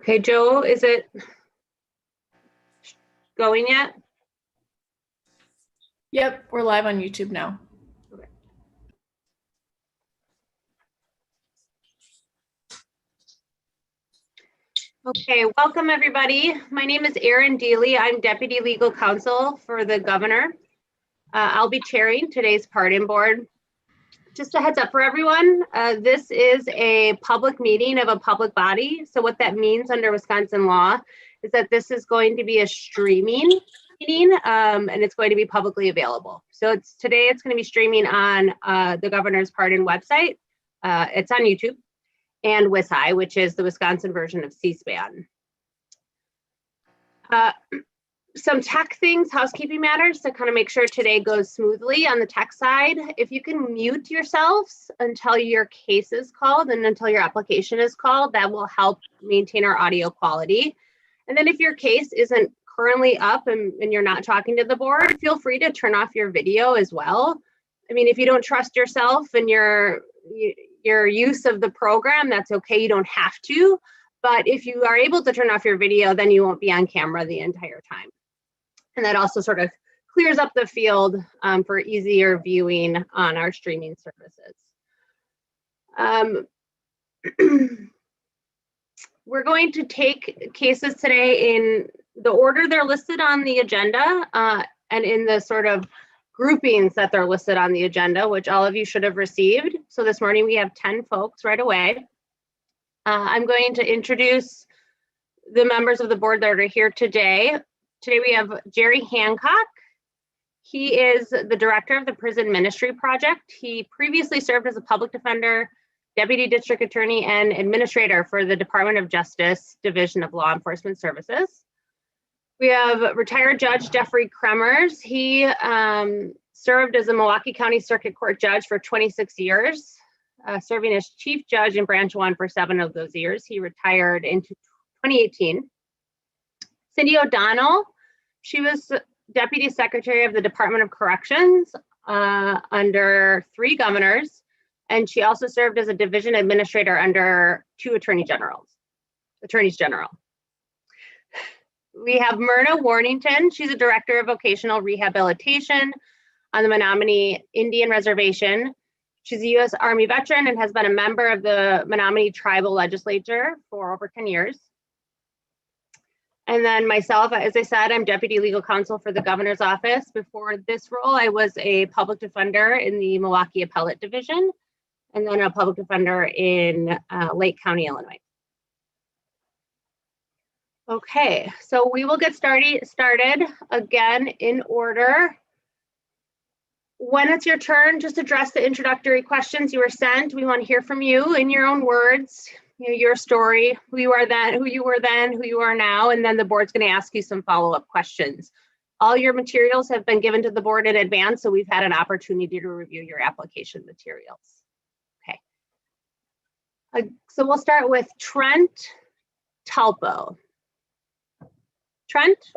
Okay, Joe, is it going yet? Yep, we're live on YouTube now. Okay, welcome everybody. My name is Erin Deely. I'm Deputy Legal Counsel for the Governor. I'll be chairing today's Pardon Board. Just a heads up for everyone, this is a public meeting of a public body. So what that means under Wisconsin law is that this is going to be a streaming meeting and it's going to be publicly available. So today it's going to be streaming on the Governor's Pardon website. It's on YouTube and WisHi, which is the Wisconsin version of C-SPAN. Some tech things, housekeeping matters to kind of make sure today goes smoothly on the tech side. If you can mute yourselves until your case is called and until your application is called, that will help maintain our audio quality. And then if your case isn't currently up and you're not talking to the board, feel free to turn off your video as well. I mean, if you don't trust yourself and your use of the program, that's okay, you don't have to. But if you are able to turn off your video, then you won't be on camera the entire time. And that also sort of clears up the field for easier viewing on our streaming services. We're going to take cases today in the order they're listed on the agenda and in the sort of groupings that they're listed on the agenda, which all of you should have received. So this morning we have 10 folks right away. I'm going to introduce the members of the board that are here today. Today we have Jerry Hancock. He is the director of the Prison Ministry Project. He previously served as a public defender, deputy district attorney, and administrator for the Department of Justice Division of Law Enforcement Services. We have retired Judge Jeffrey Kremers. He served as a Milwaukee County Circuit Court judge for 26 years, serving as chief judge in Branch 1 for 7 of those years. He retired in 2018. Cindy O'Donnell, she was Deputy Secretary of the Department of Corrections under 3 governors, and she also served as a division administrator under 2 attorneys general. We have Myrna Warnington. She's a director of vocational rehabilitation on the Menominee Indian Reservation. She's a U.S. Army veteran and has been a member of the Menominee Tribal Legislature for over 10 years. And then myself, as I said, I'm Deputy Legal Counsel for the Governor's Office. Before this role, I was a public defender in the Milwaukee Appellate Division, and then a public defender in Lake County, Illinois. Okay, so we will get started again in order. When it's your turn, just address the introductory questions you were sent. We want to hear from you in your own words. Your story, who you were then, who you are now, and then the board's going to ask you some follow-up questions. All your materials have been given to the board in advance, so we've had an opportunity to review your application materials. Okay. So we'll start with Trent Talpo. Trent,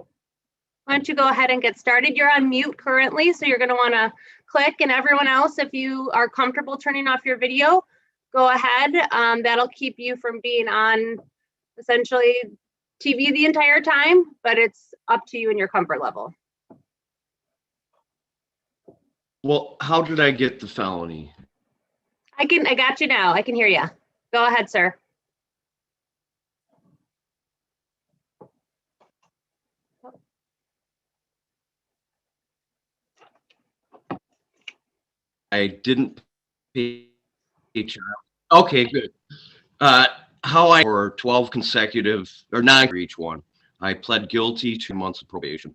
why don't you go ahead and get started? You're on mute currently, so you're going to want to click, and everyone else, if you are comfortable turning off your video, go ahead. That'll keep you from being on essentially TV the entire time, but it's up to you and your comfort level. Well, how did I get the felony? I got you now. I can hear you. Go ahead, sir. I didn't pay child. Okay, good. How I for 12 consecutive or 9 for each one. I pled guilty to months of probation.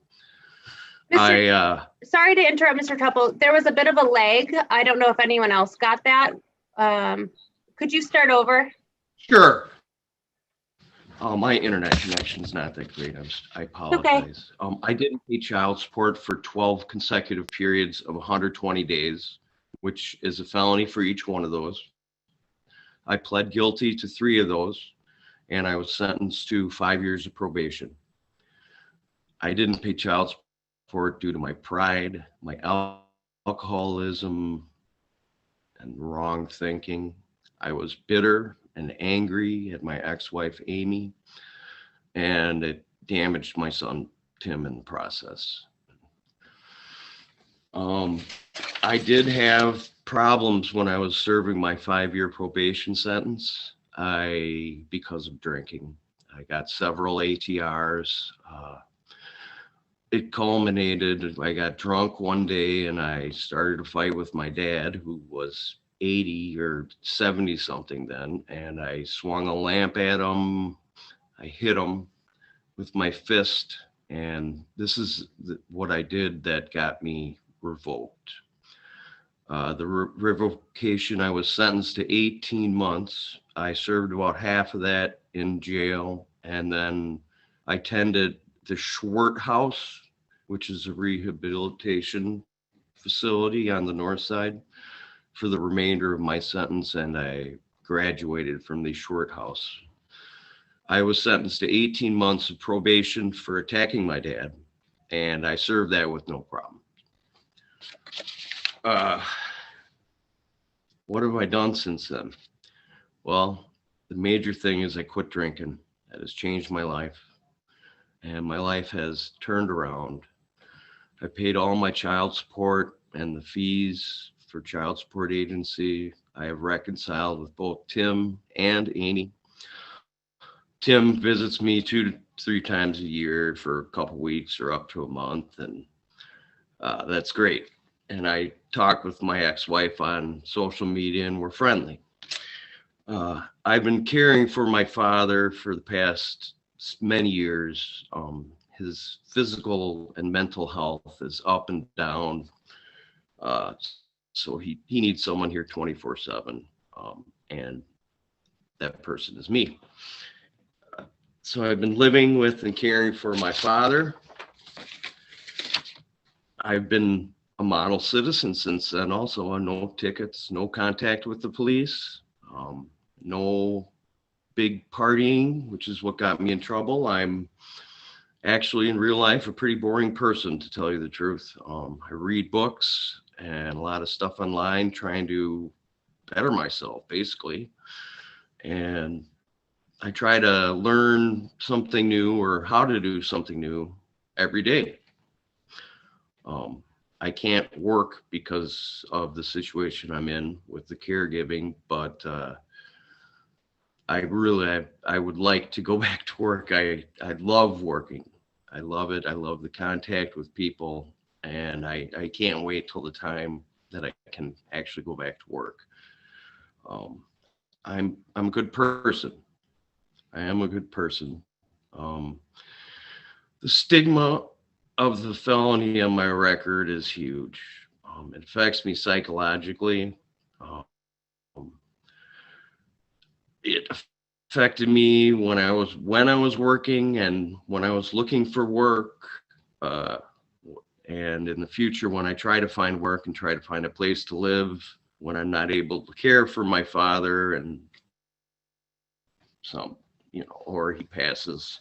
Sorry to interrupt, Mr. Talpo. There was a bit of a lag. I don't know if anyone else got that. Could you start over? Sure. My internet connection's not that great. I apologize. Okay. I didn't pay child support for 12 consecutive periods of 120 days, which is a felony for each one of those. I pled guilty to 3 of those, and I was sentenced to 5 years of probation. I didn't pay child support due to my pride, my alcoholism, and wrong thinking. I was bitter and angry at my ex-wife, Amy. and it damaged my son Tim in the process. I did have problems when I was serving my 5-year probation sentence. Because of drinking, I got several ATRs. It culminated, I got drunk one day and I started a fight with my dad, who was 80 or 70 something then. And I swung a lamp at him. I hit him with my fist. And this is what I did that got me revoked. The revocation, I was sentenced to 18 months. I served about half of that in jail. And then I attended the Schwartz House, which is a rehabilitation facility on the north side, for the remainder of my sentence. And I graduated from the Schwartz House. I was sentenced to 18 months of probation for attacking my dad, and I served that with no problem. What have I done since then? Well, the major thing is I quit drinking. That has changed my life, and my life has turned around. I paid all my child support and the fees for child support agency. I have reconciled with both Tim and Annie. Tim visits me 2 to 3 times a year for a couple weeks or up to a month, and that's great. And I talk with my ex-wife on social media, and we're friendly. I've been caring for my father for the past many years. His physical and mental health is up and down. So he needs someone here 24/7. And that person is me. So I've been living with and caring for my father. I've been a model citizen since then also. No tickets, no contact with the police, no big partying, which is what got me in trouble. I'm actually in real life a pretty boring person, to tell you the truth. I read books and a lot of stuff online trying to better myself, basically. And I try to learn something new or how to do something new every day. I can't work because of the situation I'm in with the caregiving, but I would like to go back to work. I love working. I love it. I love the contact with people, and I can't wait till the time that I can actually go back to work. I'm a good person. I am a good person. The stigma of the felony on my record is huge. It affects me psychologically. It affected me when I was working and when I was looking for work, and in the future when I try to find work and try to find a place to live, when I'm not able to care for my father and or he passes.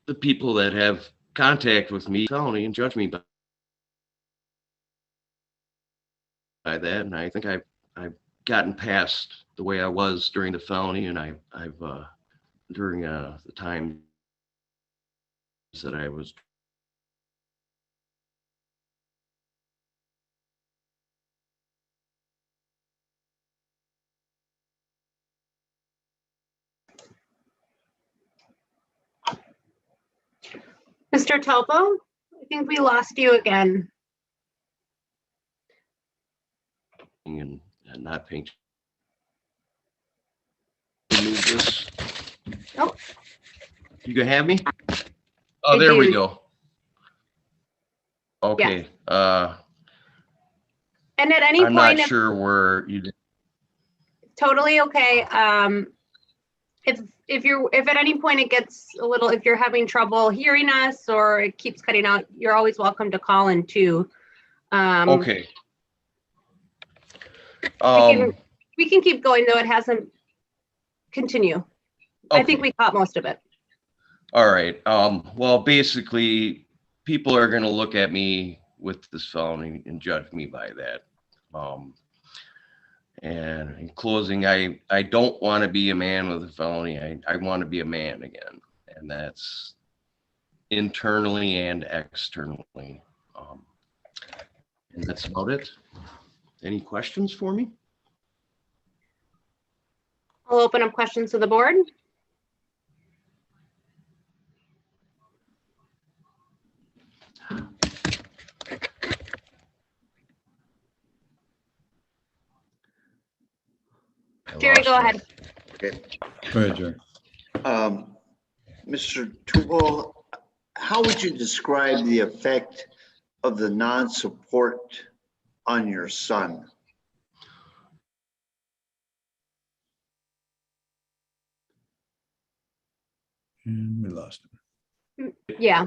The people that have contact with me felony and judge me by that, and I think I've gotten past the way I was during the felony, and I've during the time that I was Mr. Topo, I think we lost you again. and not paying. Move this. Oh. You can have me? Oh, I there we do. go. Okay. And at any I'm point, not sure where you did. totally okay. If at any point it gets a little, if you're having trouble hearing us or it keeps cutting out, you're always welcome to call in too. Okay. We can keep going though. It hasn't continue. Okay. I think we caught most of it. All right. Well, basically, people are going to look at me with this felony and judge me by that. And in closing, I don't want to be a man with a felony. I want to be a man again. And that's internally and externally. And that's about it. Any questions for me? I'll open up questions to the board. Jerry, go ahead. Okay. Go ahead, Jerry. Mr. Tupel, how would you describe the effect of the non-support on your son? And we lost him. Yeah.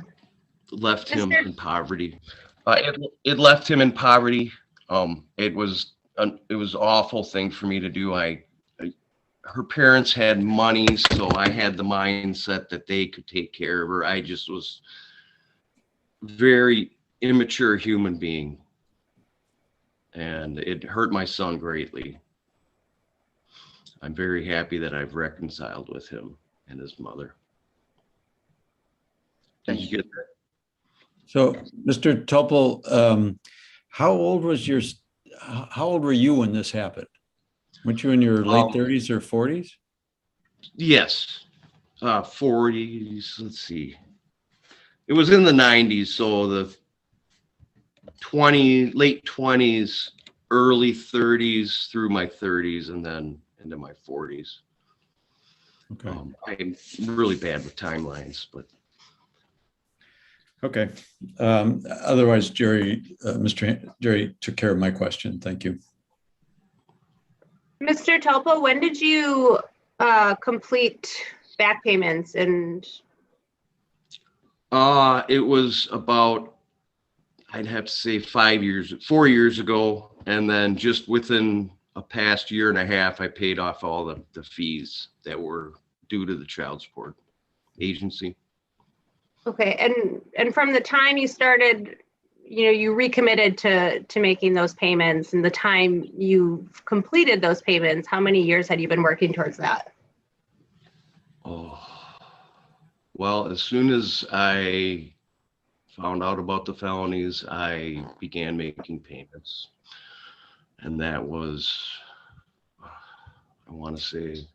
Left him Mr. in poverty. It left him in poverty. It was an awful thing for me to do. Her parents had money, so I had the mindset that they could take care of her. I just was very immature human being, and it hurt my son greatly. I'm very happy that I've reconciled with him and his mother. Did you get that? So, Mr. Tupel, how old were you when this happened? Weren't you in your late 30s or 40s? Yes, 40s. Let's see. It was in the 90s, so the late 20s, early 30s through my 30s, and then into my 40s. Okay. I'm really bad with timelines, but Okay. Otherwise, Mr. Jerry took care of my question. Thank you. Mr. Topo, when did you complete back payments? And it was about, I'd have to say 4 years ago, and then just within a past year and a half, I paid off all the fees that were due to the child support agency. okay, and from the time you started, you recommitted to making those payments, and the time you completed those payments, how many years had you been working towards that? Oh, well, as soon as I found out about the felonies, I began making payments. And that was, I want to say,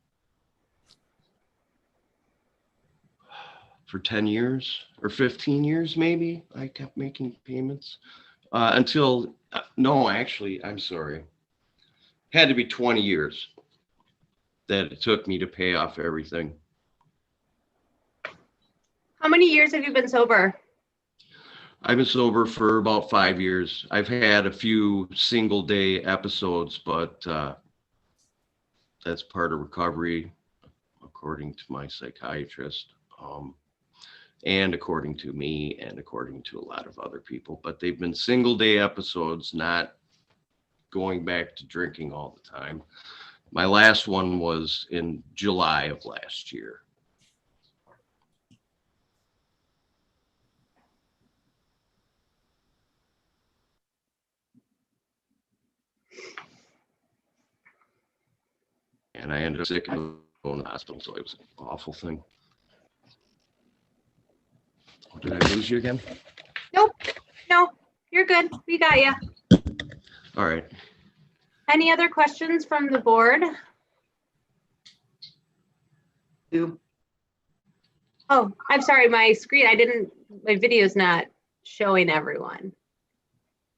for 10 years or 15 years, maybe, I kept making payments until, no, actually, I'm sorry. Had to be 20 years that it took me to pay off everything. How many years have you been sober? I've been sober for about 5 years. I've had a few single day episodes, but that's part of recovery, according to my psychiatrist, and according to me, and according to a lot of other people. But they've been single day episodes, not going back to drinking all the time. My last one was in July of last year. And I ended up sick and going to the hospital, so it was an awful thing. Did I lose you again? Nope, no, you're good. We got you. All right. Any other questions from the board? Oh, I'm sorry, my video's not showing everyone.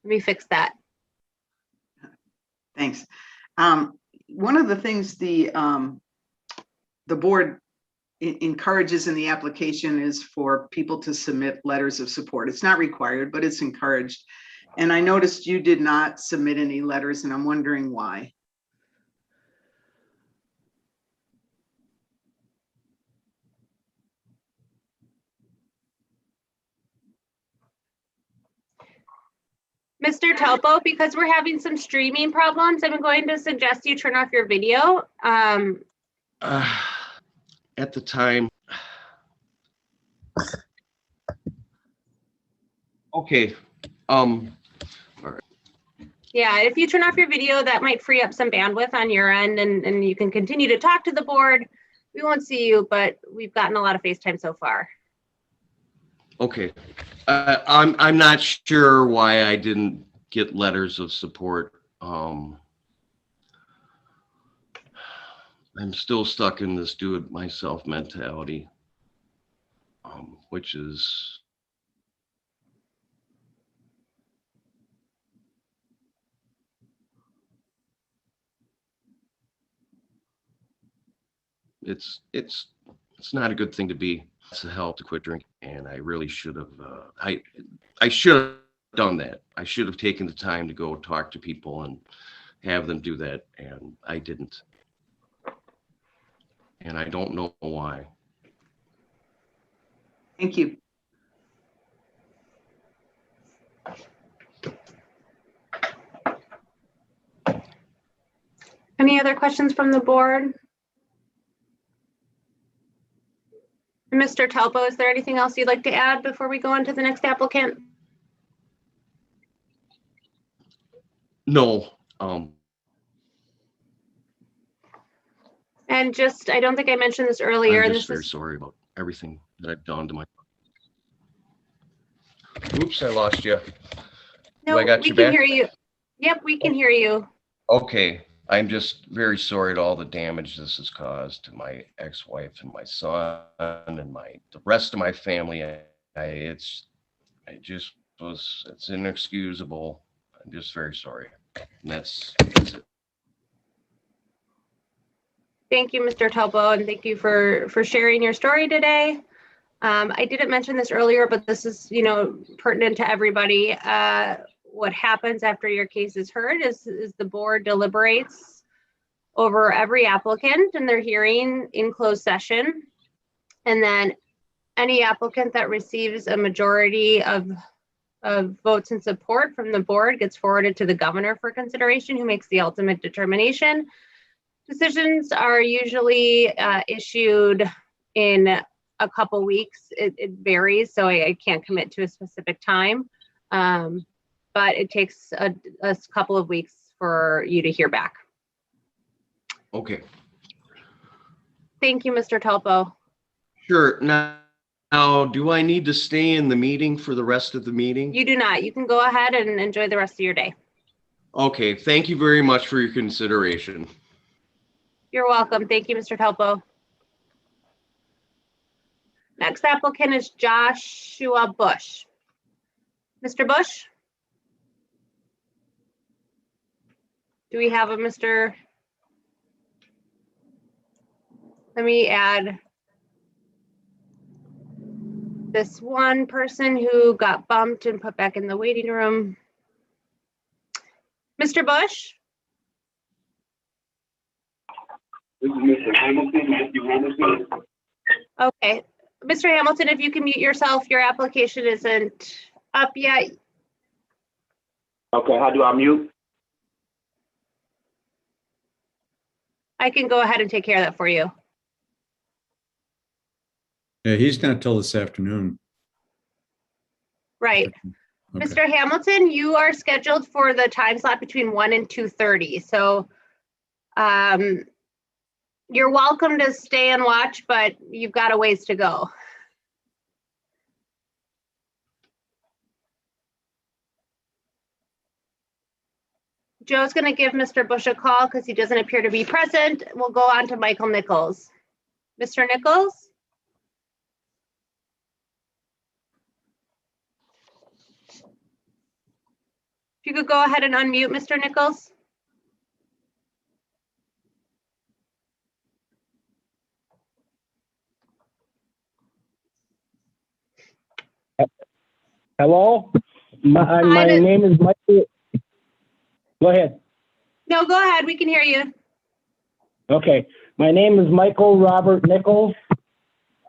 Let me fix that. Thanks. One of the things the board encourages in the application is for people to submit letters of support. It's not required, but it's encouraged. And I noticed you did not submit any letters, and I'm wondering why. Mr. Topo, because we're having some streaming problems, I'm going to suggest you turn off your video. At the time. Okay. All right. Yeah, if you turn off your video, that might free up some bandwidth on your end and you can continue to talk to the board. We won't see you, but we've gotten a lot of FaceTime so far. Okay. I'm not sure why I didn't get letters of support. I'm still stuck in this do it myself mentality, which is, it's not a good thing to be. It's a help to quit drinking, and I really should have. I should have done that. I should have taken the time to go talk to people and have them do that, and I didn't. And I don't know why. Thank you. Any other questions from the board? Mr. Talpo, is there anything else you'd like to add before we go on to the next applicant? No. And just, I don't think I mentioned this earlier, I'm and just this very is, sorry about everything that I've done to my. Oops, I lost you. no, I got we you can back? hear you. Yep, we can hear you. Okay, I'm just very sorry to all the damage this has caused to my ex-wife and my son and the rest of my family. It's inexcusable. I'm just very sorry. And that's it. Thank you, Mr. Talpo, and thank you for sharing your story today. I didn't mention this earlier, but this is, pertinent to everybody. What happens after your case is heard is the board deliberates over every applicant in their hearing in closed session. And then any applicant that receives a majority of votes in support from the board gets forwarded to the governor for consideration, who makes the ultimate determination. Decisions are usually issued in a couple weeks. It varies, so I can't commit to a specific time. But it takes a couple of weeks for you to hear back. Okay, Thank you, Mr. Talpo. sure. Now, do I need to stay in the meeting for the rest of the meeting? You do not. You can go ahead and enjoy the rest of your day. Okay, thank you very much for your consideration. You're welcome. Thank you, Mr. Talpo. Next applicant is Joshua Bush. Mr. Bush? Do we have a Mr.? Let me add this one person who got bumped and put back in the waiting room. Mr. Bush? This is Mr. Hamilton, Matthew Hamilton. Okay. Mr. Hamilton, if you can mute yourself, your application isn't up yet. Okay, how do I mute? I can go ahead and take care of that for you. Yeah, he's not till this afternoon. Right. Okay. Mr. Hamilton, you are scheduled for the time slot between 1 and 2:30. So you're welcome to stay and watch, but you've got a ways to go. Joe's going to give Mr. Bush a call because he doesn't appear to be present. We'll go on to Michael Nichols. Mr. Nichols? If you could go ahead and unmute, Mr. Nichols. Hello? My Hi, name is Michael. Go ahead. No, go ahead. We can hear you. Okay. My name is Michael Robert Nichols.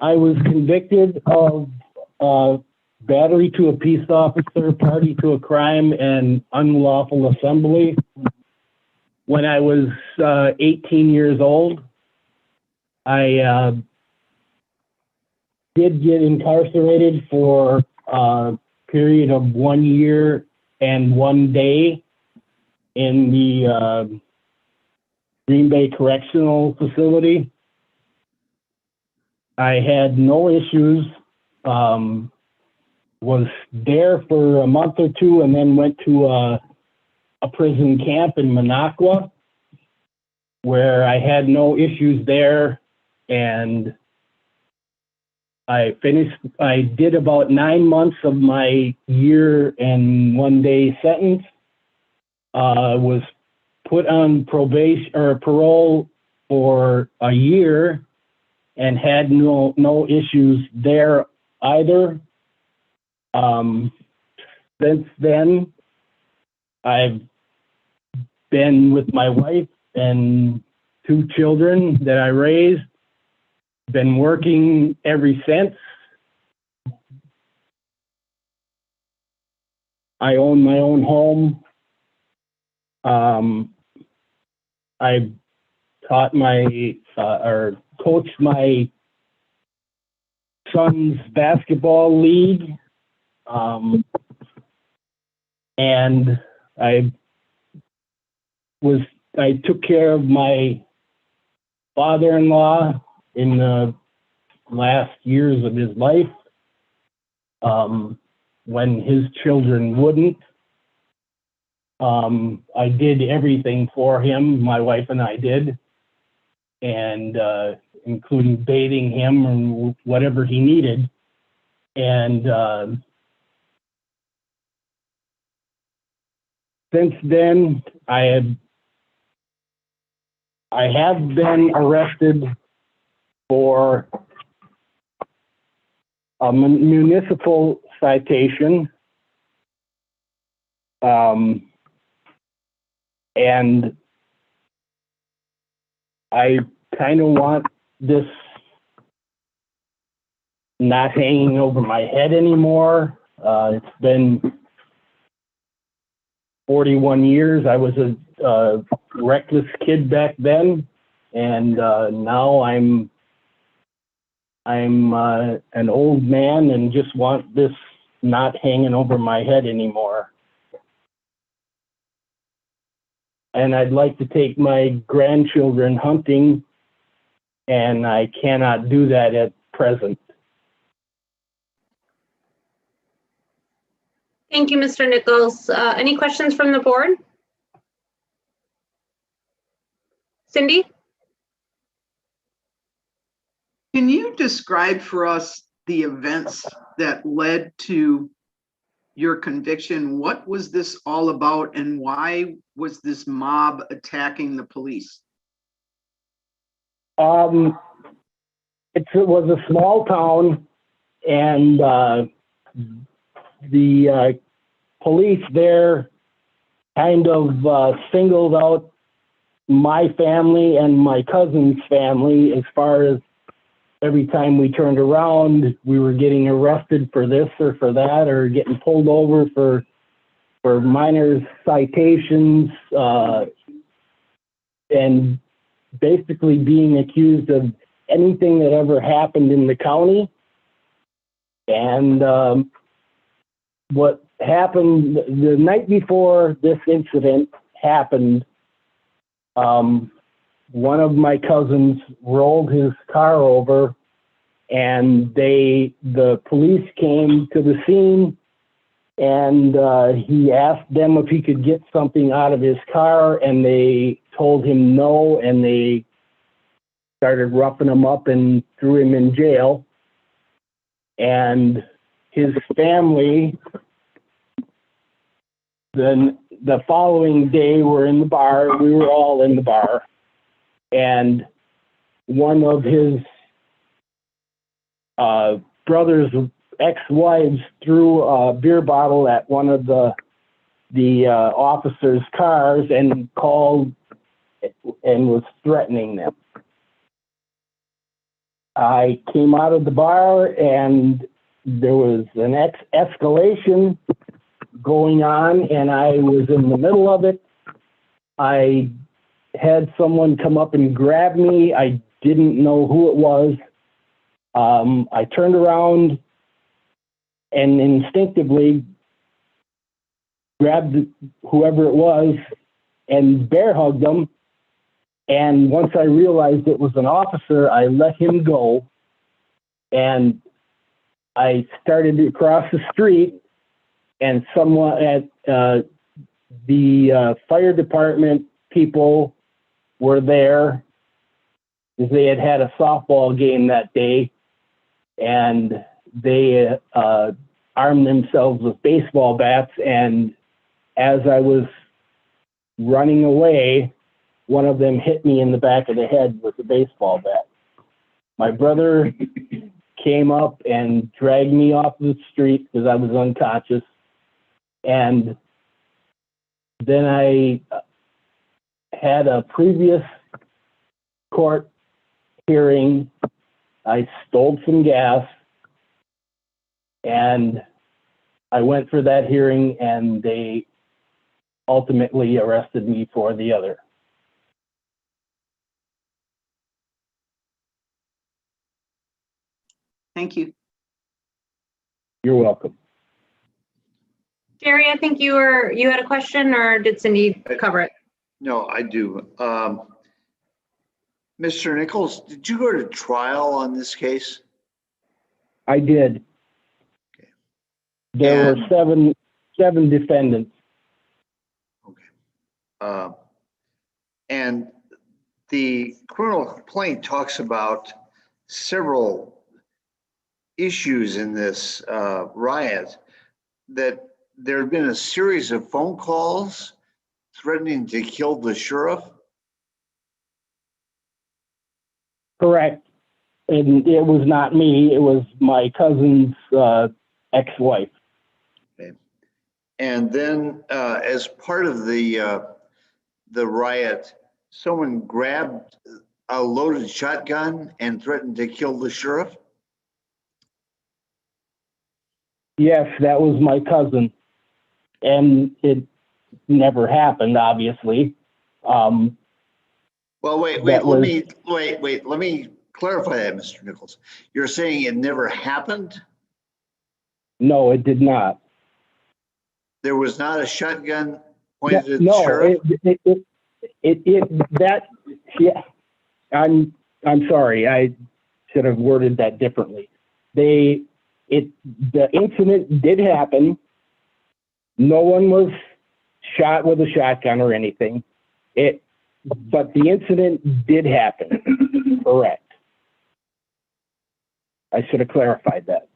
I was convicted of battery to a peace officer, party to a crime, and unlawful assembly when I was 18 years old. I did get incarcerated for a period of 1 year and 1 day. in the Green Bay Correctional Facility. I had no issues. Was there for a month or two and then went to a prison camp in Minocqua where I had no issues there. And I did about 9 months of my year and 1 day sentence. Was put on probation or parole for a year and had no issues there either. Since then, I've been with my wife and 2 children that I raised, been working ever since. I own my own home. I taught or coached my son's basketball league. And I took care of my father-in-law in the last years of his life, when his children wouldn't. I did everything for him, my wife and I did, and including bathing him and whatever he needed. And since then, I have been arrested for a municipal citation. And I kind of want this not hanging over my head anymore. It's been 41 years. I was a reckless kid back then, and now I'm an old man and just want this not hanging over my head anymore. And I'd like to take my grandchildren hunting, and I cannot do that at present. Thank you, Mr. Nichols. Any questions from the board? Cindy? Can you describe for us the events that led to your conviction? What was this all about, and why was this mob attacking the police? It was a small town, and the police there kind of singled out my family and my cousin's family as far as every time we turned around, we were getting arrested for this or for that, or getting pulled over for minor citations, and basically being accused of anything that ever happened in the county. And what happened the night before this incident happened, one of my cousins rolled his car over, and the police came to the scene, and he asked them if he could get something out of his car, and they told him no, and they started roughing him up and threw him in jail. And his family, then the following day, were in the bar. We were all in the bar. And one of his brother's ex-wives threw a beer bottle at one of the officers' cars and called and was threatening them. I came out of the bar, and there was an escalation going on, and I was in the middle of it. I had someone come up and grab me. I didn't know who it was. I turned around and instinctively grabbed whoever it was and bear hugged him. And once I realized it was an officer, I let him go. And I started to cross the street, and someone at the fire department people were there. They had had a softball game that day, and they armed themselves with baseball bats. And as I was running away, one of them hit me in the back of the head with a baseball bat. My brother came up and dragged me off the street because I was unconscious. And then I had a previous court hearing. I stole some gas, and I went for that hearing, and they ultimately arrested me for the other. Thank you. You're welcome. Jerry, I think you had a question, or did Cindy cover it? No, I do. Mr. Nichols, did you go to trial on this case? I did. Okay. There And- were seven defendants. Okay. And the criminal complaint talks about several issues in this riot, that there have been a series of phone calls threatening to kill the sheriff. Correct. And it was not me. It was my cousin's ex-wife. And then as part of the riot, someone grabbed a loaded shotgun and threatened to kill the sheriff. Yes, that was my cousin. And it never happened, obviously. Well, wait, That let was- me clarify that, Mr. Nichols. You're saying it never happened? No, it did not. There was not a shotgun pointed at the No, sheriff? yeah, I'm sorry. I should have worded that differently. The incident did happen. No one was shot with a shotgun or anything. But the incident did happen. Correct. I should have clarified that.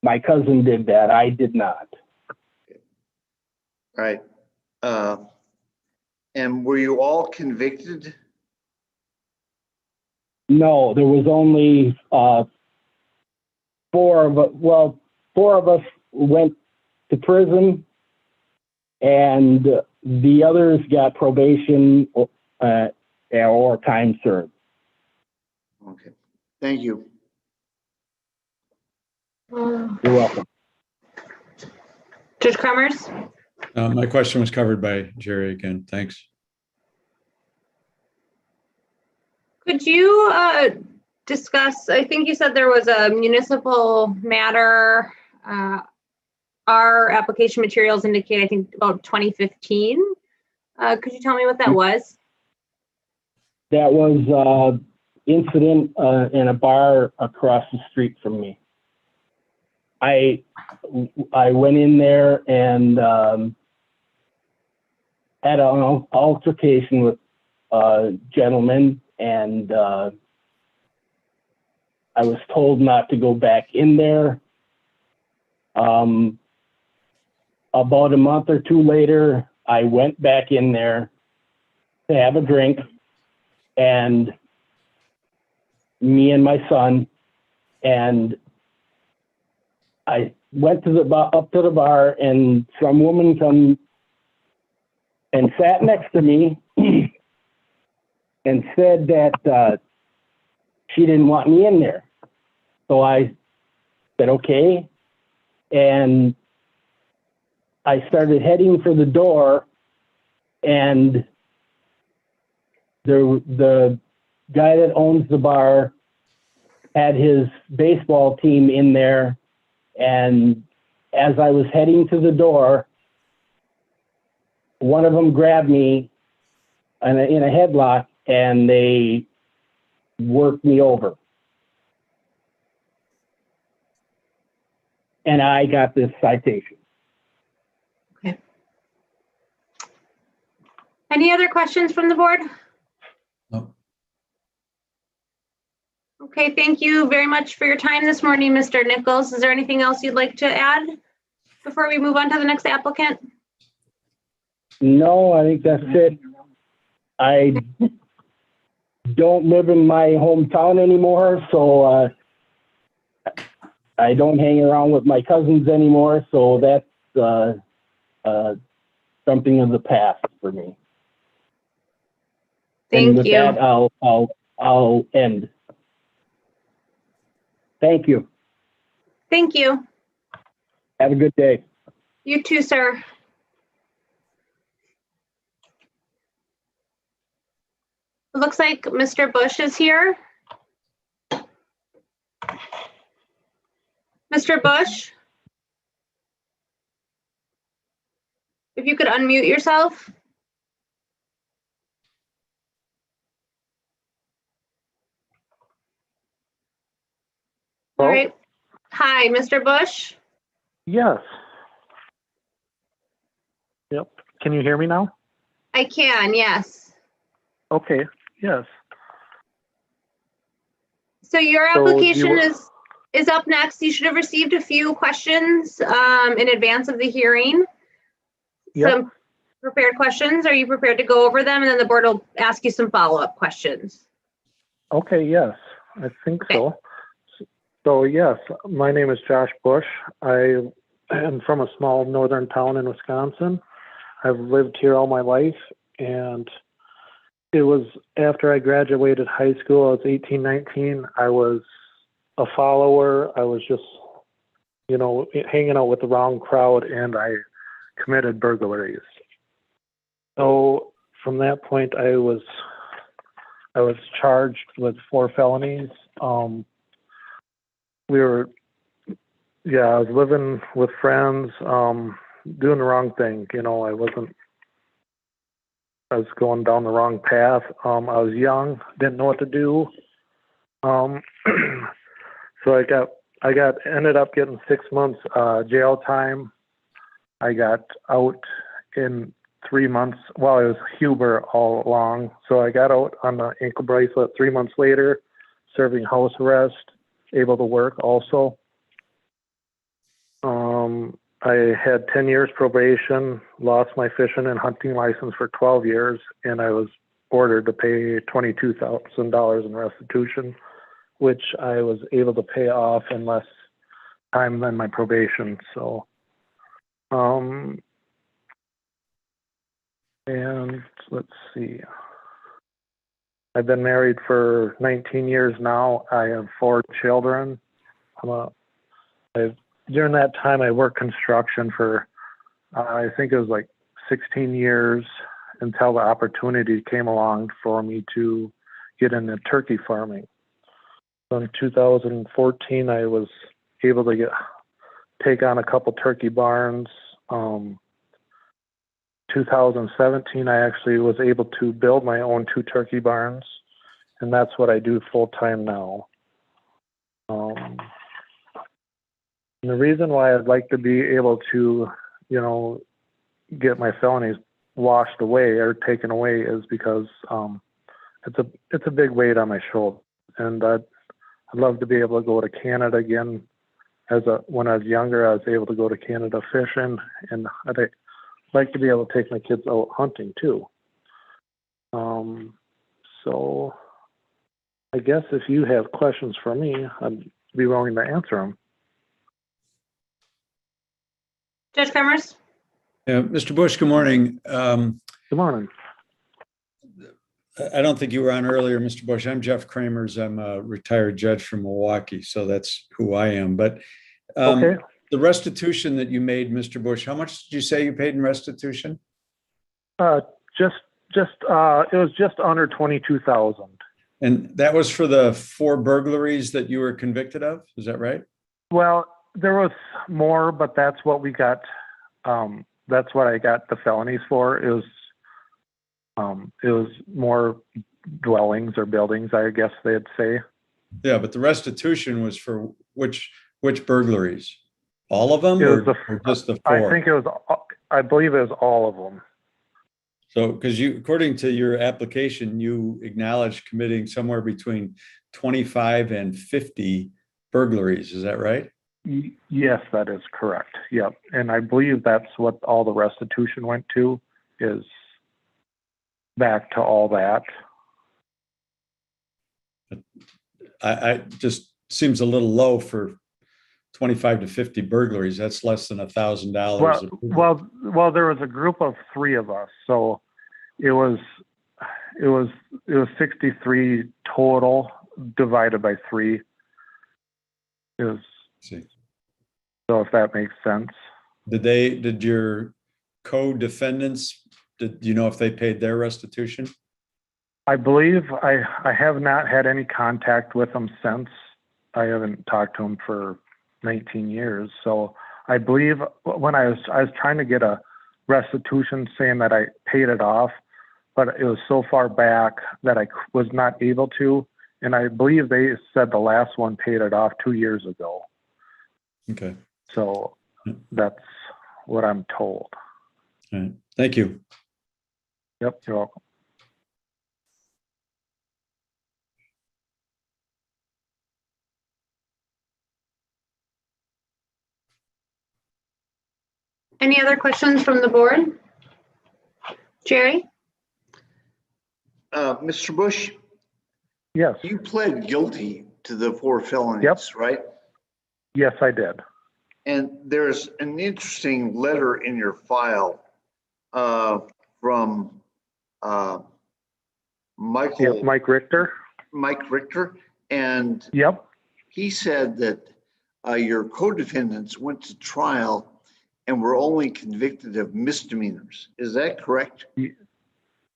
My cousin did that. I did not. Right. And were you all convicted? No, there was only four of us went to prison, and the others got probation or time served. Okay, thank you. You're welcome. Judge Cremers? My question was covered by Jerry again. Thanks. Could you discuss, I think you said there was a municipal matter. Our application materials indicate, I think, about 2015. Could you tell me what that was? That was incident in a bar across the street from me. I went in there and had an altercation with a gentleman, and I was told not to go back in there. About a month or two later, I went back in there to have a drink, and me and my son, and I went to up to the bar, and some woman come and sat next to me and said that she didn't want me in there. So I said, okay. And I started heading for the door, and the guy that owns the bar had his baseball team in there. And as I was heading to the door, one of them grabbed me in a headlock and they worked me over. And I got this citation. Any other questions from the board? No. Okay, thank you very much for your time this morning, Mr. Nichols. Is there anything else you'd like to add before we move on to the next applicant? No, I think that's it. I don't live in my hometown anymore, so I don't hang around with my cousins anymore, so that's something of the past for me. And Thank with you. that, I'll end. Thank you. Thank you. Have a good day. You too, sir. It looks like Mr. Bush is here. Mr. Bush? If you could unmute yourself. All right. Hi, Mr. Bush? Yes. Yep. Can you hear me now? I can, yes. Okay. Yes. So your So application you- is up next. You should have received a few questions in advance of the hearing. Yep. Some prepared questions. Are you prepared to go over them? And then the board will ask you some follow-up questions. Okay. Yes. I think Okay. so. So yes, my name is Josh Bush. I am from a small northern town in Wisconsin. I've lived here all my life, and it was after I graduated high school. I was 18, 19. I was a follower. I was just, hanging out with the wrong crowd, and I committed burglaries. So from that point, I was charged with 4 felonies. I was living with friends, doing the wrong thing. I was going down the wrong path. I was young, didn't know what to do. So I ended up getting 6 months jail time. I got out in 3 months. Well, I was Huber all along. So I got out on the ankle bracelet 3 months later, serving house arrest, able to work also. I had 10 years probation, lost my fishing and hunting license for 12 years, and I was ordered to pay $22,000 in restitution, which I was able to pay off in less time than my probation. So, and let's see. I've been married for 19 years now. I have 4 children. During that time, I worked construction for, I think it was like 16 years until the opportunity came along for me to get into turkey farming. So in 2014, I was able to take on a couple turkey barns. 2017, I actually was able to build my own 2 turkey barns, and that's what I do full time now. And the reason why I'd like to be able to, get my felonies washed away or taken away is because it's a big weight on my shoulder, and I'd love to be able to go to Canada again. When I was younger, I was able to go to Canada fishing, and I'd like to be able to take my kids out hunting too. So I guess if you have questions for me, I'd be willing to answer them. Judge Kremers? Yeah, Mr. Bush, good morning. Good morning. I don't think you were on earlier, Mr. Bush. I'm Jeff Kramers. I'm a retired judge from Milwaukee, so that's who I am. But Okay. the restitution that you made, Mr. Bush, how much did you say you paid in restitution? It was just under 22,000. And that was for the 4 burglaries that you were convicted of? Is that right? Well, there was more, but that's what we got that's what I got the felonies for. It was more dwellings or buildings, I guess they'd say. Yeah, but the restitution was for which burglaries? All of them It was or just the I four? think it was, I believe it was all of them. So, because you, according to your application, you acknowledged committing somewhere between 25 and 50 burglaries. Is that right? Yes, that is correct. Yep. And I believe that's what all the restitution went to, is back to all that. I just seems a little low for 25 to 50 burglaries. That's less than $1,000. Well, there was a group of three of us, so it was 63 total divided by 3. It was, See. so if that makes sense. Did your co-defendants, do you know if they paid their restitution? I believe I have not had any contact with them since. I haven't talked to them for 19 years. So I believe when I was trying to get a restitution saying that I paid it off, but it was so far back that I was not able to. And I believe they said the last one paid it off 2 years ago. Okay. So that's what I'm told. All right. Thank you. Yep, you're welcome. Any other questions from the board? Jerry? Mr. Bush, Yes, you pled guilty to the 4 felonies, Yep. right? yes, I did. And there's an interesting letter in your file from Michael, Yep, Mike Richter. Mike Richter, and Yep, he said that your co-defendants went to trial and were only convicted of misdemeanors. Is that correct?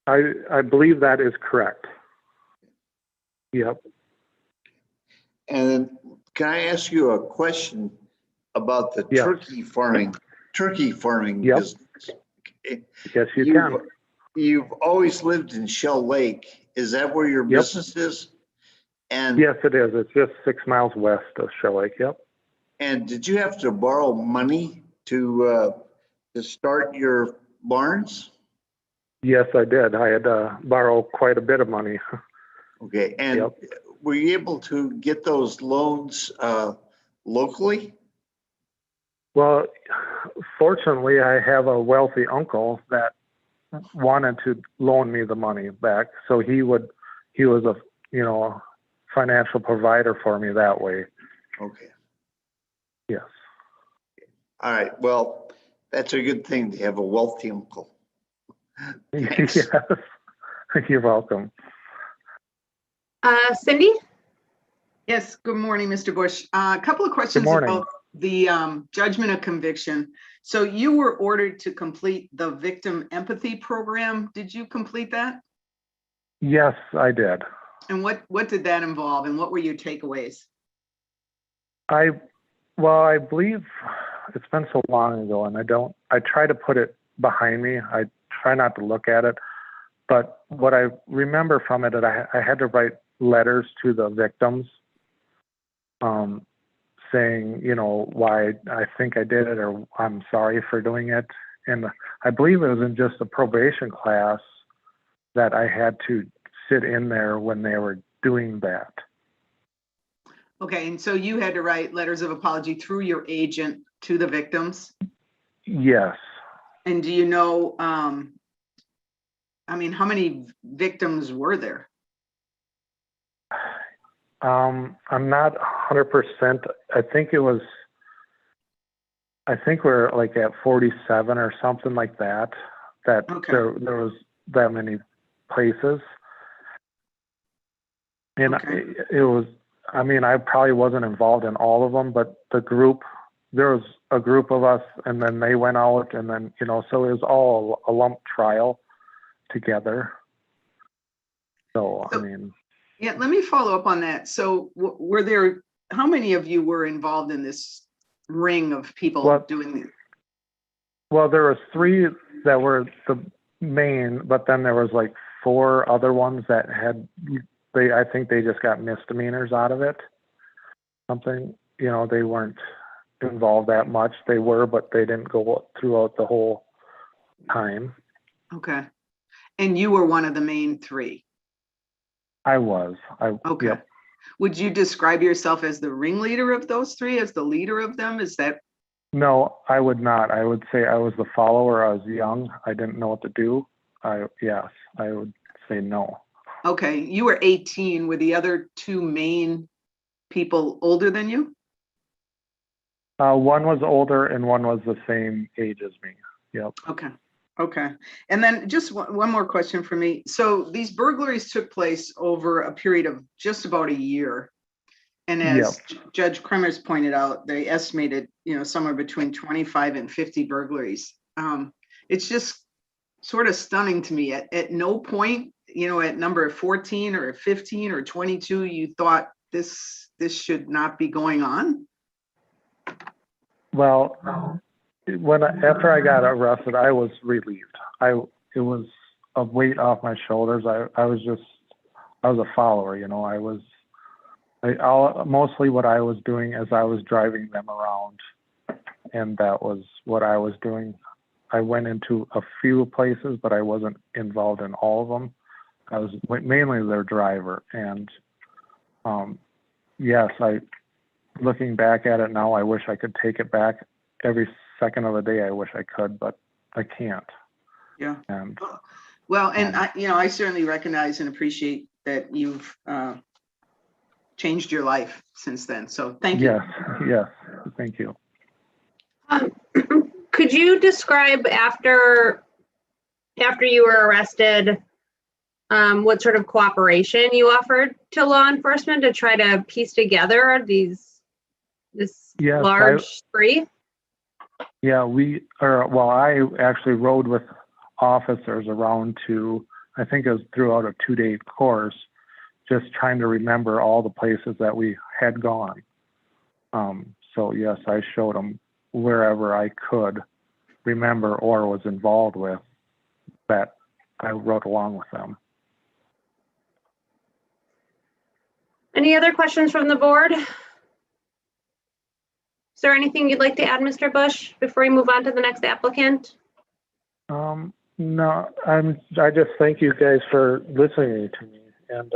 I believe that is correct. Yep. And then can I ask you a question about the Yes. turkey farming Yep. business? Okay. Yes, you can. You've always lived in Shell Lake. Is that where your Yep. business is? And Yes, it is. It's just 6 miles west of Shell Lake. Yep. and did you have to borrow money to start your barns? Yes, I did. I had to borrow quite a bit of money. Okay, and Yep. were you able to get those loans locally? Well, fortunately, I have a wealthy uncle that wanted to loan me the money back. So he was a, financial provider for me that way. Okay, Yes. all right. Well, that's a good thing to have a wealthy uncle. Thanks. Yes. You're welcome. Cindy? Yes, good morning, Mr. Bush. A couple of questions morning. about the judgment of conviction. So you were ordered to complete the victim empathy program. Did you complete that? Yes, I did. And what did that involve and what were your takeaways? I believe it's been so long ago and I try to put it behind me. I try not to look at it, but what I remember from it, I had to write letters to the victims, saying, why I think I did it or I'm sorry for doing it. And I believe it was in just a probation class that I had to sit in there when they were doing that. Okay, and so you had to write letters of apology through your agent to the victims? Yes. And do you know, how many victims were there? I'm not 100%. I think we're like at 47 or something like that, Okay. there was that many places. And Okay. it was, I probably wasn't involved in all of them, but there was a group of us and then they went out and then, so it was all a lump trial together. So, Yeah, let me follow up on that. So how many of you were involved in this ring of people Well, doing this? Well, there was 3 that were the main, but then there was like 4 other ones that had, I think they just got misdemeanors out of it. Something, they weren't involved that much. They were, but they didn't go throughout the whole time. Okay. And you were one of the main 3? I was. Okay. Yep. Would you describe yourself as the ringleader of those 3, as the leader of them? Is that? No, I would not. I would say I was the follower. I was young. I didn't know what to do. Yes, I would say no. Okay, you were 18. Were the other 2 main people older than you? One was older and one was the same age as me. Yep. Okay. Okay. And then just one more question for me. So these burglaries took place over a period of just about a year. And as Judge Kremers pointed out, they estimated, somewhere between 25 and 50 burglaries. It's just sort of stunning to me. At no point, at number 14 or 15 or 22, you thought this should not be going on? Well, after I got arrested, I was relieved. It was a weight off my shoulders. I was a follower, mostly what I was doing is I was driving them around, and that was what I was doing. I went into a few places, but I wasn't involved in all of them. I was mainly their driver, and yes, looking back at it now, I wish I could take it back every second of the day. I wish I could, but I can't. Yeah. And well, and I certainly recognize and appreciate that you've changed your life since then. So thank you. Yes, thank you. Could you describe after you were arrested, what sort of cooperation you offered to law enforcement to try to piece together this large spree? Yeah, I actually rode with officers around I think it was throughout a 2-day course, just trying to remember all the places that we had gone. So yes, I showed them wherever I could remember or was involved with, that I rode along with them. Any other questions from the board? Is there anything you'd like to add, Mr. Bush, before we move on to the next applicant? No, I just thank you guys for listening to me, and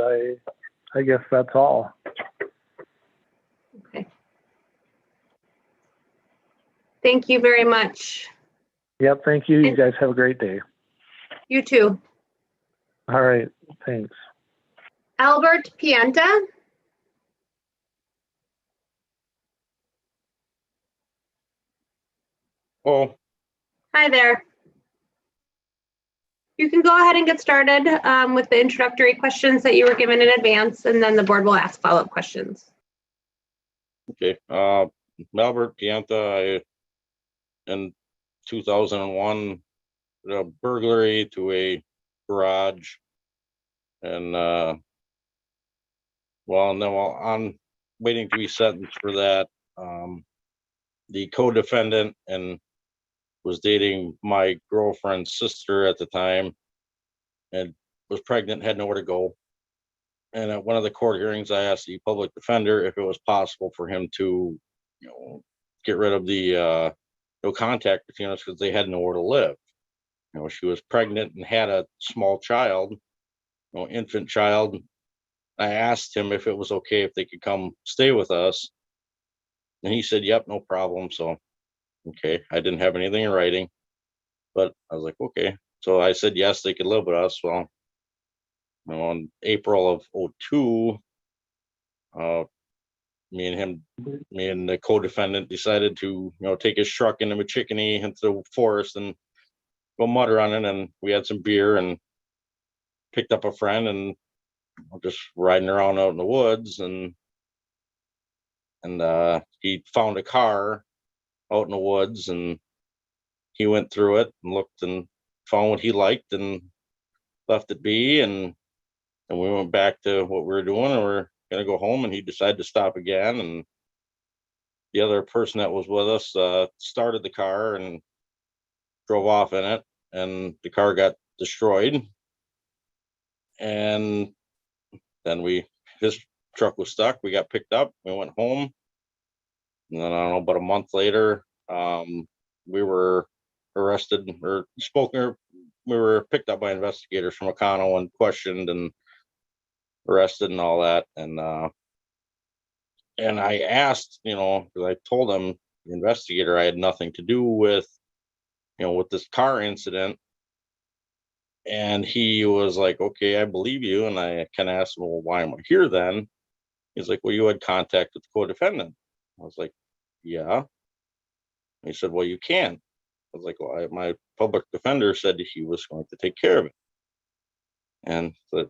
I guess that's all. Okay. Thank you very much. Yep, thank you. You guys have a great day. You too. All right, thanks. Albert Pienta. Oh, Hi there. You can go ahead and get started with the introductory questions that you were given in advance, and then the board will ask follow-up questions. okay. Albert Pienta, in 2001, a burglary to a garage, and while I'm waiting to be sentenced for that, the co-defendant and was dating my girlfriend's sister at the time, and was pregnant, had nowhere to go. And at one of the court hearings, I asked the public defender if it was possible for him to, get rid of the no contact between us because they had nowhere to live. She was pregnant and had a small child, infant child. I asked him if it was okay if they could come stay with us, and he said, "Yep, no problem." So, okay, I didn't have anything in writing, but I was like, okay. So I said yes, they could live with us. Well, in April of 2002, me and the co-defendant decided to, take his truck into Michikene into the forest and go mud running, and we had some beer and picked up a friend and just riding around out in the woods, and he found a car out in the woods, and he went through it and looked and found what he liked and left it be, and we went back to what we were doing, and we're gonna go home, and he decided to stop again, and the other person that was with us started the car, and drove off in it, and the car got destroyed. And then his truck was stuck. We got picked up. We went home. And then I don't know, about a month later, we were arrested or we were picked up by investigators from Econo and questioned and arrested and all that. And I asked, because I told him, the investigator, I had nothing to do with, with this car incident. And he was like, okay, I believe you. And I kind of asked him, well, why am I here then? He's like, well, you had contact with the co-defendant. I was like, yeah. He said, well, you can. I was like, well, my public defender said he was going to take care of it. And the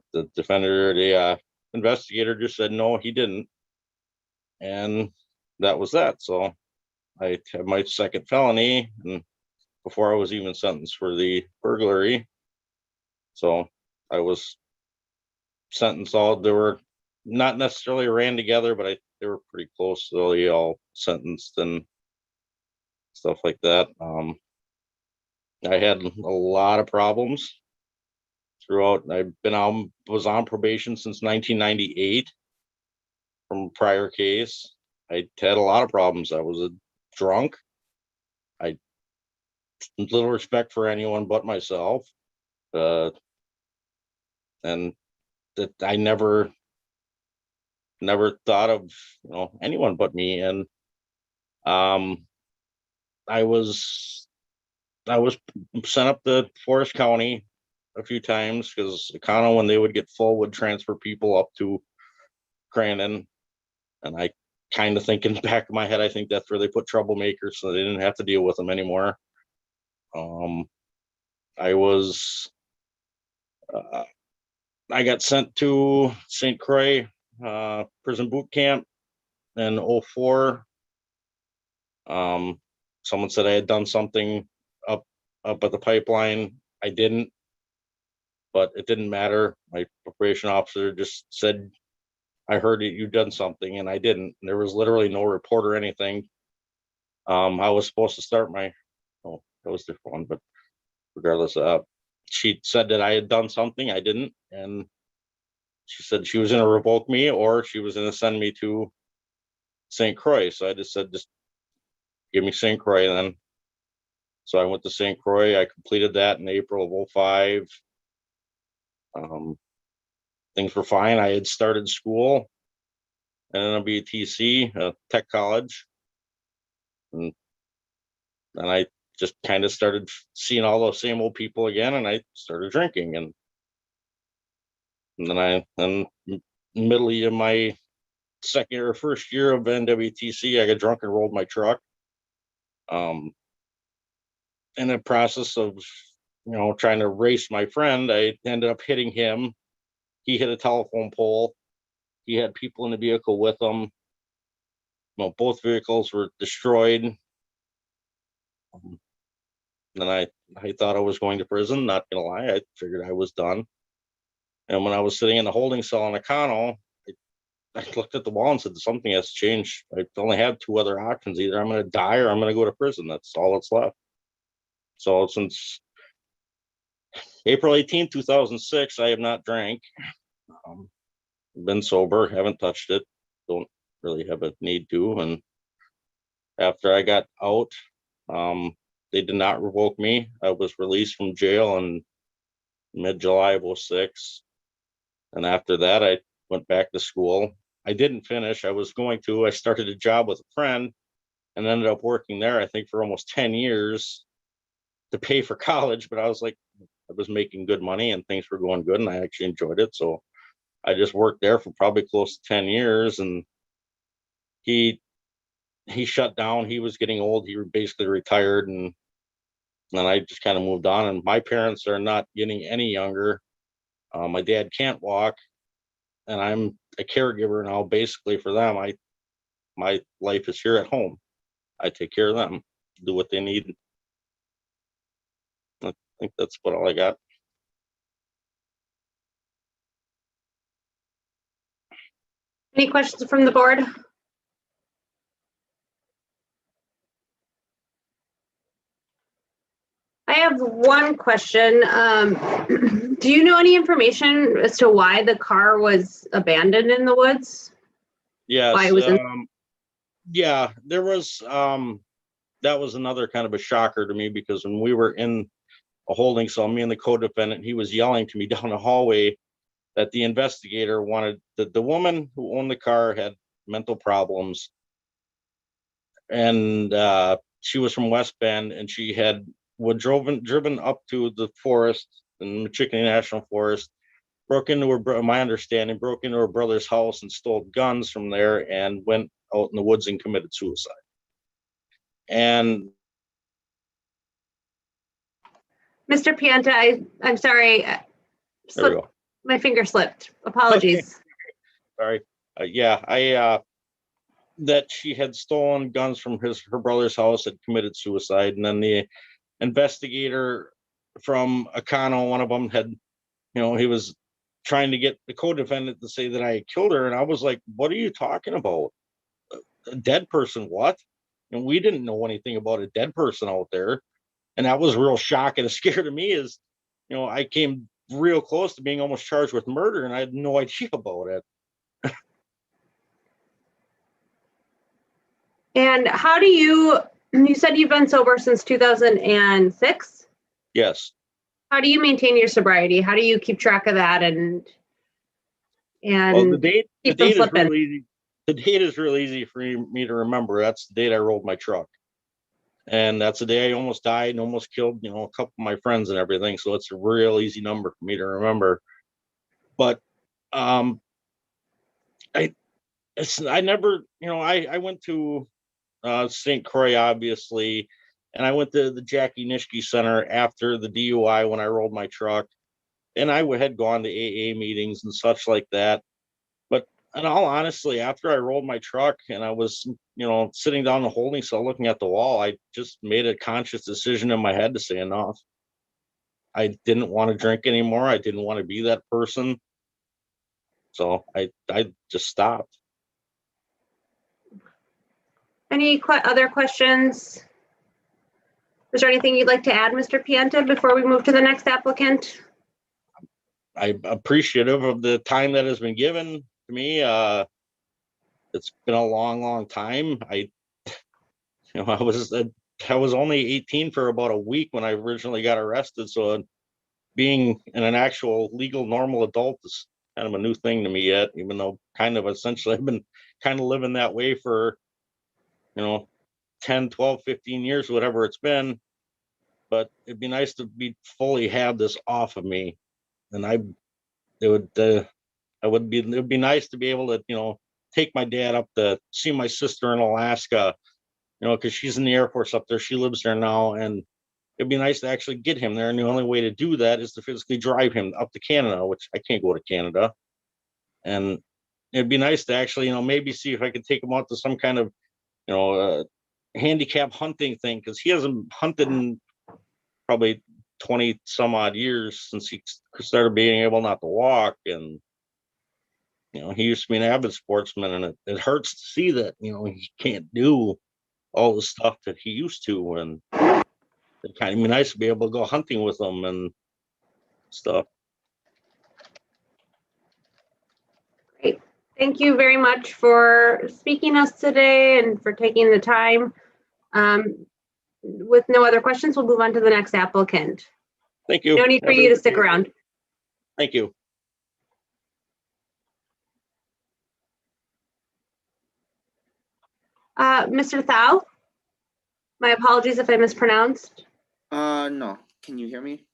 investigator just said, no, he didn't. And that was that. So I had my second felony, and before I was even sentenced for the burglary. So I was sentenced they were not necessarily ran together, but they were pretty close. So they all sentenced and stuff like that. I had a lot of problems throughout. Was on probation since 1998 from a prior case. I had a lot of problems. I was a drunk. I little respect for anyone but myself. And that I never thought of, anyone but me. And I was sent up to Forest County a few times because Econo, when they would get full, would transfer people up to Crandon. And I kind of think in the back of my head, I think that's where they put troublemakers so they didn't have to deal with them anymore. I got sent to St. Croix prison boot camp in 2004. Someone said I had done something up at the pipeline. I didn't, but it didn't matter. My probation officer just said, I heard that you'd done something, and I didn't. There was literally no report or anything. I was supposed to start that was different one, but regardless, she said that I had done something. I didn't, and she said she was going to revoke me or she was going to send me to St. Croix. So I just said, just give me St. Croix then. So I went to St. Croix. I completed that in April of 2005. Things were fine. I had started school at NWTC, tech college. And then I just kind of started seeing all those same old people again, and I started drinking. And then middle of my second or first year of NWTC, I got drunk and rolled my truck. In the process of, trying to race my friend, I ended up hitting him. He hit a telephone pole. He had people in the vehicle with him. Both vehicles were destroyed. Then I thought I was going to prison. Not gonna lie, I figured I was done. And when I was sitting in the holding cell in Econo, I looked at the wall and said, something has changed. I only have two other options. Either I'm going to die or I'm going to go to prison. That's all that's left. So since April 18, 2006, I have not drank. Been sober, haven't touched it. Don't really have a need to. And after I got out, they did not revoke me. I was released from jail in mid-July of 2006. And after that, I went back to school. I didn't finish. I was going to. I started a job with a friend and ended up working there, I think, for almost 10 years to pay for college. But I was like, I was making good money and things were going good and I actually enjoyed it. So I just worked there for probably close to 10 years. And he shut down. He was getting old. He basically retired. And I just kind of moved on. And my parents are not getting any younger. My dad can't walk. And I'm a caregiver now, basically for them. My life is here at home. I take care of them, do what they need. I think that's about all I got. Any questions from the board? I one question. Do you know any information as to why the car was abandoned in the woods? Yes, Why it was in- yeah, there was, that was another kind of a shocker to me, because when we were in a holding cell, me and the co-defendant, he was yelling to me down the hallway that the investigator wanted, the woman who owned the car had mental problems. And she was from West Bend, and she had driven up to the forest in Michigan National Forest, broke into my understanding, broke into her brother's house and stole guns from there and went out in the woods and committed suicide. And Mr. Pianta, I'm sorry. there we go. My finger slipped. Apologies. Sorry. Yeah, that she had stolen guns from her brother's house, had committed suicide, and then the investigator from Akano, one of them had, he was trying to get the co-defendant to say that I had killed her, and I was like, "What are you talking about? A dead person? What?" And we didn't know anything about a dead person out there, and that was real shocking and scary to me. Is, I came real close to being almost charged with murder, and I had no idea about it. And how do you said you've been sober since 2006? Yes. How do you maintain your sobriety? How do you keep track of that and Well, the date keep from is slipping? real easy. The date is real easy for me to remember. That's the date I rolled my truck. And that's the day I almost died and almost killed, a couple of my friends and everything. So it's a real easy number for me to remember. But I never, I went to St. Croix, obviously, and I went to the Jackie Nishke Center after the DUI when I rolled my truck, and I had gone to AA meetings and such like that. But in all honesty, after I rolled my truck and I was, sitting down in the holding cell looking at the wall, I just made a conscious decision in my head to say enough. I didn't want to drink anymore. I didn't want to be that person. So I just stopped. Any other questions? Is there anything you'd like to add, Mr. Pianta, before we move to the next applicant? I'm appreciative of the time that has been given to me. It's been a long, long time. I was only 18 for about a week when I originally got arrested. So being an actual legal, normal adult is kind of a new thing to me yet, even though kind of essentially I've been kind of living that way for, 10, 12, 15 years, whatever it's been. But it'd be nice to fully have this off of me. And it would be nice to be able to, take my dad up to see my sister in Alaska, because she's in the Air Force up there. She lives there now, and it'd be nice to actually get him there. And the only way to do that is to physically drive him up to Canada, which I can't go to Canada. And it'd be nice to actually, maybe see if I could take him out to some kind of, handicap hunting thing, because he hasn't hunted in probably 20 some odd years since he started being able not to walk. And he used to be an avid sportsman, and it hurts to see that he can't do all the stuff that he used to. And it'd kind of be nice to be able to go hunting with him and stuff. Great. Thank you very much for speaking to us today and for taking the time. With no other questions, we'll move on to the next applicant. Thank you. No need for you to stick around. Thank you. Mr. Thao, my apologies if I mispronounced. No. Can you hear me?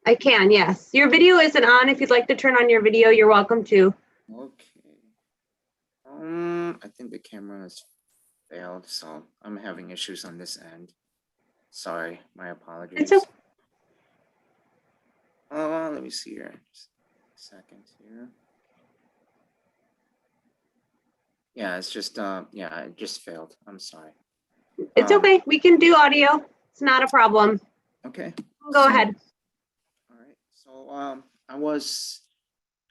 I can, yes. Your video isn't on. If you'd like to turn on your video, you're welcome to. Okay. I think the camera has failed, so I'm having issues on this end. Sorry, my apologies. It's okay. Let me see here. Just a second here. Yeah, it's just yeah, it just failed. I'm sorry. It's okay. We can do audio. It's not a problem. Okay. Go ahead. All right. So I was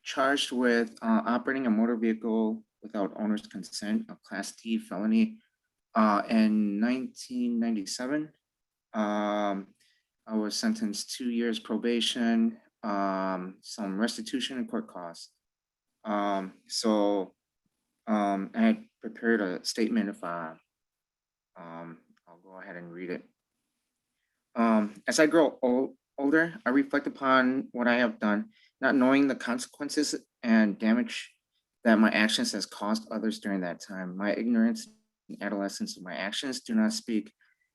charged with operating a motor vehicle without owner's consent, a Class D felony, in 1997. I was sentenced 2 years probation, some restitution and court costs. I had prepared a statement if I'll go ahead and read it. As I grow older, I reflect upon what I have done, not knowing the consequences and damage that my actions has caused others during that time. My ignorance and adolescence of my actions do not speak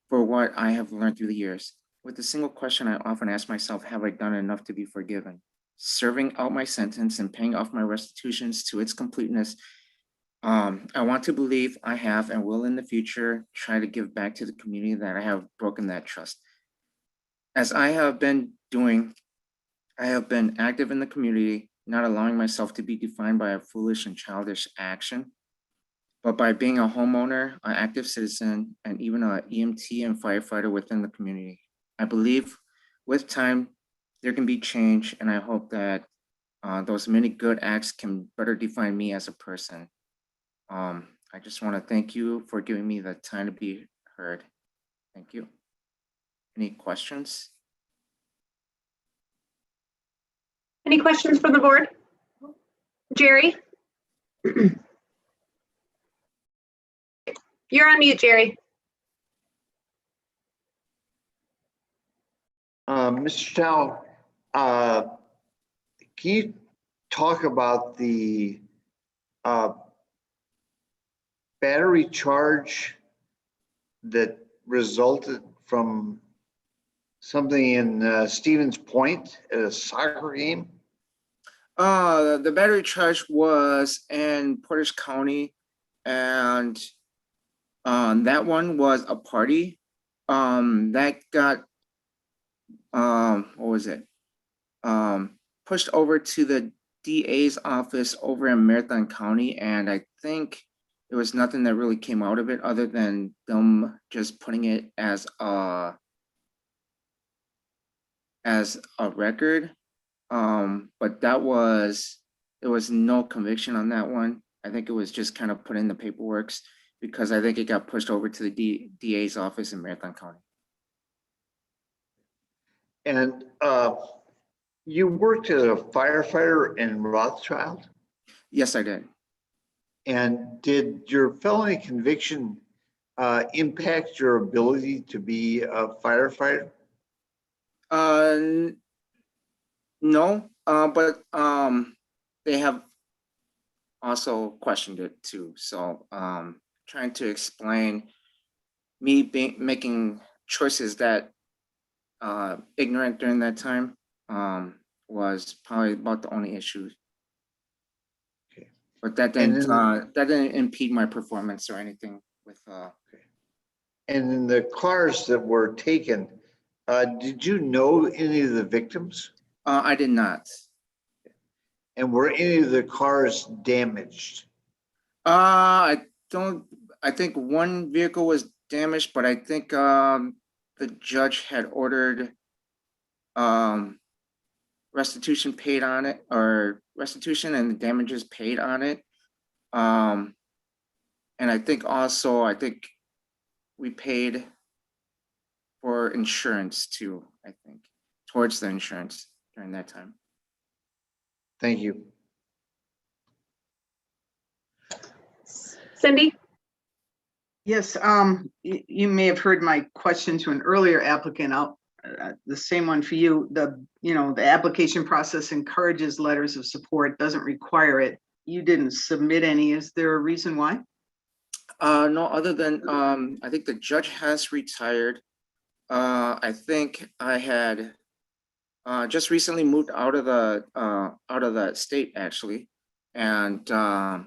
for what I have learned through the years. With a single question, I often ask myself, have I done enough to be forgiven? Serving out my sentence and paying off my restitutions to its completeness, I want to believe I have and will in the future try to give back to the community that I have broken that trust. As I have been doing, I have been active in the community, not allowing myself to be defined by a foolish and childish action, but by being a homeowner, an active citizen, and even an EMT and firefighter within the community. I believe with time, there can be change, and I hope that those many good acts can better define me as a person. I just want to thank you for giving me the time to be heard. Thank you. Any questions? Any questions from the board? Jerry? You're on mute, Jerry. Mr. Chow, can you talk about the battery charge that resulted from something in Stevens Point at a soccer game? The battery charge was in Portage County, and that one was a party that got what was it? Pushed over to the DA's office over in Marathon County, and I think there was nothing that really came out of it other than them just putting it as a record. But there was no conviction on that one. I think it was just kind of put in the paperwork because I think it got pushed over to the DA's office in Marathon County. And you worked as a firefighter in Rothschild? Yes, I did. And did your felony conviction impact your ability to be a firefighter? No, but they have also questioned it too. So trying to explain me making choices that ignorant during that time was probably about the only issue. Okay. But that didn't impede my performance or anything with And in the cars that were taken, did you know any of the victims? I did not. And were any of the cars damaged? I think one vehicle was damaged, but I think the judge had ordered restitution paid on it, or restitution and the damages paid on it. And I think we paid for insurance too, I think, towards the insurance during that time. Thank you. Cindy? Yes, you may have heard my question to an earlier applicant. The same one for you. The application process encourages letters of support, doesn't require it. You didn't submit any. Is there a reason why? No, other than I think the judge has retired. I think I had just recently moved out of the state actually, and I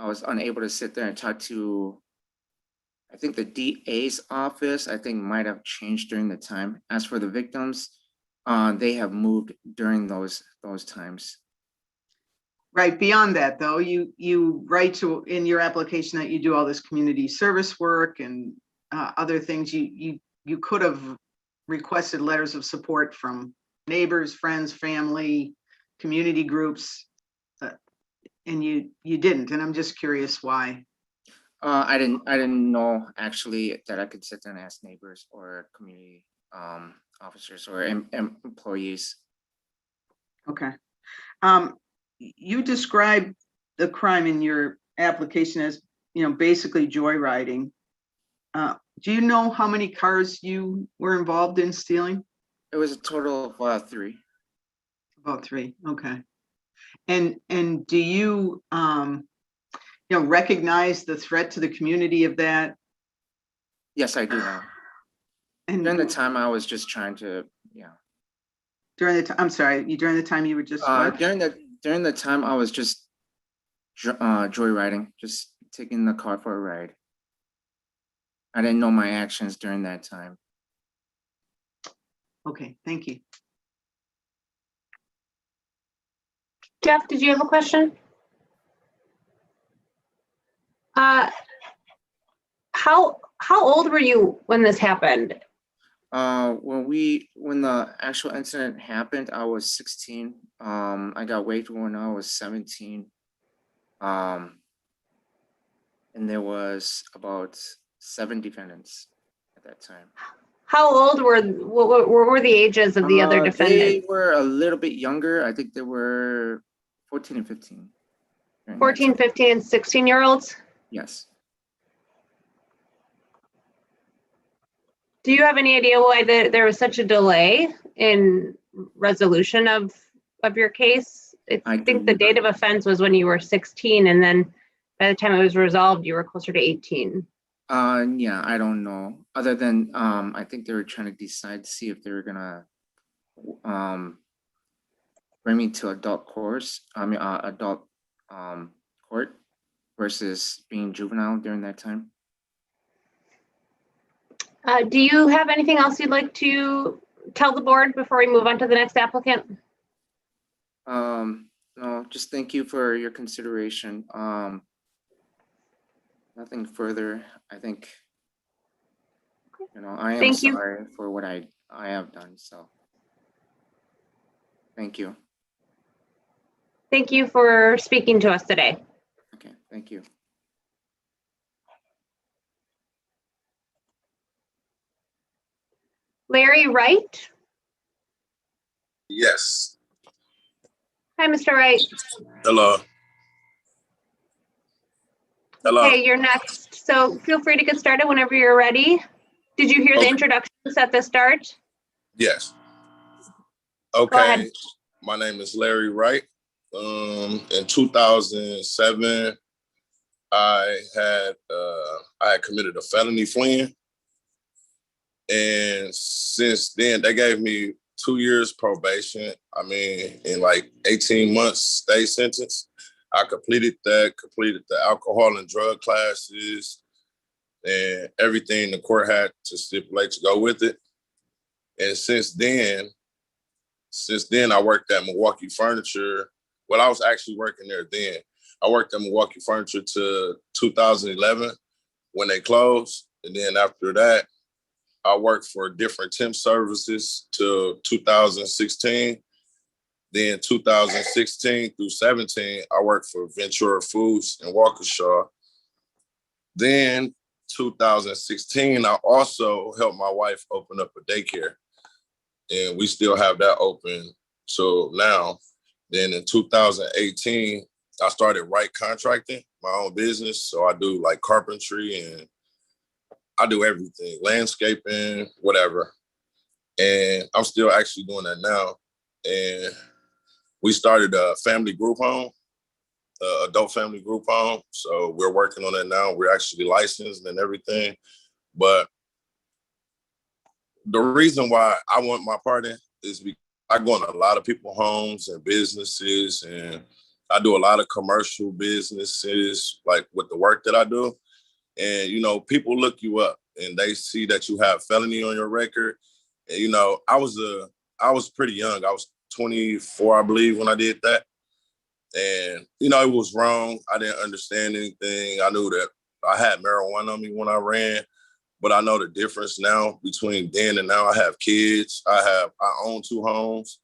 was unable to sit there and talk to. I think the DA's office, I think, might have changed during the time. As for the victims, they have moved during those times. Right. Beyond that, though, you write in your application that you do all this community service work and other things. You could have requested letters of support from neighbors, friends, family, community groups, and you didn't. And I'm just curious why. I didn't know actually that I could sit there and ask neighbors or community officers or employees. Okay. You described the crime in your application as, basically joyriding. Do you know how many cars you were involved in stealing? It was a total of 3. About 3, okay. And do you, recognize the threat to the community of that? Yes, I do now. And During the time I was just trying to, during the time, I'm sorry, during the time you were just what? during the time I was just joyriding, just taking the car for a ride. I didn't know my actions during that time. Okay, thank you. Jeff, did you have a question? How old were you when this happened? When the actual incident happened, I was 16. I got waived when I was 17. And there was about 7 defendants at that time. How old what were the ages of the other They defendants? were a little bit younger. I think they were 14 and 15. 14, 15, and 16-year-olds? Yes. Do you have any idea why there was such a delay in resolution of your case? I think the date of offense was when you were 16, and then by the time it was resolved, you were closer to 18. Yeah, I don't know. Other than I think they were trying to decide to see if they were gonna bring me to adult court versus being juvenile during that time. Do you have anything else you'd like to tell the board before we move on to the next applicant? No, just thank you for your consideration. Nothing further. I think, I am Thank you. sorry for what I have done. So thank you. Thank you for speaking to us today. Okay, thank you. Larry Wright. Yes. Hi, Mr. Wright. Hello. Hello. Okay, you're next. So feel free to get started whenever you're ready. Did you hear the introductions at the start? Yes. Go ahead. Okay. My name is Larry Wright. In 2007, I had committed a felony fleeing. And since then, they gave me 2 years probation. I mean, in like 18 months stay sentence. I completed the alcohol and drug classes and everything the court had to stipulate to go with it. And since then, I worked at Milwaukee Furniture. Well, I was actually working there then. I worked at Milwaukee Furniture to 2011 when they closed. And then after that, I worked for different temp services till 2016. Then 2016 through 17, I worked for Ventura Foods in Waukesha. Then 2016, I also helped my wife open up a daycare. And we still have that open till now. Then in 2018, I started Wright Contracting, my own business. So I do like carpentry and I do everything, landscaping, whatever. And I'm still actually doing that now. And we started a family group home, adult family group home. So we're working on it now. We're actually licensed and everything. But the reason why I want my part in is because I go in a lot of people's homes and businesses, and I do a lot of commercial businesses, like with the work that I do. And, people look you up and they see that you have felony on your record. And, I was pretty young. I was 24, I believe, when I did that. And, it was wrong. I didn't understand anything. I knew that I had marijuana on me when I ran, but I know the difference now between then and now. I have kids. I own 2 homes.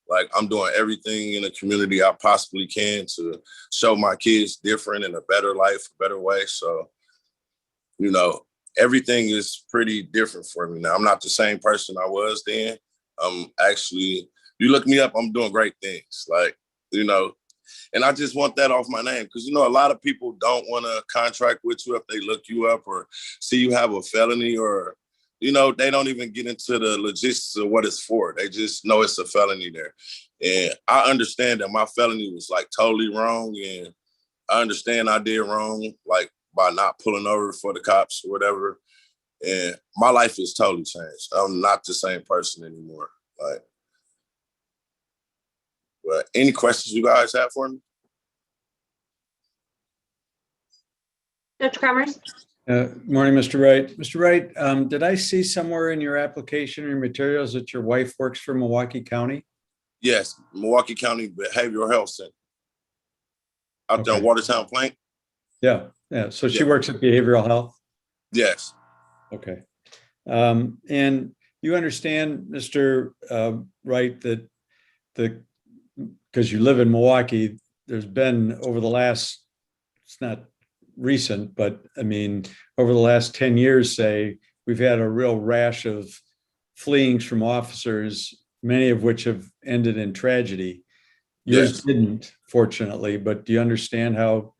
Like, I'm doing everything in the community I possibly can to show my kids different and a better life, a better way. So, everything is pretty different for me now. I'm not the same person I was then. I'm actually, you look me up, I'm doing great things. Like, you know, and I just want that off my name because, you know, a lot of people don't want to contract with you if they look you up or see you have a felony or, you know, they don't even get into the logistics of what it's for. They just know it's a felony there. And I understand that my felony was like totally wrong. And I understand I did wrong, like by not pulling over for the cops or whatever. And my life is totally changed. I'm not the same person anymore. Like, but any questions you guys have for me? Judge Kremers? Morning, Mr. Wright. Mr. Wright, did I see somewhere in your application or your materials that your wife works for Milwaukee County? Yes, Milwaukee County Behavioral Health Center. Out there in Okay. Watertown Plank? Yeah, yeah. So she Yeah. works at behavioral health? Yes. Okay. And you understand, Mr. Wright, that because you live in Milwaukee, there's been over the last, it's not recent, but I mean, over the last 10 years, say, we've had a real rash of fleeings from officers, many of which have ended in tragedy. Yours Yes. didn't, fortunately, but do you understand how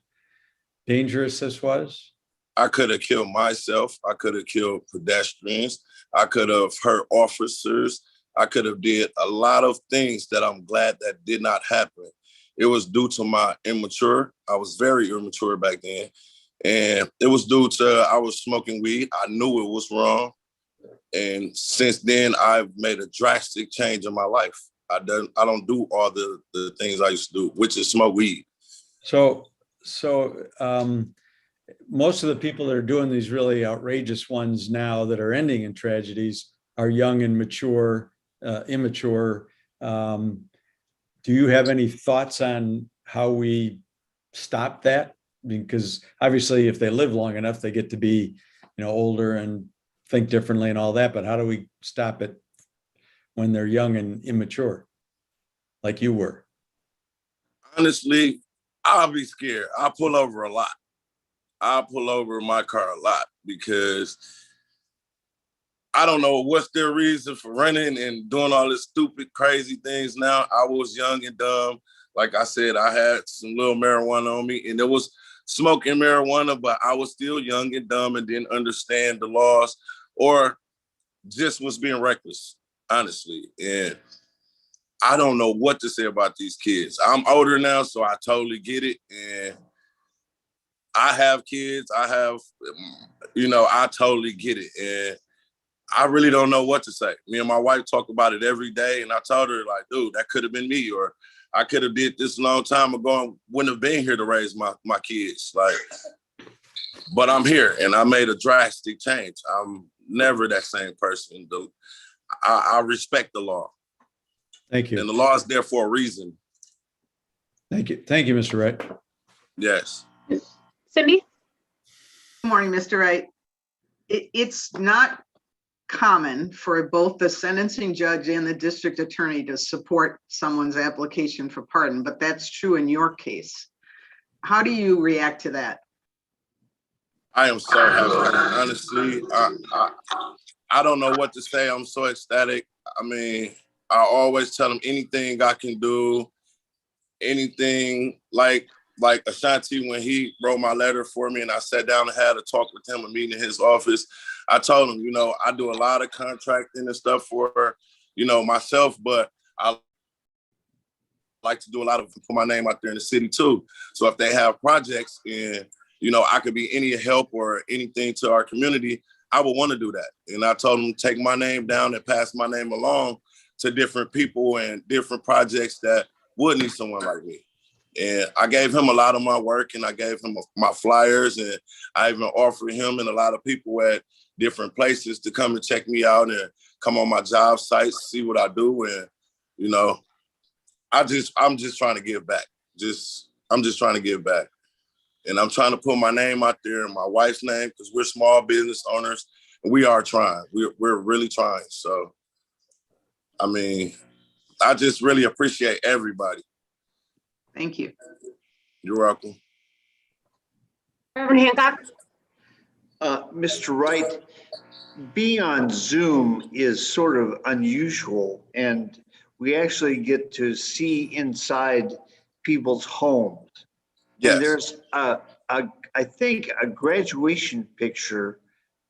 dangerous this was? I could have killed myself. I could have killed pedestrians. I could have hurt officers. I could have did a lot of things that I'm glad that did not happen. It was due to my immature. I was very immature back then. And it was due to I was smoking weed. I knew it was wrong. And since then, I've made a drastic change in my life. I don't do all the things I used to do, which is smoke weed. So most of the people that are doing these really outrageous ones now that are ending in tragedies are young and mature, immature. Do you have any thoughts on how we stop that? Because obviously if they live long enough, they get to be, older and think differently and all that, but how do we stop it when they're young and immature, like you were? Honestly, I'll be scared. I pull over a lot. I pull over my car a lot because I don't know what's their reason for running and doing all this stupid, crazy things now. I was young and dumb. Like I said, I had some little marijuana on me and there was smoking marijuana, but I was still young and dumb and didn't understand the laws or just was being reckless, honestly. And I don't know what to say about these kids. I'm older now, so I totally get it. And I have kids. I totally get it. And I really don't know what to say. Me and my wife talk about it every day. And I told her, like, dude, that could have been me. Or I could have did this a long time ago and wouldn't have been here to raise my kids. Like, but I'm here and I made a drastic change. I'm never that same person. I respect the law. Thank you. And the law is there for a reason. Thank you. Thank you, Mr. Wright. Yes. Cindy? Good morning, Mr. Wright. It's not common for both the sentencing judge and the district attorney to support someone's application for pardon, but that's true in your case. How do you react to that? I am so happy. Honestly, I don't know what to say. I'm so ecstatic. I mean, I always tell them anything I can do, anything like Ashanti, when he wrote my letter for me and I sat down and had a talk with him, a meeting in his office. I told him, I do a lot of contracting and stuff for, myself, but I like to do a lot of put my name out there in the city too. So if they have projects and, I could be any help or anything to our community, I would want to do that. And I told them take my name down and pass my name along to different people and different projects that would need someone like me. And I gave him a lot of my work and I gave him my flyers and I even offered him and a lot of people at different places to come and check me out and come on my job sites, see what I do. And, I'm just trying to give back. I'm just trying to give back. And I'm trying to put my name out there and my wife's name because we're small business owners and we are trying. We're really trying. So, I mean, I just really appreciate everybody. Thank you. You're welcome. Reverend Hancock? Mr. Wright, being on Zoom is sort of unusual, and we actually get to see inside people's homes. And Yes, there's I think a graduation picture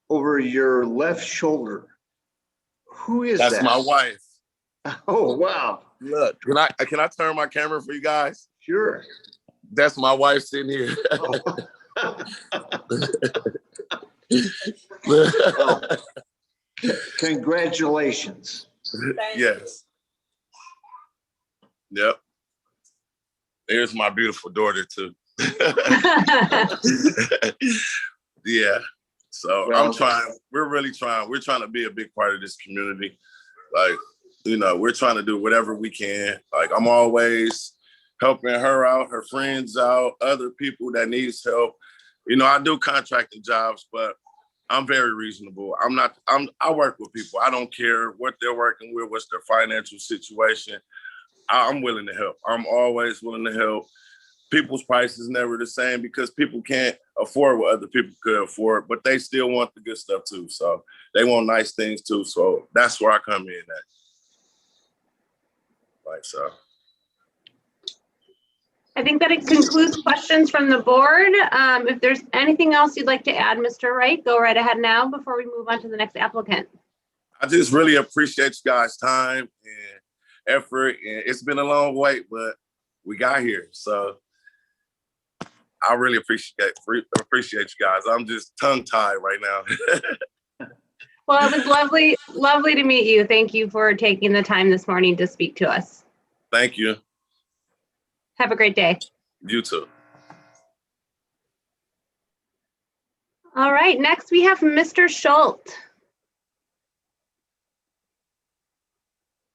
over your left shoulder. Who is that's that? my wife. Oh, wow. Look, can I turn my camera for you guys? Sure. That's my wife sitting here. Well, congratulations. Yes. Yep. There's my beautiful daughter too. Yeah. So Well, I'm trying. We're really trying. We're trying to be a big part of this community. Like, you know, we're trying to do whatever we can. Like, I'm always helping her out, her friends out, other people that needs help. You know, I do contracting jobs, but I'm very reasonable. I work with people. I don't care what they're working with, what's their financial situation. I'm willing to help. I'm always willing to help. People's price is never the same because people can't afford what other people could afford, but they still want the good stuff too. So they want nice things too. So that's where I come in at. Like so. I think that it concludes questions from the board. If there's anything else you'd like to add, Mr. Wright, go right ahead now before we move on to the next applicant. I just really appreciate you guys' time and effort. And it's been a long wait, but we got here. So I really appreciate you guys. I'm just tongue-tied right now. Well, it was lovely to meet you. Thank you for taking the time this morning to speak to us. Thank you. Have a great day. You too. All right, next we have Mr. Schultz.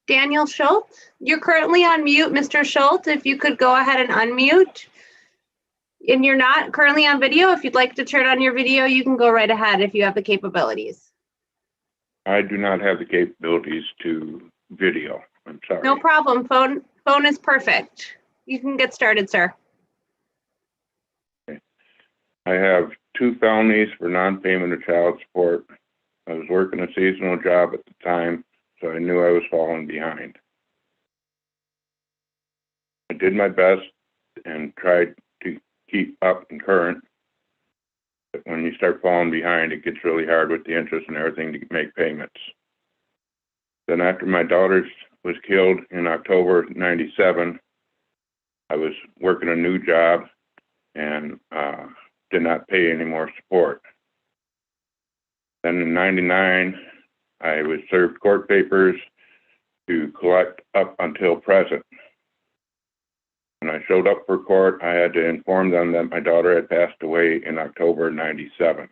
Daniel Schultz, you're currently on mute, Mr. Schultz. If you could go ahead and unmute. And you're not currently on video. If you'd like to turn on your video, you can go right ahead if you have the capabilities. I do not have the capabilities to video. I'm sorry. No problem. Phone is perfect. You can get started, sir. I have 2 felonies for non-payment of child support. I was working a seasonal job at the time, so I knew I was falling behind. I did my best and tried to keep up and current. But when you start falling behind, it gets really hard with the interest and everything to make payments. Then after my daughter was killed in October '97, I was working a new job and did not pay any more support. Then in '99, I was served court papers to collect up until present. When I showed up for court, I had to inform them that my daughter had passed away in October '97.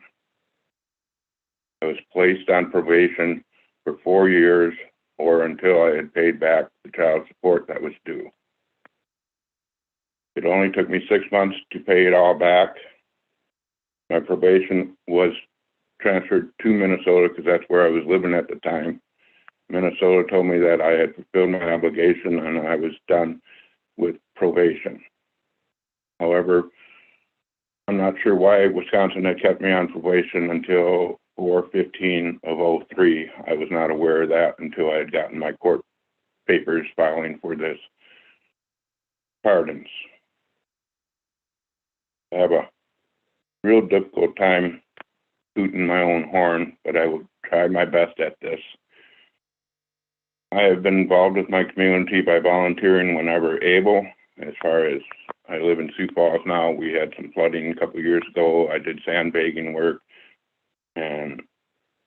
I was placed on probation for 4 years or until I had paid back the child support that was due. It only took me 6 months to pay it all back. My probation was transferred to Minnesota because that's where I was living at the time. Minnesota told me that I had fulfilled my obligation and I was done with probation. However, I'm not sure why Wisconsin had kept me on probation until 4/15 of '03. I was not aware of that until I had gotten my court papers filing for this pardons. I have a real difficult time tooting my own horn, but I will try my best at this. I have been involved with my community by volunteering whenever able. As far as I live in Sioux Falls now, we had some flooding a couple of years ago. I did sandbagging work, and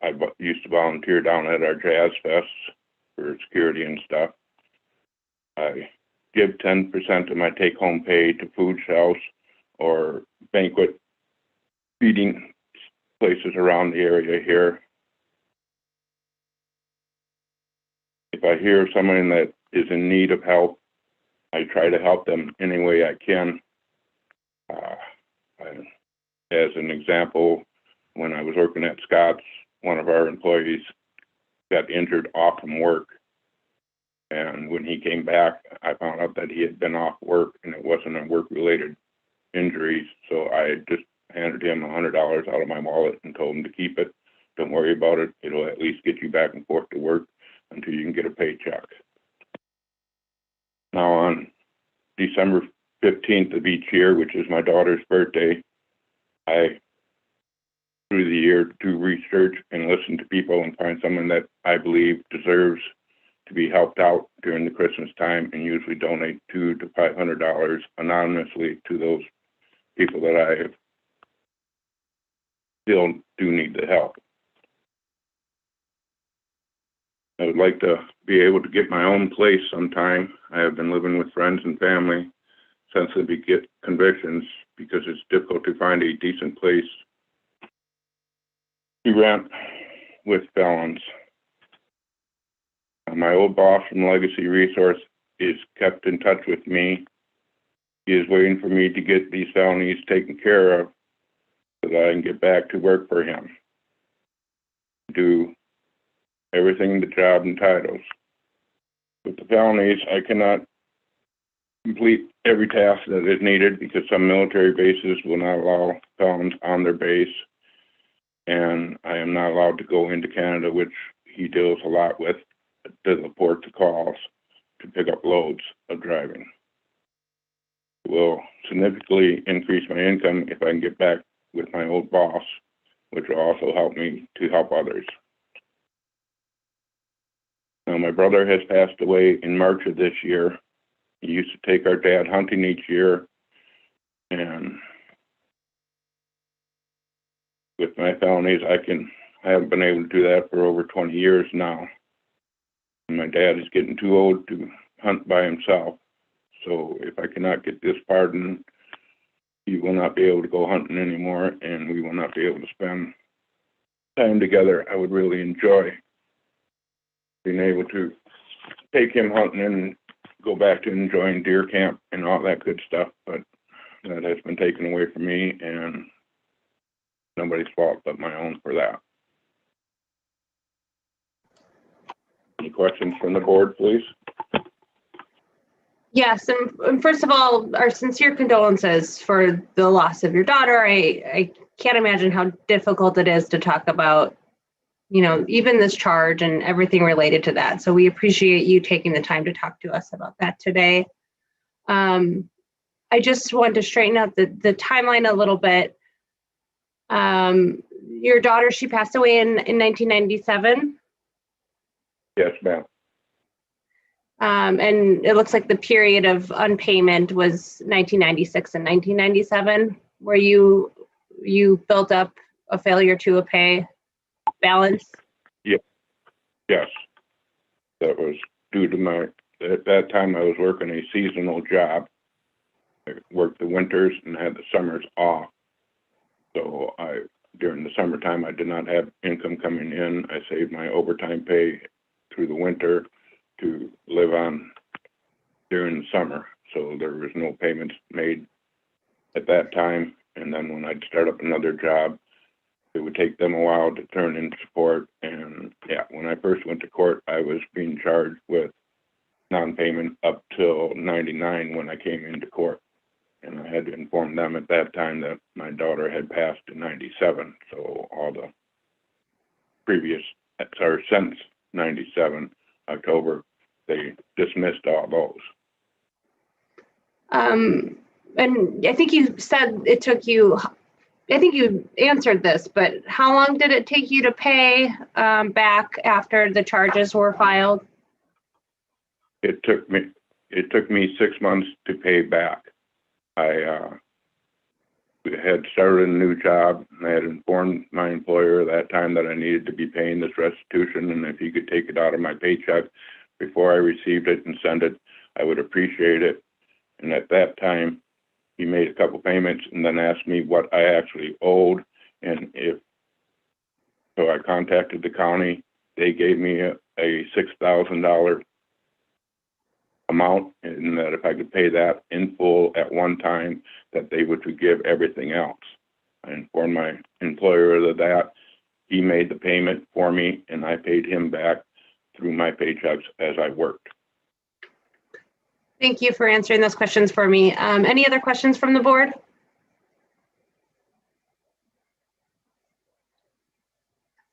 I used to volunteer down at our jazz fest for security and stuff. I give 10% of my take-home pay to food shelves or banquet feeding places around the area here. If I hear someone that is in need of help, I try to help them any way I can. As an example, when I was working at Scott's, one of our employees got injured off from work. And when he came back, I found out that he had been off work and it wasn't a work-related injury. So I just handed him $100 out of my wallet and told him to keep it don't worry about it. It'll at least get you back and forth to work until you can get a paycheck. Now on December 15th of each year, which is my daughter's birthday, I, through the year, do research and listen to people and find someone that I believe deserves to be helped out during the Christmas time, and usually donate $200 to $500 anonymously to those people that I still do need the help. I would like to be able to get my own place sometime. I have been living with friends and family since the convictions because it's difficult to find a decent place to rent with felons. My old boss from Legacy Resource is kept in touch with me. He is waiting for me to get these felonies taken care of so that I can get back to work for him. Do everything the job entitles. With the felonies, I cannot complete every task that is needed because some military bases will not allow felons on their base, and I am not allowed to go into Canada, which he deals a lot with, to the ports of calls to pick up loads of driving. It will significantly increase my income if I can get back with my old boss, which will also help me to help others. Now, my brother has passed away in March of this year. He used to take our dad hunting each year, and with my felonies, I haven't been able to do that for over 20 years now. And my dad is getting too old to hunt by himself. So if I cannot get this pardon, he will not be able to go hunting anymore, and we will not be able to spend time together. I would really enjoy being able to take him hunting and go back to enjoying deer camp and all that good stuff, but that has been taken away from me, and nobody's fault but my own for that. Any questions from the board, please? Yes, and first of all, our sincere condolences for the loss of your daughter. I can't imagine how difficult it is to talk about, you know, even this charge and everything related to that. So we appreciate you taking the time to talk to us about that today. I just want to straighten out the timeline a little bit. Your daughter, she passed away in 1997. Yes, ma'am. And it looks like the period of unpayment was 1996 and 1997, where you built up a failure to pay balance. Yes. That was due to at that time I was working a seasonal job. I worked the winters and had the summers off. So during the summertime, I did not have income coming in. I saved my overtime pay through the winter to live on during the summer. So there was no payments made at that time. And then when I'd start up another job, it would take them a while to turn in support. And yeah, when I first went to court, I was being charged with non-payment up till 99 when I came into court. And I had to inform them at that time that my daughter had passed in 97. So all the since 97, October, they dismissed all those. And I think you said it took you, I think you answered this, but how long did it take you to pay back after the charges were filed? It took me 6 months to pay back. I had started a new job. I had informed my employer at that time that I needed to be paying this restitution, and if he could take it out of my paycheck before I received it and send it, I would appreciate it. And at that time, he made a couple payments and then asked me what I actually owed. And so I contacted the county. They gave me a $6,000 amount, and that if I could pay that in full at one time, that they would forgive everything else. I informed my employer of that. He made the payment for me, and I paid him back through my paychecks as I worked. Thank you for answering those questions for me. Any other questions from the board?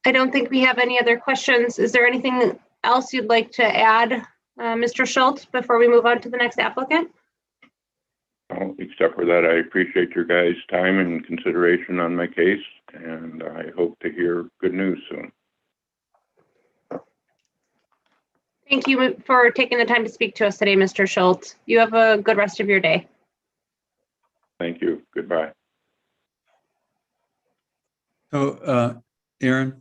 I don't think we have any other questions. Is there anything else you'd like to add, Mr. Schultz, before we move on to the next applicant? Except for that, I appreciate your guys' time and consideration on my case, and I hope to hear good news soon. Thank you for taking the time to speak to us today, Mr. Schultz. You have a good rest of your day. Thank you. Goodbye. So, Aaron, I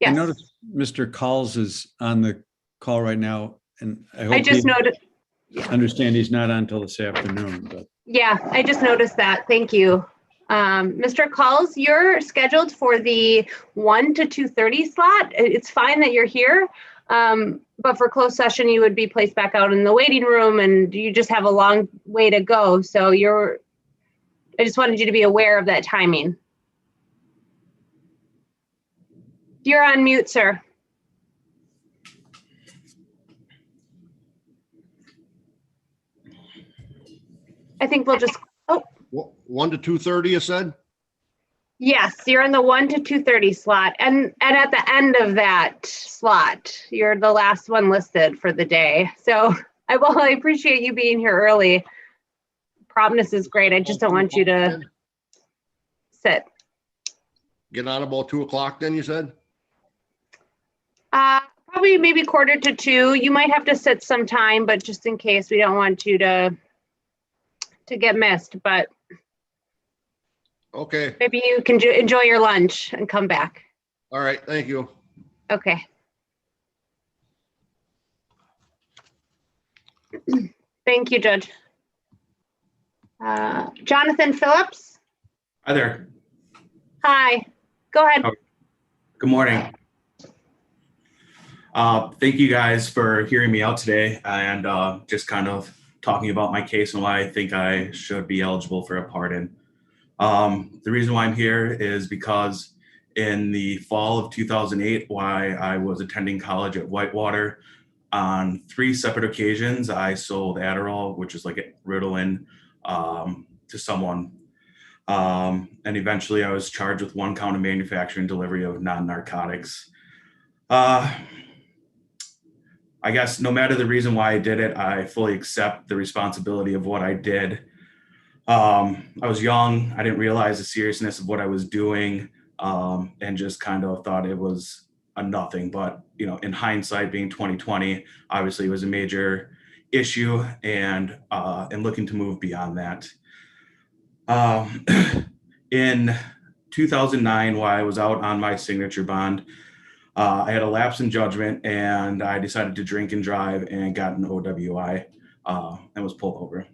Yes, noticed Mr. Calls is on the call right now, and I I hope just you noted. understand he's not on until this afternoon, but Yeah, I just noticed that. Thank you. Mr. Calls, you're scheduled for the 1 to 2:30 slot. It's fine that you're here, but for closed session, you would be placed back out in the waiting room, and you just have a long way to go. So I just wanted you to be aware of that timing. You're on mute, sir. I think we'll just, 1 to 2:30, you said? yes, you're in the 1 to 2:30 slot. And at the end of that slot, you're the last one listed for the day. So I appreciate you being here early. Promptness is great. I just don't want you to sit. Get on about 2 o'clock then, you said? Probably maybe 1:45. You might have to sit sometime, but just in case, we don't want you to get missed, but Okay, maybe you can enjoy your lunch and come back. all right, thank you. Okay. Thank you, Judge. Jonathan Phillips? Hi there. Hi, go ahead. Good morning. Thank you guys for hearing me out today and just kind of talking about my case and why I think I should be eligible for a pardon. The reason why I'm here is because in the fall of 2008, while I was attending college at Whitewater, on 3 separate occasions, I sold Adderall, which is like Ritalin, to someone. And eventually I was charged with 1 count of manufacturing and delivery of non-narcotics. I guess no matter the reason why I did it, I fully accept the responsibility of what I did. I was young. I didn't realize the seriousness of what I was doing, and just kind of thought it was a nothing. But, you know, in hindsight, being 2020, obviously it was a major issue, and looking to move beyond that. In 2009, while I was out on my signature bond, I had a lapse in judgment, and I decided to drink and drive and got an OWI and was pulled over.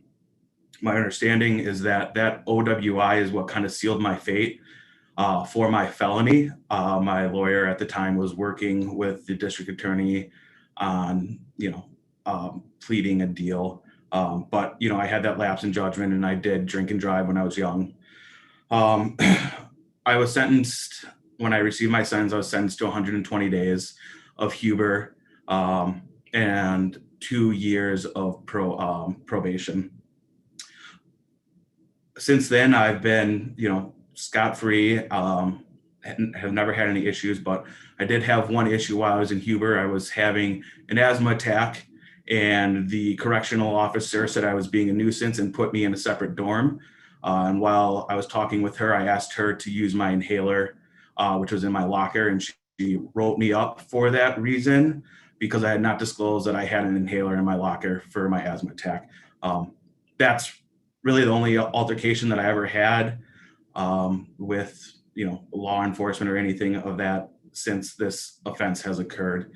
My understanding is that OWI is what kind of sealed my fate for my felony. My lawyer at the time was working with the district attorney on, pleading a deal. But, I had that lapse in judgment, and I did drink and drive when I was young. I was sentenced. When I received my sentence, I was sentenced to 120 days of Huber and 2 years of probation. Since then, I've been, scot-free, and have never had any issues, but I did have one issue while I was in Huber. I was having an asthma attack, and the correctional officer said I was being a nuisance and put me in a separate dorm. And while I was talking with her, I asked her to use my inhaler, which was in my locker, and she wrote me up for that reason because I had not disclosed that I had an inhaler in my locker for my asthma attack. That's really the only altercation that I ever had with, law enforcement or anything of that since this offense has occurred.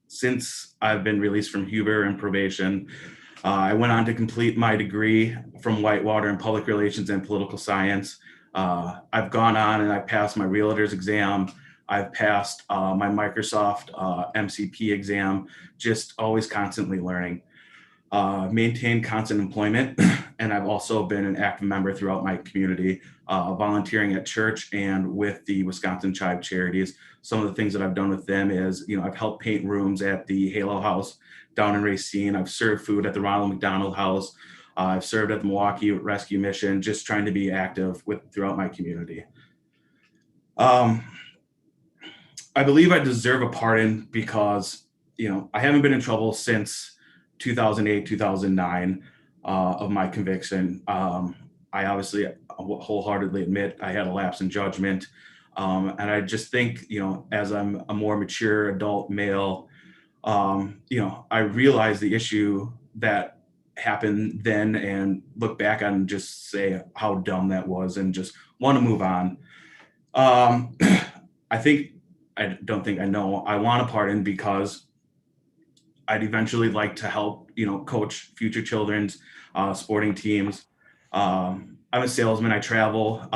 Since I've been released from Huber and probation, I went on to complete my degree from Whitewater in public relations and political science. I've gone on and I passed my realtor's exam. I've passed my Microsoft MCP exam, just always constantly learning. Maintained constant employment, and I've also been an active member throughout my community, volunteering at church and with the Wisconsin Child Charities. Some of the things that I've done with them is, I've helped paint rooms at the Halo House down in Racine. I've served food at the Ronald McDonald House. I've served at the Milwaukee Rescue Mission, just trying to be active throughout my community. I believe I deserve a pardon because, I haven't been in trouble since 2008, 2009 of my conviction. I obviously wholeheartedly admit I had a lapse in judgment. And I just think, as I'm a more mature adult male, I realize the issue that happened then and look back on and just say how dumb that was and just want to move on. I don't think I know I want a pardon because I'd eventually like to help, coach future children's sporting teams. I'm a salesman. I travel.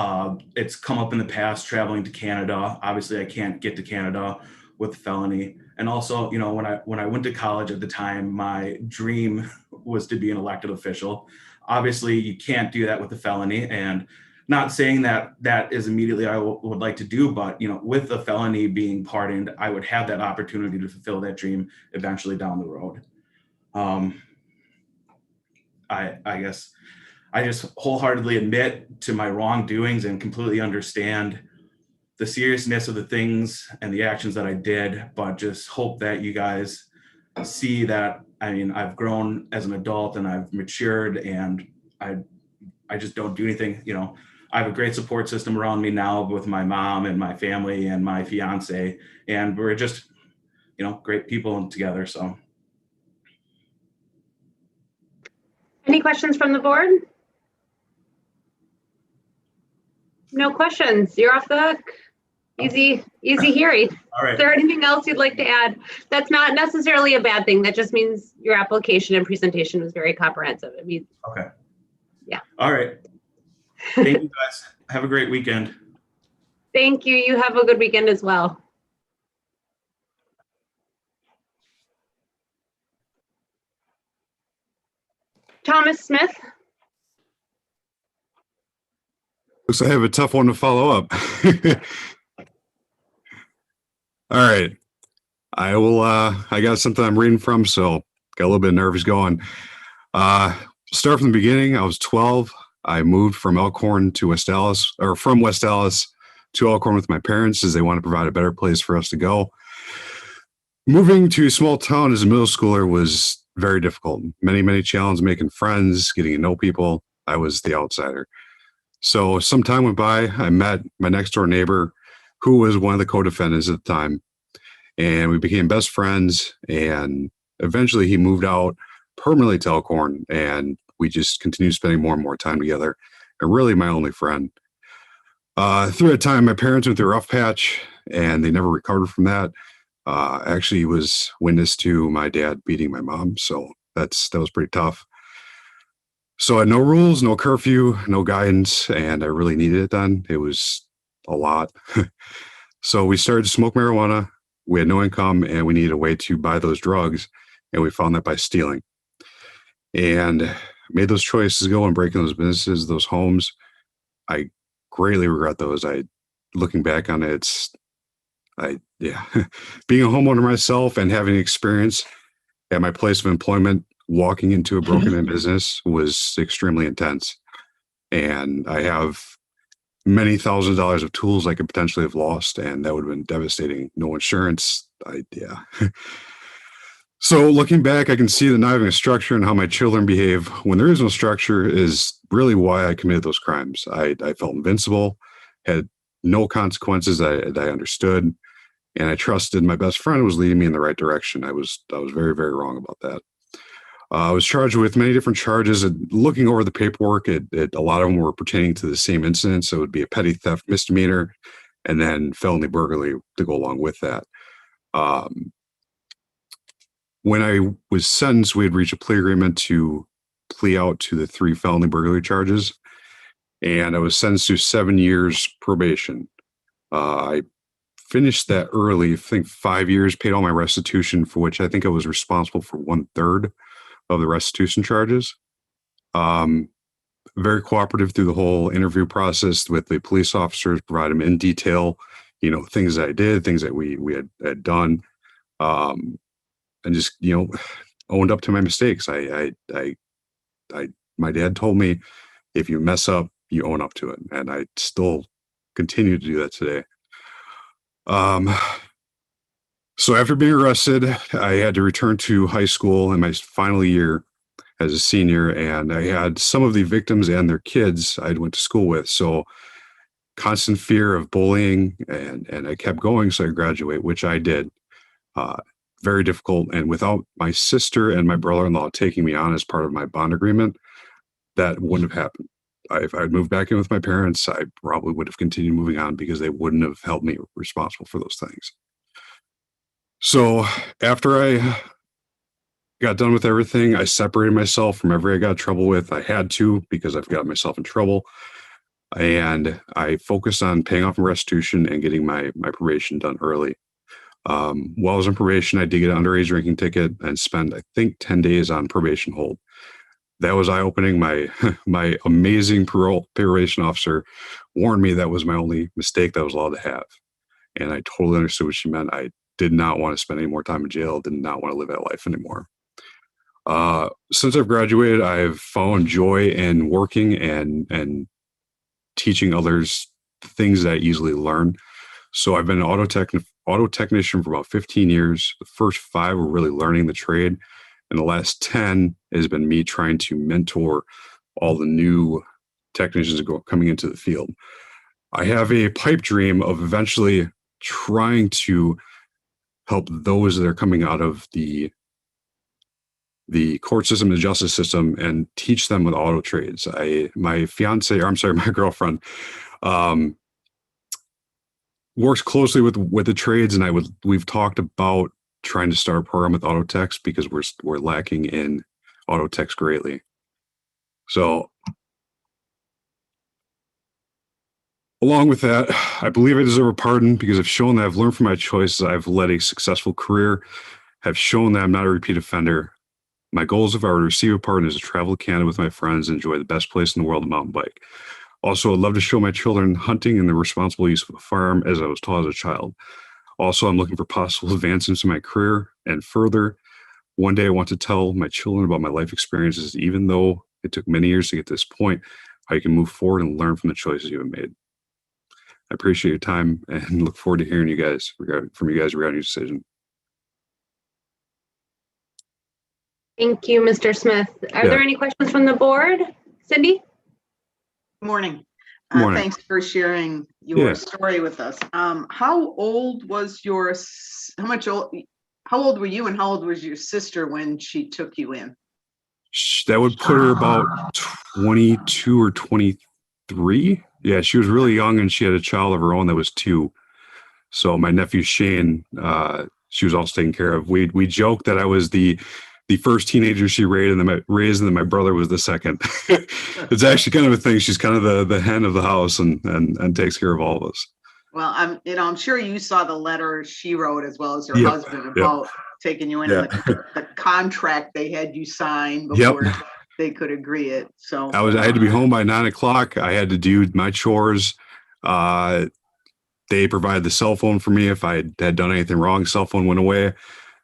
It's come up in the past traveling to Canada. Obviously, I can't get to Canada with a felony. And also, when I went to college at the time, my dream was to be an elected official. Obviously, you can't do that with a felony. And not saying that that is immediately I would like to do, but with the felony being pardoned, I would have that opportunity to fulfill that dream eventually down the road. I guess I just wholeheartedly admit to my wrongdoings and completely understand the seriousness of the things and the actions that I did, but just hope that you guys see that, I've grown as an adult and I've matured and I just don't do anything, I have a great support system around me now with my mom and my family and my fiance, and we're just, great people together, so. Any questions from the board? No questions. You're off the hook. Easy hearing. All right. Is there anything else you'd like to add? That's not necessarily a bad thing. That just means your application and presentation was very comprehensive. It means, Okay. Yeah. All right. Thank you guys. Have a great weekend. Thank you. You have a good weekend as well. Thomas Smith. Looks like I have a tough one to follow up. All right. I will, I got something I'm reading from, so got a little bit nervous going. Start from the beginning. I was 12. I moved from Elkhorn to West Dallas, or from West Dallas to Elkhorn with my parents as they want to provide a better place for us to go. Moving to a small town as a middle schooler was very difficult. Many challenges making friends, getting to know people. I was the outsider. So some time went by. I met my next door neighbor, who was one of the co-defendants at the time. And we became best friends. And eventually he moved out permanently to Elkhorn. And we just continued spending more and more time together. And really my only friend. Through that time, my parents went through a rough patch and they never recovered from that. Actually was witness to my dad beating my mom. So that was pretty tough. So I had no rules, no curfew, no guidance, and I really needed it then. It was a lot. So we started to smoke marijuana. We had no income and we needed a way to buy those drugs. And we found that by stealing. And made those choices, go and breaking those businesses, those homes. I greatly regret those. Looking back on it, being a homeowner myself and having experience at my place of employment, walking into a broken-in business was extremely intense. And I have many thousands of dollars of tools I could potentially have lost, and that would have been devastating. No insurance. So looking back, I can see that not having a structure and how my children behave when there is no structure is really why I committed those crimes. I felt invincible, had no consequences that I understood, and I trusted my best friend was leading me in the right direction. I was very, very wrong about that. I was charged with many different charges. And looking over the paperwork, a lot of them were pertaining to the same incident. So it would be a petty theft misdemeanor and then felony burglary to go along with that. When I was sentenced, we had reached a plea agreement to plea out to the 3 felony burglary charges. And I was sentenced to 7 years probation. I finished that early, I think 5 years, paid all my restitution, for which I think I was responsible for 1/3 of the restitution charges. Very cooperative through the whole interview process with the police officers, provide them in detail, things that I did, things that we had done, and just, owned up to my mistakes. I my dad told me, if you mess up, you own up to it. And I still continue to do that today. So after being arrested, I had to return to high school in my final year as a senior, and I had some of the victims and their kids I went to school with. So constant fear of bullying, and I kept going. So I graduate, which I did. Very difficult. And without my sister and my brother-in-law taking me on as part of my bond agreement, that wouldn't have happened. If I'd moved back in with my parents, I probably would have continued moving on because they wouldn't have held me responsible for those things. So after I got done with everything, I separated myself from everybody I got in trouble with. I had to, because I've got myself in trouble. And I focused on paying off my restitution and getting my probation done early. While I was on probation, I did get an underage drinking ticket and spent, I think, 10 days on probation hold. That was eye-opening. My amazing probation officer warned me that was my only mistake that I was allowed to have. And I totally understood what she meant. I did not want to spend any more time in jail, did not want to live that life anymore. Since I've graduated, I've found joy in working and teaching others things that I easily learn. So I've been an auto technician for about 15 years. The first 5 were really learning the trade. And the last 10 has been me trying to mentor all the new technicians coming into the field. I have a pipe dream of eventually trying to help those that are coming out of the court system, the justice system, and teach them with auto trades. My girlfriend, works closely with the trades, and we've talked about trying to start a program with auto techs because we're lacking in auto techs greatly. So along with that, I believe I deserve a pardon because I've shown that I've learned from my choices. I've led a successful career, have shown that I'm not a repeat offender. My goals, if I were to receive a pardon, is to travel to Canada with my friends and enjoy the best place in the world, a mountain bike. Also, I'd love to show my children hunting and the responsible use of a firearm as I was taught as a child. Also, I'm looking for possible advancements in my career. And further, one day I want to tell my children about my life experiences, even though it took many years to get to this point, how you can move forward and learn from the choices you have made. I appreciate your time and look forward to hearing from you guys regarding your decision. Thank you, Mr. Smith. Are there any questions from the board? Cindy? Good morning. Morning. Thanks for sharing your story with us. How old were you and how old was your sister when she took you in? That would put her about 22 or 23. Yeah, she was really young and she had a child of her own that was 2. So my nephew Shane, she was also taken care of. We joked that I was the first teenager she raised, and then my brother was the second. It's actually kind of a thing. She's kind of the hen of the house and takes care of all of us. Well, I'm sure you saw the letter she wrote as well as her husband about taking you in and the contract they had you sign before they could agree it. So I had to be home by 9 o'clock. I had to do my chores. They provided the cell phone for me. If I had done anything wrong, cell phone went away.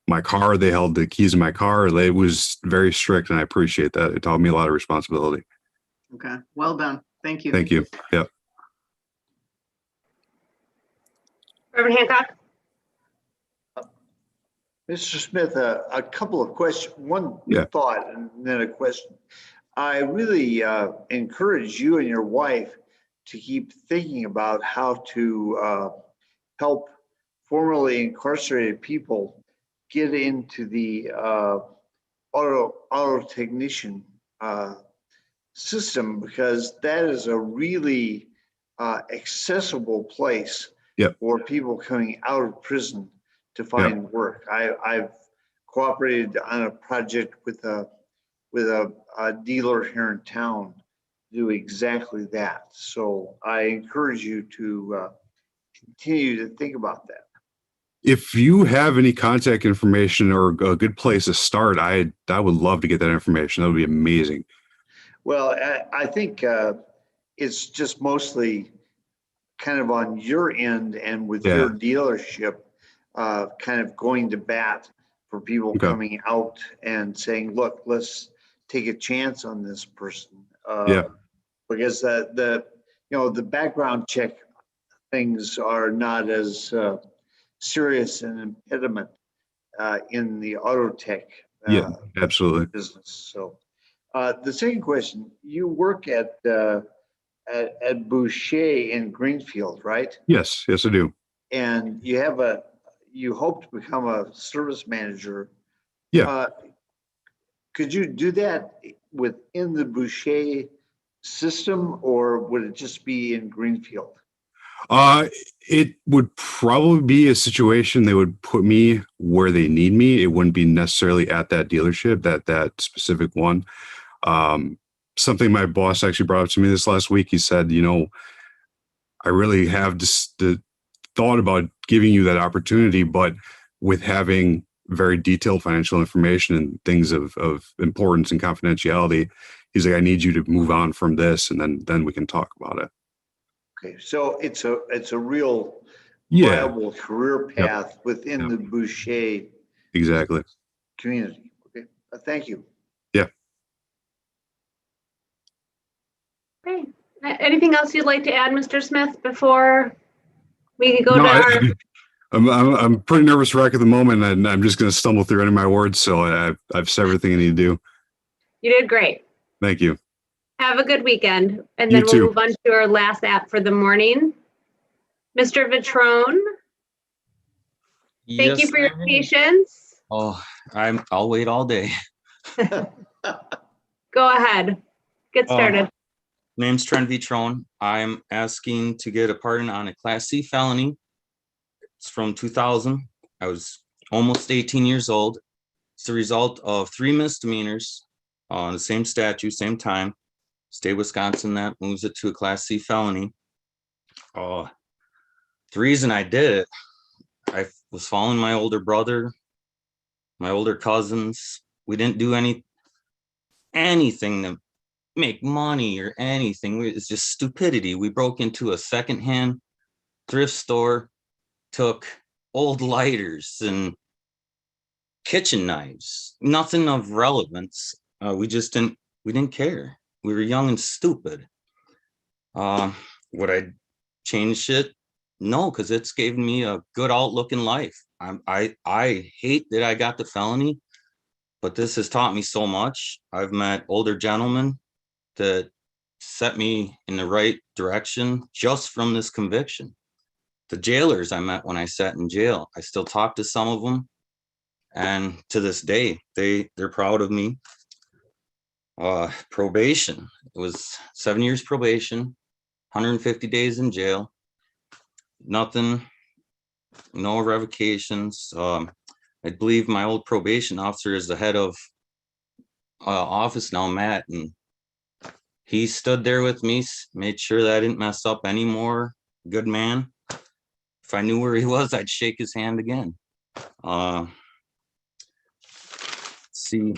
My car, they held the keys in my car. It was very strict, and I appreciate that. It taught me a lot of responsibility. Okay, well done. Thank you. Thank you. Yeah. Reverend Hancock? Mr. Smith, a couple of questions, one thought and then a question. I really encourage you and your wife to keep thinking about how to help formerly incarcerated people get into the auto technician system, because that is a really accessible place for people coming out of prison to find work. I've cooperated on a project with a dealer here in town to do exactly that. So I encourage you to continue to think about that. If you have any contact information or a good place to start, I would love to get that information. That would be amazing. Well, I think it's just mostly kind of on your end and with your dealership, kind of going to bat for people coming out and saying, look, let's take a chance on this person. Yeah. Because the background check things are not as serious an impediment in the auto tech Yeah, absolutely. business. So the second question, you work at Boucher in Greenfield, right? Yes, yes, I do. And you hope to become a service manager. Yeah. Could you do that within the Boucher system, or would it just be in Greenfield? It would probably be a situation they would put me where they need me. It wouldn't be necessarily at that dealership, that specific one. Something my boss actually brought up to me this last week. He said, I really have just the thought about giving you that opportunity, but with having very detailed financial information and things of importance and confidentiality, he's like, I need you to move on from this, and then we can talk about it. Okay, so it's a real Yeah. viable career path within the Boucher Exactly. community. Okay, thank you. Yeah. Okay. Anything else you'd like to add, Mr. Smith, before we go No, to our? I'm pretty nervous wreck at the moment, and I'm just going to stumble through any of my words. So I've said everything I need to do. You did great. Thank you. Have a good weekend. And You then too. we'll move on to our last app for the morning. Mr. Vitrone, thank you for your patience. Oh, I'll wait all day. Go ahead. Get started. Name's Trent Vitrone. I'm asking to get a pardon on a Class C felony. It's from 2000. I was almost 18 years old. It's the result of 3 misdemeanors on the same statute, same time. State of Wisconsin, that moves it to a Class C felony. The reason I did it, I was following my older brother, my older cousins. We didn't do anything to make money or anything. It's just stupidity. We broke into a secondhand thrift store, took old lighters and kitchen knives, nothing of relevance. We didn't care. We were young and stupid. Would I change it? No, because it's given me a good outlook in life. I hate that I got the felony, but this has taught me so much. I've met older gentlemen that set me in the right direction just from this conviction. The jailers I met when I sat in jail, I still talk to some of them, and to this day, they're proud of me. Probation, it was 7 years probation, 150 days in jail, nothing, no revocations. I believe my old probation officer is the head of office now, Matt, and he stood there with me, made sure that I didn't mess up anymore. Good man. If I knew where he was, I'd shake his hand again. Let's see.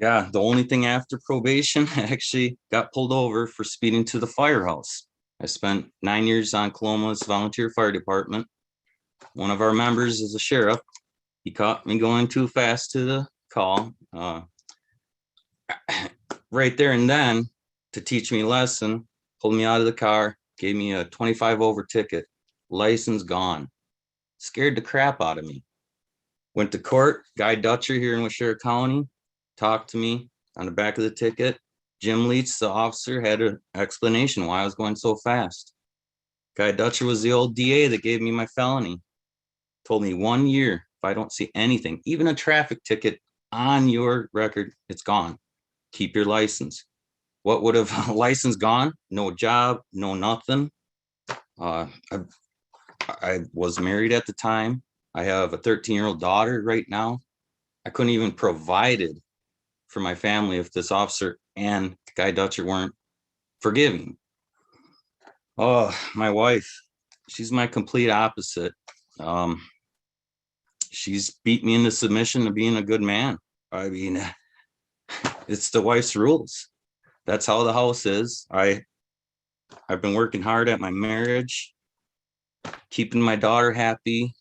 Yeah, the only thing after probation, I actually got pulled over for speeding to the firehouse. I spent 9 years on Coloma's volunteer fire department. One of our members is a sheriff. He caught me going too fast to the call. Right there and then, to teach me a lesson, pulled me out of the car, gave me a 25 over ticket, license gone. Scared the crap out of me. Went to court, Guy Dutcher here in Washera County, talked to me on the back of the ticket. Jim Leach, the officer, had an explanation why I was going so fast. Guy Dutcher was the old DA that gave me my felony. Told me 1 year, if I don't see anything, even a traffic ticket on your record, it's gone. Keep your license. What would have a license gone? No job, no nothing. I was married at the time. I have a 13-year-old daughter right now. I couldn't even provide it for my family if this officer and Guy Dutcher weren't forgiving. Oh, my wife, she's my complete opposite. She's beat me into submission to being a good man. I mean, it's the wife's rules. That's how the house is. I've been working hard at my marriage, keeping my daughter happy.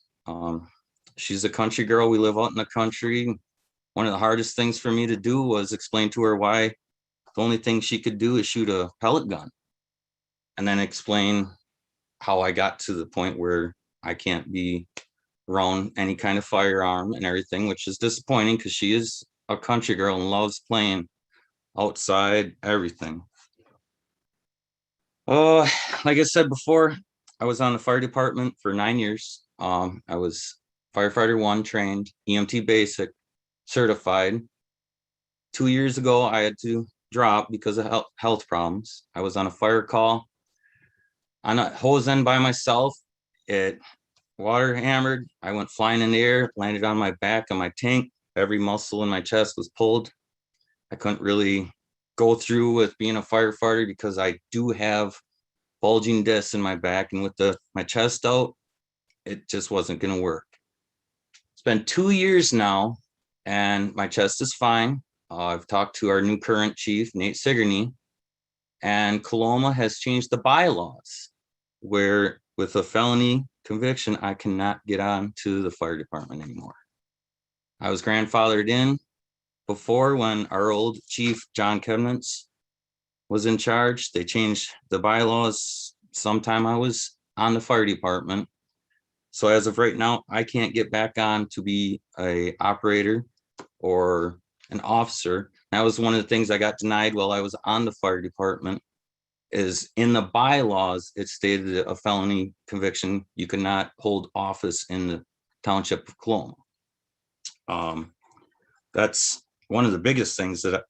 She's a country girl. We live out in the country. One of the hardest things for me to do was explain to her why the only thing she could do is shoot a pellet gun. And then explain how I got to the point where I can't be around any kind of firearm and everything, which is disappointing because she is a country girl and loves playing outside, everything. Oh, like I said before, I was on the fire department for 9 years. I was firefighter 1 trained, EMT basic, certified. 2 years ago, I had to drop because of health problems. I was on a fire call on a hose end by myself. It water hammered. I went flying in the air, landed on my back on my tank. Every muscle in my chest was pulled. I couldn't really go through with being a firefighter because I do have bulging discs in my back, and with my chest out, it just wasn't going to work. It's been 2 years now, and my chest is fine. I've talked to our new current chief, Nate Sigourney, and Coloma has changed the bylaws where with a felony conviction, I cannot get on to the fire department anymore. I was grandfathered in before when our old chief, John Kevnitz, was in charge. They changed the bylaws sometime I was on the fire department. So as of right now, I can't get back on to be a operator or an officer. That was one of the things I got denied while I was on the fire department, is in the bylaws, it stated that a felony conviction, you cannot hold office in the township of Coloma. That's one of the biggest things that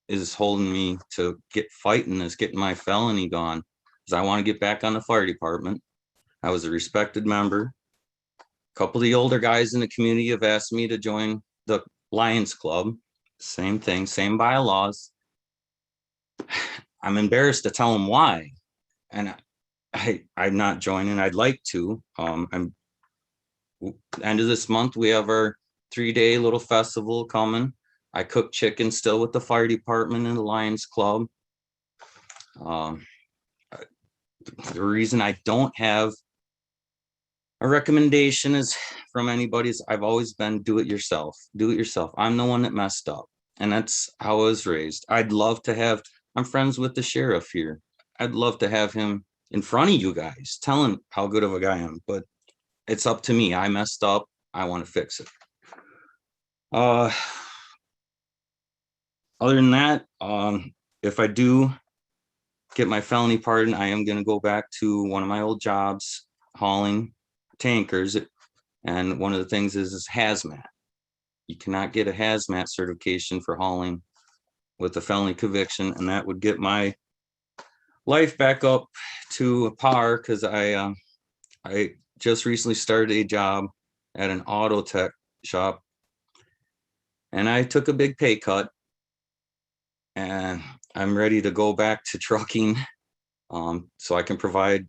is holding me to get fighting, is getting my felony gone, because I want to get back on the fire department. I was a respected member. A couple of the older guys in the community have asked me to join the Lions Club. Same thing, same bylaws. I'm embarrassed to tell them why, and I'm not joining. I'd like to. End of this month, we have our 3-day little festival coming. I cook chicken still with the fire department and the Lions Club. The reason I don't have a recommendation is from anybody's, I've always been do it yourself. Do it yourself. I'm the one that messed up, and that's how I was raised. I'd love to have, I'm friends with the sheriff here. I'd love to have him in front of you guys, telling how good of a guy I am, but it's up to me. I messed up. I want to fix it. Other than that, if I do get my felony pardon, I am going to go back to one of my old jobs, hauling tankers. And one of the things is hazmat. You cannot get a hazmat certification for hauling with a felony conviction, and that would get my life back up to par, because I just recently started a job at an auto tech shop, and I took a big pay cut, and I'm ready to go back to trucking, so I can provide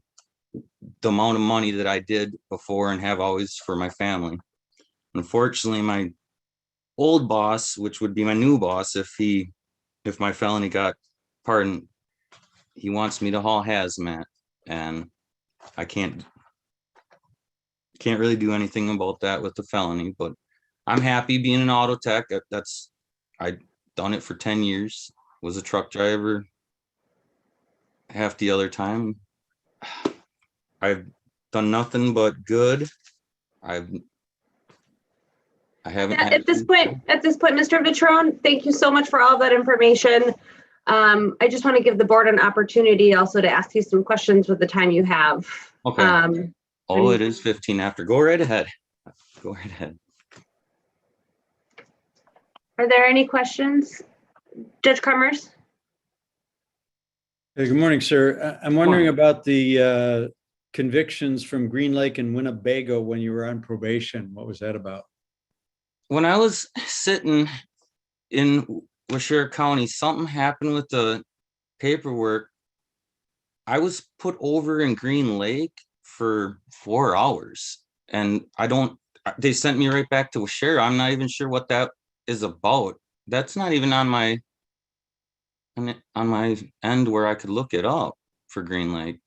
the amount of money that I did before and have always for my family. Unfortunately, my old boss, which would be my new boss, if my felony got pardoned, he wants me to haul hazmat, and I can't really do anything about that with the felony. But I'm happy being an auto tech. I've done it for 10 years, was a truck driver half the other time. I've done nothing but good. I haven't had At this point, Mr. Vitrone, thank you so much for all that information. I just want to give the board an opportunity also to ask you some questions with the time you have. Okay. It is 15 after. Go right ahead. Go right ahead. Are there any questions? Judge Cremers? Hey, good morning, sir. I'm wondering about the convictions from Green Lake and Winnebago when you were on probation. What was that about? When I was sitting in Washera County, something happened with the paperwork. I was put over in Green Lake for 4 hours, and they sent me right back to Washera. I'm not even sure what that is about. That's not even on my end where I could look it up for Green Lake.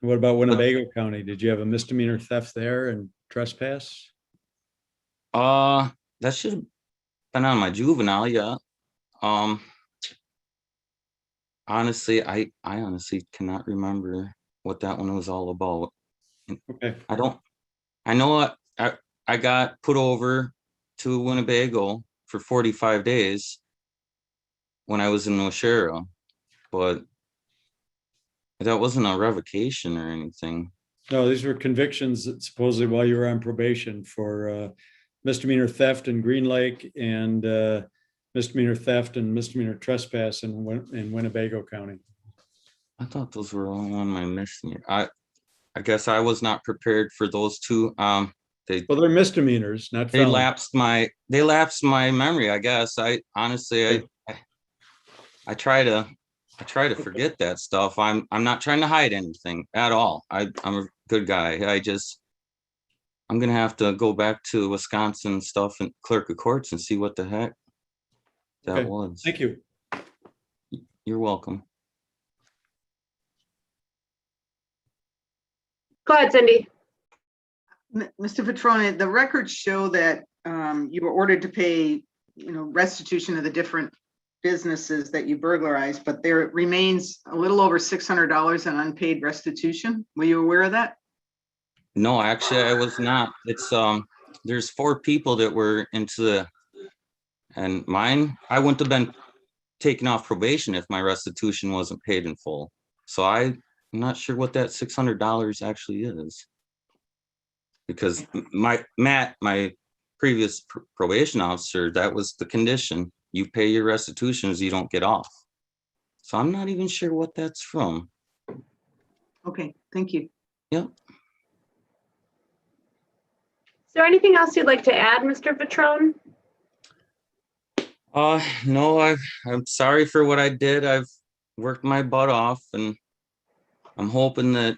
What about Winnebago County? Did you have a misdemeanor theft there and trespass? That should been on my juvenile, yeah. Honestly, I honestly cannot remember what that one was all about. Okay. I know I got put over to Winnebago for 45 days when I was in Oshera, but that wasn't a revocation or anything. No, these were convictions that supposedly while you were on probation for misdemeanor theft in Green Lake and misdemeanor theft and misdemeanor trespass in Winnebago County. I thought those were all on my misdemeanor. I guess I was not prepared for those two. Well, they're misdemeanors, not They felonies. lapsed my memory, I guess. I honestly I try to forget that stuff. I'm not trying to hide anything at all. I'm a good guy. I'm gonna have to go back to Wisconsin stuff and clerk of courts and see what the heck that Okay, was. thank you. You're welcome. Go ahead, Cindy. Mr. Petrone, the records show that you were ordered to pay, restitution of the different businesses that you burglarized, but there remains a little over $600 in unpaid restitution. Were you aware of that? No, actually, I was not. It's there's 4 people that were and mine, I wouldn't have been taken off probation if my restitution wasn't paid in full. So I'm not sure what that $600 actually is. Because Matt, my previous probation officer, that was the condition. You pay your restitutions, you don't get off. So I'm not even sure what that's from. Okay, thank you. Yep. Is there anything else you'd like to add, Mr. Petrone? No, I'm sorry for what I did. I've worked my butt off, and I'm hoping that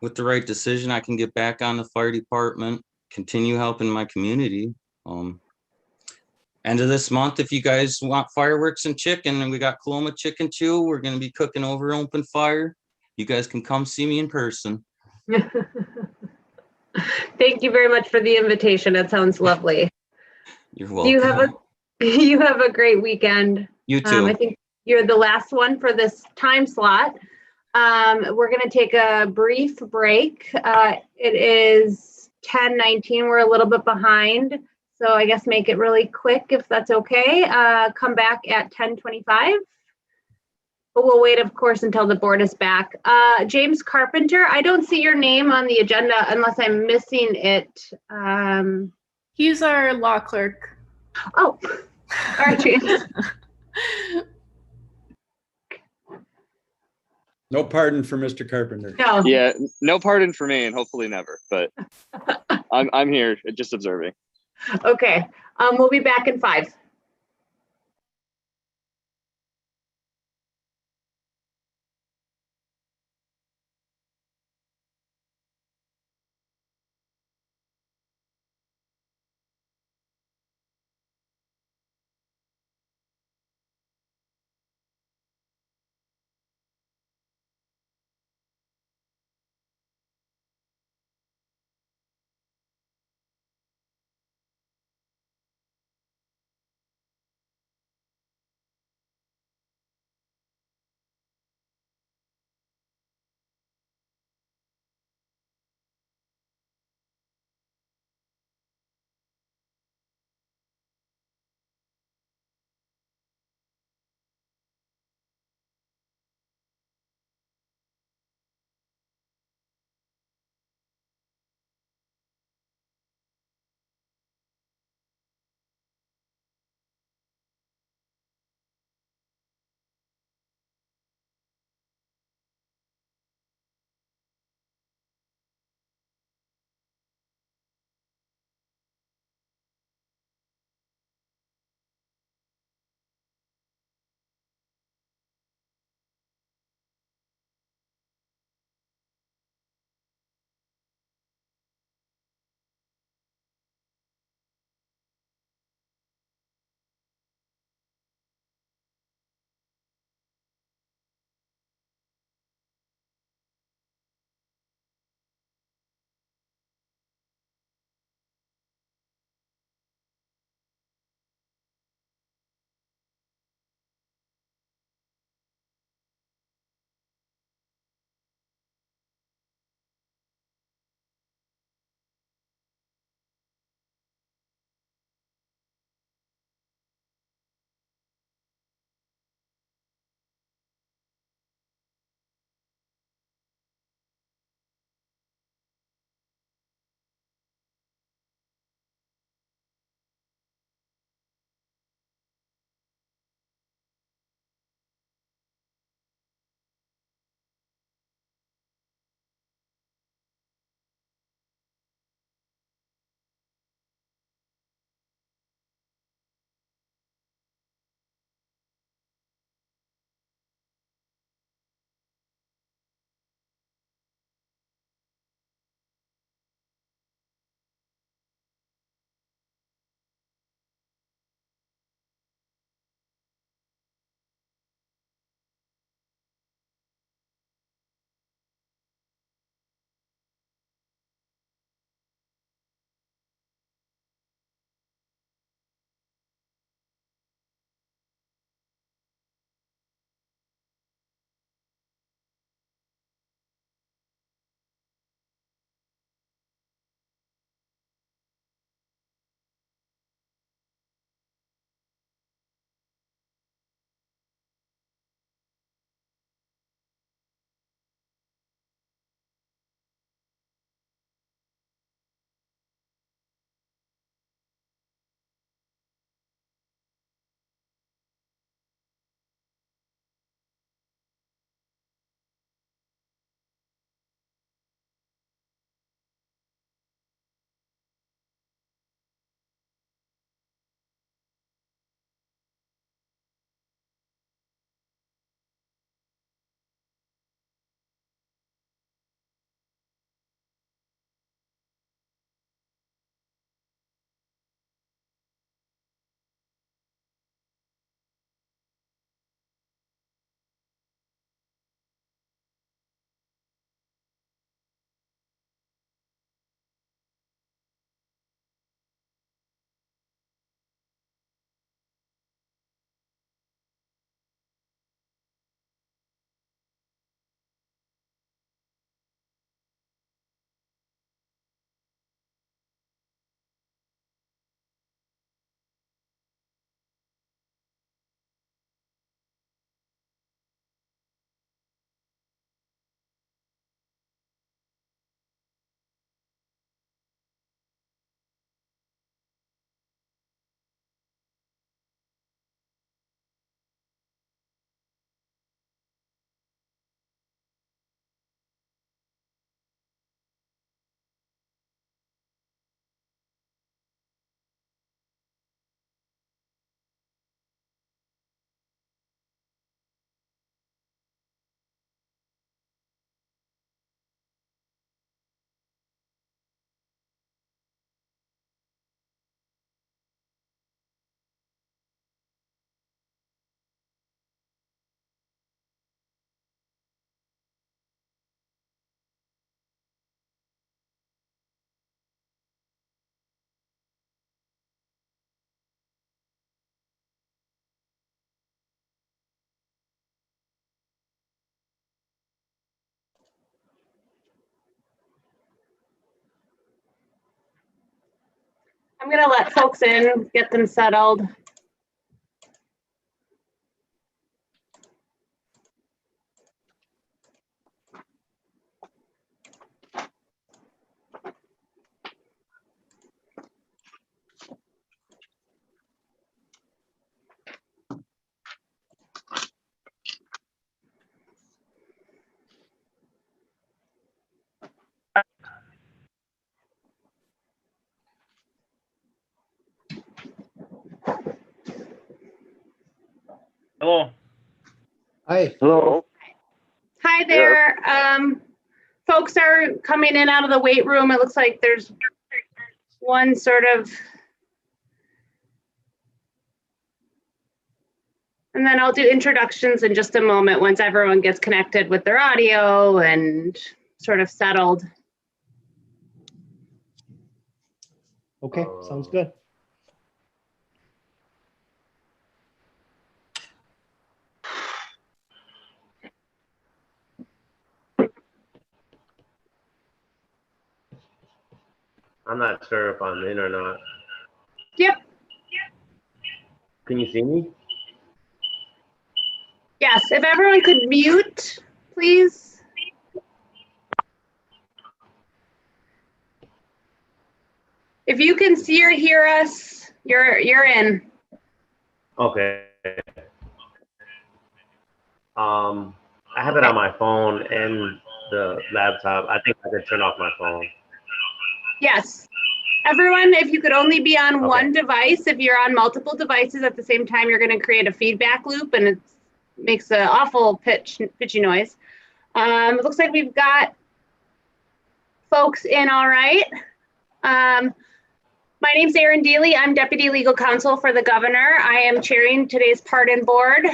with the right decision, I can get back on the fire department, continue helping my community. End of this month, if you guys want fireworks and chicken, and we got Coloma Chicken Chew, we're going to be cooking over open fire. You guys can come see me in person. Thank you very much for the invitation. It sounds lovely. You're welcome. You have a great weekend. You too. I think you're the last one for this time slot. We're going to take a brief break. It is 10:19. We're a little bit behind, so I guess make it really quick if that's okay. Come back at 10:25. But we'll wait, of course, until the board is back. James Carpenter, I don't see your name on the agenda unless I'm missing it. He's our law clerk. Oh, all right, James. No pardon for Mr. Carpenter. No. Yeah, no pardon for me, and hopefully never. But I'm here, just observing. Okay. We'll be back in 5. I'm gonna let folks in, get them settled. Hello. Hi. Hello. Hi there. Folks are coming in out of the weight room. It looks like there's one sort of. And then I'll do introductions in just a moment once everyone gets connected with their audio and sort of settled. Okay, sounds good. I'm not sure if I'm in or not. Yep. Can you see me? Yes, if everyone could mute, please. If you can see or hear us, you're in. Okay. I have it on my phone and the laptop. I think I could turn off my phone. Yes. Everyone, if you could only be on one device, if you're on multiple devices at the same time, you're going to create a feedback loop and it makes an awful pitchy noise. It looks like we've got folks in all right. My name's Erin Deely. I'm Deputy Legal Counsel for the Governor. I am chairing today's Pardon Board.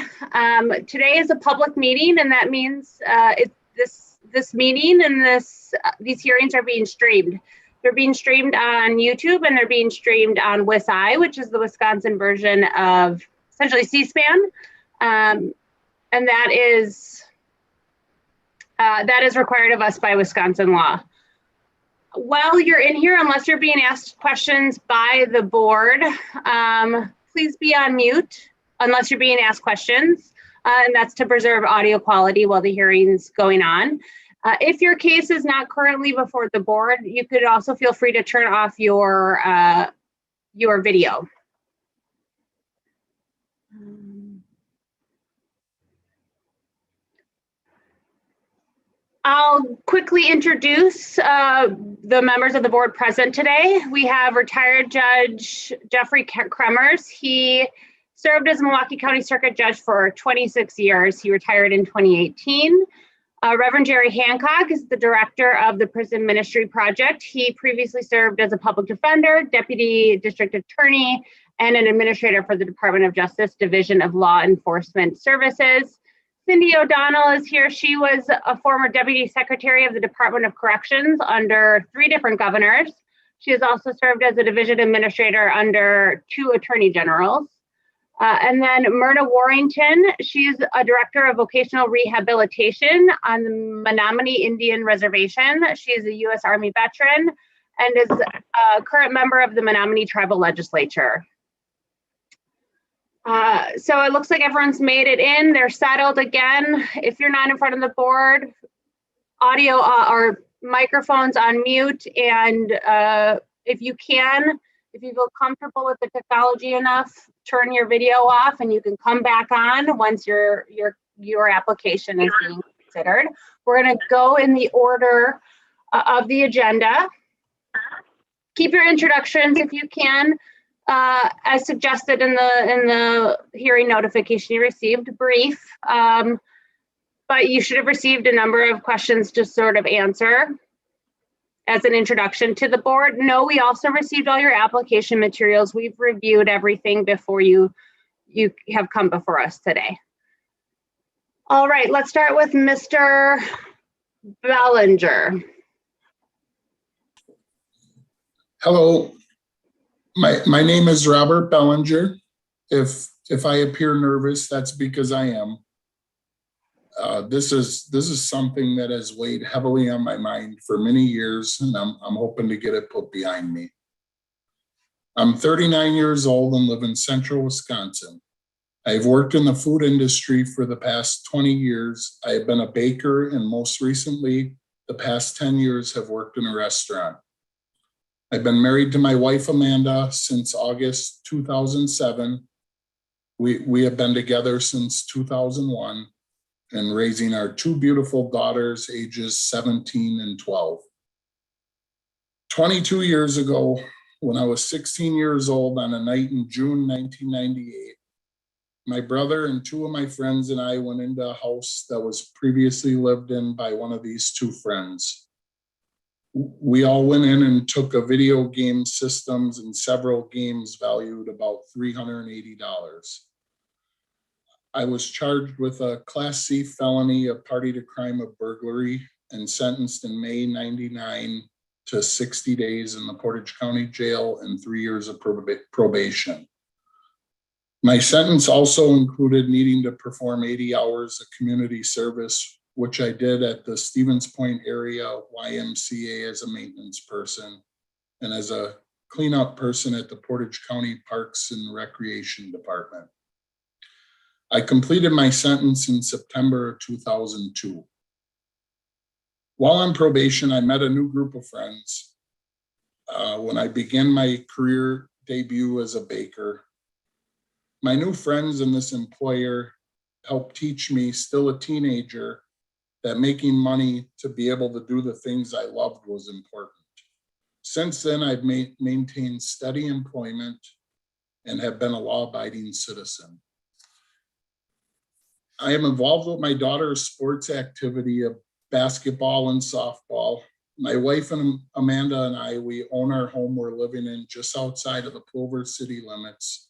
Today is a public meeting, and that means this meeting and these hearings are being streamed. They're being streamed on YouTube and they're being streamed on WisI, which is the Wisconsin version of essentially C-SPAN, and that is required of us by Wisconsin law. While you're in here, unless you're being asked questions by the board, please be on mute unless you're being asked questions, and that's to preserve audio quality while the hearing's going on. If your case is not currently before the board, you could also feel free to turn off your video. I'll quickly introduce the members of the board present today. We have retired Judge Jeffrey Kremers. He served as a Milwaukee County Circuit Judge for 26 years. He retired in 2018. Reverend Jerry Hancock is the director of the Prison Ministry Project. He previously served as a public defender, deputy district attorney, and an administrator for the Department of Justice Division of Law Enforcement Services. Cindy O'Donnell is here. She was a former deputy secretary of the Department of Corrections under 3 different governors. She has also served as a division administrator under 2 attorney generals. And then Myrna Warrington, she's a director of vocational rehabilitation on the Menominee Indian Reservation. She is a U.S. Army veteran and is a current member of the Menominee Tribal Legislature. So it looks like everyone's made it in. They're settled again. If you're not in front of the board, audio or microphones on mute. And if you feel comfortable with the technology enough, turn your video off and you can come back on once your application is being considered. We're going to go in the order of the agenda. Keep your introductions if you can, as suggested in the hearing notification you received, brief. But you should have received a number of questions to sort of answer as an introduction to the board. No, we also received all your application materials. We've reviewed everything before you have come before us today. All right, let's start with Mr. Bellinger. Hello, my name is Robert Bellinger. If I appear nervous, that's because I am. This is something that has weighed heavily on my mind for many years, and I'm hoping to get it put behind me. I'm 39 years old and live in central Wisconsin. I've worked in the food industry for the past 20 years. I have been a baker, and most recently, the past 10 years have worked in a restaurant. I've been married to my wife, Amanda, since August 2007. We have been together since 2001 and raising our two beautiful daughters, ages 17 and 12. 22 years ago, when I was 16 years old on a night in June 1998, my brother and two of my friends and I went into a house that was previously lived in by one of these two friends. We all went in and took a video game systems and several games valued about $380. I was charged with a Class C felony, a party to crime of burglary, and sentenced in May '99 to 60 days in the Portage County Jail and 3 years of probation. My sentence also included needing to perform 80 hours of community service, which I did at the Stevens Point area YMCA as a maintenance person and as a cleanup person at the Portage County Parks and Recreation Department. I completed my sentence in September of 2002. While on probation, I met a new group of friends. When I began my career debut as a baker, my new friends and this employer helped teach me, still a teenager, that making money to be able to do the things I loved was important. Since then, I've maintained steady employment and have been a law-abiding citizen. I am involved with my daughter's sports activity of basketball and softball. My wife and Amanda and I, we own our home we're living in just outside of the Plover city limits.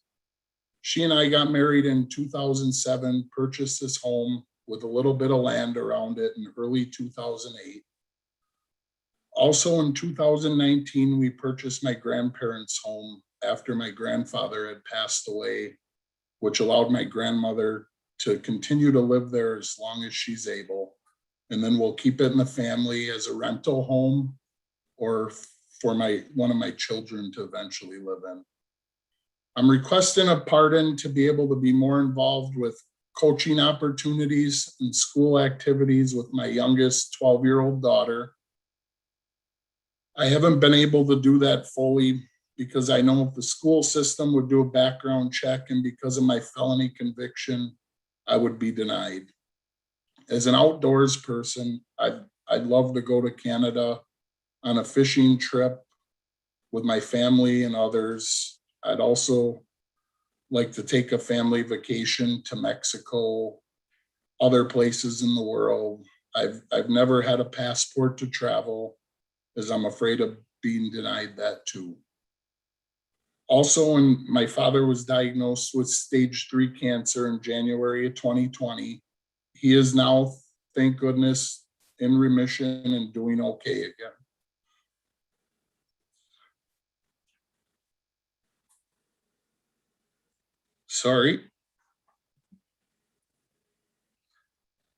She and I got married in 2007, purchased this home with a little bit of land around it in early 2008. Also in 2019, we purchased my grandparents' home after my grandfather had passed away, which allowed my grandmother to continue to live there as long as she's able. And then we'll keep it in the family as a rental home or for one of my children to eventually live in. I'm requesting a pardon to be able to be more involved with coaching opportunities and school activities with my youngest 12-year-old daughter. I haven't been able to do that fully because I know if the school system would do a background check and because of my felony conviction, I would be denied. As an outdoors person, I'd love to go to Canada on a fishing trip with my family and others. I'd also like to take a family vacation to Mexico, other places in the world. I've never had a passport to travel, as I'm afraid of being denied that too. Also, when my father was diagnosed with stage 3 cancer in January of 2020, he is now, thank goodness, in remission and doing okay again. Sorry.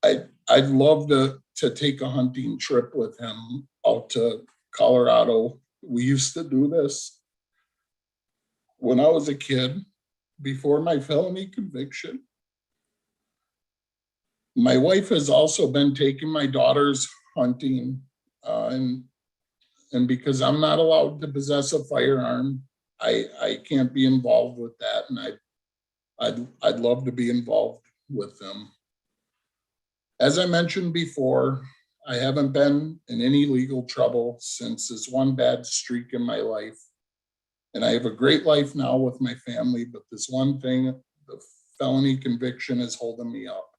I'd love to take a hunting trip with him out to Colorado. We used to do this when I was a kid, before my felony conviction. My wife has also been taking my daughters hunting, and because I'm not allowed to possess a firearm, I can't be involved with that, and I'd love to be involved with them. As I mentioned before, I haven't been in any legal trouble since this one bad streak in my life. And I have a great life now with my family, but this one thing, the felony conviction, is holding me up.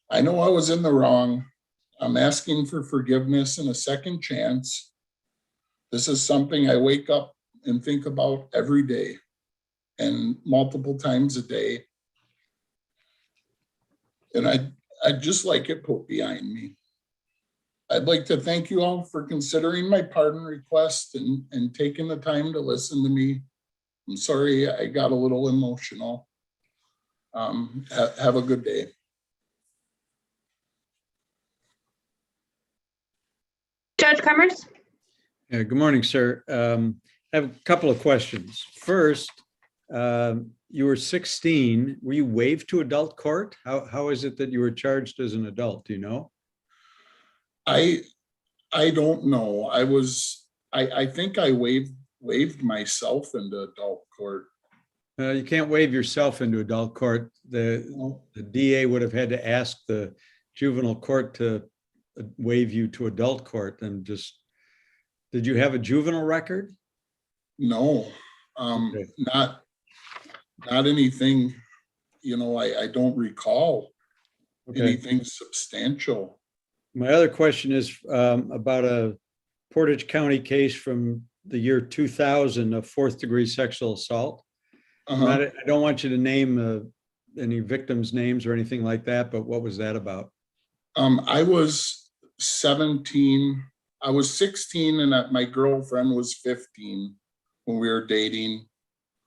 I know I was in the wrong. I'm asking for forgiveness and a second chance. This is something I wake up and think about every day and multiple times a day. And I'd just like it put behind me. I'd like to thank you all for considering my pardon request and taking the time to listen to me. I'm sorry I got a little emotional. Have a good day. Judge Cremers? Yeah, good morning, sir. I have a couple of questions. First, you were 16. Were you waived to adult court? How is it that you were charged as an adult? Do you know? I don't know. I think I waived myself into adult court. You can't waive yourself into adult court. The DA would have had to ask the juvenile court to waive you to adult court and just, did you have a juvenile record? No, Okay. not anything, I don't recall Okay. anything substantial. My other question is about a Portage County case from the year 2000 of 4th-degree sexual assault. Uh-huh. I don't want you to name any victims' names or anything like that, but what was that about? I was 17. I was 16 and my girlfriend was 15 when we were dating.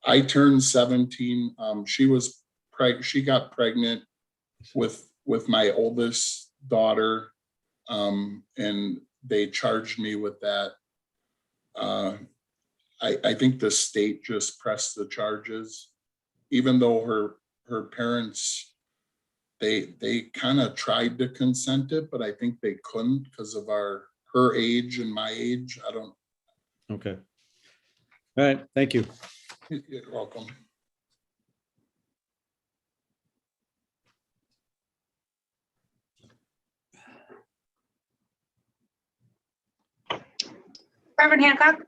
I turned 17. She got pregnant with my oldest daughter, and they charged me with that. I think the state just pressed the charges, even though her parents, they kind of tried to consent it, but I think they couldn't because of her age and my age. I don't. Okay. All right, thank you. You're welcome. Reverend Hancock?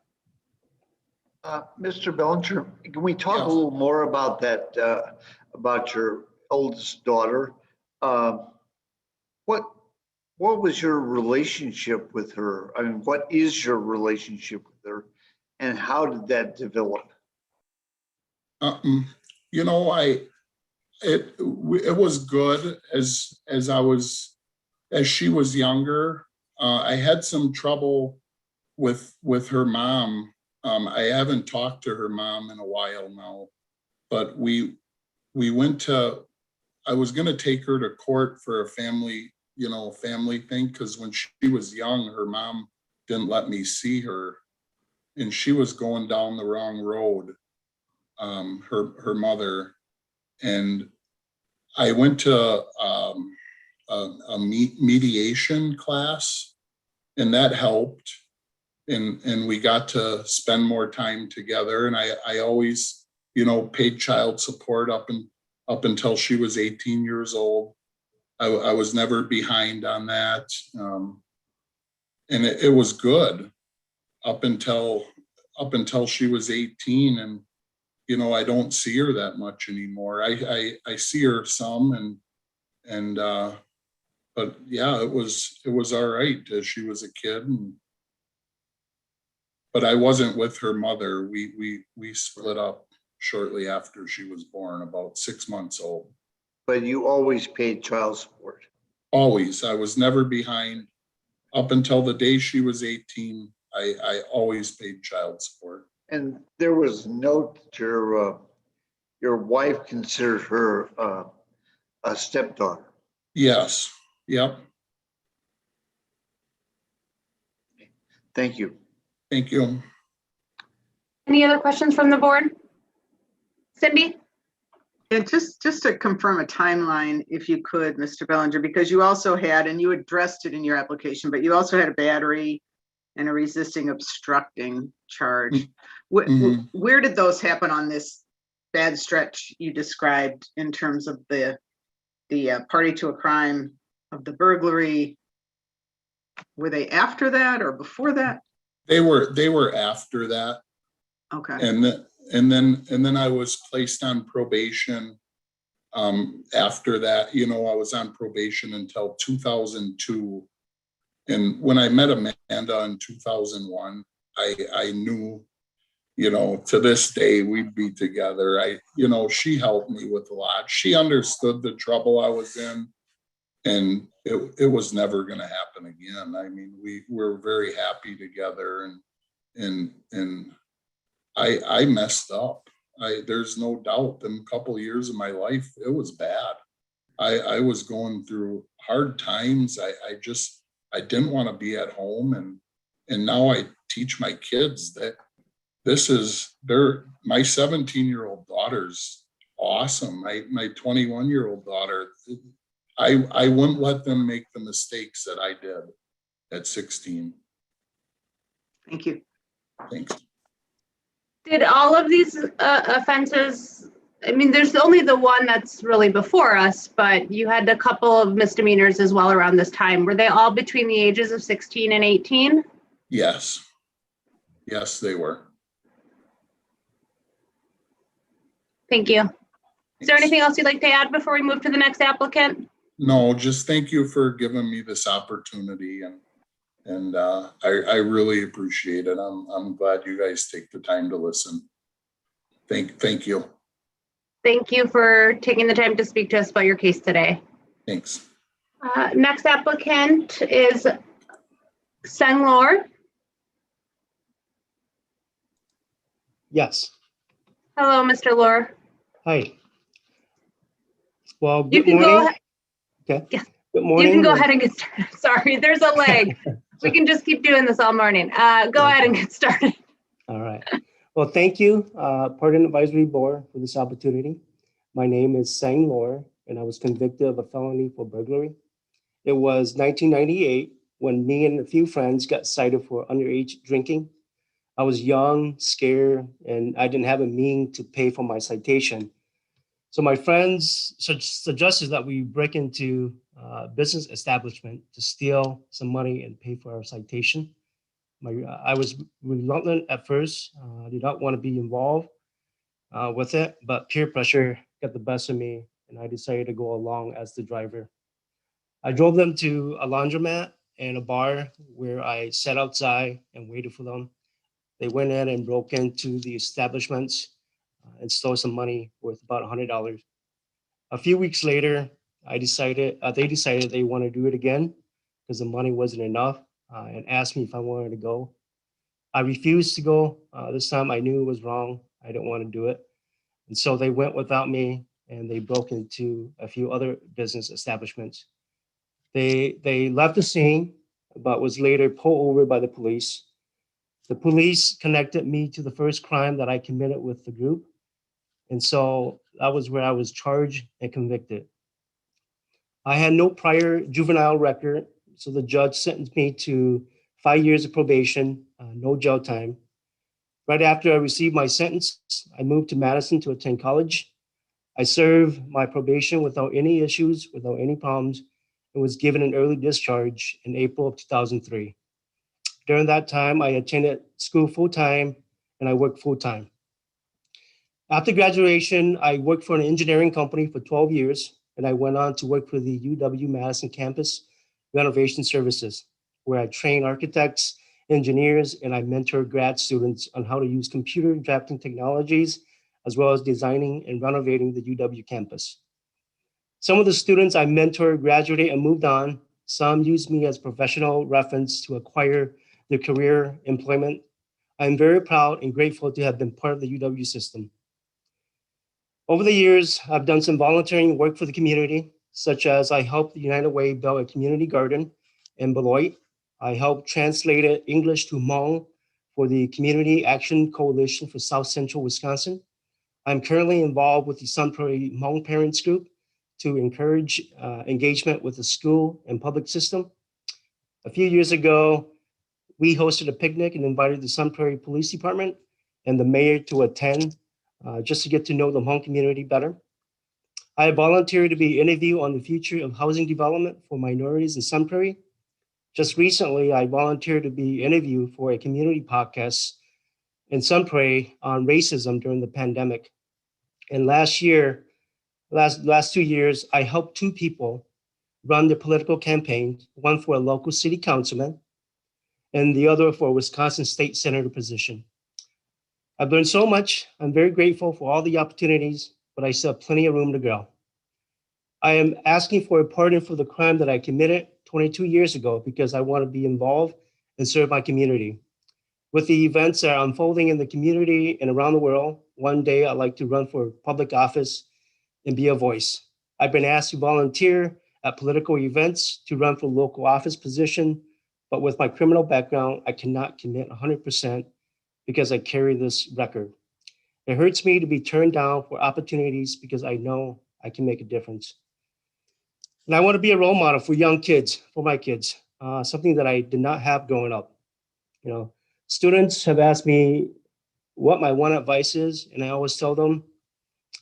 Mr. Bellinger, can we talk a little more about that, about your oldest daughter? What was your relationship with her? I mean, what is your relationship with her, and how did that develop? It was good as she was younger. I had some trouble with her mom. I haven't talked to her mom in a while now, but we went to, I was going to take her to court for a family thing, because when she was young, her mom didn't let me see her, and she was going down the wrong road, her mother. And I went to a mediation class, and that helped. And we got to spend more time together. And I always, paid child support up until she was 18 years old. I was never behind on that. And it was good up until she was 18. And, I don't see her that much anymore. I see her some but yeah, it was all right as she was a kid. But I wasn't with her mother. We split up shortly after she was born, about 6 months old. But you always paid child support? Always. I was never behind. Up until the day she was 18, I always paid child support. And there was a note that your wife considered her a stepdaughter. Yes. Yep. Thank you. Thank you. Any other questions from the board? Cindy? And just to confirm a timeline, if you could, Mr. Bellinger, because you also had, and you addressed it in your application, but you also had a battery and a resisting obstructing charge. Where did those happen on this bad stretch you described in terms of the party to a crime of the burglary? Were they after that or before that? They were after that. Okay. And then I was placed on probation. After that, I was on probation until 2002. And when I met Amanda in 2001, I knew, to this day we'd be together. She helped me with a lot. She understood the trouble I was in, and it was never going to happen again. I mean, we were very happy together, and I messed up. There's no doubt. In a couple of years of my life, it was bad. I was going through hard times. I didn't want to be at home, and now I teach my kids that my 17-year-old daughter's awesome. My 21-year-old daughter, I wouldn't let them make the mistakes that I did at 16. Thank you. Thanks. Did all of these offenses, I mean, there's only the one that's really before us, but you had a couple of misdemeanors as well around this time. Were they all between the ages of 16 and 18? Yes. Yes, they were. Thank you. Is there anything else you'd like to add before we move to the next applicant? No, just thank you for giving me this opportunity, and I really appreciate it. I'm glad you guys take the time to listen. Thank you. Thank you for taking the time to speak to us about your case today. Thanks. Next applicant is Seng Lor. Yes. Hello, Mr. Lor. Hi. Well, You good can go morning. ahead. Okay. Yeah. Good morning. You can go ahead and get started. Sorry, there's a lag. We can just keep doing this all morning. Go ahead and get started. All right. Well, thank you, Pardon Advisory Board, for this opportunity. My name is Seng Lor, and I was convicted of a felony for burglary. It was 1998 when me and a few friends got cited for underage drinking. I was young, scared, and I didn't have a means to pay for my citation. So my friends suggested that we break into a business establishment to steal some money and pay for our citation. I was reluctant at first. I did not want to be involved with it, but peer pressure got the best of me, and I decided to go along as the driver. I drove them to a laundromat and a bar where I sat outside and waited for them. They went in and broke into the establishments and stole some money worth about $100. A few weeks later, they decided they want to do it again because the money wasn't enough, and asked me if I wanted to go. I refused to go. This time I knew it was wrong. I didn't want to do it. And so they went without me, and they broke into a few other business establishments. They left the scene, but was later pulled over by the police. The police connected me to the first crime that I committed with the group. And so that was where I was charged and convicted. I had no prior juvenile record, so the judge sentenced me to 5 years of probation, no jail time. Right after I received my sentence, I moved to Madison to attend college. I served my probation without any issues, without any problems, and was given an early discharge in April of 2003. During that time, I attended school full-time and I worked full-time. After graduation, I worked for an engineering company for 12 years, and I went on to work for the UW-Madison campus renovation services, where I train architects, engineers, and I mentor grad students on how to use computer drafting technologies, as well as designing and renovating the UW campus. Some of the students I mentored graduated and moved on. Some used me as professional reference to acquire their career employment. I'm very proud and grateful to have been part of the UW system. Over the years, I've done some volunteering work for the community, such as I helped the United Way build a community garden in Beloit. I helped translate English to Hmong for the Community Action Coalition for South Central Wisconsin. I'm currently involved with the Sun Prairie Hmong Parents Group to encourage engagement with the school and public system. A few years ago, we hosted a picnic and invited the Sun Prairie Police Department and the mayor to attend just to get to know the Hmong community better. I volunteered to be interviewed on the future of housing development for minorities in Sun Prairie. Just recently, I volunteered to be interviewed for a community podcast in Sun Prairie on racism during the pandemic. And last 2 years, I helped 2 people run the political campaign, one for a local city councilman and the other for a Wisconsin state senator position. I've learned so much. I'm very grateful for all the opportunities, but I still have plenty of room to grow. I am asking for a pardon for the crime that I committed 22 years ago because I want to be involved and serve my community. With the events that are unfolding in the community and around the world, one day I'd like to run for public office and be a voice. I've been asked to volunteer at political events to run for local office position, but with my criminal background, I cannot commit 100% because I carry this record. It hurts me to be turned down for opportunities because I know I can make a difference. And I want to be a role model for young kids, for my kids, something that I did not have growing up. You know, students have asked me what my one advice is, and I always tell them,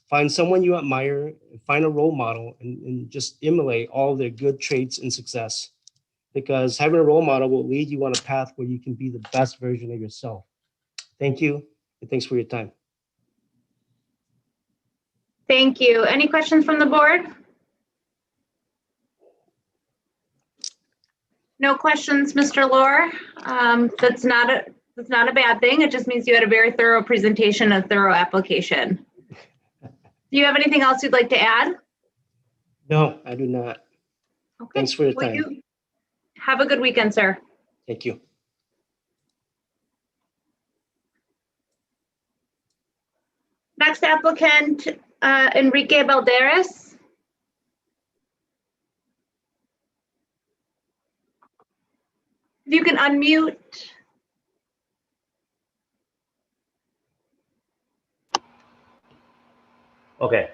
find someone you admire, find a role model, and just emulate all their good traits and success. Because having a role model will lead you on a path where you can be the best version of yourself. Thank you, and thanks for your time. Thank you. Any questions from the board? No questions, Mr. Lohr. That's not a bad thing. It just means you had a very thorough presentation, a thorough application. Do you have anything else you'd like to add? No, I do not. Okay. Thanks for your Well, time. have a good weekend, sir. Thank you. Next applicant, Enrique Balderas. If you can unmute. Okay.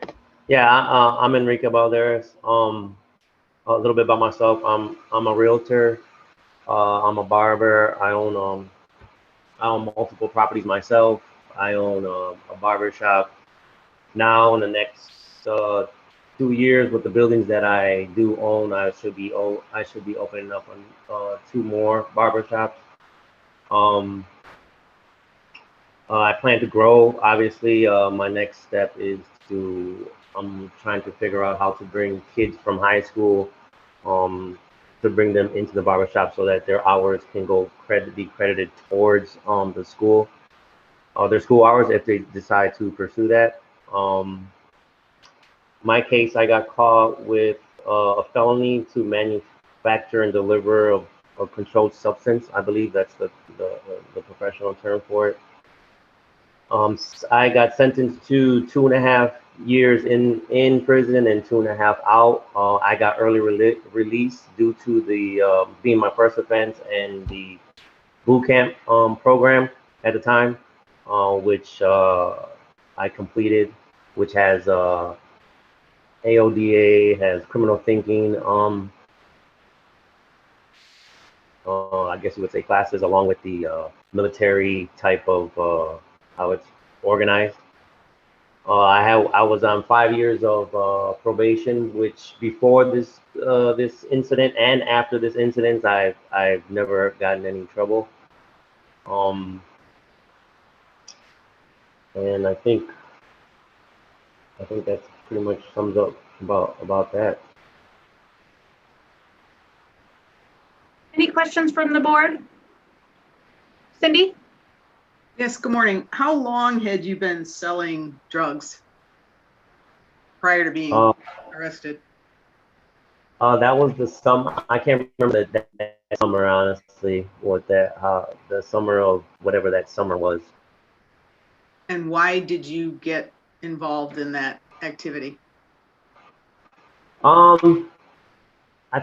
Yeah, I'm Enrique Balderas. A little bit about myself. I'm a realtor. I'm a barber. I own multiple properties myself. I own a barber shop. Now, in the next 2 years, with the buildings that I do own, I should be opening up on 2 more barber shops. I plan to grow. Obviously, my next step is I'm trying to figure out how to bring kids from high school, to bring them into the barbershop so that their hours can be credited towards the school, their school hours if they decide to pursue that. My case, I got caught with a felony to manufacture and deliver a controlled substance. I believe that's the professional term for it. I got sentenced to 2.5 years in prison and 2.5 out. I got early release due to the being my first offense and the boot camp program at the time, which I completed, which has AODA, has criminal thinking, I guess you would say classes, along with the military type of how it's organized. I was on 5 years of probation, which before this incident and after this incident, I've never gotten any trouble. And I think that pretty much sums up about that. Any questions from the board? Cindy? Yes, good morning. How long had you been selling drugs prior to being arrested? That was the summer. I can't remember that summer, honestly, the summer of whatever that summer was. And why did you get involved in that activity? I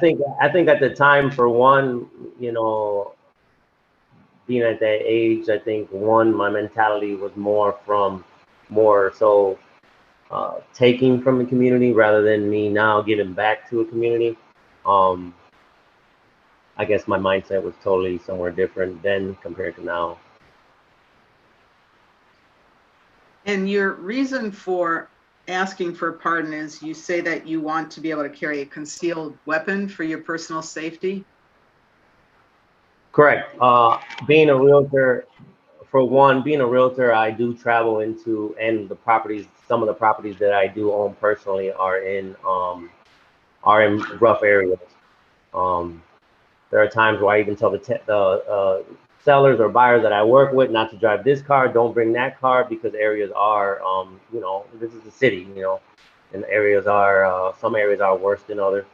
think at the time, for one, being at that age, I think my mentality was more so taking from the community rather than me now giving back to a community. I guess my mindset was totally somewhere different then compared to now. And your reason for asking for a pardon is you say that you want to be able to carry a concealed weapon for your personal safety? Correct. Being a realtor, I do travel into, and some of the properties that I do own personally are in rough areas. There are times where I even tell the sellers or buyers that I work with not to drive this car, don't bring that car, because areas are, this is the city, and areas are, some areas are worse than others.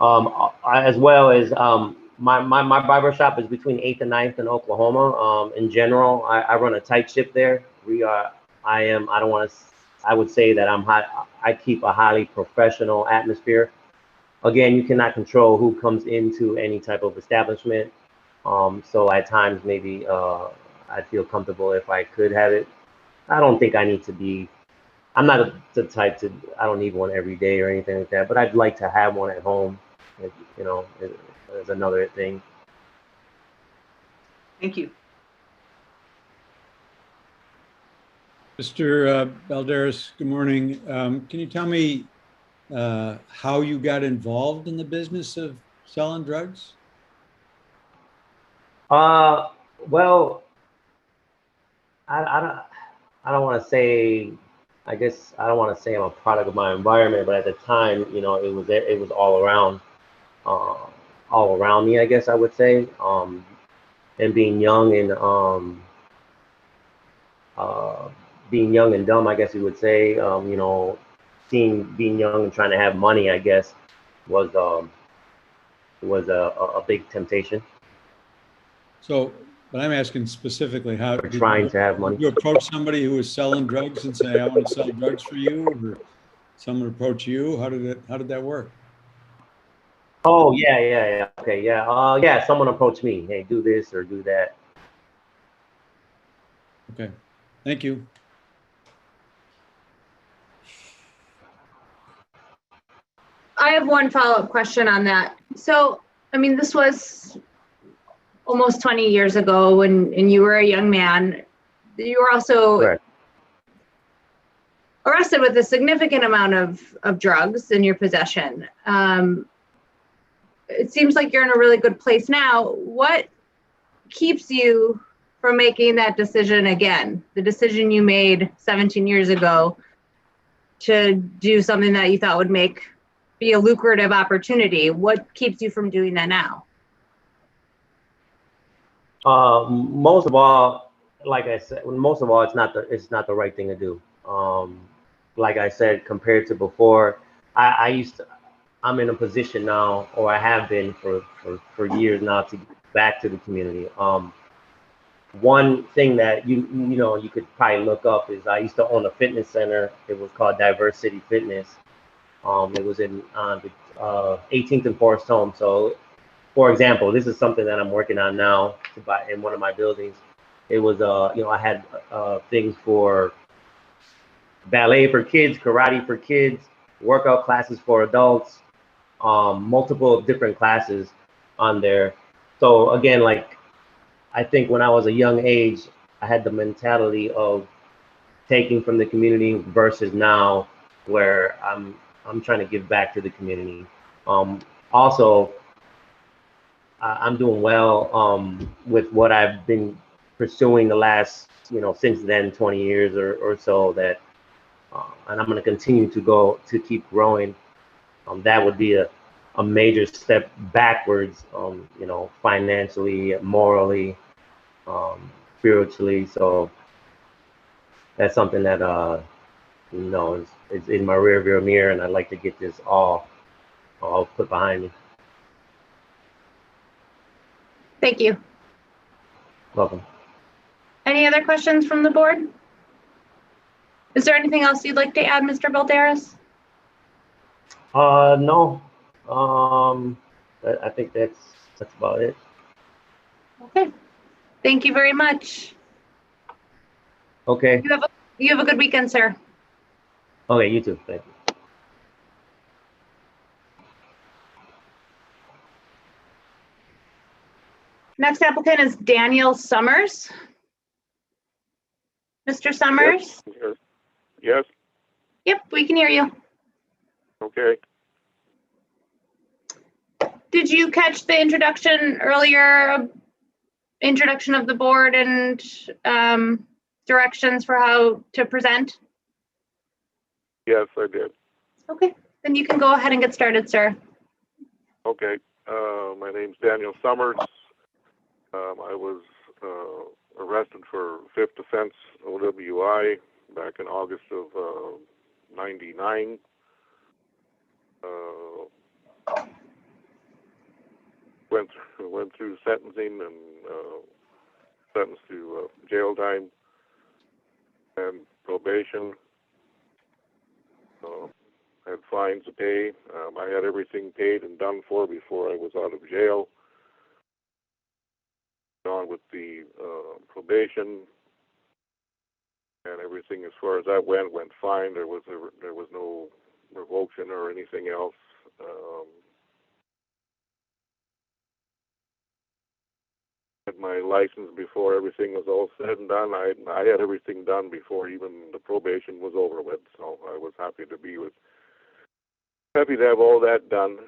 As well as, my barber shop is between 8th and 9th in Oklahoma. In general, I run a tight ship there. I would say that I keep a highly professional atmosphere. Again, you cannot control who comes into any type of establishment. So at times, maybe I'd feel comfortable if I could have it. I don't think I need to be, I'm not the type to, I don't need one every day or anything like that, but I'd like to have one at home, you know, as another thing. Thank you. Mr. Balderas, good morning. Can you tell me how you got involved in the business of selling drugs? Well, I don't want to say, I guess I don't want to say I'm a product of my environment, but at the time, you know, it was all around me, I guess I would say. And being young and dumb, I guess you would say, you know, being young and trying to have money, I guess, was a big temptation. So, but I'm asking specifically how Or trying to have money. Did you approach somebody who was selling drugs and say, I want to sell drugs for you, or someone approach you? How did that work? Oh, yeah. Okay, yeah. Yeah, someone approached me. Hey, do this or do that. Okay, thank you. I have one follow-up question on that. So, I mean, this was almost 20 years ago when you were a young man. You were also Correct. arrested with a significant amount of drugs in your possession. It seems like you're in a really good place now. What keeps you from making that decision again? The decision you made 17 years ago to do something that you thought would be a lucrative opportunity. What keeps you from doing that now? Most of all, like I said, it's not the right thing to do. Like I said, compared to before, I'm in a position now, or I have been for years now, to give back to the community. One thing that you know you could probably look up is I used to own a fitness center. It was called Diversity Fitness. It was in the 18th and Forest Home. So, for example, this is something that I'm working on now to buy in one of my buildings. It was you know, I had things for ballet for kids, karate for kids, workout classes for adults, multiple different classes on there. So again, like, I think when I was a young age, I had the mentality of taking from the community versus now where I'm trying to give back to the community. Also, I'm doing well with what I've been pursuing the last, you know, since then, 20 years or so, that and I'm going to continue to keep growing. That would be a major step backwards, you know, financially, morally, spiritually. So that's something that you know, is in my rearview mirror, and I'd like to get this all put behind me. Thank you. Welcome. Any other questions from the board? Is there anything else you'd like to add, Mr. Balderas? No. I think that's about it. Okay. Thank you very much. Okay. You have a good weekend, sir. Okay, you too. Thank you. Next applicant is Daniel Summers. Mr. Summers? Yes, Yep, we can hear you. okay. Did you catch the introduction earlier, introduction of the board and directions for how to present? Yes, I did. Okay, then you can go ahead and get started, sir. Okay. My name's Daniel Summers. I was arrested for fifth offense OWI back in August of '99. Went through sentencing and sentenced to jail time and probation. Had fines to pay. I had everything paid and done for before I was out of jail. On with the probation. And everything as far as that went fine. There was no revocation or anything else. Had my license before everything was all said and done. I had everything done before even the probation was over with. So I was happy to have all that done.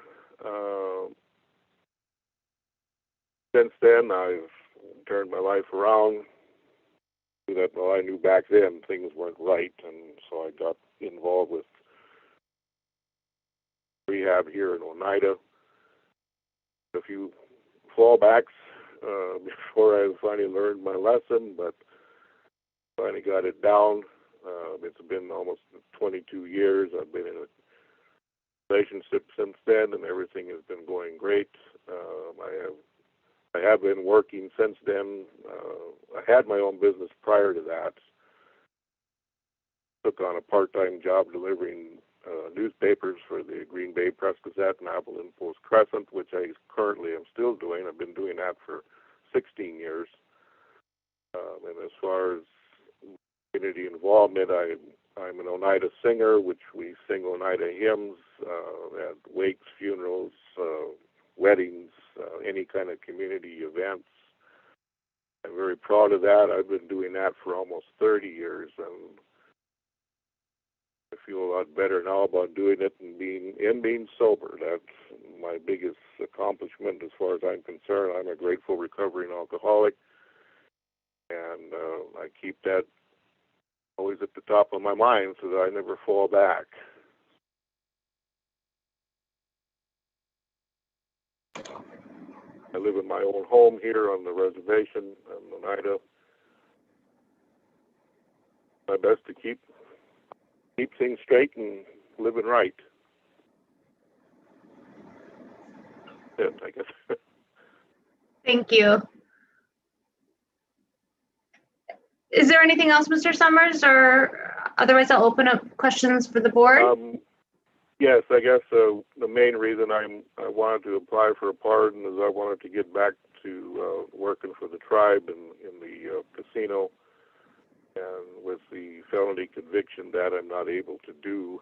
Since then, I've turned my life around. That well, I knew back then things weren't right, and so I got involved with rehab here in Oneida. A few fallbacks before I finally learned my lesson, but finally got it down. It's been almost 22 years. I've been in a relationship since then, and everything has been going great. I have been working since then. I had my own business prior to that. Took on a part-time job delivering newspapers for the Green Bay Press Gazette and Abilene Post Crescent, which I currently am still doing. I've been doing that for 16 years. And as far as community involvement, I'm an Oneida singer, which we sing Oneida hymns at wakes, funerals, weddings, any kind of community events. I'm very proud of that. I've been doing that for almost 30 years, and I feel a lot better now about doing it and being sober. That's my biggest accomplishment as far as I'm concerned. I'm a grateful recovering alcoholic, and I keep that always at the top of my mind so that I never fall back. I live in my own home here on the reservation in Oneida. My best to keep things straight and living right. That's it, I guess. Thank you. Is there anything else, Mr. Summers, or otherwise I'll open up questions for the board? Yes, I guess the main reason I wanted to apply for a pardon is I wanted to get back to working for the tribe in the casino, and with the felony conviction that I'm not able to do.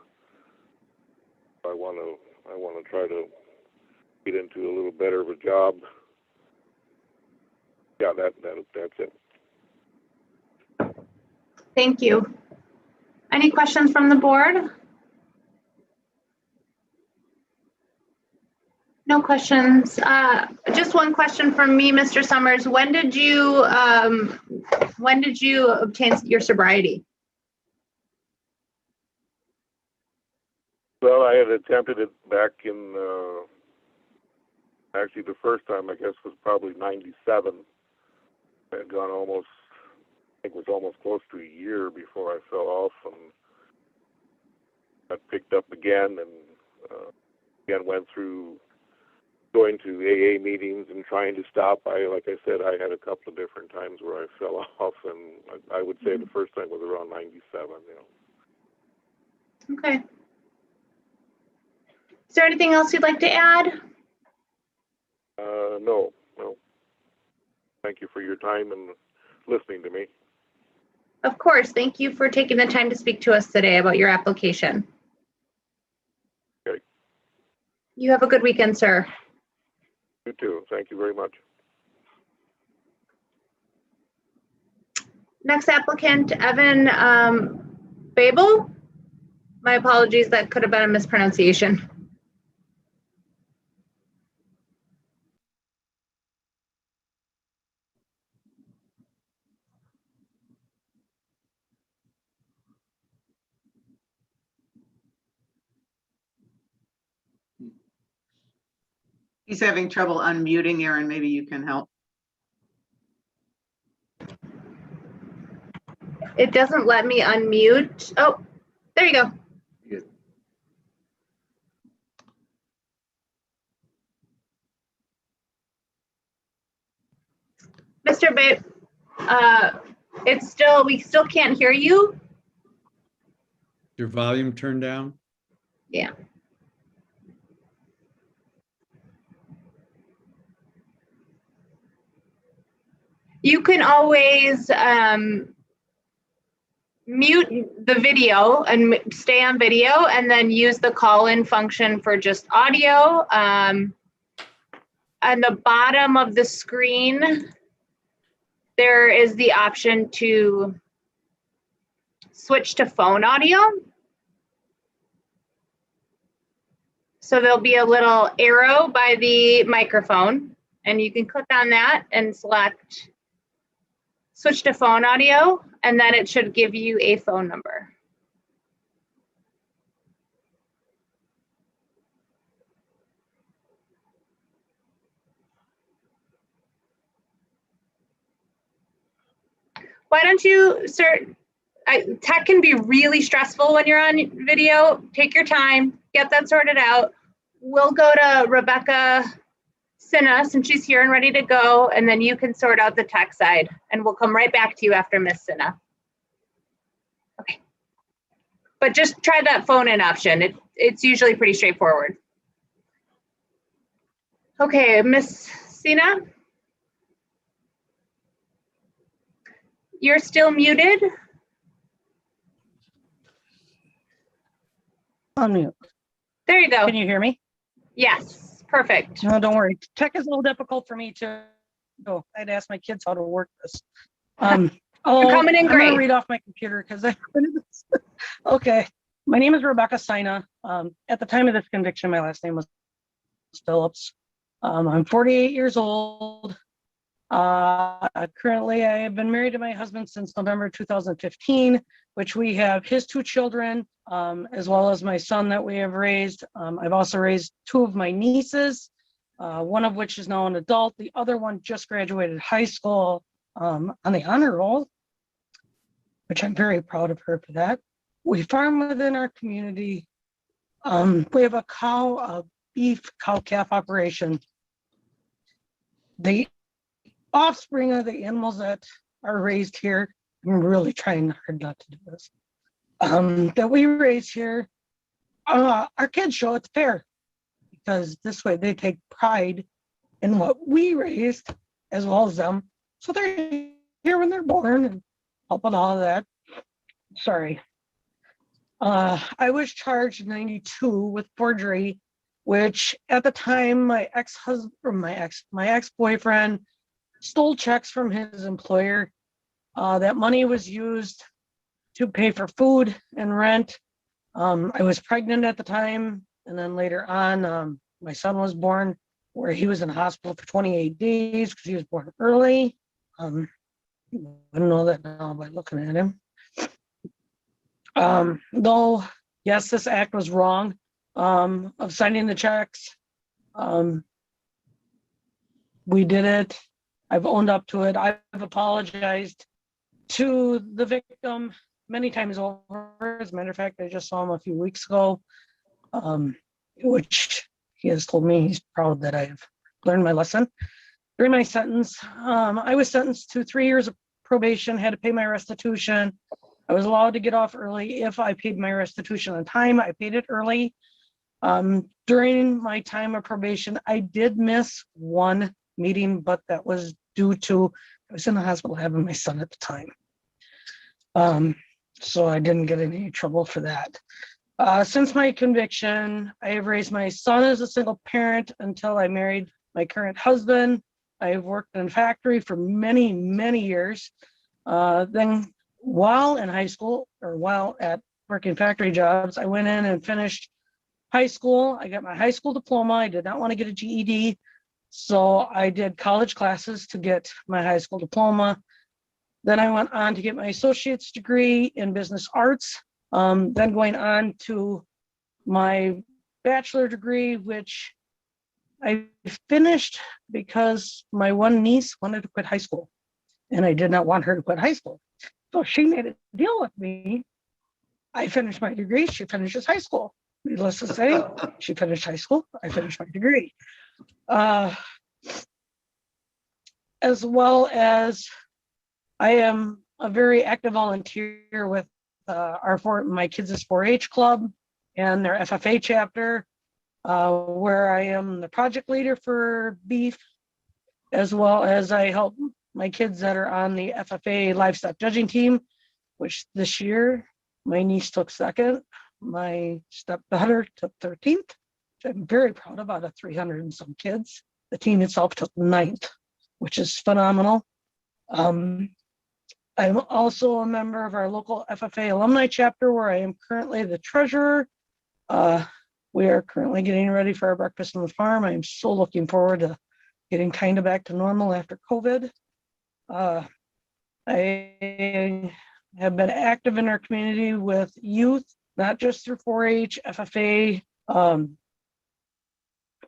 I want to try to get into a little better of a job. Yeah, that's it. Thank you. Any questions from the board? No questions. Just one question from me, Mr. Summers. When did you obtain your sobriety? Well, I had attempted it back in, actually the first time I guess was probably 97. I had gone almost, I think it was almost close to a year before I fell off and got picked up again, and again went through going to AA meetings and trying to stop. Like I said, I had a couple of different times where I fell off, and I would say the first time was around 97, Okay. Is there anything else you'd like to add? No. Thank you for your time and listening to me. Of course. Thank you for taking the time to speak to us today about your application. Okay. You have a good weekend, sir. You too. Thank you very much. Next applicant, Evan Babel. My apologies, that could have been a mispronunciation. He's having trouble unmuting, Aaron. Maybe you can help. It doesn't let me unmute. Oh, there you go. Mr. Babe, we still can't hear you. Your volume turned down? Yeah. You can always mute the video and stay on video, and then use the call-in function for just audio. On the bottom of the screen, there is the option to switch to phone audio. So there'll be a little arrow by the microphone, and you can click on that and select switch to phone audio, and then it should give you a phone number. Why don't you, sir, tech can be really stressful when you're on video. Take your time, get that sorted out. We'll go to Rebecca Sinna, since she's here and ready to go, and then you can sort out the tech side, and we'll come right back to you after Miss Sinna. Okay. But just try that phone in option. It's usually pretty straightforward. Okay, Miss Sinna? You're still muted. Unmute. There you go. Can you hear me? Yes, perfect. No, don't worry. Tech is a little difficult for me to go. I'd ask my kids how to work this. You're coming in I'm great. gonna read off my computer because I okay. My name is Rebecca Sina. At the time of this conviction, my last name was Phillips. I'm 48 years old. Currently, I have been married to my husband since November 2015, which we have his 2 children, as well as my son that we have raised. I've also raised 2 of my nieces, one of which is now an adult. The other one just graduated high school on the honor roll, which I'm very proud of her for that. We farm within our community. We have a beef cow-calf operation. The offspring of the animals that are raised here, I'm really trying hard not to do this, that we raise here, our kids show it's fair, because this way they take pride in what we raised as well as them. So they're here when they're born and helping all of that. Sorry. I was charged in '92 with forgery, which at the time my ex-husband, or my ex-boyfriend stole checks from his employer. That money was used to pay for food and rent. I was pregnant at the time, and then later on, my son was born, where he was in the hospital for 28 days because he was born early. I don't know that now by looking at him. Though, yes, this act was wrong of signing the checks. We did it. I've owned up to it. I've apologized to the victim many times over. As a matter of fact, I just saw him a few weeks ago, which he has told me he's proud that I've learned my lesson. During my sentence, I was sentenced to 3 years of probation, had to pay my restitution. I was allowed to get off early if I paid my restitution on time. I paid it early. During my time of probation, I did miss one meeting, but that was due to, I was in the hospital having my son at the time. So I didn't get in any trouble for that. Since my conviction, I have raised my son as a single parent until I married my current husband. I have worked in a factory for many, many years. Then while in high school, or while at working factory jobs, I went in and finished high school. I got my high school diploma. I did not want to get a GED. So I did college classes to get my high school diploma. Then I went on to get my associate's degree in business arts. Then going on to my bachelor degree, which I finished because my one niece wanted to quit high school, and I did not want her to quit high school. So she made a deal with me. I finished my degree. She finishes high school. Needless to say, she finished high school. I finished my degree. As well as I am a very active volunteer with my kids' 4-H club and their FFA chapter, where I am the project leader for beef, as well as I help my kids that are on the FFA livestock judging team, which this year my niece took second, my stepdaughter took 13th, which I'm very proud of, out of 300 and some kids. The team itself took 9th, which is phenomenal. I'm also a member of our local FFA alumni chapter, where I am currently the treasurer. We are currently getting ready for our breakfast on the farm. I am so looking forward to getting kind of back to normal after COVID. I have been active in our community with youth, not just through 4-H, FFA,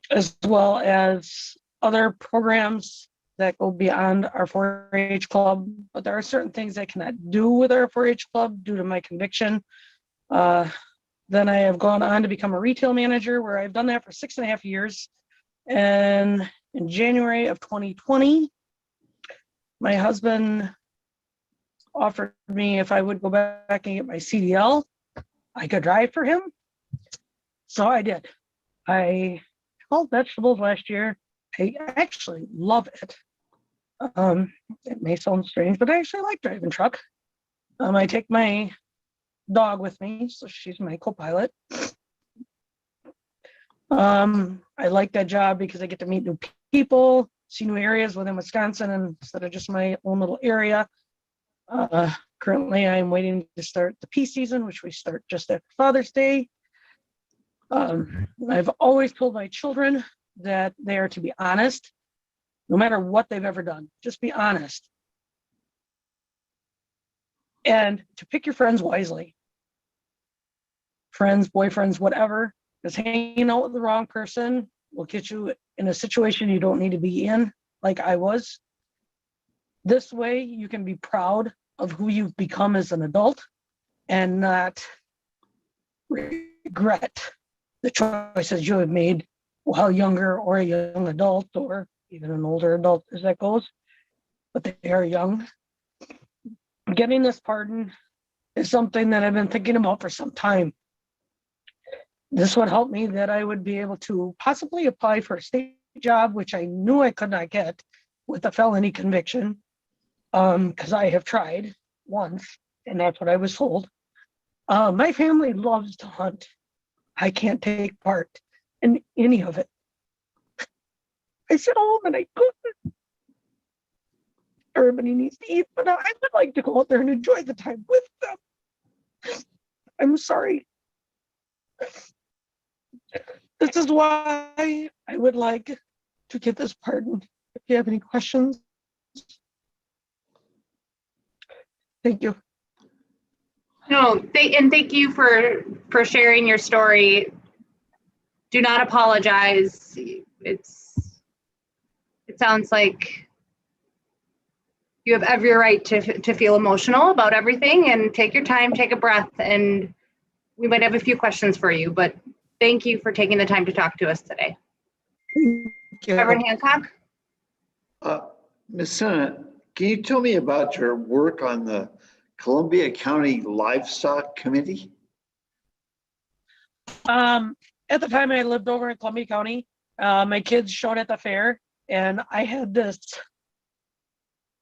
as well as other programs that go beyond our 4-H club. But there are certain things I cannot do with our 4-H club due to my conviction. Then I have gone on to become a retail manager, where I've done that for 6.5 years. And in January of 2020, my husband offered me if I would go back and get my CDL, I could drive for him. So I did. I called vegetables last year. I actually love it. It may sound strange, but I actually like driving truck. I take my dog with me, so she's my co-pilot. I like that job because I get to meet new people, see new areas within Wisconsin instead of just my own little area. Currently, I'm waiting to start the pea season, which we start just after Father's Day. I've always told my children that they are to be honest, no matter what they've ever done. Just be honest. And to pick your friends wisely. Friends, boyfriends, whatever, because hanging out with the wrong person will get you in a situation you don't need to be in, like I was. This way, you can be proud of who you've become as an adult and not regret the choices you have made while younger, or a young adult, or even an older adult as that goes, but they are young. Getting this pardon is something that I've been thinking about for some time. This would help me that I would be able to possibly apply for a state job, which I knew I could not get with a felony conviction, because I have tried once, and that's what I was told. My family loves to hunt. I can't take part in any of it. I sit home and I cook. Everybody needs to eat, but I would like to go out there and enjoy the time with them. I'm sorry. This is why I would like to get this pardon. If you have any questions. Thank you. No, thank you for sharing your story. Do not apologize. It sounds like you have every right to feel emotional about everything, and take your time, take a breath, and we might have a few questions for you, but thank you for taking the time to talk to us today. Reverend Hancock? Ms. Senna, can you tell me about your work on the Columbia County Livestock Committee? At the time I lived over in Columbia County, my kids showed at the fair, and I had this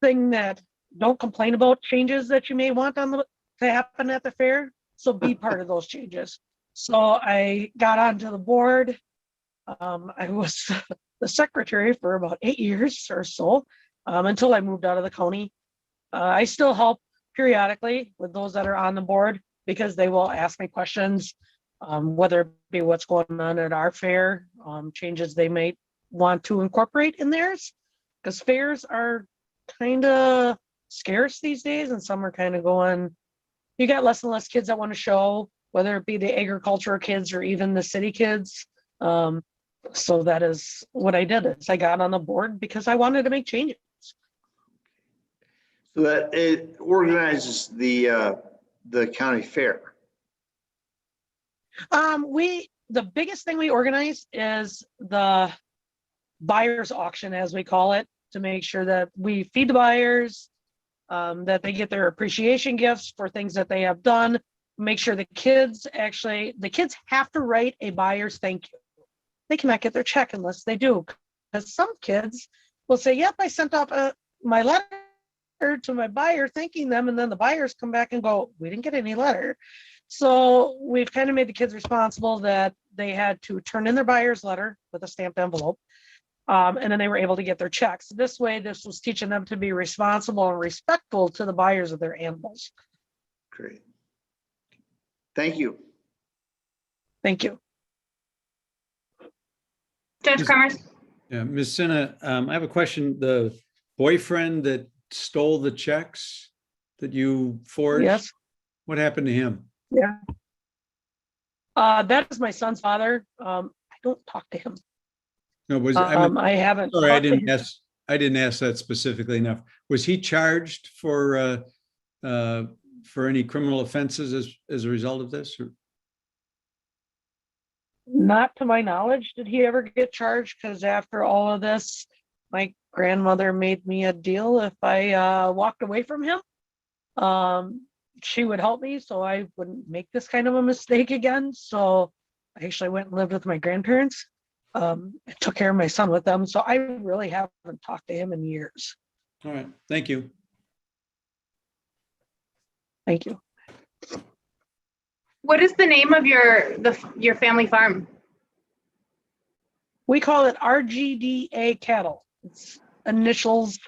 thing that don't complain about changes that you may want to happen at the fair. So be part of those changes. So I got onto the board. I was the secretary for about 8 years or so, until I moved out of the county. I still help periodically with those that are on the board, because they will ask me questions, whether it be what's going on at our fair, changes they might want to incorporate in theirs, because fairs are kind of scarce these days, and some are kind of going, you got less and less kids that want to show, whether it be the agriculture kids or even the city kids. So that is what I did, is I got on the board because I wanted to make changes. So that it organizes the county fair. The biggest thing we organize is the buyer's auction, as we call it, to make sure that we feed the buyers, that they get their appreciation gifts for things that they have done. Make sure the kids have to write a buyer's thank you. They cannot get their check unless they do, because some kids will say, yep, I sent off my letter to my buyer thanking them, and then the buyers come back and go, we didn't get any letter. So we've kind of made the kids responsible that they had to turn in their buyer's letter with a stamped envelope. And then they were able to get their checks. This way, this was teaching them to be responsible and respectful to the buyers of their animals. Great. Thank you. Thank you. Judge Cremers? Yeah, Ms. Sinha, I have a question. The boyfriend that stole the checks that you forged? Yes. What happened to him? Yeah. That is my son's father. I don't talk to him. No, I haven't. Sorry, I talked to didn't him. ask. I didn't ask that specifically enough. Was he charged for any criminal offenses as a result of this? Or? Not to my knowledge, did he ever get charged? Because after all of this, my grandmother made me a deal. If I walked away from him, she would help me so I wouldn't make this kind of a mistake again. So I actually went and lived with my grandparents. I took care of my son with them. So I really haven't talked to him in years. All right. Thank you. Thank you. What is the name of your family farm? We call it RGDA cattle. It's initials.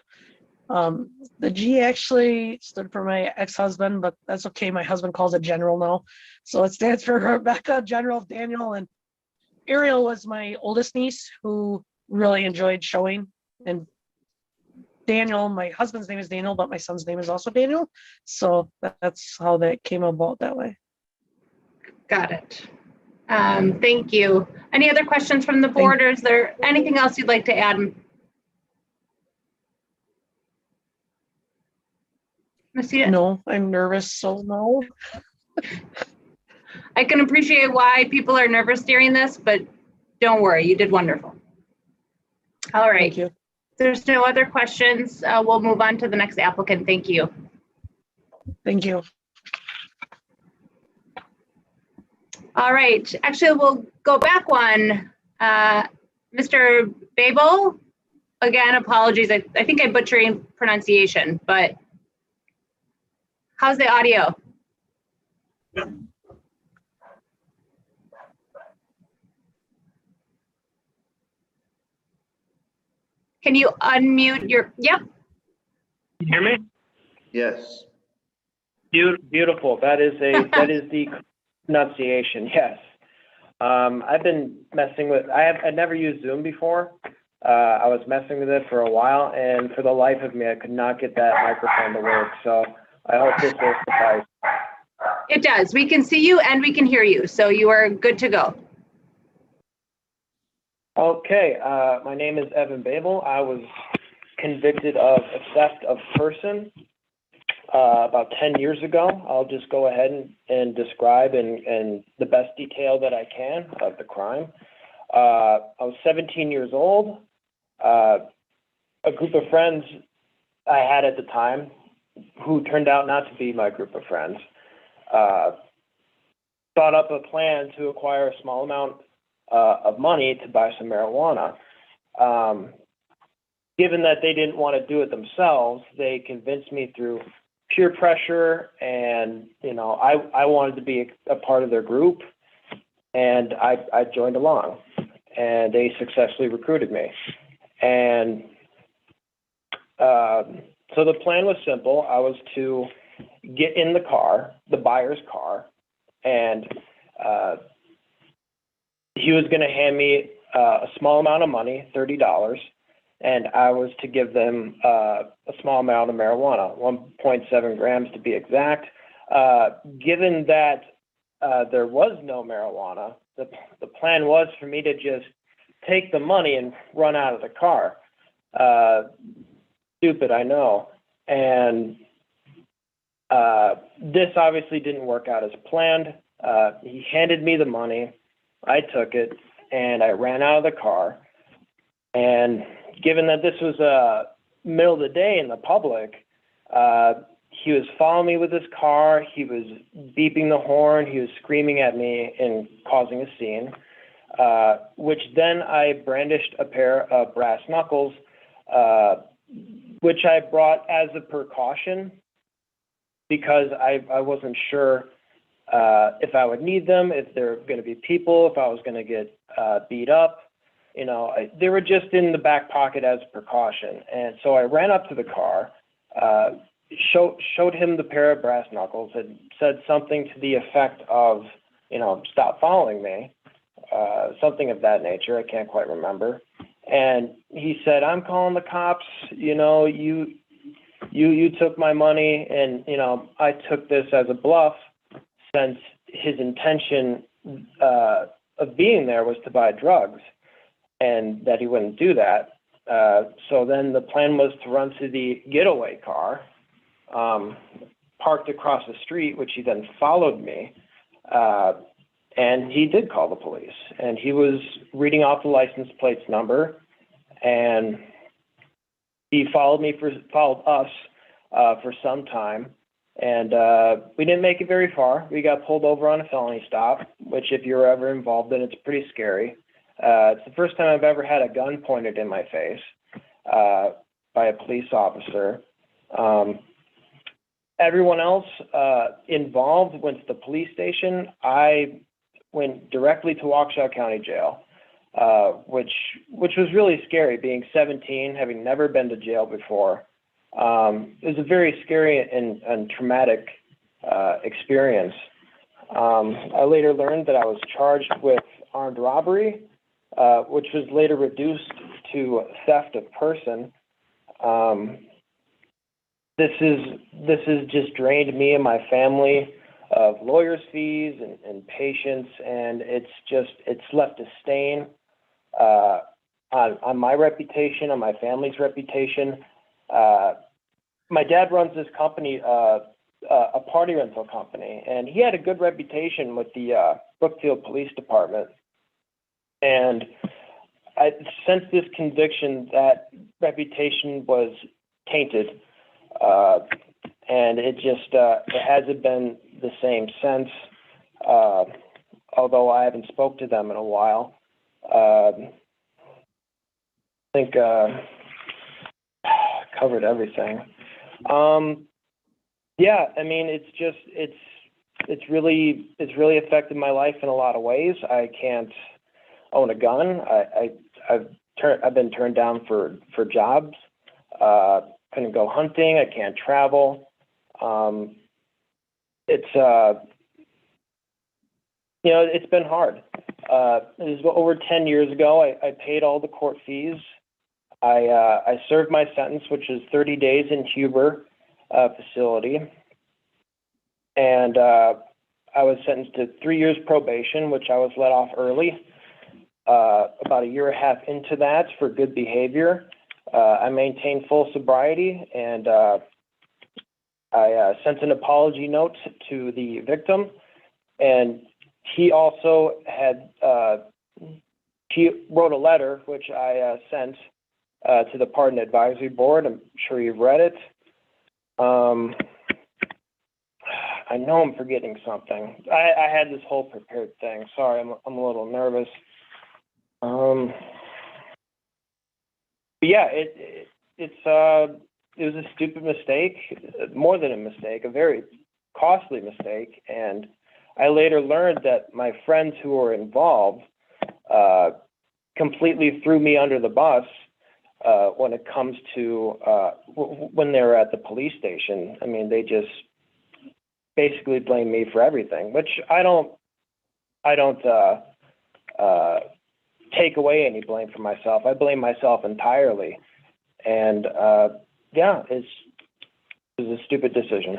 The G actually stood for my ex-husband, but that's okay. My husband calls it General now. So it stands for Rebecca, General, Daniel, and Ariel was my oldest niece who really enjoyed showing. And Daniel, my husband's name is Daniel, but my son's name is also Daniel. So that's how that came about that way. Got it. Thank you. Any other questions from the board, or is there anything else you'd like to add? No, I'm nervous, so no. I can appreciate why people are nervous during this, but don't worry, you did wonderful. All right. Thank you. If there's no other questions, we'll move on to the next applicant. Thank you. Thank you. All right, actually, we'll go back one. Mr. Babel, again, apologies. I think I butchered your pronunciation, but how's the audio? Can you unmute your, yep. Can you hear me? Yes. Beautiful. That is the pronunciation. Yes. I've been messing with. I never used Zoom before. I was messing with it for a while, and for the life of me, I could not get that microphone to work. So I hope this will suffice. It does. We can see you and we can hear you, so you are good to go. Okay. My name is Evan Babel. I was convicted of theft of person about 10 years ago. I'll just go ahead and describe in the best detail that I can of the crime. I was 17 years old. A group of friends I had at the time, who turned out not to be my group of friends, thought up a plan to acquire a small amount of money to buy some marijuana. Given that they didn't want to do it themselves, they convinced me through peer pressure, and I wanted to be a part of their group, and I joined along, and they successfully recruited me. And so the plan was simple. I was to get in the car, the buyer's car, and he was going to hand me a small amount of money, $30, and I was to give them a small amount of marijuana, 1.7 grams to be exact. Given that there was no marijuana, the plan was for me to just take the money and run out of the car. Stupid, I know. And this obviously didn't work out as planned. He handed me the money. I took it, and I ran out of the car. And given that this was middle of the day in the public, he was following me with his car. He was beeping the horn. He was screaming at me and causing a scene, which then I brandished a pair of brass knuckles, which I brought as a precaution because I wasn't sure if I would need them, if there were going to be people, if I was going to get beat up. You know, they were just in the back pocket as a precaution. And so I ran up to the car, showed him the pair of brass knuckles, and said something to the effect of, you know, stop following me, something of that nature. I can't quite remember. And he said, I'm calling the cops. You know, you took my money, and, you know, I took this as a bluff, since his intention of being there was to buy drugs, and that he wouldn't do that. So then the plan was to run to the getaway car, parked across the street, which he then followed me. And he did call the police, and he was reading off the license plates number, and he followed us for some time. And we didn't make it very far. We got pulled over on a felony stop, which if you're ever involved in, it's pretty scary. It's the first time I've ever had a gun pointed in my face by a police officer. Everyone else involved went to the police station. I went directly to Waukesha County Jail, which was really scary, being 17, having never been to jail before. It was a very scary and traumatic experience. I later learned that I was charged with armed robbery, which was later reduced to theft of person. This has just drained me and my family of lawyers' fees and patience, and it's left a stain on my reputation, on my family's reputation. My dad runs this company, a party rental company, and he had a good reputation with the Brookfield Police Department. And since this conviction, that reputation was tainted, and it hasn't been the same since. Although I haven't spoke to them in a while. I think covered everything. Yeah, I mean, it's really affected my life in a lot of ways. I can't own a gun. I've been turned down for jobs. Couldn't go hunting. I can't travel. It's been hard. It was over 10 years ago. I paid all the court fees. I served my sentence, which is 30 days in Huber facility. And I was sentenced to 3 years probation, which I was let off early. About a year and a half into that for good behavior. I maintained full sobriety, and I sent an apology note to the victim, and he also he wrote a letter, which I sent to the Pardon Advisory Board. I'm sure you've read it. I know I'm forgetting something. I had this whole prepared thing. Sorry, I'm a little nervous. But yeah, it was a stupid mistake, more than a mistake, a very costly mistake. And I later learned that my friends who were involved completely threw me under the bus when it comes to when they were at the police station. I mean, they just basically blame me for everything, which I don't take away any blame for myself. I blame myself entirely. And yeah, it was a stupid decision.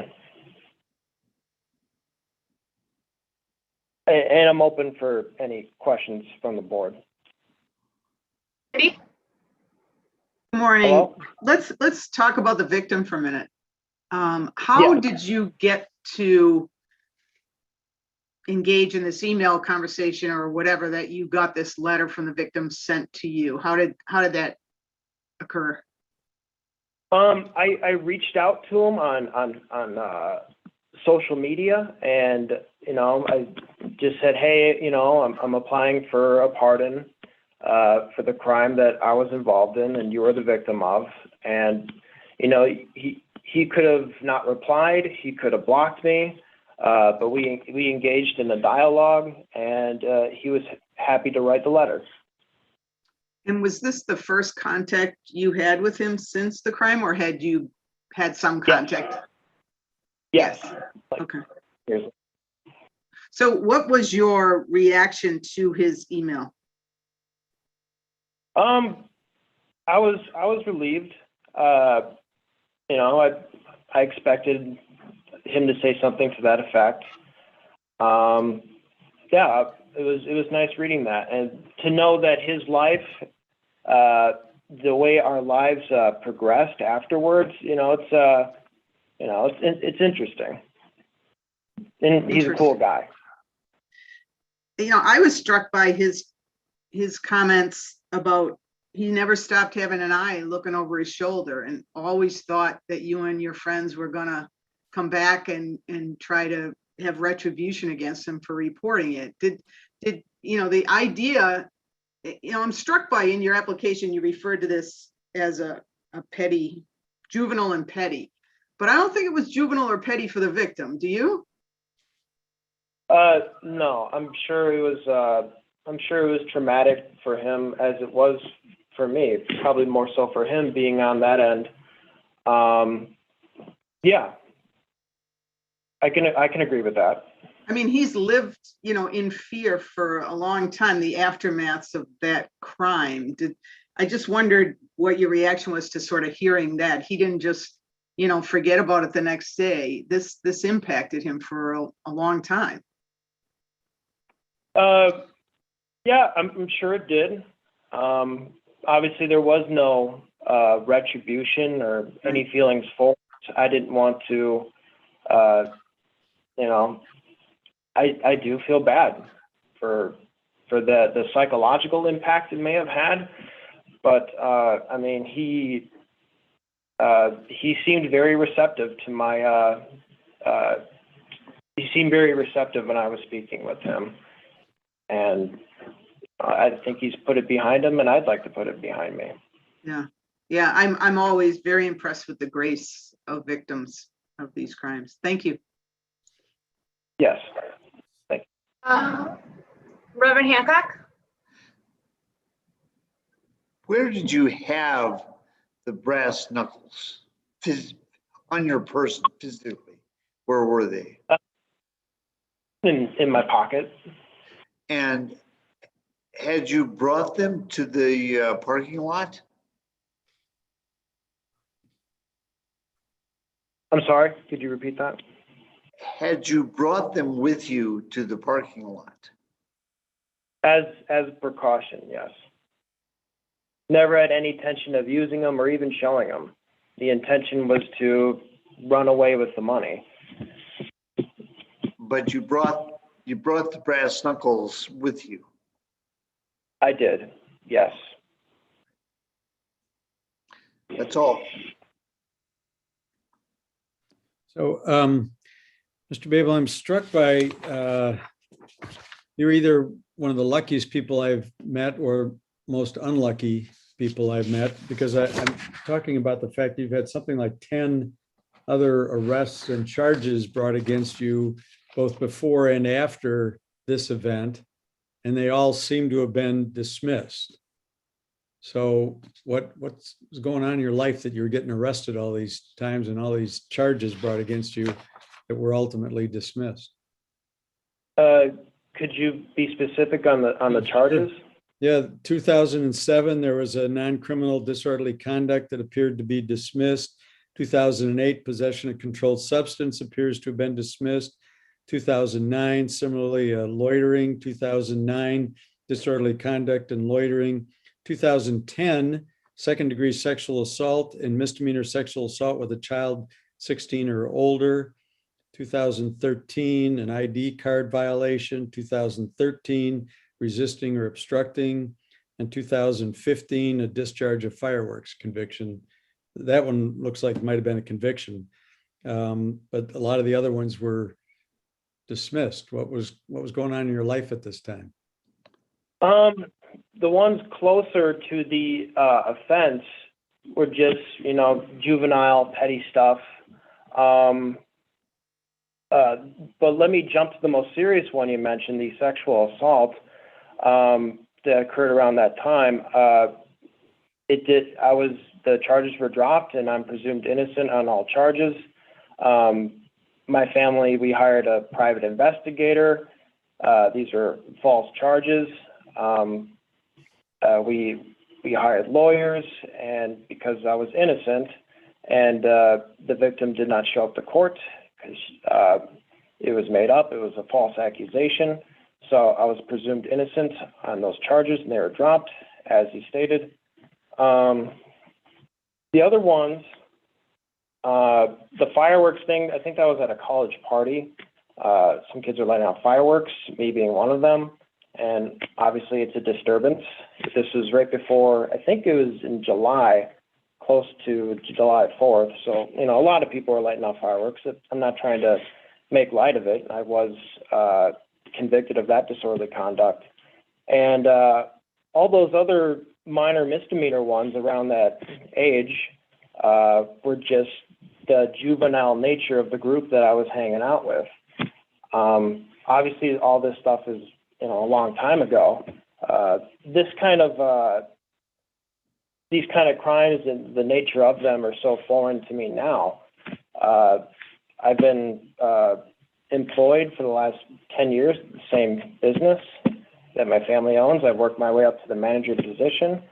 And I'm open for any questions from the board. Good morning. Hello? Let's talk about the victim for a minute. How did you get to engage in this email conversation or whatever that you got this letter from the victim sent to you? How did that occur? I reached out to him on social media, and I just said, hey, I'm applying for a pardon for the crime that I was involved in and you were the victim of. And you know, he could have not replied, he could have blocked me, but we engaged in a dialogue, and he was happy to write the letter. And was this the first contact you had with him since the crime, or had you had some contact? Yes. Okay. Here's- So what was your reaction to his email? I was relieved. You know, I expected him to say something to that effect. Yeah, it was nice reading that, and to know that his life, the way our lives progressed afterwards, you know, it's interesting, and he's a cool guy. You know, I was struck by his comments about he never stopped having an eye looking over his shoulder, and always thought that you and your friends were gonna come back and try to have retribution against him for reporting it. Did you know, the idea, you know, I'm struck by, in your application, you referred to this as a petty, juvenile and petty, but I don't think it was juvenile or petty for the victim. Do you? No, I'm sure it was traumatic for him, as it was for me. Probably more so for him being on that end. Yeah, I can agree with that. I mean, he's lived, you know, in fear for a long time, the aftermaths of that crime. I just wondered what your reaction was to sort of hearing that. He didn't just, you know, forget about it the next day. This impacted him for a long time. Yeah, I'm sure it did. Obviously, there was no retribution or any feelings for it. I didn't want to, you know, I do feel bad for the psychological impact it may have had, but I mean, he seemed very receptive to my. He seemed very receptive when I was speaking with him, and I think he's put it behind him, and I'd like to put it behind me. Yeah. I'm always very impressed with the grace of victims of these crimes. Thank you. Yes. Reverend Hancock? Where did you have the brass knuckles on your person physically? Where were they? In my pocket. And had you brought them to the parking lot? I'm sorry, could you repeat that? Had you brought them with you to the parking lot? As precaution, yes. Never had any intention of using them or even showing them. The intention was to run away with the money. But you brought the brass knuckles with you. I did, yes. That's all. So, Mr. Babel, I'm struck by, you're either one of the luckiest people I've met or most unlucky people I've met, because I'm talking about the fact that you've had something like 10 other arrests and charges brought against you both before and after this event, and they all seem to have been dismissed. So what's going on in your life that you're getting arrested all these times and all these charges brought against you that were ultimately dismissed? Could you be specific on the charges? Yeah, 2007, there was a non-criminal disorderly conduct that appeared to be dismissed. 2008, possession of controlled substance appears to have been dismissed. 2009, similarly, loitering. 2009, disorderly conduct and loitering. 2010, second-degree sexual assault and misdemeanor sexual assault with a child 16 or older. 2013, an ID card violation. 2013, resisting or obstructing. And 2015, a discharge of fireworks conviction. That one looks like it might have been a conviction, but a lot of the other ones were dismissed. What was going on in your life at this time? The ones closer to the offense, were just, you know, juvenile, petty stuff. But let me jump to the most serious one you mentioned, the sexual assault that occurred around that time. The charges were dropped, and I'm presumed innocent on all charges. My family, we hired a private investigator. These are false charges. We hired lawyers, and because I was innocent, and the victim did not show up to court because it was made up. It was a false accusation. So I was presumed innocent on those charges, and they were dropped, as he stated. The other ones, the fireworks thing, I think that was at a college party. Some kids are lighting out fireworks, me being one of them. And obviously it's a disturbance. This was right before, I think it was in July, close to July 4th. So, you know, a lot of people are lighting off fireworks. I'm not trying to make light of it. I was convicted of that disorderly conduct. And all those other minor misdemeanor ones around that age were just the juvenile nature of the group that I was hanging out with. Obviously, all this stuff is, you know, a long time ago. These kind of crimes and the nature of them are so foreign to me now. I've been employed for the last 10 years in the same business that my family owns. I've worked my way up to the manager position.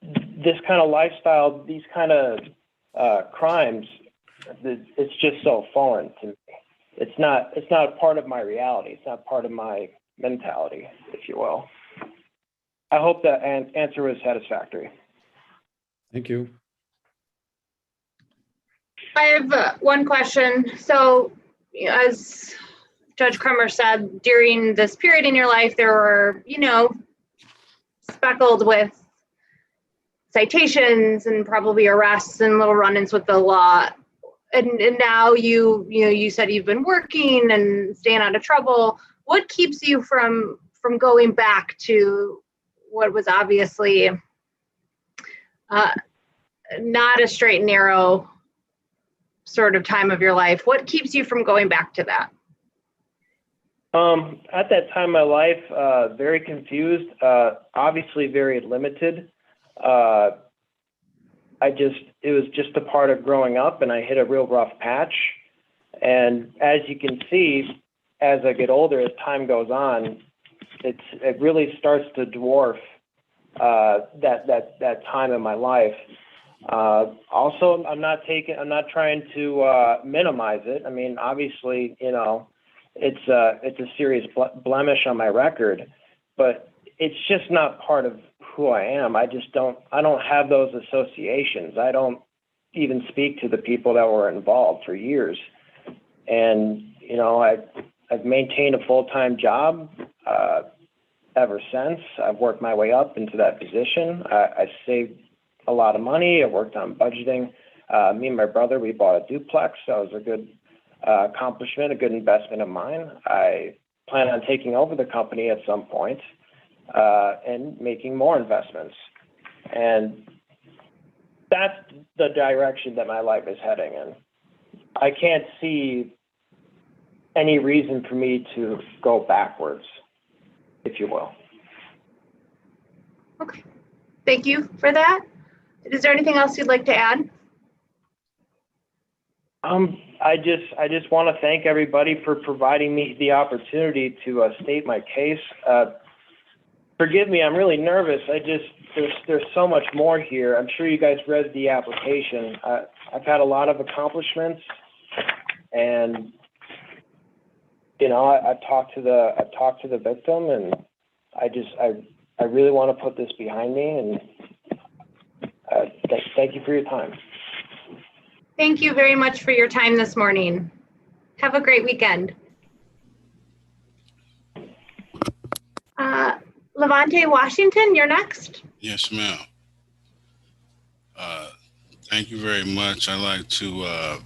This kind of lifestyle, these kind of crimes, it's just so foreign to me. It's not part of my reality. It's not part of my mentality, if you will. I hope that answer was satisfactory. Thank you. I have one question. So, as Judge Crummer said, during this period in your life, there were, you know, speckled with citations and probably arrests and little run-ins with the law. And now you said you've been working and staying out of trouble. What keeps you from going back to what was obviously not a straight and narrow sort of time of your life? What keeps you from going back to that? At that time in my life, very confused, obviously very limited. It was just a part of growing up, and I hit a real rough patch. And as you can see, as I get older, as time goes on, it really starts to dwarf that time in my life. Also, I'm not trying to minimize it. I mean, obviously, you know, it's a serious blemish on my record, but it's just not part of who I am. I don't have those associations. I don't even speak to the people that were involved for years. And, you know, I've maintained a full-time job ever since. I've worked my way up into that position. I saved a lot of money. I worked on budgeting. Me and my brother, we bought a duplex. That was a good accomplishment, a good investment of mine. I plan on taking over the company at some point and making more investments. And that's the direction that my life is heading in. I can't see any reason for me to go backwards, if you will. Okay. Thank you for that. Is there anything else you'd like to add? I just want to thank everybody for providing me the opportunity to state my case. Forgive me, I'm really nervous. There's so much more here. I'm sure you guys read the application. I've had a lot of accomplishments, and you know, I've talked to the victim, and I really want to put this behind me. And thank you for your time. Thank you very much for your time this morning. Have a great weekend. Levante Washington, you're next. Yes, ma'am. Thank you very much. I'd like to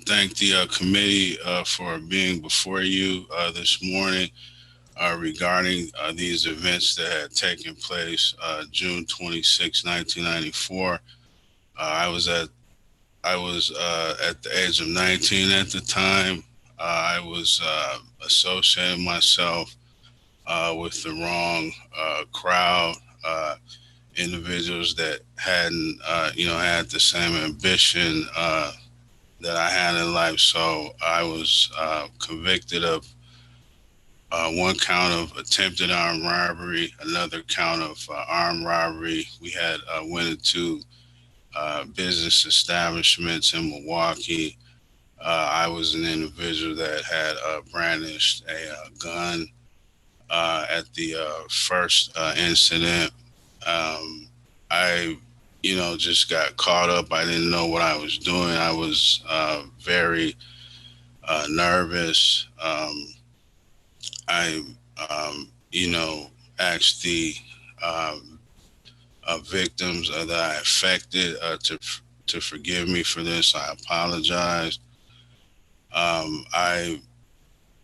thank the committee for being before you this morning. regarding these events that had taken place June 26, 1994. I was at the age of 19 at the time. I was associating myself with the wrong crowd, individuals that hadn't, had the same ambition that I had in life. So I was convicted of one count of attempted armed robbery, another count of armed robbery. We had went into business establishments in Milwaukee. I was an individual that had brandished a gun at the first incident. I, just got caught up. I didn't know what I was doing. I was very nervous. I, asked the victims that I affected to forgive me for this. I apologize. I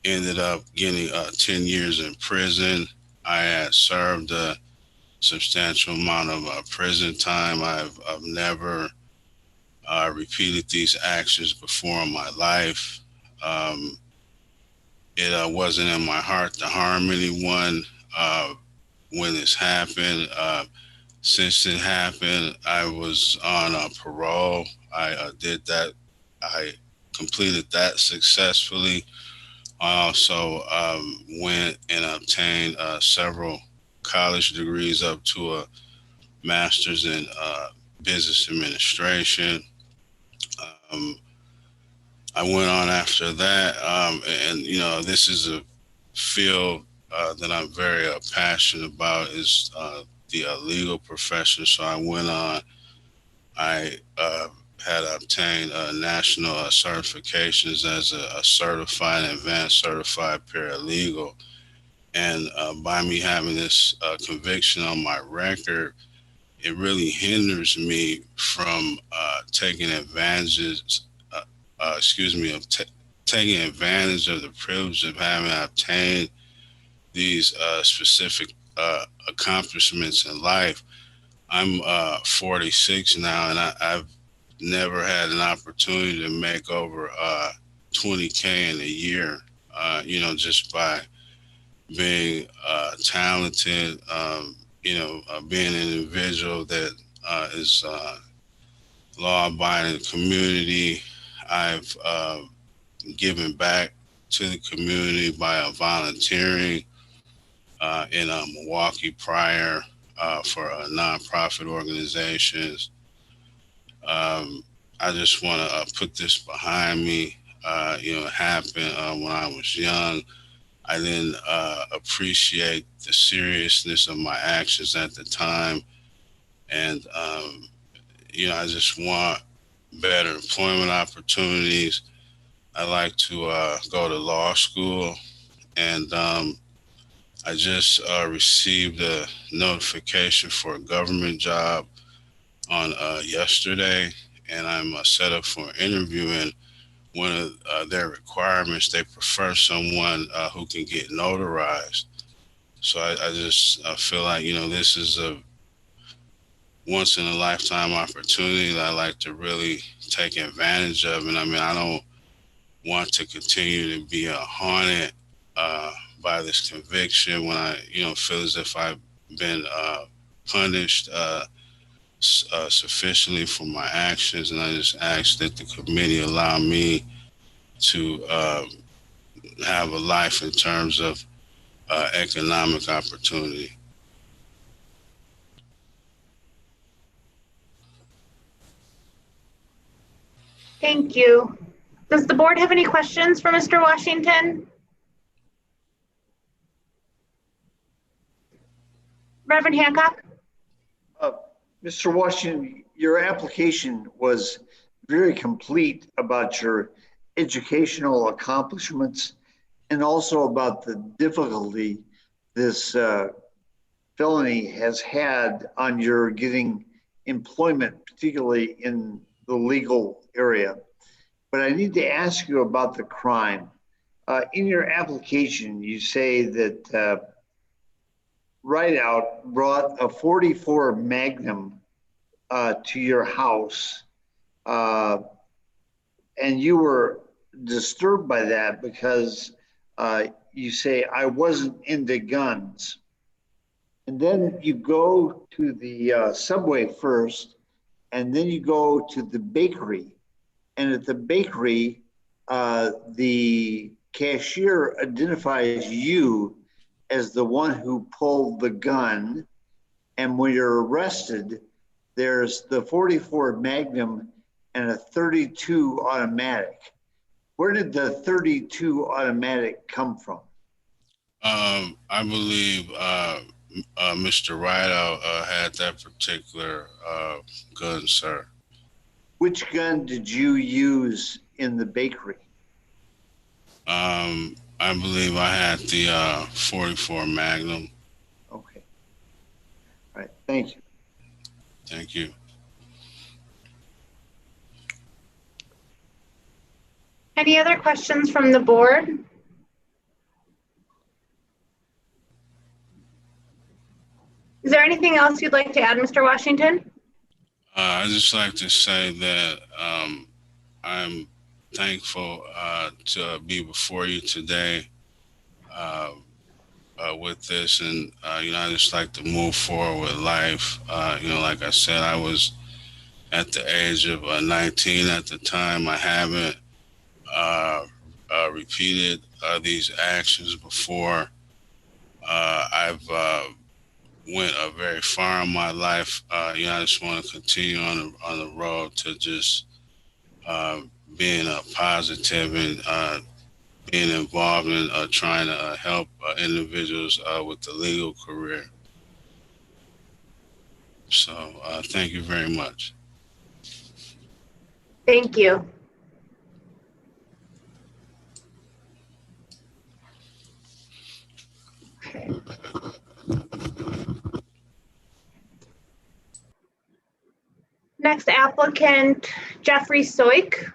ended up getting 10 years in prison. I had served a substantial amount of prison time. I've never repeated these actions before in my life. It wasn't in my heart to harm anyone when this happened. Since it happened, I was on parole. I did that. I completed that successfully. I also went and obtained several college degrees up to a master's in business administration. I went on after that, and this is a field that I'm very passionate about, is the legal profession. So I went on. I had obtained national certifications as a certified, advanced certified paralegal. And by me having this conviction on my record, it really hinders me from taking advantage of the privilege of having obtained these specific accomplishments in life. I'm 46 now, and I've never had an opportunity to make over $20K in a year, just by being talented, being an individual that is law-abiding community. I've given back to the community by volunteering in Milwaukee prior for nonprofit organizations. I just want to put this behind me. It happened when I was young. I didn't appreciate the seriousness of my actions at the time. And, I just want better employment opportunities. I like to go to law school. And I just received a notification for a government job on yesterday, and I'm set up for an interview. And one of their requirements, they prefer someone who can get notarized. So I just feel like, this is a once in a lifetime opportunity that I like to really take advantage of. And I don't want to continue to be haunted by this conviction when I, feel as if I've been punished sufficiently for my actions. And I just ask that the committee allow me to have a life in terms of economic opportunity. Thank you. Does the board have any questions for Mr. Washington? Reverend Hancock? Mr. Washington, your application was very complete about your educational accomplishments and also about the difficulty this felony has had on your getting employment, particularly in the legal area. But I need to ask you about the crime. In your application, you say that Rideout brought a .44 Magnum to your house, and you were disturbed by that because you say, I wasn't into guns. And then you go to the Subway first, and then you go to the bakery. And at the bakery, the cashier identifies you as the one who pulled the gun. And when you're arrested, there's the .44 Magnum and a .32 automatic. Where did the .32 automatic come from? I believe Mr. Rideout had that particular gun, sir. Which gun did you use in the bakery? I believe I had the .44 Magnum. Okay. All right. Thank you. Thank you. Any other questions from the board? Is there anything else you'd like to add, Mr. Washington? I'd just like to say that I'm thankful to be before you today with this, and I just like to move forward with life. Like I said, I was at the age of 19 at the time. I haven't repeated these actions before. I've went very far in my life. I just want to continue on the road to just being positive and being involved in trying to help individuals with the legal career. So thank you very much. Thank you. Okay. Next applicant, Jeffrey Soik.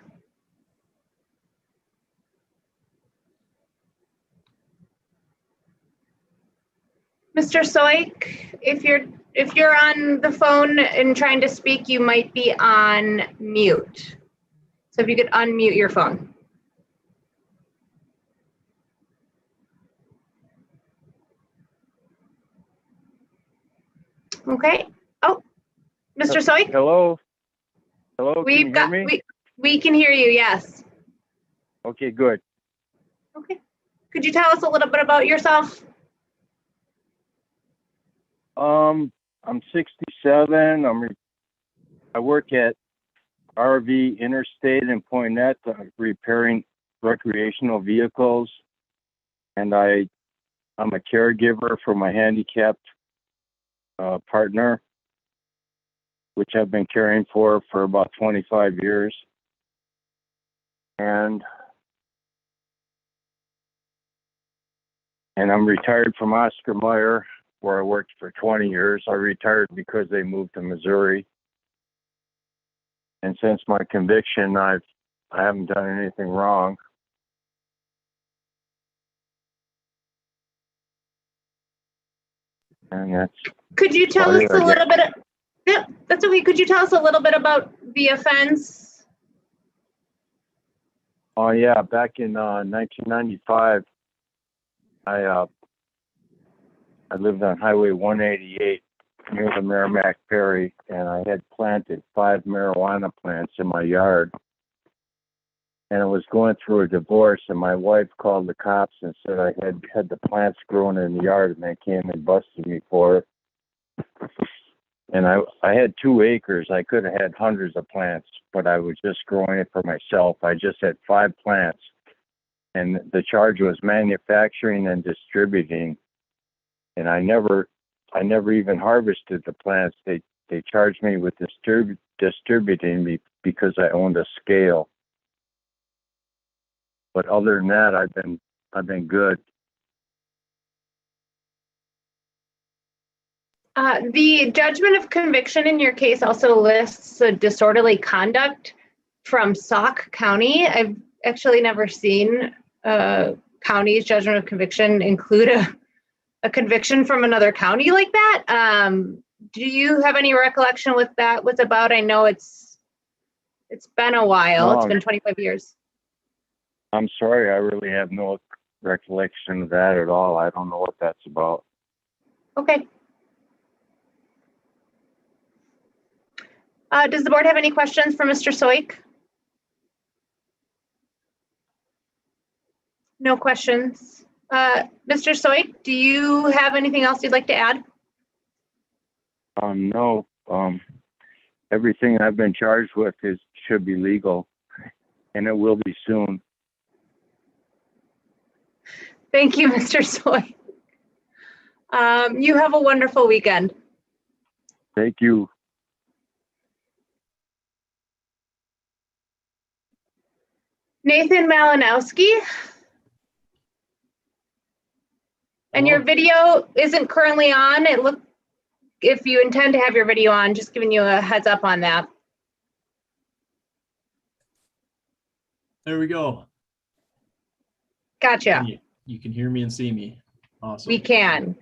Mr. Soik, if you're on the phone and trying to speak, you might be on mute. So if you could unmute your phone. Okay. Oh, Mr. Soik? Hello? Hello, can you hear me? We can hear you, yes. Okay, good. Okay. Could you tell us a little bit about yourself? I'm 67. I work at RV Interstate in Poinet, repairing recreational vehicles, and I'm a caregiver for my handicapped partner, which I've been caring for about 25 years. And I'm retired from Oscar Mayer, where I worked for 20 years. I retired because they moved to Missouri. And since my conviction, I haven't done anything wrong. And that's. Could you tell us a little bit? Yeah, that's okay. Could you tell us a little bit about the offense? Oh yeah, back in 1995, I lived on Highway 188 near the Merrimack Ferry, and I had planted 5 marijuana plants in my yard. And I was going through a divorce, and my wife called the cops and said I had the plants growing in the yard, and they came and busted me for it. And I had 2 acres. I could have had hundreds of plants, but I was just growing it for myself. I just had 5 plants, and the charge was manufacturing and distributing. And I never even harvested the plants. They charged me with distributing me because I owned a scale. But other than that, I've been good. The judgment of conviction in your case also lists a disorderly conduct from Sauk County. I've actually never seen county's judgment of conviction include a conviction from another county like that. Do you have any recollection what that was about? I know it's been a while. It's been 25 years. I'm sorry, I really have no recollection of that at all. I don't know what that's about. Okay. Does the board have any questions for Mr. Soik? No questions. Mr. Soik, do you have anything else you'd like to add? No. Everything I've been charged with should be legal, and it will be soon. Thank you, Mr. Soik. You have a wonderful weekend. Thank you. Nathan Malinowski. And your video isn't currently on. If you intend to have your video on, just giving you a heads up on that. There we go. Gotcha. You can hear me and see me. Awesome. We can.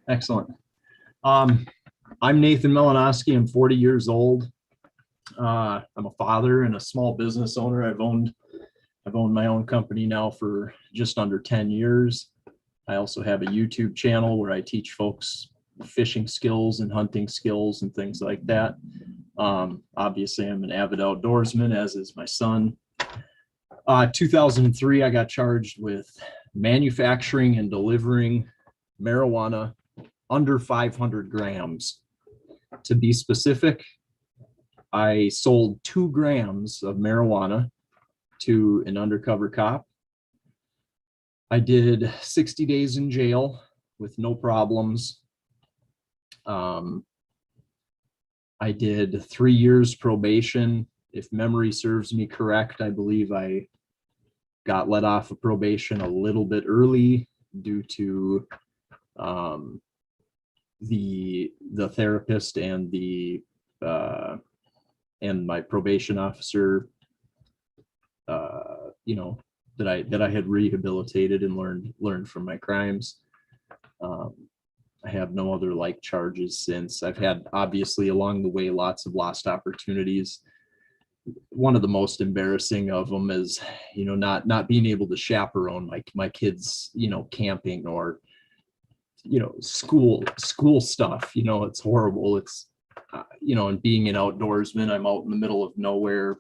Excellent. I'm Nathan Malinowski. I'm 40 years old. I'm a father and a small business owner. I've owned my own company now for just under 10 years. I also have a YouTube channel where I teach folks fishing skills and hunting skills and things like that. Obviously, I'm an avid outdoorsman, as is my son. 2003, I got charged with manufacturing and delivering marijuana under 500 grams. To be specific, I sold 2 grams of marijuana to an undercover cop. I did 60 days in jail with no problems. I did 3 years probation. If memory serves me correct, I believe I got let off of probation a little bit early due to the therapist and my probation officer, that I had rehabilitated and learned from my crimes. I have no other like charges since. I've had, obviously, along the way, lots of lost opportunities. One of the most embarrassing of them is, not being able to chaperone my kids, camping or, school stuff. It's horrible. It's, and being an outdoorsman, I'm out in the middle of nowhere.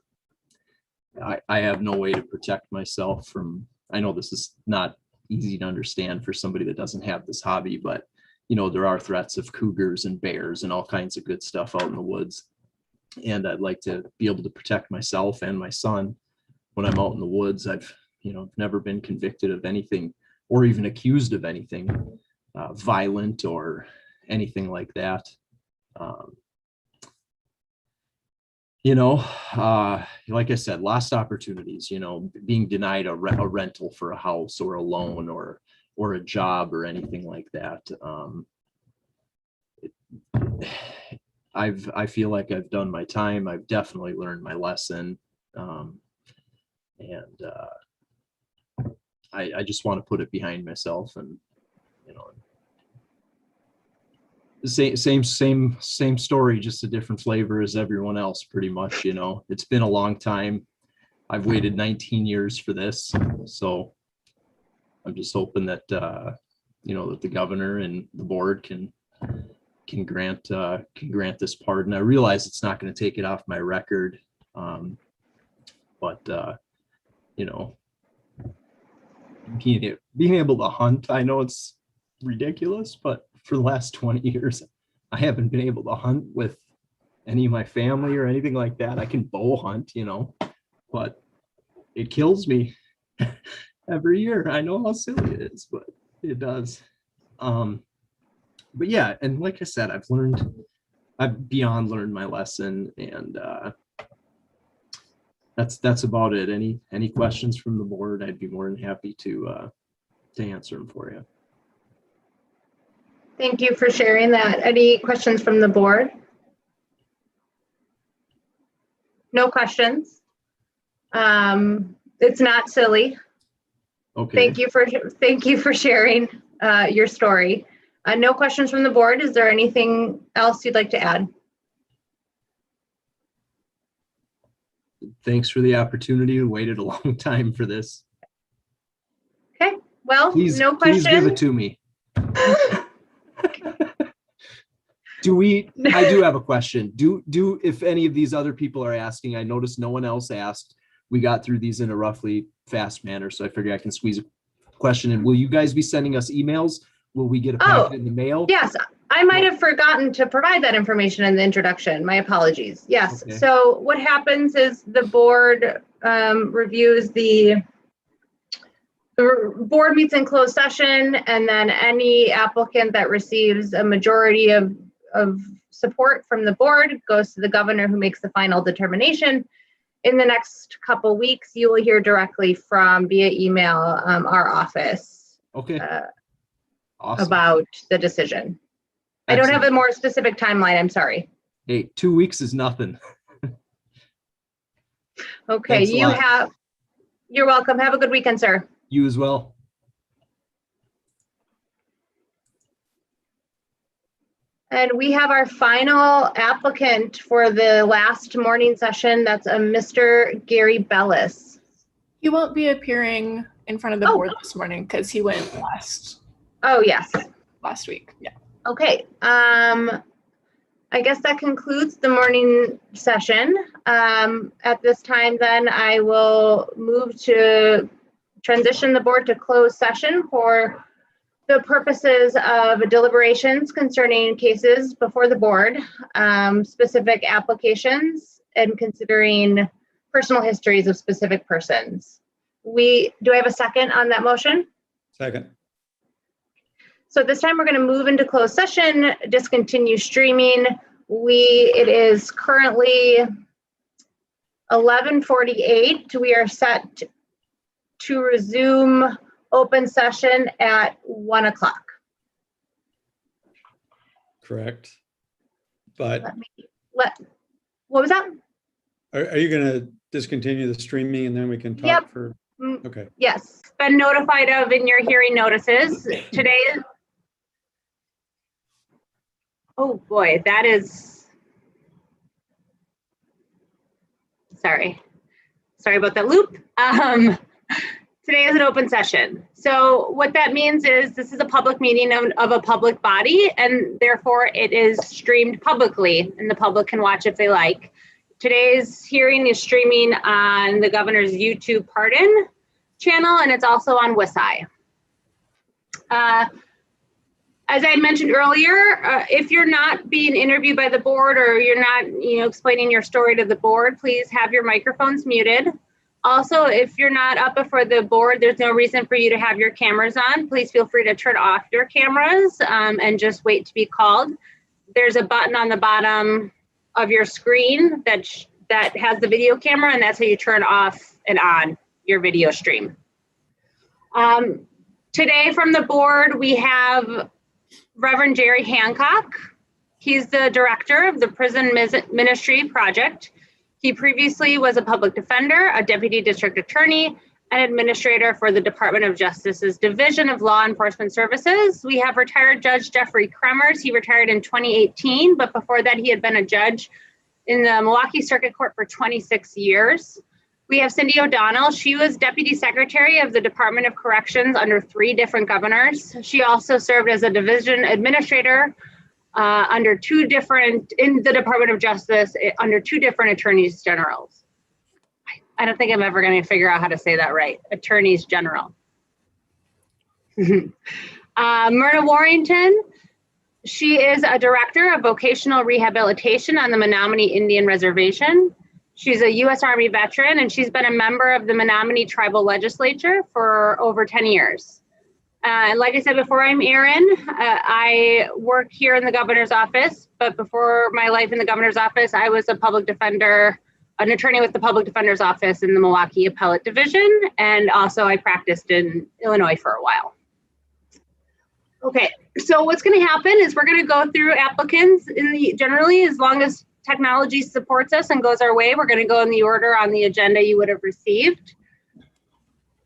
I have no way to protect myself from, I know this is not easy to understand for somebody that doesn't have this hobby, but there are threats of cougars and bears and all kinds of good stuff out in the woods. And I'd like to be able to protect myself and my son when I'm out in the woods. I've never been convicted of anything or even accused of anything violent or anything like that. Like I said, lost opportunities, being denied a rental for a house or a loan or a job or anything like that. I feel like I've done my time. I've definitely learned my lesson. I just want to put it behind myself and, same story, just a different flavor as everyone else, pretty much. It's been a long time. I've waited 19 years for this, so I'm just hoping that that the governor and the board can grant this pardon. I realize it's not going to take it off my record, but being able to hunt, I know it's ridiculous, but for the last 20 years, I haven't been able to hunt with any of my family or anything like that. I can bow hunt, but it kills me every year. I know how silly it is, but it does. But yeah, and like I said, I've beyond learned my lesson, and that's about it. Any questions from the board? I'd be more than happy to answer them for you. Thank you for sharing that. Any questions from the board? No questions. It's not silly. Okay. Thank you for sharing your story. No questions from the board. Is there anything else you'd like to add? Thanks for the opportunity. We waited a long time for this. Okay, well, Please, no please give it questions. to me. I do have a question. If any of these other people are asking, I noticed no one else asked. We got through these in a roughly fast manner, so I figure I can squeeze a question in. Will you guys be sending us emails? Will we get a packet in the mail? Yes, I might have forgotten to provide that information in the introduction. My apologies. Yes, Okay. so what happens is the board reviews the board meets in closed session, and then any applicant that receives a majority of support from the board goes to the governor, who makes the final determination. In the next couple weeks, you will hear directly from via email our office. Okay. Awesome. About the decision. I don't have a more specific timeline. I'm sorry. Hey, 2 weeks is nothing. Okay, Thanks a lot. You're welcome. Have a good weekend, sir. You as well. And we have our final applicant for the last morning session. That's a Mr. Gary Bellis. He won't be appearing in front of the board this morning because he went Oh, yes. last week. Yeah. Okay. I guess that concludes the morning session. At this time, then, I will move to transition the board to closed session for the purposes of deliberations concerning cases before the board, specific applications, and considering personal histories of specific persons. Do I have a second on that motion? Second. So this time we're going to move into closed session, discontinue streaming. It is currently 11:48. We are set to resume open session at 1 o'clock. Correct. But What was that? are you going to discontinue the streaming and then we can talk Yep. for? Okay. Yes, been notified of in your hearing notices. Today. Oh boy, that is. Sorry about that loop. Today is an open session. So what that means is this is a public meeting of a public body, and therefore it is streamed publicly and the public can watch if they like. Today's hearing is streaming on the governor's YouTube Pardon channel, and it's also on WISI. As I mentioned earlier, if you're not being interviewed by the board or you're not, explaining your story to the board, please have your microphones muted. Also, if you're not up before the board, there's no reason for you to have your cameras on. Please feel free to turn off your cameras and just wait to be called. There's a button on the bottom of your screen that has the video camera, and that's how you turn off and on your video stream. Today from the board, we have Reverend Jerry Hancock. He's the director of the Prison Ministry Project. He previously was a public defender, a deputy district attorney, and administrator for the Department of Justice's Division of Law Enforcement Services. We have retired Judge Jeffrey Kremers. He retired in 2018, but before that he had been a judge in the Milwaukee Circuit Court for 26 years. We have Cindy O'Donnell. She was Deputy Secretary of the Department of Corrections under 3 different governors. She also served as a division administrator in the Department of Justice under 2 different attorneys generals. I don't think I'm ever going to figure out how to say that right. Attorneys general. Myrna Warrington. She is a director of vocational rehabilitation on the Menominee Indian Reservation. She's a U.S. Army veteran, and she's been a member of the Menominee Tribal Legislature for over 10 years. And like I said before, I'm Erin. I work here in the governor's office, but before my life in the governor's office, I was a public defender, an attorney with the public defender's office in the Milwaukee Appellate Division, and also I practiced in Illinois for a while. Okay, so what's going to happen is we're going to go through applicants generally, as long as technology supports us and goes our way, we're going to go in the order on the agenda you would have received.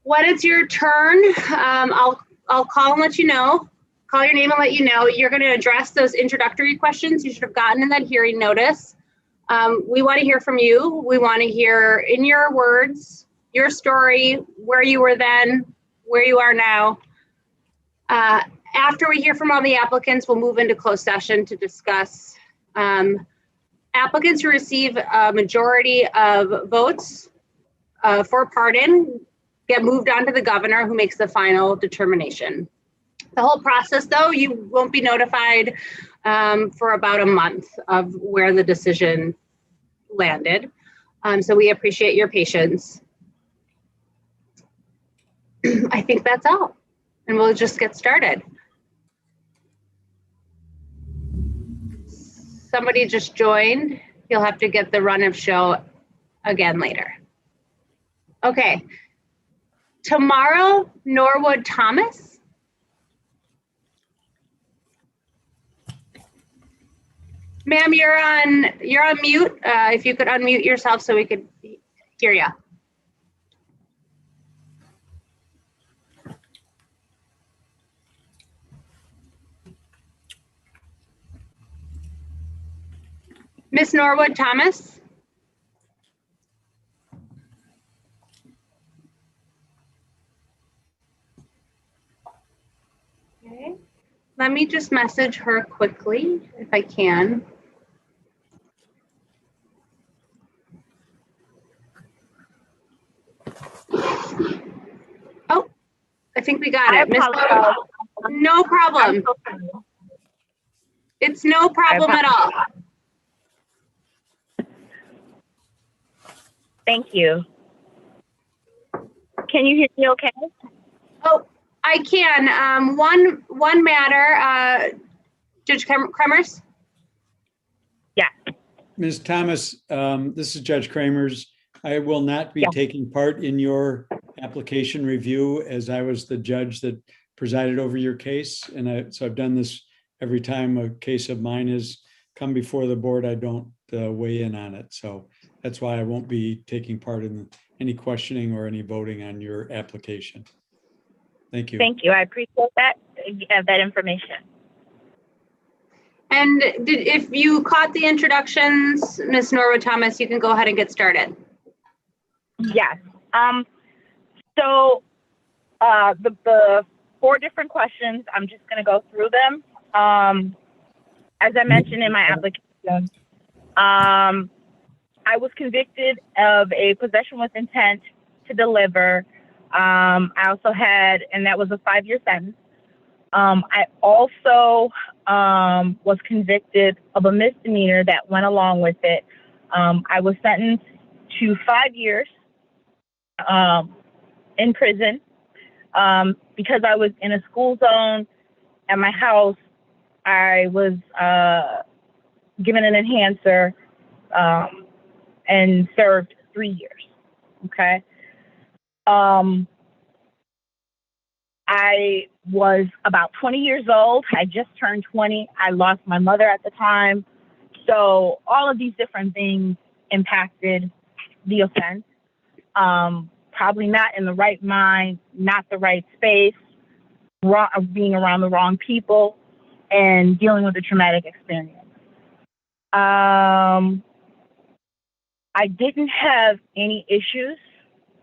When it's your turn, I'll call and let you know. Call your name and let you know. You're going to address those introductory questions you should have gotten in that hearing notice. We want to hear from you. We want to hear in your words, your story, where you were then, where you are now. After we hear from all the applicants, we'll move into closed session to discuss applicants who receive a majority of votes for pardon get moved on to the governor, who makes the final determination. The whole process, though, you won't be notified for about a month of where the decision landed. So we appreciate your patience. I think that's all, and we'll just get started. Somebody just joined. You'll have to get the run of show again later. Okay. Tomorrow, Norwood Thomas. Ma'am, you're on mute. If you could unmute yourself so we could hear you. Miss Norwood Thomas. Okay. Let me just message her quickly if I can. Oh, I think we got it. Miss Norwood, no problem. It's no problem at all. Thank you. Can you hear me okay? Oh, I can. One matter, Judge Kremers? Yeah. Ms. Thomas, this is Judge Kramers. I will not be taking part in your application review, as I was the judge that presided over your case. And so I've done this every time a case of mine has come before the board. I don't weigh in on it. So that's why I won't be taking part in any questioning or any voting on your application. Thank you. Thank you. I appreciate that information. And if you caught the introductions, Ms. Norwood Thomas, you can go ahead and get started. Yes. So the 4 different questions, I'm just going to go through them. As I mentioned in my application, I was convicted of a possession with intent to deliver. I also had, and that was a 5-year sentence. I also was convicted of a misdemeanor that went along with it. I was sentenced to 5 years in prison because I was in a school zone at my house. I was given an enhancer and served 3 years. Okay. I was about 20 years old. I just turned 20. I lost my mother at the time. So all of these different things impacted the offense. Probably not in the right mind, not the right space, being around the wrong people, and dealing with a traumatic experience. I didn't have any issues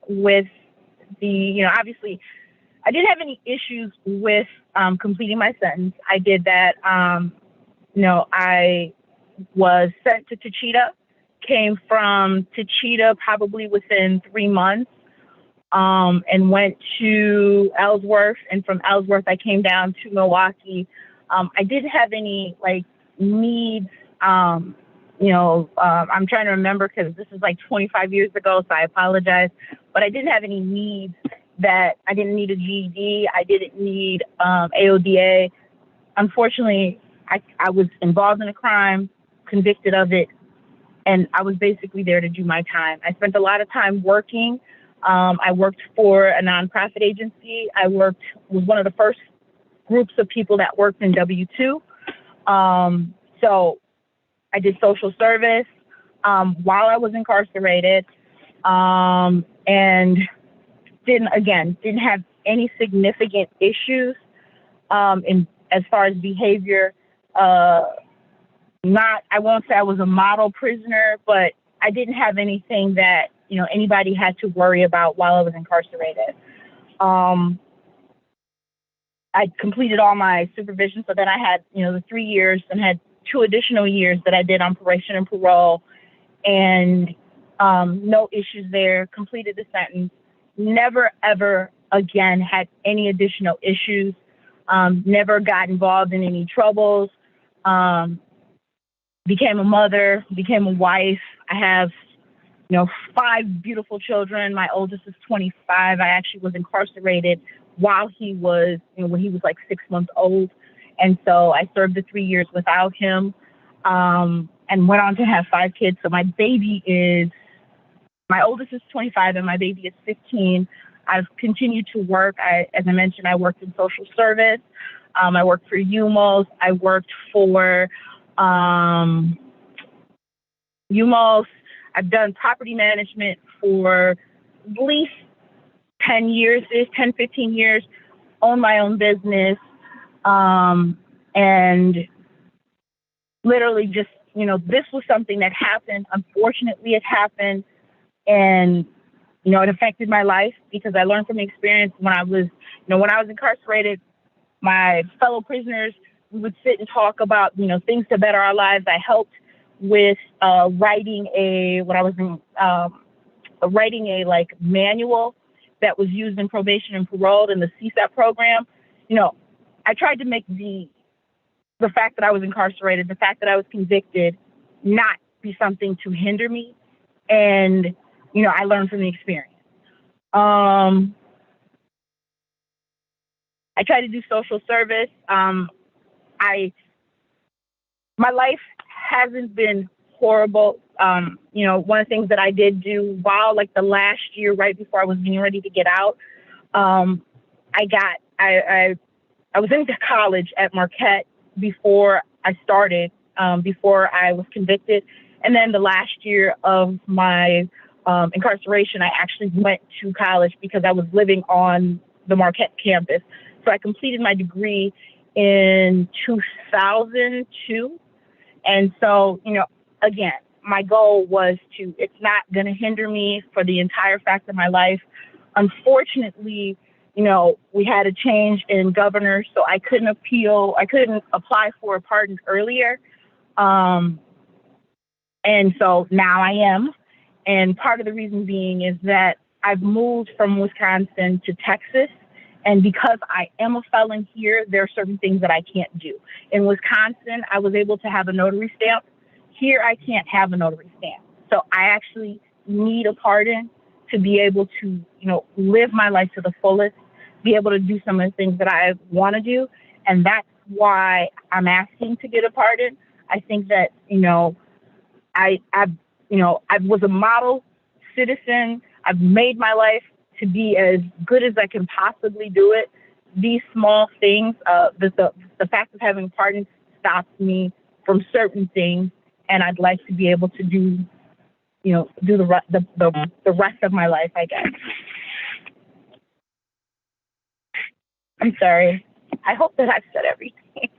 with obviously, I didn't have any issues with completing my sentence. I did that. I was sent to Teachita, came from Teachita probably within 3 months, and went to Ellsworth. And from Ellsworth, I came down to Milwaukee. I didn't have any needs. I'm trying to remember because this is 25 years ago, so I apologize. But I didn't have any needs that I didn't need a GED. I didn't need AODA. Unfortunately, I was involved in a crime, convicted of it, and I was basically there to do my time. I spent a lot of time working. I worked for a nonprofit agency. I was one of the first groups of people that worked in W-2. So I did social service while I was incarcerated. And didn't have any significant issues in as far as behavior. I won't say I was a model prisoner, but I didn't have anything that, you know, anybody had to worry about while I was incarcerated. I completed all my supervision, so then I had, you know, the 3 years and had 2 additional years that I did on probation and parole, and no issues there, completed the sentence, never ever again had any additional issues, never got involved in any troubles, became a mother, became a wife. I have, you know, 5 beautiful children. My oldest is 25. I actually was incarcerated while he was, you know, when he was like 6 months old. And so I served the 3 years without him, and went on to have 5 kids. So my oldest is 25 and my baby is 15. I've continued to work. As I mentioned, I worked in social service. I worked for UMOS. I worked for UMOS. I've done property management for at least 10 years, 10, 15 years, own my own business. And literally just, you know, this was something that happened. Unfortunately, it happened. And, you know, it affected my life because I learned from the experience when I was, you know, when I was incarcerated, my fellow prisoners, we would sit and talk about, you know, things to better our lives. I helped with writing a like manual that was used in probation and parole in the CSAP program. You know, I tried to make the fact that I was incarcerated, the fact that I was convicted, not be something to hinder me. And, you know, I learned from the experience. I tried to do social service. My life hasn't been horrible. You know, one of the things that I did do while like the last year, right before I was getting ready to get out, I was into college at Marquette before I started, before I was convicted. And then the last year of my incarceration, I actually went to college because I was living on the Marquette campus. So I completed my degree in 2002. And so, you know, again, my goal was it's not going to hinder me for the entire fact of my life. Unfortunately, you know, we had a change in governor, so I couldn't apply for a pardon earlier. And so now I am. And part of the reason being is that I've moved from Wisconsin to Texas. And because I am a felon here, there are certain things that I can't do. In Wisconsin, I was able to have a notary stamp. Here, I can't have a notary stamp. So I actually need a pardon to be able to, you know, live my life to the fullest, be able to do some of the things that I want to do. And that's why I'm asking to get a pardon. I think that, you know, I was a model citizen. I've made my life to be as good as I can possibly do it. These small things, the fact of having a pardon stops me from certain things, and I'd like to be able to do the rest of my life, I guess. I'm sorry. I hope that I've said everything.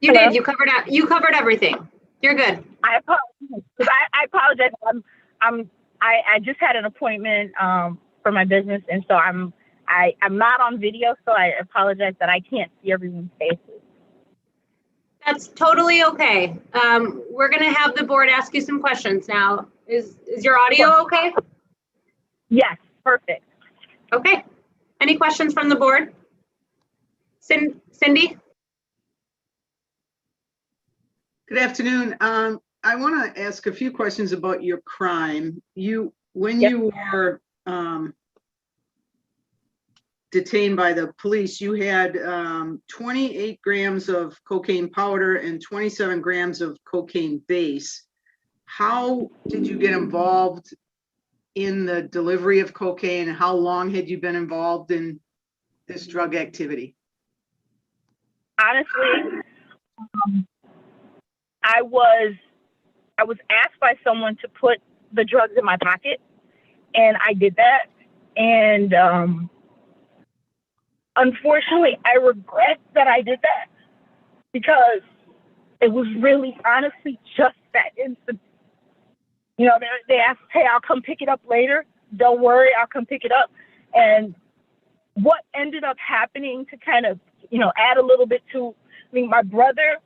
You did. You covered everything. You're good. I apologize. I apologize. I just had an appointment for my business, and so I'm not on video, so I apologize that I can't see everyone's faces. That's totally okay. We're gonna have the board ask you some questions now. Is your audio okay? Yes, perfect. Okay. Any questions from the board? Cindy? Good afternoon. I want to ask a few questions about your crime. When you were detained by the police, you had 28 grams of cocaine powder and 27 grams of cocaine base. How did you get involved in the delivery of cocaine? And how long had you been involved in this drug activity? Honestly, I was asked by someone to put the drugs in my pocket, and I did that. And unfortunately, I regret that I did that because it was really honestly just that instant. You know, they asked, hey, I'll come pick it up later. Don't worry, I'll come pick it up. And what ended up happening to kind of, you know, add a little bit to, I mean, my brother,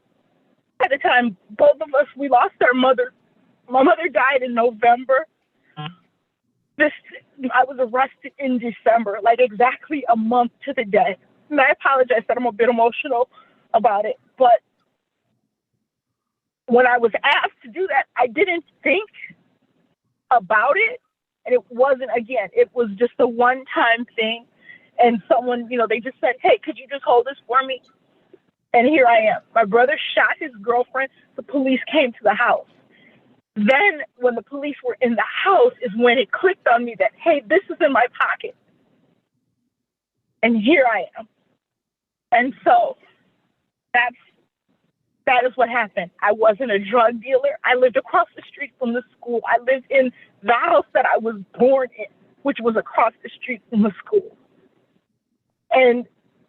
at the time, both of us, we lost our mother. My mother died in November. I was arrested in December, like exactly a month to the day. And I apologize that I'm a bit emotional about it, but when I was asked to do that, I didn't think about it. And it wasn't, again, it was just a one-time thing. And someone, you know, they just said, hey, could you just hold this for me? And here I am. My brother shot his girlfriend. The police came to the house. Then when the police were in the house is when it clicked on me that, hey, this is in my pocket. And here I am. And so that is what happened. I wasn't a drug dealer. I lived across the street from the school. I lived in the house that I was born in, which was across the street from the school. And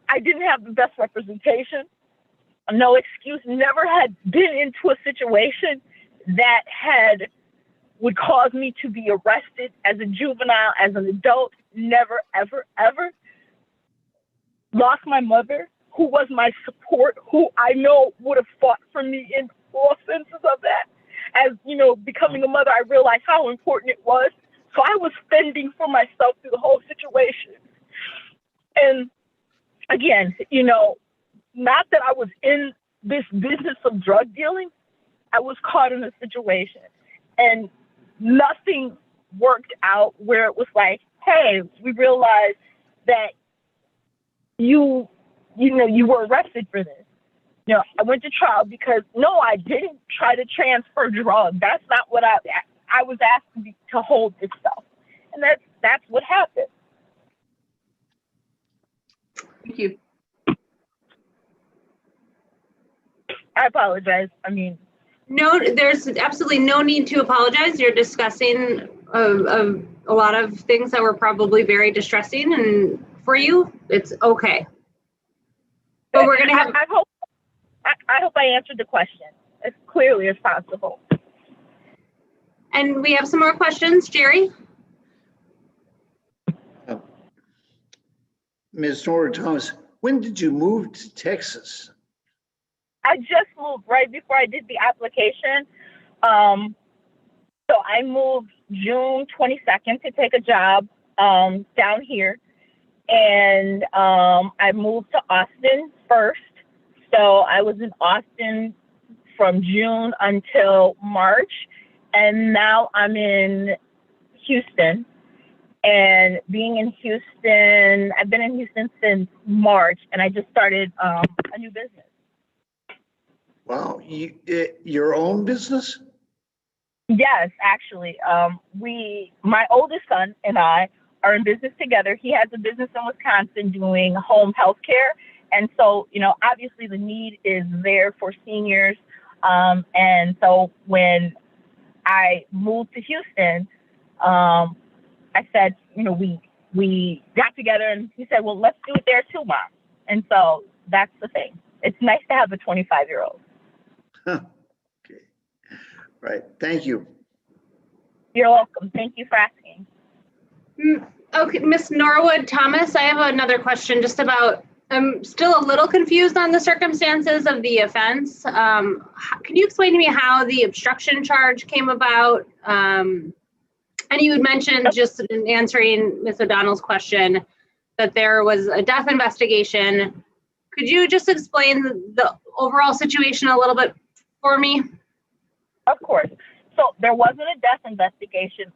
I didn't have the best representation. No excuse. Never had been into a situation that would cause me to be arrested as a juvenile, as an adult. Never, ever, ever. Lost my mother, who was my support, who I know would have fought for me in all senses of that. As, you know, becoming a mother, I realized how important it was. So I was fending for myself through the whole situation. And again, you know, not that I was in this business of drug dealing, I was caught in a situation and nothing worked out where it was like, hey, we realized that you were arrested for this. You know, I went to trial because no, I didn't try to transfer drugs. That's not what I was asked to hold this stuff. And that's what happened. Thank you. I apologize. I mean, No, there's absolutely no need to apologize. You're discussing a lot of things that were probably very distressing, and for you, it's okay. But we're gonna have. I hope I answered the question as clearly as possible. And we have some more questions, Jerry. Ms. Nora Thomas, when did you move to Texas? I just moved right before I did the application. So I moved June 22nd to take a job down here. And I moved to Austin first. So I was in Austin from June until March. And now I'm in Houston. And being in Houston, I've been in Houston since March, and I just started a new business. Wow, your own business? Yes, actually. My oldest son and I are in business together. He has a business in Wisconsin doing home health care. And so, you know, obviously the need is there for seniors. And so when I moved to Houston, I said, you know, we got together and he said, well, let's do it there too, Mom. And so that's the thing. It's nice to have a 25-year-old. Okay. Right. Thank you. You're welcome. Thank you for asking. Okay, Miss Norwood Thomas, I have another question just about, I'm still a little confused on the circumstances of the offense. Can you explain to me how the obstruction charge came about? And you had mentioned just in answering Ms. O'Donnell's question that there was a death investigation. Could you just explain the overall situation a little bit for me? Of course. So there wasn't a death investigation.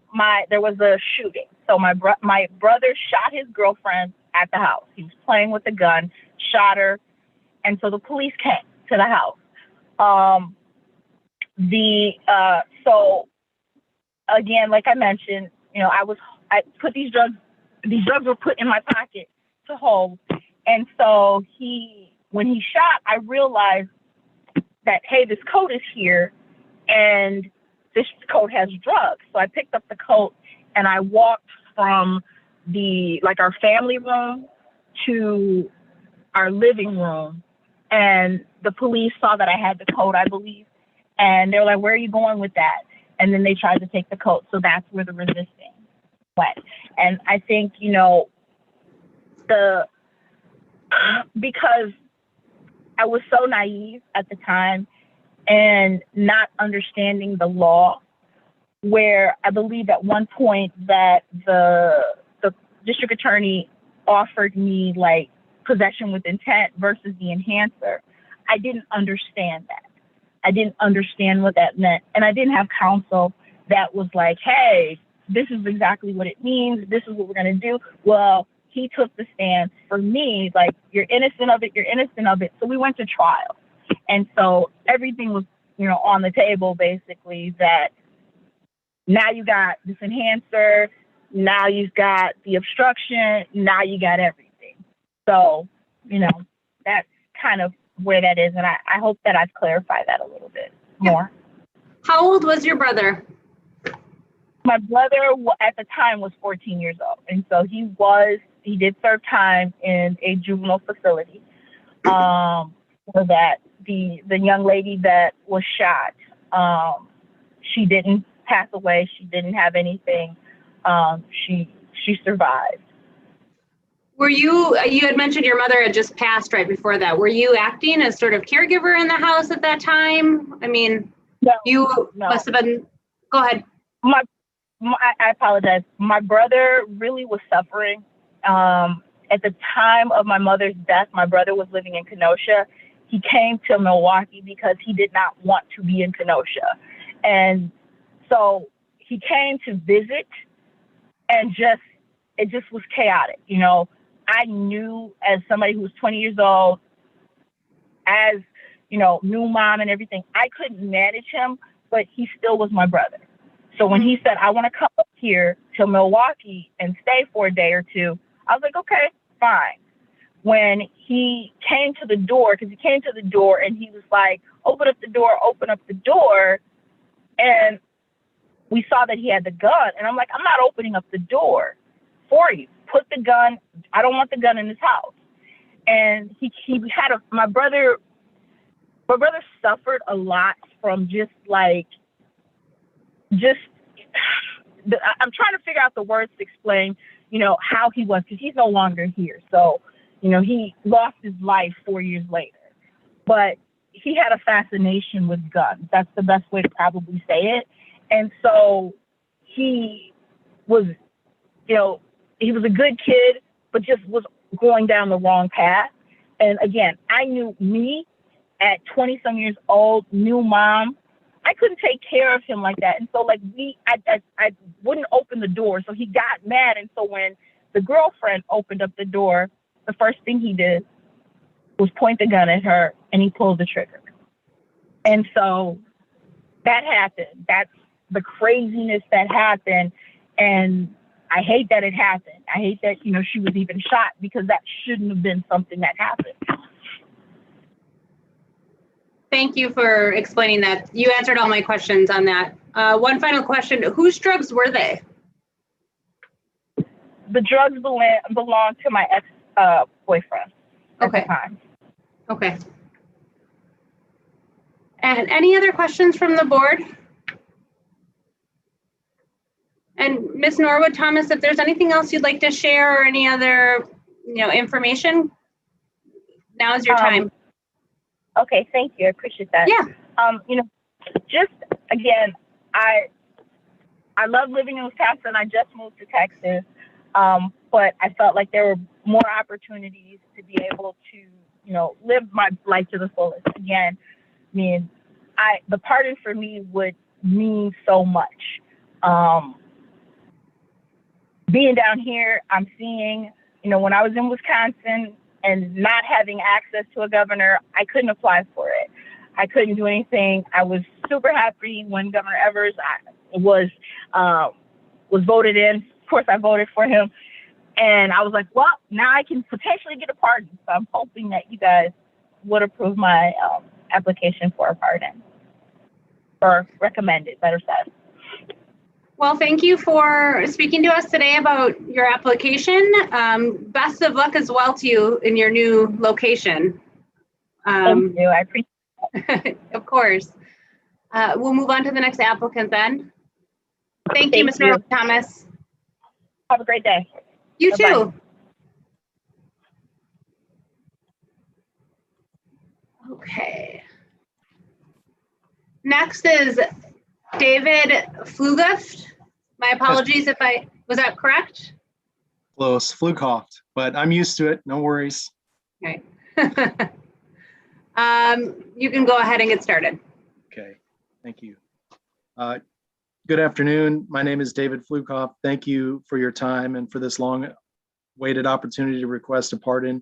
There was a shooting. So my brother shot his girlfriend at the house. He was playing with a gun, shot her, and so the police came to the house. So again, like I mentioned, you know, I put these drugs were put in my pocket to hold, and so when he shot, I realized that, hey, this coat is here, and this coat has drugs. So I picked up the coat and I walked from our family room to our living room, and the police saw that I had the coat, I believe, and they were like, "Where are you going with that?" And then they tried to take the coat. So that's where the resisting went. And I think, because I was so naive at the time and not understanding the law, where I believe at one point that the district attorney offered me like possession with intent versus the enhancer. I didn't understand that. I didn't understand what that meant. And I didn't have counsel that was like, hey, this is exactly what it means. This is what we're going to do. Well, he took the stance for me, like, you're innocent of it. You're innocent of it. So we went to trial. And so everything was, on the table, basically, that now you got this enhancer, now you've got the obstruction, now you got everything. So, that's kind of where that is. And I hope that I've clarified that a little bit more. How old was your brother? My brother at the time was 14 years old. And so he did serve time in a juvenile facility. So that the young lady that was shot, she didn't pass away. She didn't have anything. She survived. Were you had mentioned your mother had just passed right before that. Were you acting as sort of caregiver in the house at that time? I mean, no. Must have been, go ahead. I apologize. My brother really was suffering. At the time of my mother's death, my brother was living in Kenosha. He came to Milwaukee because he did not want to be in Kenosha. And so he came to visit, and it just was chaotic. I knew, as somebody who was 20 years old, as, new mom and everything, I couldn't manage him, but he still was my brother. So when he said, I want to come up here to Milwaukee and stay for a day or two, I was like, okay, fine. When he came to the door, because he came to the door and he was like, open up the door. And we saw that he had the gun. And I'm like, I'm not opening up the door for you. Put the gun. I don't want the gun in this house. And he had my brother suffered a lot from I'm trying to figure out the words to explain, how he was, because he's no longer here. So, he lost his life 4 years later. But he had a fascination with guns. That's the best way to probably say it. And so he was, he was a good kid, but just was going down the wrong path. And again, I knew me at 20 some years old, new mom, I couldn't take care of him like that. And so I wouldn't open the door. So he got mad. And so when the girlfriend opened up the door, the first thing he did was point the gun at her, and he pulled the trigger. And so that happened. That's the craziness that happened. And I hate that it happened. I hate that, she was even shot, because that shouldn't have been something that happened. Thank you for explaining that. You answered all my questions on that. One final question. Whose drugs were they? The drugs belonged to my ex-boyfriend at the time. Okay. And any other questions from the board? And Ms. Norwood Thomas, if there's anything else you'd like to share or any other, information, now is your time. Okay, thank you. I appreciate that. Yeah. Just again, I love living in Wisconsin. I just moved to Texas, but I felt like there were more opportunities to be able to, live my life to the fullest. Again, the pardon for me would mean so much. Being down here, I'm seeing, when I was in Wisconsin and not having access to a governor, I couldn't apply for it. I couldn't do anything. I was super happy when Governor Evers was voted in. Of course, I voted for him. And I was like, well, now I can potentially get a pardon. So I'm hoping that you guys would approve my application for a pardon, or recommend it, better said. Well, thank you for speaking to us today about your application. Best of luck as well to you in your new location. Thank you. I appreciate it. Of course. We'll move on to the next applicant then. Thank you, Mr. Thomas. Have a great day. You Bye-bye. too. Okay. Next is David Flugaft. My apologies if was that correct? Close, flu coughed, but I'm used to it. No worries. Okay. You can go ahead and get started. Okay, thank you. Good afternoon. My name is David Flukoff. Thank you for your time and for this long-awaited opportunity to request a pardon.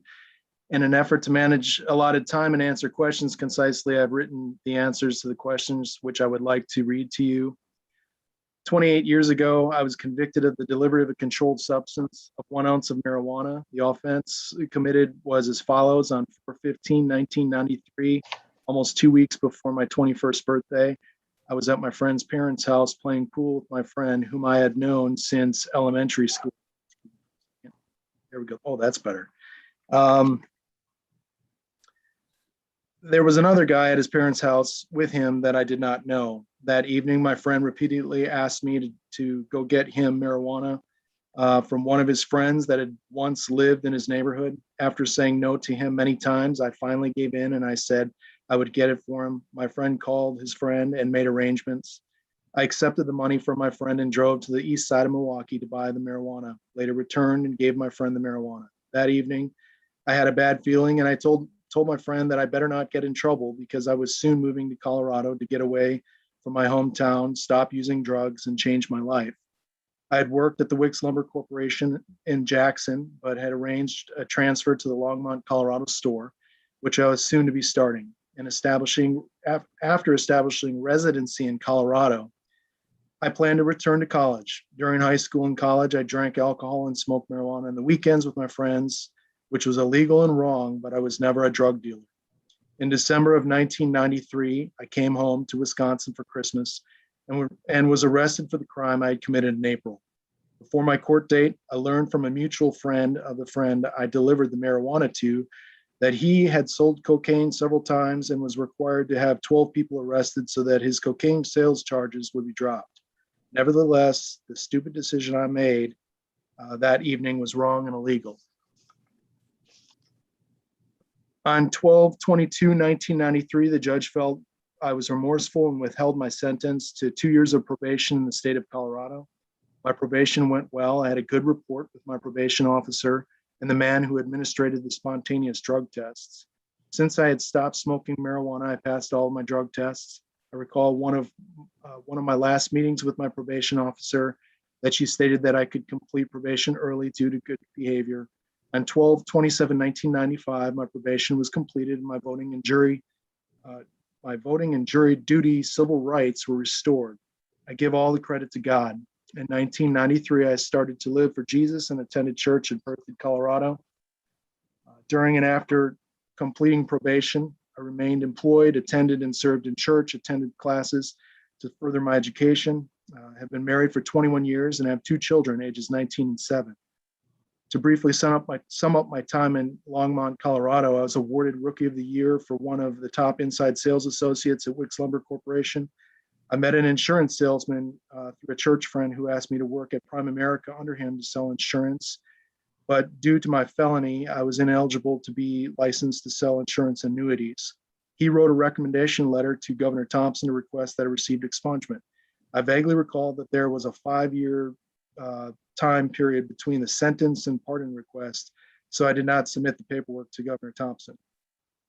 In an effort to manage allotted time and answer questions concisely, I've written the answers to the questions which I would like to read to you. 28 years ago, I was convicted of the delivery of a controlled substance of 1 ounce of marijuana. The offense committed was as follows: on 4/15/1993, almost 2 weeks before my 21st birthday, I was at my friend's parents' house playing pool with my friend whom I had known since elementary school. There we go. Oh, that's better. There was another guy at his parents' house with him that I did not know. That evening, my friend repeatedly asked me to go get him marijuana from one of his friends that had once lived in his neighborhood. After saying no to him many times, I finally gave in and I said I would get it for him. My friend called his friend and made arrangements. I accepted the money from my friend and drove to the east side of Milwaukee to buy the marijuana. Later returned and gave my friend the marijuana. That evening, I had a bad feeling and I told my friend that I better not get in trouble because I was soon moving to Colorado to get away from my hometown, stop using drugs, and change my life. I had worked at the Wicks Lumber Corporation in Jackson, but had arranged a transfer to the Longmont, Colorado store, which I was soon to be starting. And after establishing residency in Colorado, I planned to return to college. During high school and college, I drank alcohol and smoked marijuana on the weekends with my friends, which was illegal and wrong, but I was never a drug dealer. In December of 1993, I came home to Wisconsin for Christmas and was arrested for the crime I had committed in April. Before my court date, I learned from a mutual friend of the friend I delivered the marijuana to that he had sold cocaine several times and was required to have 12 people arrested so that his cocaine sales charges would be dropped. Nevertheless, the stupid decision I made that evening was wrong and illegal. On 12/22/1993, the judge felt I was remorseful and withheld my sentence to 2 years of probation in the state of Colorado. My probation went well. I had a good report with my probation officer and the man who administrated the spontaneous drug tests. Since I had stopped smoking marijuana, I passed all of my drug tests. I recall one of my last meetings with my probation officer that she stated that I could complete probation early due to good behavior. On 12/27/1995, my probation was completed and my voting and jury duty civil rights were restored. I give all the credit to God. In 1993, I started to live for Jesus and attended church in Berthoud, Colorado. During and after completing probation, I remained employed, attended and served in church, attended classes to further my education. I have been married for 21 years and have 2 children, ages 19 and 7. To briefly sum up my time in Longmont, Colorado, I was awarded Rookie of the Year for one of the top inside sales associates at Wicks Lumber Corporation. I met an insurance salesman through a church friend who asked me to work at Prime America under him to sell insurance. But due to my felony, I was ineligible to be licensed to sell insurance annuities. He wrote a recommendation letter to Governor Thompson to request that I received expungement. I vaguely recall that there was a 5-year time period between the sentence and pardon request, so I did not submit the paperwork to Governor Thompson.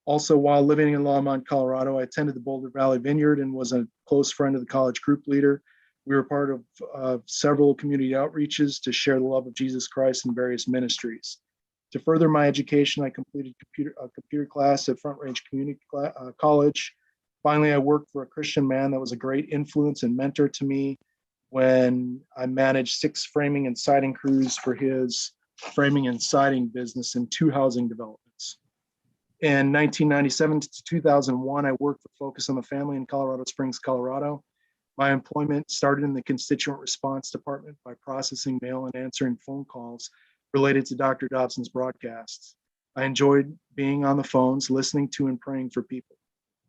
Also, while living in Longmont, Colorado, I attended the Boulder Valley Vineyard and was a close friend of the college group leader. We were part of several community outreaches to share the love of Jesus Christ in various ministries. To further my education, I completed a computer class at Front Range Community College. Finally, I worked for a Christian man that was a great influence and mentor to me when I managed 6 framing and siding crews for his framing and siding business in 2 housing developments. In 1997 to 2001, I worked for Focus on the Family in Colorado Springs, Colorado. My employment started in the constituent response department by processing mail and answering phone calls related to Dr. Dobson's broadcasts. I enjoyed being on the phones, listening to and praying for people.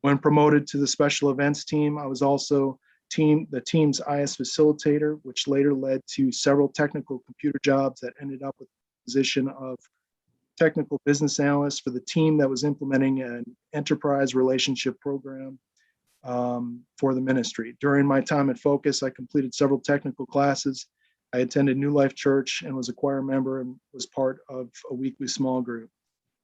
When promoted to the special events team, I was also the team's IS facilitator, which later led to several technical computer jobs that ended up with the position of technical business analyst for the team that was implementing an enterprise relationship program for the ministry. During my time at Focus, I completed several technical classes. I attended New Life Church and was a choir member and was part of a weekly small group.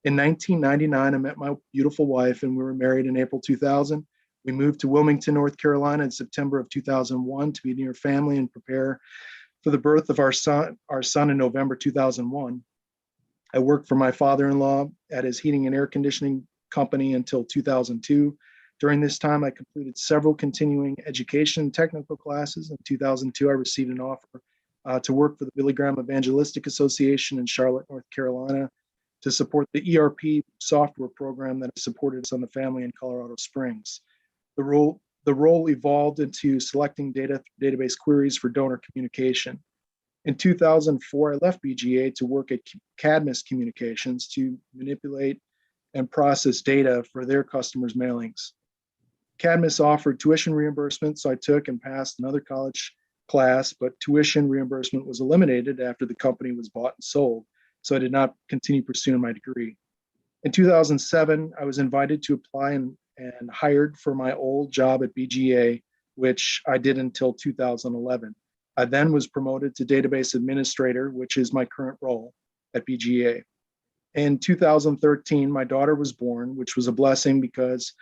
In 1999, I met my beautiful wife and we were married in April 2000. We moved to Wilmington, North Carolina in September of 2001 to be near family and prepare for the birth of our son in November 2001. I worked for my father-in-law at his heating and air conditioning company until 2002. During this time, I completed several continuing education technical classes. In 2002, I received an offer to work for the Billy Graham Evangelistic Association in Charlotte, North Carolina, to support the ERP software program that supported Son of Family in Colorado Springs. The role evolved into selecting data through database queries for donor communication. In 2004, I left BGA to work at Cadmus Communications to manipulate and process data for their customers' mailings. Cadmus offered tuition reimbursement, so I took and passed another college class, but tuition reimbursement was eliminated after the company was bought and sold, so I did not continue pursuing my degree. In 2007, I was invited to apply and hired for my old job at BGA, which I did until 2011. I then was promoted to database administrator, which is my current role at BGA. In 2013, my daughter was born, which was a blessing because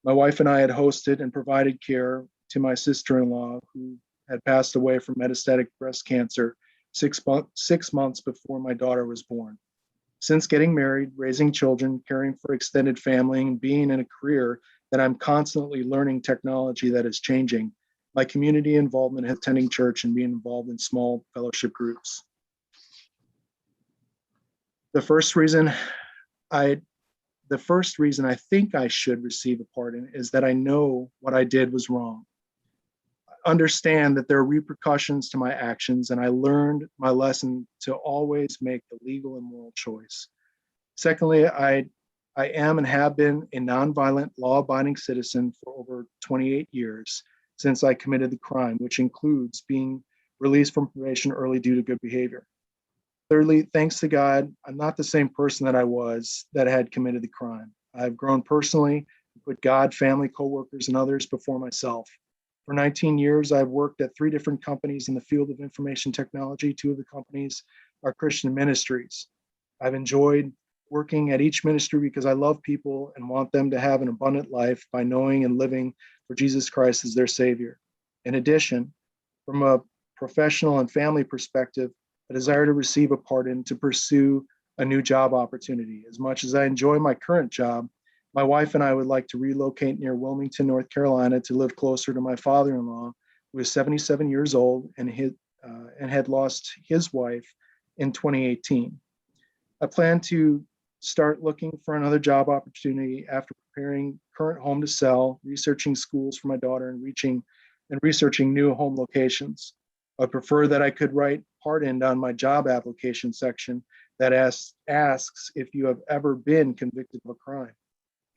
my wife and I had hosted and provided care to my sister-in-law who had passed away from metastatic breast cancer 6 months before my daughter was born. Since getting married, raising children, caring for extended family, and being in a career that I'm constantly learning technology that is changing, my community involvement, attending church, and being involved in small fellowship groups. The first reason I think I should receive a pardon is that I know what I did was wrong. I understand that there are repercussions to my actions, and I learned my lesson to always make the legal and moral choice. Secondly, I am and have been a nonviolent, law-abiding citizen for over 28 years since I committed the crime, which includes being released from probation early due to good behavior. Thirdly, thanks to God, I'm not the same person that I was that had committed the crime. I've grown personally, put God, family, coworkers, and others before myself. For 19 years, I've worked at 3 different companies in the field of information technology. 2 of the companies are Christian ministries. I've enjoyed working at each ministry because I love people and want them to have an abundant life by knowing and living for Jesus Christ as their Savior. In addition, from a professional and family perspective, a desire to receive a pardon to pursue a new job opportunity. As much as I enjoy my current job, my wife and I would like to relocate near Wilmington, North Carolina to live closer to my father-in-law, who is 77 years old and had lost his wife in 2018. I plan to start looking for another job opportunity after preparing current home to sell, researching schools for my daughter, and researching new home locations. I prefer that I could write pardoned on my job application section that asks if you have ever been convicted of a crime.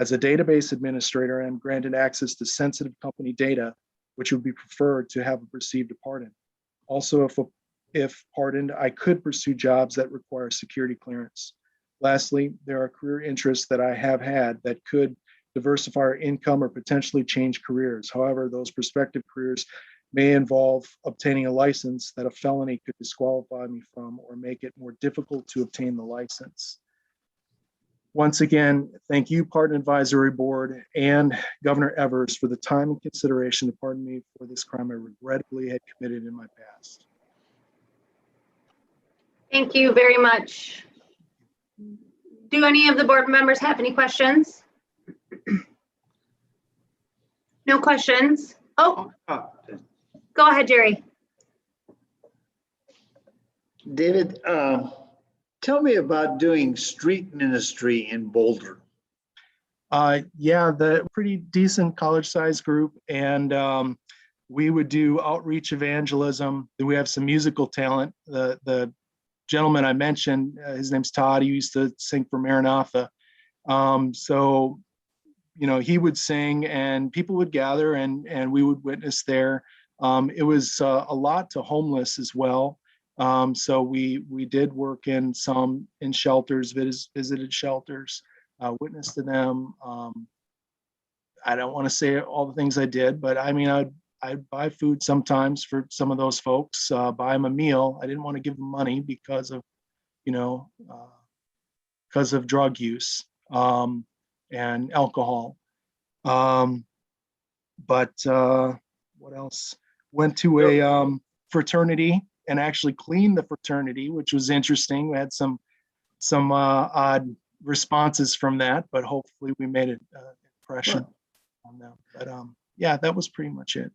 As a database administrator, I am granted access to sensitive company data, which would be preferred to have received a pardon. Also, if pardoned, I could pursue jobs that require security clearance. Lastly, there are career interests that I have had that could diversify our income or potentially change careers. However, those prospective careers may involve obtaining a license that a felony could disqualify me from or make it more difficult to obtain the license. Once again, thank you, Pardon Advisory Board and Governor Evers for the time and consideration to pardon me for this crime I regrettably had committed in my past. Thank you very much. Do any of the board members have any questions? No questions? Oh, go ahead, Jerry. David, tell me about doing street ministry in Boulder. Yeah, the pretty decent college-sized group, and We would do outreach evangelism. Then we have some musical talent. The gentleman I mentioned, his name's Todd. He used to sing for Maranatha. So, you know, he would sing and people would gather and we would witness there. It was a lot to homeless as well. So we did work in shelters, visited shelters, witnessed to them. I don't want to say all the things I did, but I mean, I'd buy food sometimes for some of those folks, buy them a meal. I didn't want to give them money because of, you know, because of drug use and alcohol. But what else? Went to a fraternity and actually cleaned the fraternity, which was interesting. We had some odd responses from that, but hopefully we made an impression on them. But yeah, that was pretty much it.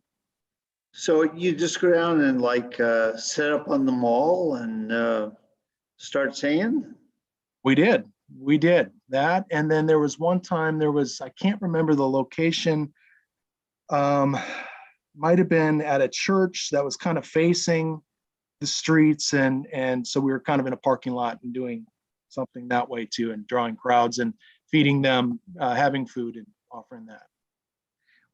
So you just go down and like set up on the mall and start singing? We did that. And then there was one time I can't remember the location. Might have been at a church that was kind of facing the streets. And so we were kind of in a parking lot and doing something that way too, and drawing crowds and feeding them, having food and offering that.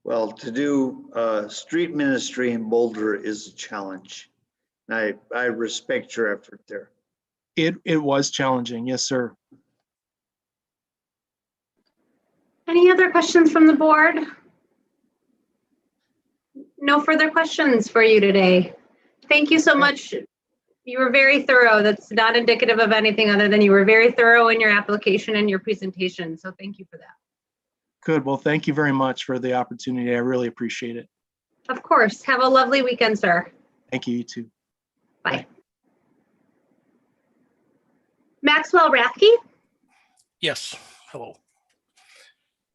Well, to do street ministry in Boulder is a challenge. I respect your effort there. It was challenging. Yes, sir. Any other questions from the board? No further questions for you today. Thank you so much. You were very thorough. That's not indicative of anything other than you were very thorough in your application and your presentation. So thank you for that. Good. Well, thank you very much for the opportunity. I really appreciate it. Of course. Have a lovely weekend, sir. Thank you. You too. Bye. Maxwell Rathke? Yes, hello.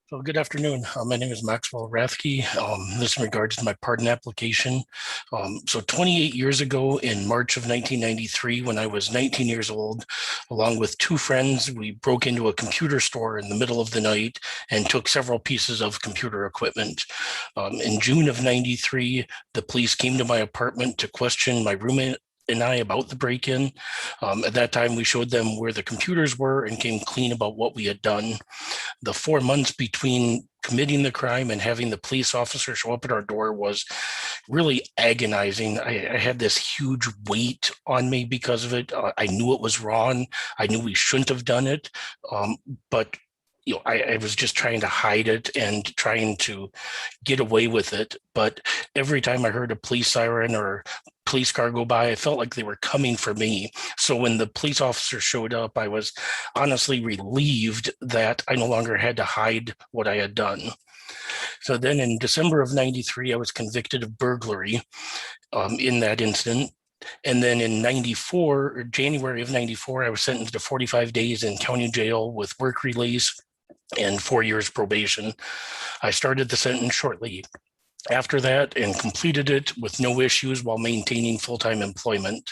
So good afternoon. My name is Maxwell Rathke. This in regards to my pardon application. So 28 years ago in March of 1993, when I was 19 years old, along with two friends, we broke into a computer store in the middle of the night and took several pieces of computer equipment. In June of 93, the police came to my apartment to question my roommate and I about the break-in. At that time, we showed them where the computers were and came clean about what we had done. The 4 months between committing the crime and having the police officer show up at our door was really agonizing. I had this huge weight on me because of it. I knew it was wrong. I knew we shouldn't have done it, but you know, I was just trying to hide it and trying to get away with it. But every time I heard a police siren or police car go by, I felt like they were coming for me. So when the police officer showed up, I was honestly relieved that I no longer had to hide what I had done. So then in December of 93, I was convicted of burglary in that incident. And then in 94, or January of 94, I was sentenced to 45 days in county jail with work release and 4 years probation. I started the sentence shortly after that and completed it with no issues while maintaining full-time employment.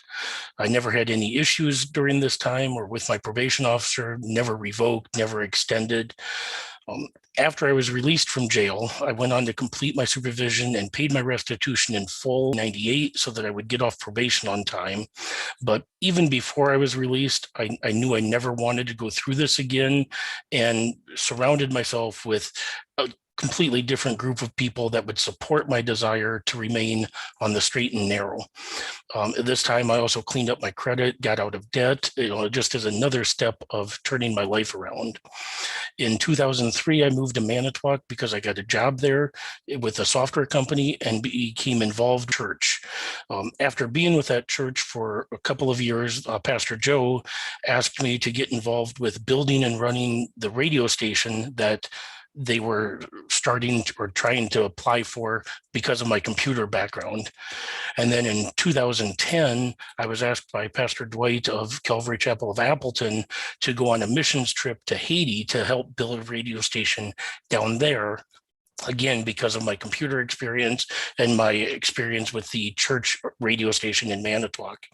I never had any issues during this time or with my probation officer, never revoked, never extended. After I was released from jail, I went on to complete my supervision and paid my restitution in full in 98 so that I would get off probation on time. But even before I was released, I knew I never wanted to go through this again and surrounded myself with a completely different group of people that would support my desire to remain on the straight and narrow. At this time, I also cleaned up my credit, got out of debt, just as another step of turning my life around. In 2003, I moved to Manitowoc because I got a job there with a software company and became involved in church. After being with that church for a couple of years, Pastor Joe asked me to get involved with building and running the radio station that they were starting or trying to apply for because of my computer background. And then in 2010, I was asked by Pastor Dwight of Calvary Chapel of Appleton to go on a missions trip to Haiti to help build a radio station down there. again, because of my computer experience and my experience with the church radio station in Manitowoc.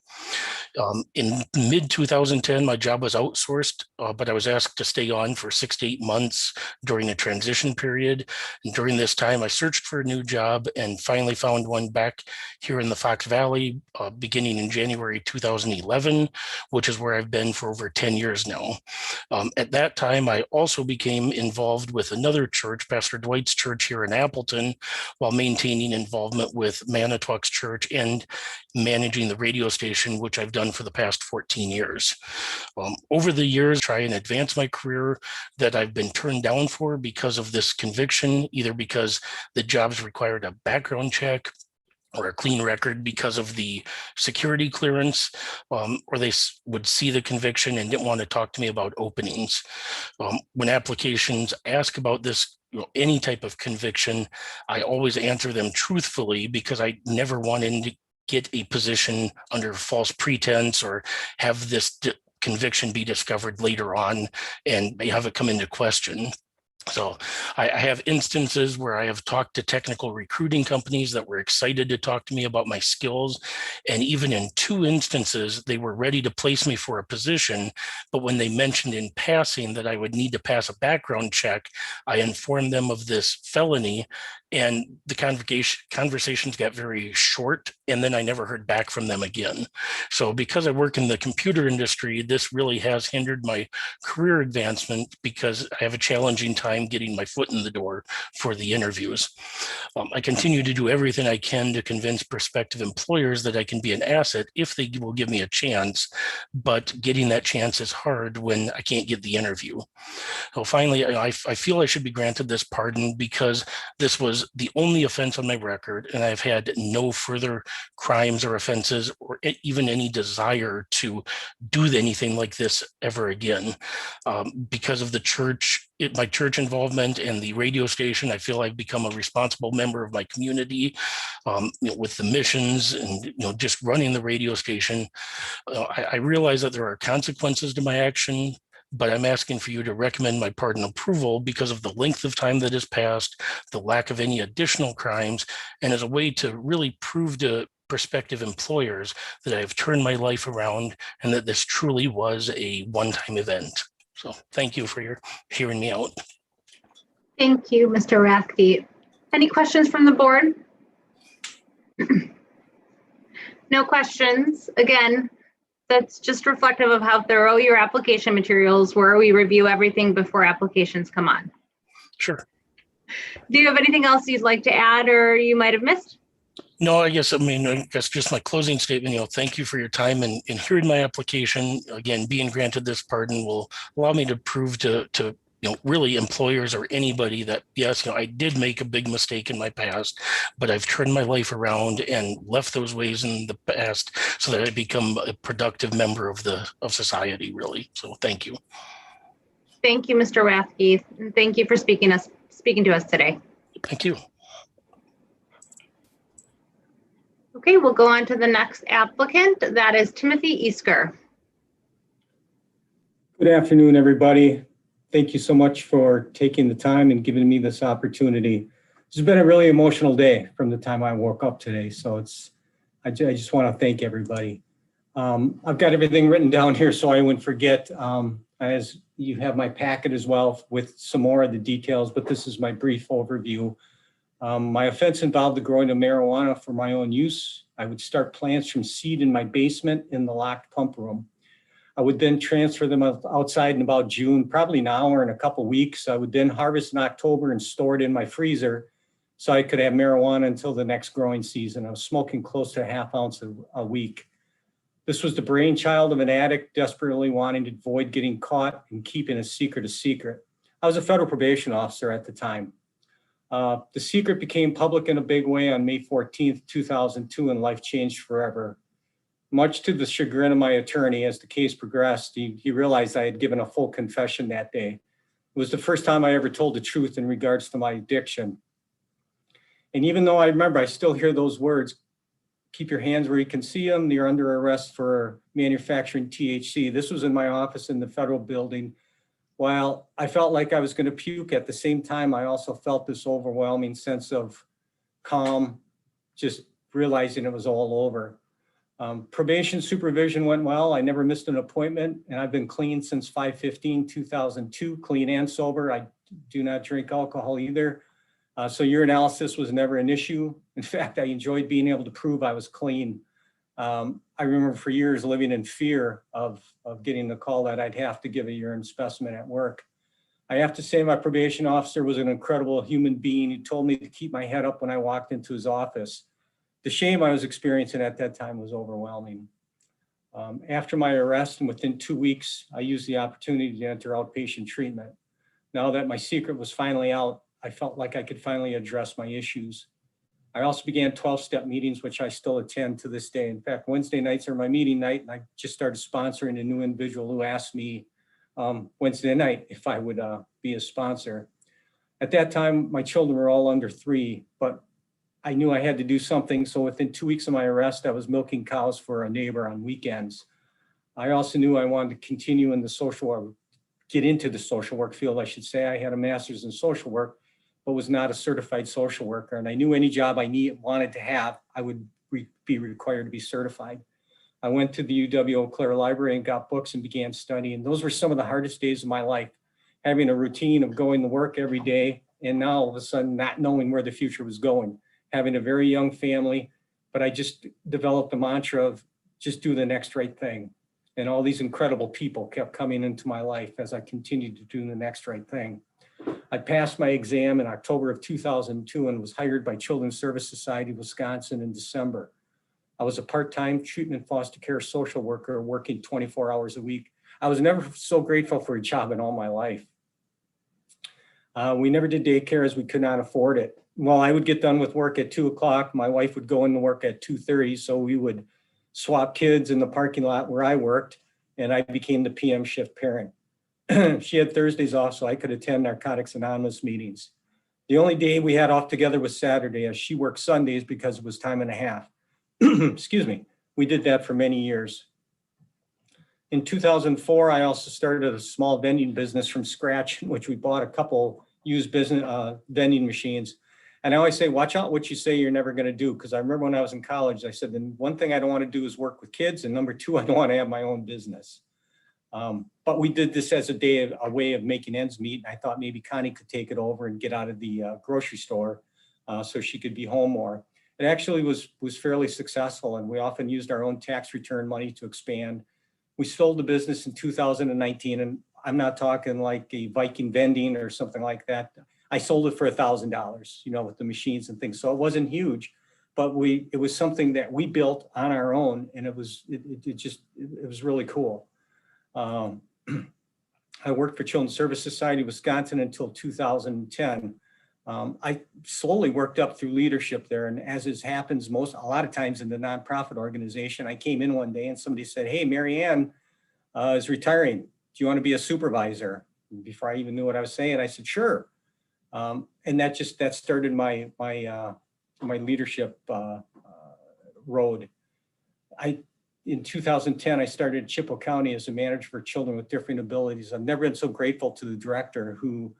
In mid 2010, my job was outsourced, but I was asked to stay on for 6 to 8 months during a transition period. And during this time, I searched for a new job and finally found one back here in the Fox Valley, beginning in January 2011, which is where I've been for over 10 years now. At that time, I also became involved with another church, Pastor Dwight's church here in Appleton, while maintaining involvement with Manitowoc's church and managing the radio station, which I've done for the past 14 years. Over the years, try and advance my career that I've been turned down for because of this conviction, either because the jobs required a background check or a clean record because of the security clearance, or they would see the conviction and didn't want to talk to me about openings. When applications ask about this, any type of conviction, I always answer them truthfully because I never wanted to get a position under false pretense or have this conviction be discovered later on and have it come into question. So I have instances where I have talked to technical recruiting companies that were excited to talk to me about my skills. And even in 2 instances, they were ready to place me for a position. But when they mentioned in passing that I would need to pass a background check, I informed them of this felony. And the conversations got very short, and then I never heard back from them again. So because I work in the computer industry, this really has hindered my career advancement because I have a challenging time getting my foot in the door for the interviews. I continue to do everything I can to convince prospective employers that I can be an asset if they will give me a chance, but getting that chance is hard when I can't get the interview. So finally, I feel I should be granted this pardon because this was the only offense on my record, and I've had no further crimes or offenses or even any desire to do anything like this ever again. Because of the church, my church involvement and the radio station, I feel I've become a responsible member of my community, with the missions and just running the radio station. I realize that there are consequences to my action, but I'm asking for you to recommend my pardon approval because of the length of time that has passed, the lack of any additional crimes, and as a way to really prove to prospective employers that I have turned my life around and that this truly was a one-time event. So thank you for hearing me out. Thank you, Mr. Rathke. Any questions from the board? No questions. Again, that's just reflective of how thorough your application materials were. We review everything before applications come on. Sure. Do you have anything else you'd like to add or you might have missed? No, I guess just my closing statement, thank you for your time and hearing my application. Again, being granted this pardon will allow me to prove to really employers or anybody that, yes, I did make a big mistake in my past, but I've turned my life around and left those ways in the past so that I become a productive member of society, really. So thank you. Thank you, Mr. Rathke. And thank you for speaking to us today. Thank you. Okay, we'll go on to the next applicant. That is Timothy Easker. Good afternoon, everybody. Thank you so much for taking the time and giving me this opportunity. It's been a really emotional day from the time I woke up today. So I just want to thank everybody. I've got everything written down here so I wouldn't forget. As you have my packet as well with some more of the details, but this is my brief overview. My offense involved the growing of marijuana for my own use. I would start plants from seed in my basement in the locked pump room. I would then transfer them outside in about June, probably now or in a couple of weeks. I would then harvest in October and store it in my freezer so I could have marijuana until the next growing season. I was smoking close to a half ounce a week. This was the brainchild of an addict desperately wanting to avoid getting caught and keeping a secret. I was a federal probation officer at the time. The secret became public in a big way on May 14th, 2002, and life changed forever. Much to the chagrin of my attorney, as the case progressed, he realized I had given a full confession that day. It was the first time I ever told the truth in regards to my addiction. And even though I remember, I still hear those words, keep your hands where you can see them, you're under arrest for manufacturing THC. This was in my office in the federal building. While I felt like I was going to puke, at the same time, I also felt this overwhelming sense of calm, just realizing it was all over. Probation supervision went well. I never missed an appointment, and I've been clean since 5/15/2002, clean and sober. I do not drink alcohol either. So urinalysis was never an issue. In fact, I enjoyed being able to prove I was clean. I remember for years living in fear of getting the call that I'd have to give a urine specimen at work. I have to say my probation officer was an incredible human being who told me to keep my head up when I walked into his office. The shame I was experiencing at that time was overwhelming. After my arrest and within 2 weeks, I used the opportunity to enter outpatient treatment. Now that my secret was finally out, I felt like I could finally address my issues. I also began 12-step meetings, which I still attend to this day. In fact, Wednesday nights are my meeting night, and I just started sponsoring a new individual who asked me Wednesday night if I would be a sponsor. At that time, my children were all under 3, but I knew I had to do something. So within 2 weeks of my arrest, I was milking cows for a neighbor on weekends. I also knew I wanted to continue in the social work, get into the social work field, I should say. I had a master's in social work, but was not a certified social worker. And I knew any job I wanted to have, I would be required to be certified. I went to the UW Eau Claire Library and got books and began studying. Those were some of the hardest days of my life, having a routine of going to work every day, and now all of a sudden not knowing where the future was going, having a very young family. But I just developed a mantra of just do the next right thing. And all these incredible people kept coming into my life as I continued to do the next right thing. I passed my exam in October of 2002 and was hired by Children's Service Society of Wisconsin in December. I was a part-time treatment foster care social worker working 24 hours a week. I was never so grateful for a job in all my life. We never did daycare as we could not afford it. Well, I would get done with work at 2 o'clock. My wife would go into work at 2:30. So we would swap kids in the parking lot where I worked, and I became the PM shift parent. She had Thursdays off, so I could attend Narcotics Anonymous meetings. The only day we had off together was Saturday, as she worked Sundays because it was time and a half. Excuse me. We did that for many years. In 2004, I also started a small vending business from scratch, in which we bought a couple used business vending machines. And I always say, watch out what you say you're never going to do. Because I remember when I was in college, I said, then one thing I don't want to do is work with kids. And number two, I don't want to have my own business. But we did this as a way of making ends meet. And I thought maybe Connie could take it over and get out of the grocery store so she could be home more. It actually was fairly successful, and we often used our own tax return money to expand. We sold the business in 2019, and I'm not talking like a Viking vending or something like that. I sold it for $1,000, you know, with the machines and things. So it wasn't huge, but it was something that we built on our own, and it was really cool. I worked for Children's Service Society of Wisconsin until 2010. I slowly worked up through leadership there, and as happens a lot of times in the nonprofit organization, I came in one day and somebody said, "Hey, Mary Ann is retiring. Do you want to be a supervisor?" And before I even knew what I was saying, I said, "Sure." And that started my leadership road. In 2010, I started Chippewa County as a manager for children with differing abilities. I've never been so grateful to the director who,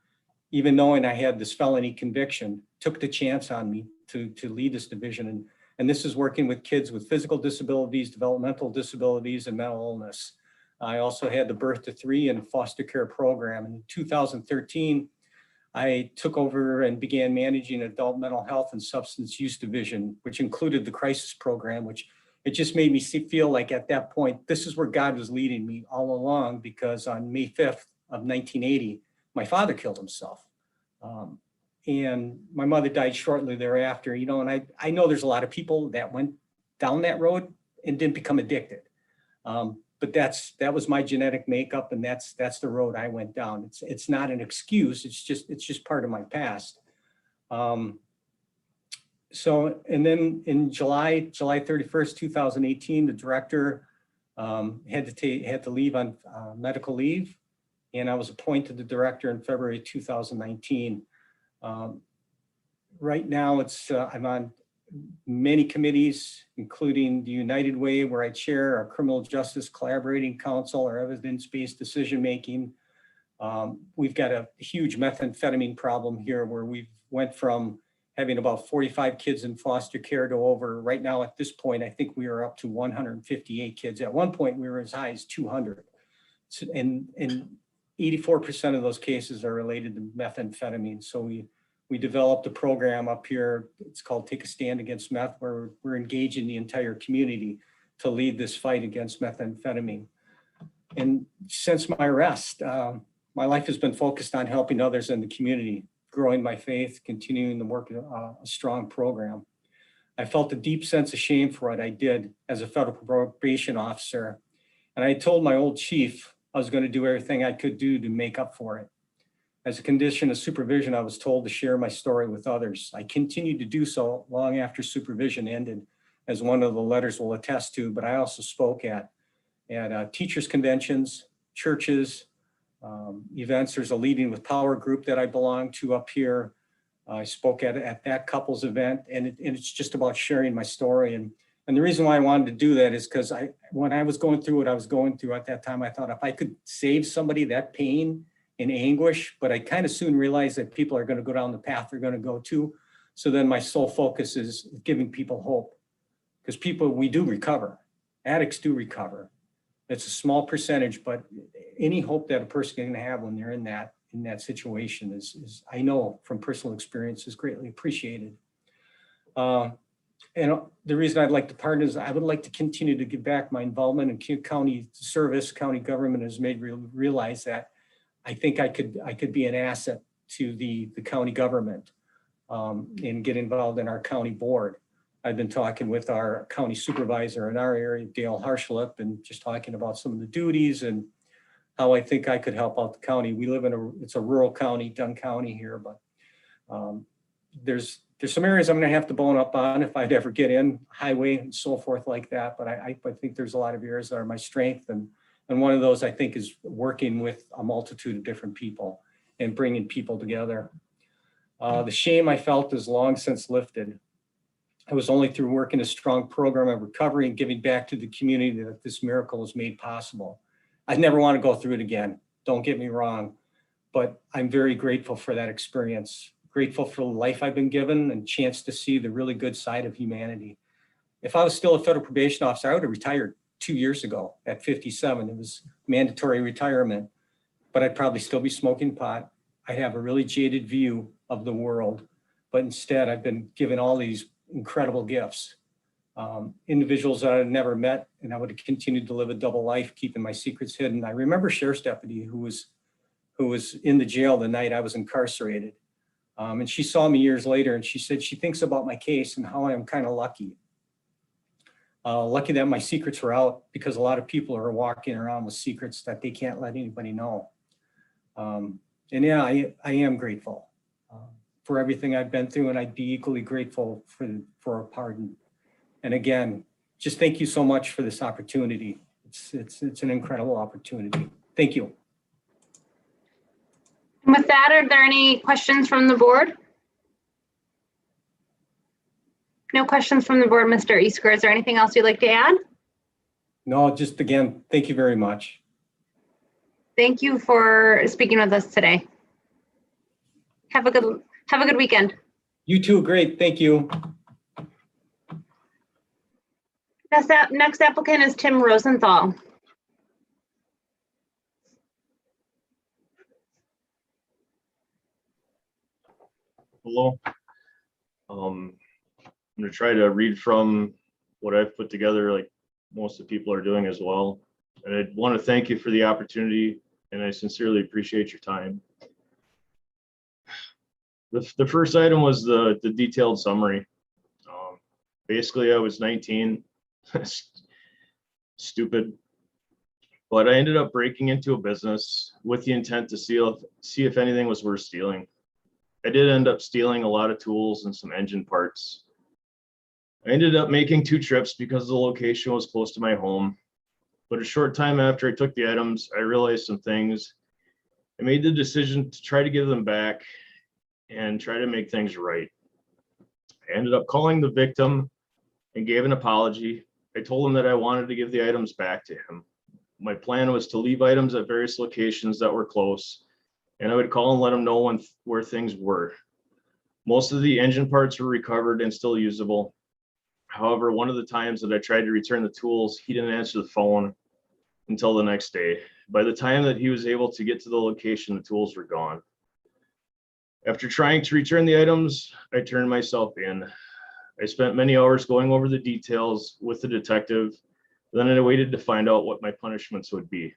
even knowing I had this felony conviction, took the chance on me to lead this division. And this is working with kids with physical disabilities, developmental disabilities, and mental illness. I also had the Birth to 3 and foster care program. In 2013, I took over and began managing adult mental health and substance use division, which included the crisis program, which it just made me feel like at that point, this is where God was leading me all along, because on May 5th of 1980, my father killed himself. And my mother died shortly thereafter, you know, and I know there's a lot of people that went down that road and didn't become addicted. But that was my genetic makeup, and that's the road I went down. It's not an excuse, it's just part of my past. So, and then in July 31st, 2018, the director had to leave on medical leave, and I was appointed the director in February 2019. Right now, I'm on many committees, including the United Way, where I chair our Criminal Justice Collaborating Council, our evidence-based decision-making, We've got a huge methamphetamine problem here where we went from having about 45 kids in foster care to over, right now at this point, I think we are up to 158 kids. At one point, we were as high as 200. And 84% of those cases are related to methamphetamine. So we developed a program up here. It's called Take a Stand Against Meth, where we're engaging the entire community to lead this fight against methamphetamine. And since my arrest, my life has been focused on helping others in the community, growing my faith, continuing to work a strong program. I felt a deep sense of shame for what I did as a federal probation officer. And I told my old chief I was going to do everything I could do to make up for it. As a condition of supervision, I was told to share my story with others. I continued to do so long after supervision ended, as one of the letters will attest to, but I also spoke at teachers' conventions, churches, events. There's a Leading with Power group that I belong to up here. I spoke at that couples event, and it's just about sharing my story. And the reason why I wanted to do that is because when I was going through what I was going through at that time, I thought if I could save somebody that pain and anguish, but I kind of soon realized that people are going to go down the path they're going to go to. So then my sole focus is giving people hope, because we do recover. Addicts do recover. It's a small percentage, but any hope that a person can have when they're in that situation is, I know from personal experience, is greatly appreciated. And the reason I'd like to partner is I would like to continue to give back. My involvement in county service, county government has made me realize that I think I could be an asset to the county government and get involved in our county board. I've been talking with our county supervisor in our area, Dale Harshlup, and just talking about some of the duties and how I think I could help out the county. We live it's a rural county, Dunn County here, but there's some areas I'm going to have to bone up on if I'd ever get in, highway and so forth like that. But I think there's a lot of areas that are my strength. And one of those I think is working with a multitude of different people and bringing people together. The shame I felt is long since lifted. It was only through working a strong program of recovery and giving back to the community that this miracle was made possible. I'd never want to go through it again. Don't get me wrong, but I'm very grateful for that experience. Grateful for the life I've been given and chance to see the really good side of humanity. If I was still a federal probation officer, I would have retired 2 years ago at 57. It was mandatory retirement, but I'd probably still be smoking pot. I'd have a really jaded view of the world, but instead I've been given all these incredible gifts. Individuals that I'd never met, and I would have continued to live a double life, keeping my secrets hidden. I remember sheriff's deputy who was in the jail the night I was incarcerated. And she saw me years later and she said she thinks about my case and how I'm kind of lucky. Lucky that my secrets were out, because a lot of people are walking around with secrets that they can't let anybody know. And yeah, I am grateful for everything I've been through, and I'd be equally grateful for a pardon. And again, just thank you so much for this opportunity. It's an incredible opportunity. Thank you. With that, are there any questions from the board? No questions from the board, Mr. Easker. Is there anything else you'd like to add? No, just again, thank you very much. Thank you for speaking with us today. Have a good weekend. You too. Great. Thank you. Next applicant is Tim Rosenthal. Hello. I'm going to try to read from what I've put together, like most of the people are doing as well. And I want to thank you for the opportunity, and I sincerely appreciate your time. The first item was the detailed summary. Basically, I was 19, stupid, but I ended up breaking into a business with the intent to see if anything was worth stealing. I did end up stealing a lot of tools and some engine parts. I ended up making 2 trips because the location was close to my home. But a short time after I took the items, I realized some things. I made the decision to try to give them back and try to make things right. I ended up calling the victim and gave an apology. I told him that I wanted to give the items back to him. My plan was to leave items at various locations that were close and I would call and let him know where things were. Most of the engine parts were recovered and still usable. However, one of the times that I tried to return the tools, he didn't answer the phone until the next day. By the time that he was able to get to the location, the tools were gone. After trying to return the items, I turned myself in. I spent many hours going over the details with the detective. Then I waited to find out what my punishments would be.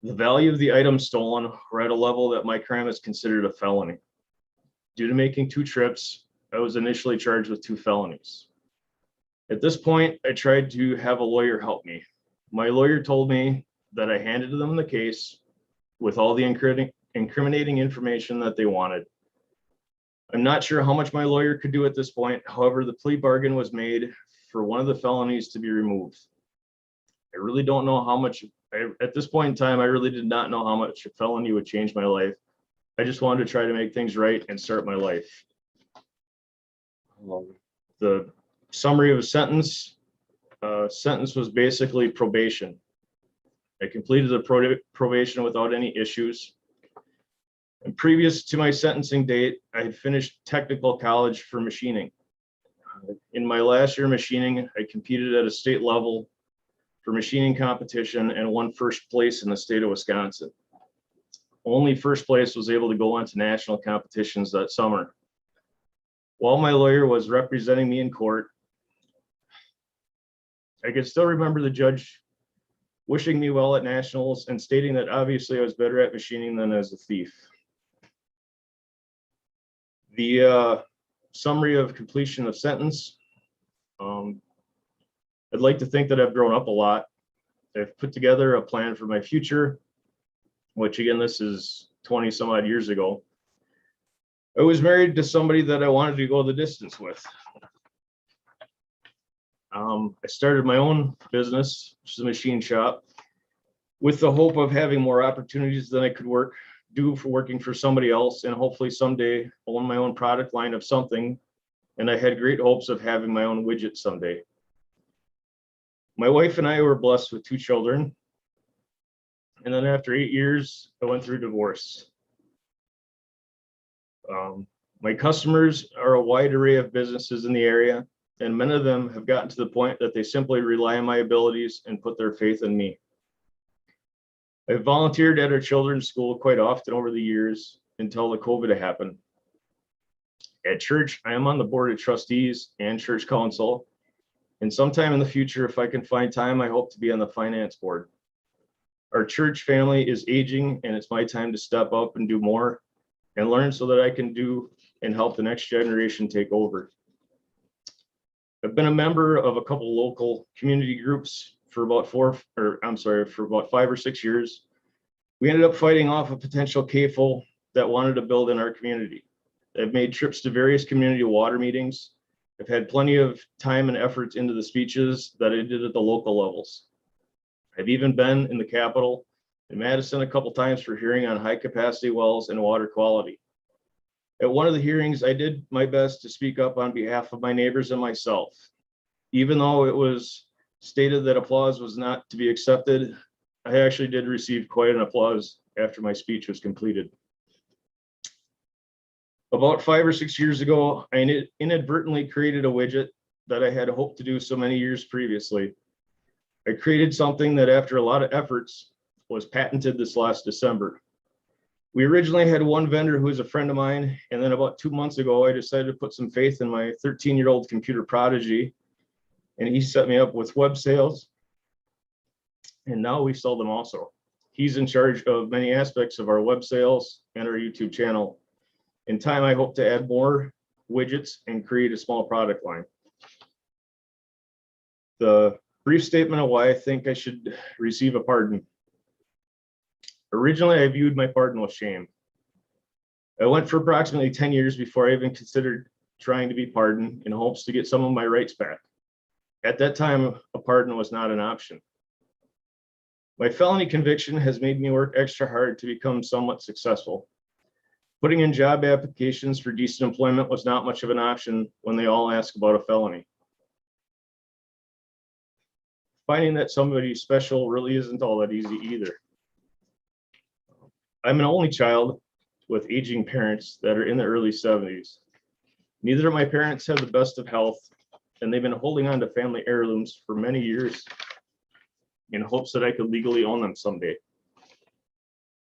The value of the items stolen were at a level that my crime is considered a felony. Due to making 2 trips, I was initially charged with 2 felonies. At this point, I tried to have a lawyer help me. My lawyer told me that I handed them the case with all the incriminating information that they wanted. I'm not sure how much my lawyer could do at this point. However, the plea bargain was made for one of the felonies to be removed. I really don't know how much, at this point in time, I really did not know how much a felony would change my life. I just wanted to try to make things right and start my life. The summary of a sentence was basically probation. I completed the probation without any issues. And previous to my sentencing date, I had finished technical college for machining. In my last year of machining, I competed at a state level for machining competition and won first place in the state of Wisconsin. Only first place was able to go on to national competitions that summer. While my lawyer was representing me in court, I can still remember the judge wishing me well at nationals and stating that obviously I was better at machining than as a thief. The summary of completion of sentence. I'd like to think that I've grown up a lot. I've put together a plan for my future, which again, this is 20 some odd years ago. I was married to somebody that I wanted to go the distance with. I started my own business, which is a machine shop, with the hope of having more opportunities than I could do for working for somebody else, and hopefully someday own my own product line of something. And I had great hopes of having my own widget someday. My wife and I were blessed with 2 children. And then after 8 years, I went through divorce. My customers are a wide array of businesses in the area, and many of them have gotten to the point that they simply rely on my abilities and put their faith in me. I've volunteered at our children's school quite often over the years until the COVID happened. At church, I am on the board of trustees and church council. And sometime in the future, if I can find time, I hope to be on the finance board. Our church family is aging, and it's my time to step up and do more and learn so that I can do and help the next generation take over. I've been a member of a couple local community groups for about 5 or 6 years. We ended up fighting off a potential CAFO that wanted to build in our community. I've made trips to various community water meetings. I've had plenty of time and effort into the speeches that I did at the local levels. I've even been in the Capitol in Madison a couple times for hearing on high capacity wells and water quality. At one of the hearings, I did my best to speak up on behalf of my neighbors and myself. Even though it was stated that applause was not to be accepted, I actually did receive quite an applause after my speech was completed. About 5 or 6 years ago, I inadvertently created a widget that I had hoped to do so many years previously. I created something that after a lot of efforts was patented this last December. We originally had one vendor who is a friend of mine, and then about 2 months ago, I decided to put some faith in my 13-year-old computer prodigy, and he set me up with web sales, and now we sell them also. He's in charge of many aspects of our web sales and our YouTube channel. In time, I hope to add more widgets and create a small product line. The brief statement of why I think I should receive a pardon. Originally, I viewed my pardon with shame. I went for approximately 10 years before I even considered trying to be pardoned in hopes to get some of my rights back. At that time, a pardon was not an option. My felony conviction has made me work extra hard to become somewhat successful. Putting in job applications for decent employment was not much of an option when they all ask about a felony. Finding that somebody special really isn't all that easy either. I'm an only child with aging parents that are in their early 70s. Neither of my parents have the best of health, and they've been holding on to family heirlooms for many years in hopes that I could legally own them someday.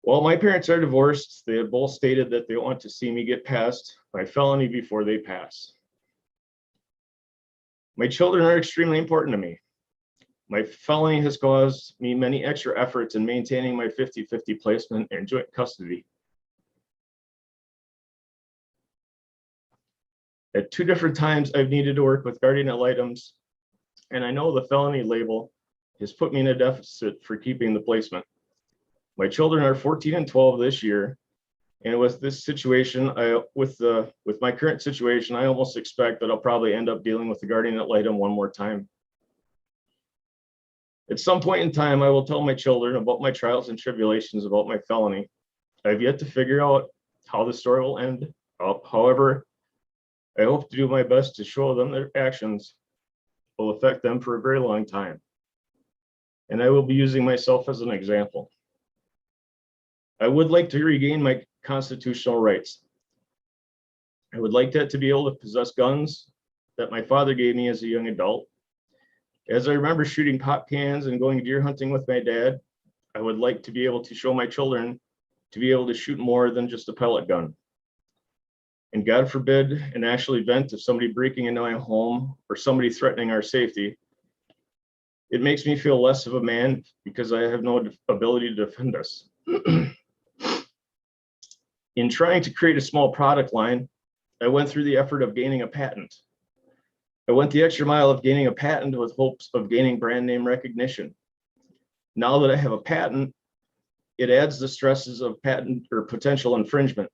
While my parents are divorced, they have both stated that they want to see me get past my felony before they pass. My children are extremely important to me. My felony has caused me many extra efforts in maintaining my 50-50 placement and joint custody. At 2 different times, I've needed to work with guardian ad litems, and I know the felony label has put me in a deficit for keeping the placement. My children are 14 and 12 this year, and with this situation, with my current situation, I almost expect that I'll probably end up dealing with the guardian ad litem one more time. At some point in time, I will tell my children about my trials and tribulations about my felony. I've yet to figure out how the story will end. However, I hope to do my best to show them their actions will affect them for a very long time. And I will be using myself as an example. I would like to regain my constitutional rights. I would like that to be able to possess guns that my father gave me as a young adult. As I remember shooting pop cans and going deer hunting with my dad, I would like to be able to show my children to be able to shoot more than just a pellet gun. And God forbid an actual event of somebody breaking into my home or somebody threatening our safety, it makes me feel less of a man because I have no ability to defend us. In trying to create a small product line, I went through the effort of gaining a patent. I went the extra mile of gaining a patent with hopes of gaining brand name recognition. Now that I have a patent, it adds the stresses of patent or potential infringement.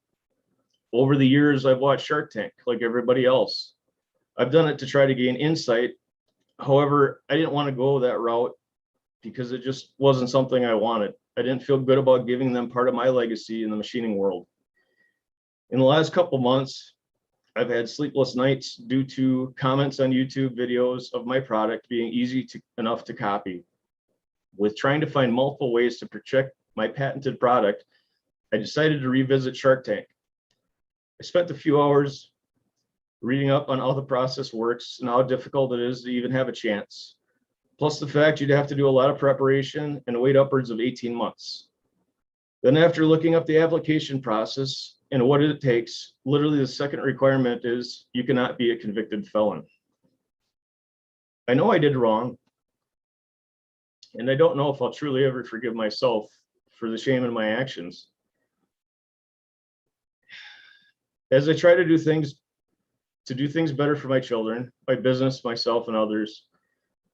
Over the years, I've watched Shark Tank like everybody else. I've done it to try to gain insight. However, I didn't want to go that route because it just wasn't something I wanted. I didn't feel good about giving them part of my legacy in the machining world. In the last couple months, I've had sleepless nights due to comments on YouTube videos of my product being easy enough to copy. With trying to find multiple ways to protect my patented product, I decided to revisit Shark Tank. I spent a few hours reading up on how the process works and how difficult it is to even have a chance. Plus the fact you'd have to do a lot of preparation and wait upwards of 18 months. Then after looking up the application process and what it takes, literally the second requirement is you cannot be a convicted felon. I know I did wrong, and I don't know if I'll truly ever forgive myself for the shame in my actions. As I try to do things better for my children, my business, myself, and others,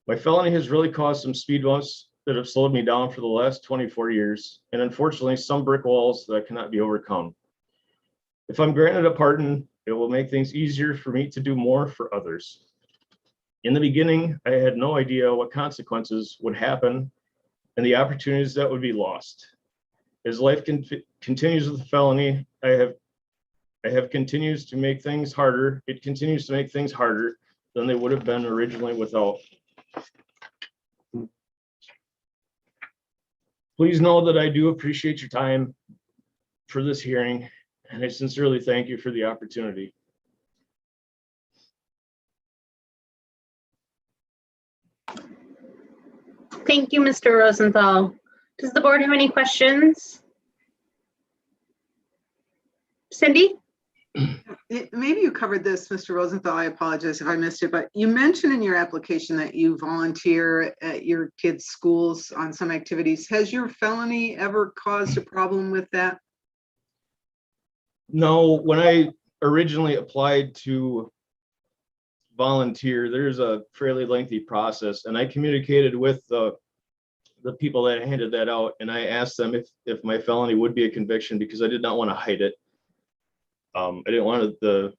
my felony has really caused some speed bumps that have slowed me down for the last 24 years, and unfortunately, some brick walls that cannot be overcome. If I'm granted a pardon, it will make things easier for me to do more for others. In the beginning, I had no idea what consequences would happen and the opportunities that would be lost. As life continues with the felony, I have continues to make things harder. It continues to make things harder than they would have been originally without. Please know that I do appreciate your time for this hearing, and I sincerely thank you for the opportunity. Thank you, Mr. Rosenthal. Does the board have any questions? Cindy? Maybe you covered this, Mr. Rosenthal. I apologize if I missed it, but you mentioned in your application that you volunteer at your kids' schools on some activities. Has your felony ever caused a problem with that? No, when I originally applied to volunteer, there's a fairly lengthy process, and I communicated with the people that handed that out, and I asked them if my felony would be a conviction because I did not want to hide it. I didn't want the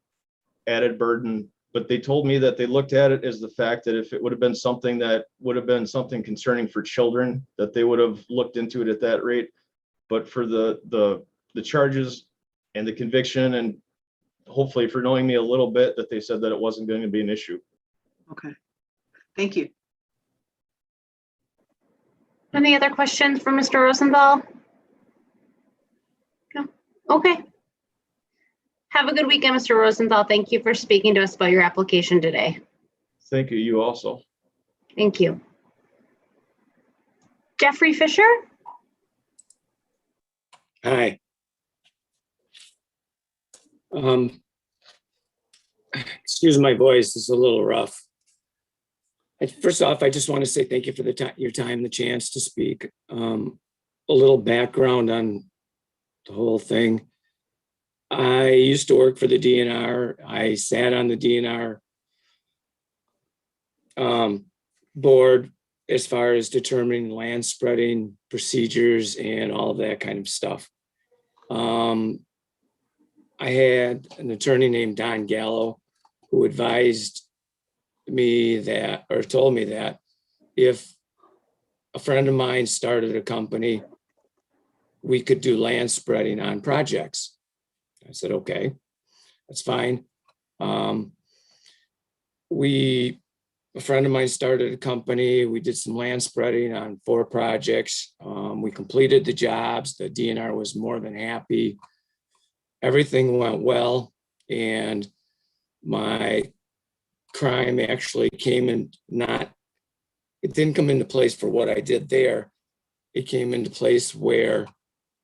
added burden, but they told me that they looked at it as the fact that if it would have been something that would have been something concerning for children, that they would have looked into it at that rate. But for the charges and the conviction, and hopefully for knowing me a little bit, that they said that it wasn't going to be an issue. Okay, thank you. Any other questions for Mr. Rosenthal? Okay. Have a good weekend, Mr. Rosenthal. Thank you for speaking to us about your application today. Thank you, you also. Thank you. Jeffrey Fisher? Hi. Excuse my voice, it's a little rough. First off, I just want to say thank you for your time, the chance to speak. A little background on the whole thing. I used to work for the DNR. I sat on the DNR board as far as determining land spreading procedures and all of that kind of stuff. I had an attorney named Don Gallo who advised me that, or told me that, if a friend of mine started a company, we could do land spreading on projects. I said, okay, that's fine. A friend of mine started a company. We did some land spreading on 4 projects. We completed the jobs. The DNR was more than happy. Everything went well. And my crime actually came in it didn't come into place for what I did there. It came into place where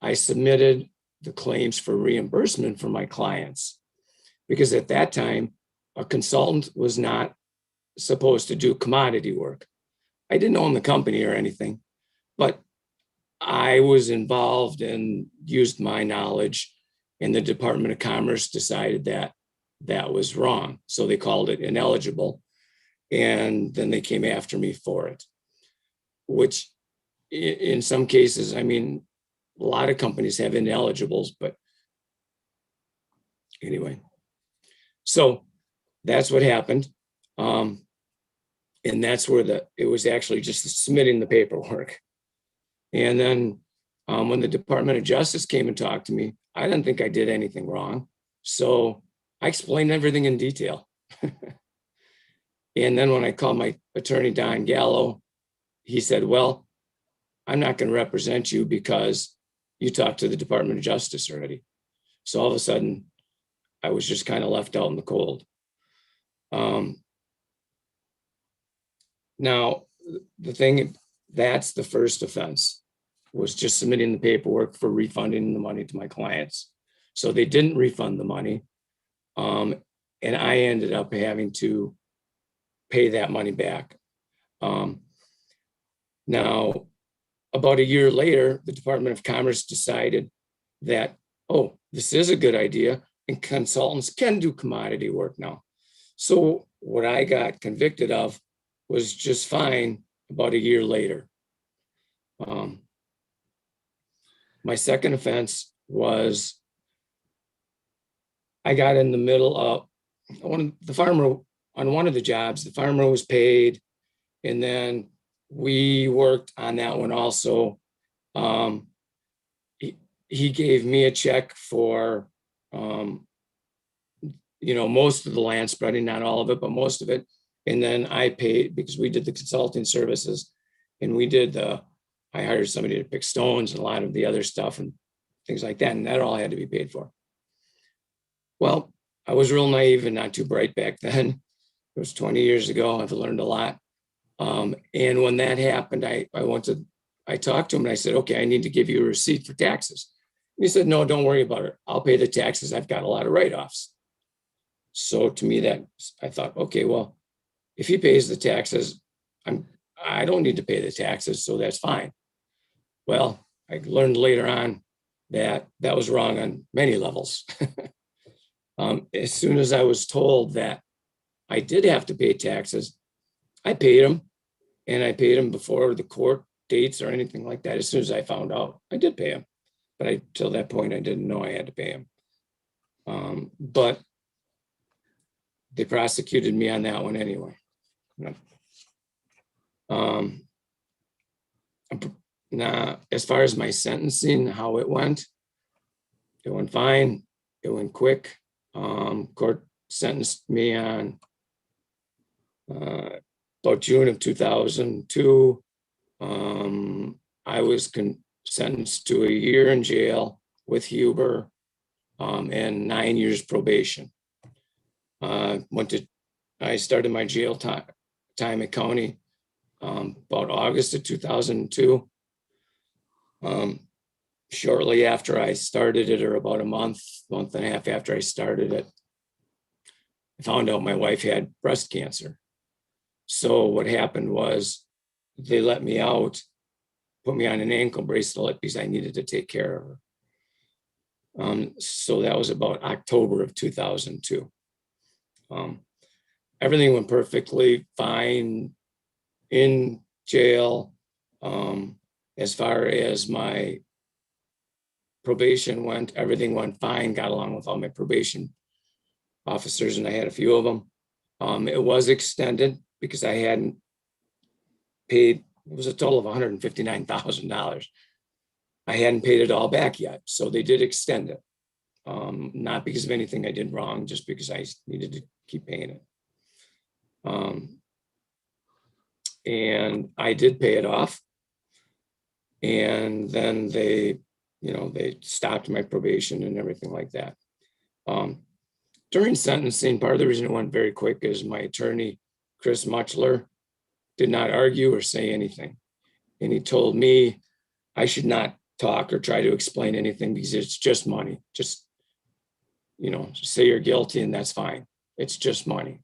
I submitted the claims for reimbursement for my clients, because at that time, a consultant was not supposed to do commodity work. I didn't own the company or anything, but I was involved and used my knowledge, and the Department of Commerce decided that that was wrong. So they called it ineligible. And then they came after me for it, which in some cases, I mean, a lot of companies have ineligibles, but anyway. So that's what happened. And that's where it was actually just submitting the paperwork. And then when the Department of Justice came and talked to me, I didn't think I did anything wrong. So I explained everything in detail. And then when I called my attorney, Don Gallo, he said, well, I'm not going to represent you because you talked to the Department of Justice already. So all of a sudden, I was just kind of left out in the cold. Now, the thing, that's the first offense, was just submitting the paperwork for refunding the money to my clients. So they didn't refund the money. And I ended up having to pay that money back. Now, about a year later, the Department of Commerce decided that, oh, this is a good idea, and consultants can do commodity work now. So what I got convicted of was just fine about a year later. My second offense was I got in the middle of the farmer on one of the jobs. The farmer was paid, and then we worked on that one also. He gave me a check for, most of the land spreading, not all of it, but most of it. And then I paid, because we did the consulting services, and I hired somebody to pick stones and a lot of the other stuff and things like that. And that all had to be paid for. Well, I was real naive and not too bright back then. It was 20 years ago. I've learned a lot. And when that happened, I talked to him and I said, okay, I need to give you a receipt for taxes. And he said, no, don't worry about it. I'll pay the taxes. I've got a lot of write-offs. So to me, I thought, okay, well, if he pays the taxes, I don't need to pay the taxes, so that's fine. Well, I learned later on that was wrong on many levels. As soon as I was told that I did have to pay taxes, I paid them, and I paid them before the court dates or anything like that. As soon as I found out, I did pay them, but till that point, I didn't know I had to pay them. But they prosecuted me on that one anyway. Now, as far as my sentencing, how it went fine. It went quick. Court sentenced me on about June of 2002. I was sentenced to a year in jail with Huber and 9 years probation. I started my jail time at county about August of 2002. Shortly after I started it, or about a month and a half after I started it, I found out my wife had breast cancer. So what happened was they let me out, put me on an ankle bracelet because I needed to take care of her. So that was about October of 2002. Everything went perfectly fine in jail. As far as my probation went, everything went fine, got along with all my probation officers, and I had a few of them. It was extended because I hadn't paid, it was a total of $159,000. I hadn't paid it all back yet, so they did extend it. Not because of anything I did wrong, just because I needed to keep paying it. And I did pay it off. And then they stopped my probation and everything like that. During sentencing, part of the reason it went very quick is my attorney, Chris Muchler, did not argue or say anything. And he told me I should not talk or try to explain anything because it's just money. Just, say you're guilty and that's fine. It's just money.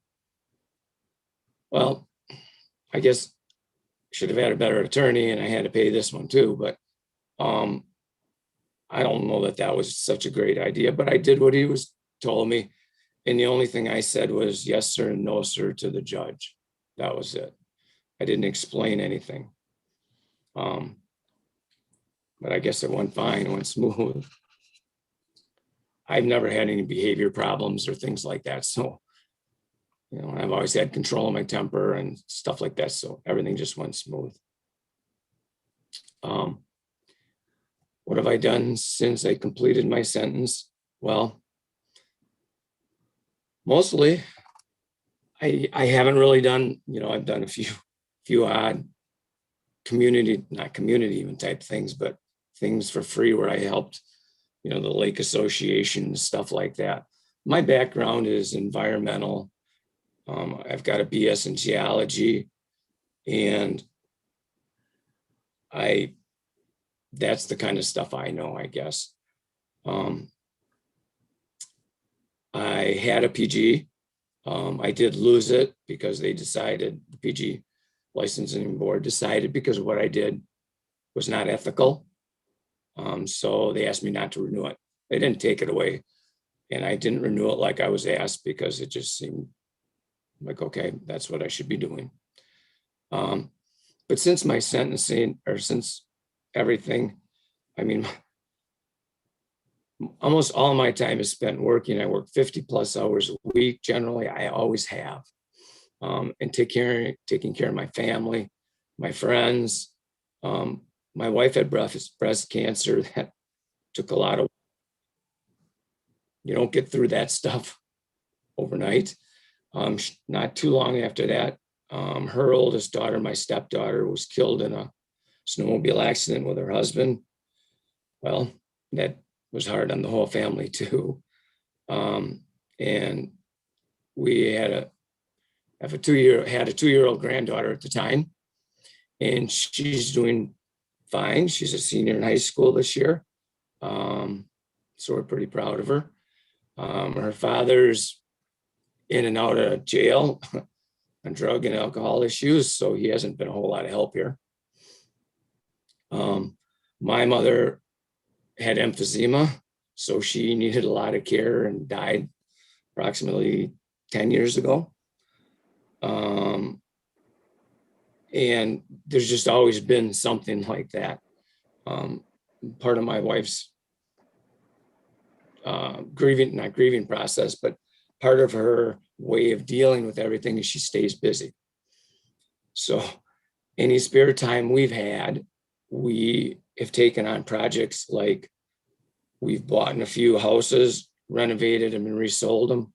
Well, I guess I should have had a better attorney and I had to pay this one too, but I don't know that that was such a great idea, but I did what he was told me. And the only thing I said was yes, sir, and no, sir, to the judge. That was it. I didn't explain anything. But I guess it went fine, it went smooth. I've never had any behavior problems or things like that. So, I've always had control of my temper and stuff like that. So everything just went smooth. What have I done since I completed my sentence? Well, mostly I haven't really done, I've done a few odd not community even type things, but things for free where I helped, the Lake Association, stuff like that. My background is environmental. I've got a BS in geology, and that's the kind of stuff I know, I guess. I had a PG. I did lose it because they decided, the PG licensing board decided, because of what I did was not ethical. So they asked me not to renew it. They didn't take it away. And I didn't renew it like I was asked because it just seemed like, okay, that's what I should be doing. But since my sentencing, or since everything, almost all my time is spent working. I work 50 plus hours a week. Generally, I always have. And taking care of my family, my friends. My wife had breast cancer. That took a lot of, you don't get through that stuff overnight. Not too long after that, her oldest daughter, my stepdaughter, was killed in a snowmobile accident with her husband. Well, that was hard on the whole family too. And we had a 2-year-old granddaughter at the time, and she's doing fine. She's a senior in high school this year. So we're pretty proud of her. Her father's in and out of jail on drug and alcohol issues, so he hasn't been a whole lot of help here. My mother had emphysema, so she needed a lot of care and died approximately 10 years ago. And there's just always been something like that. Part of my wife's not grieving process, but part of her way of dealing with everything is she stays busy. So any spare time we've had, we have taken on projects like we've bought in a few houses, renovated them and resold them.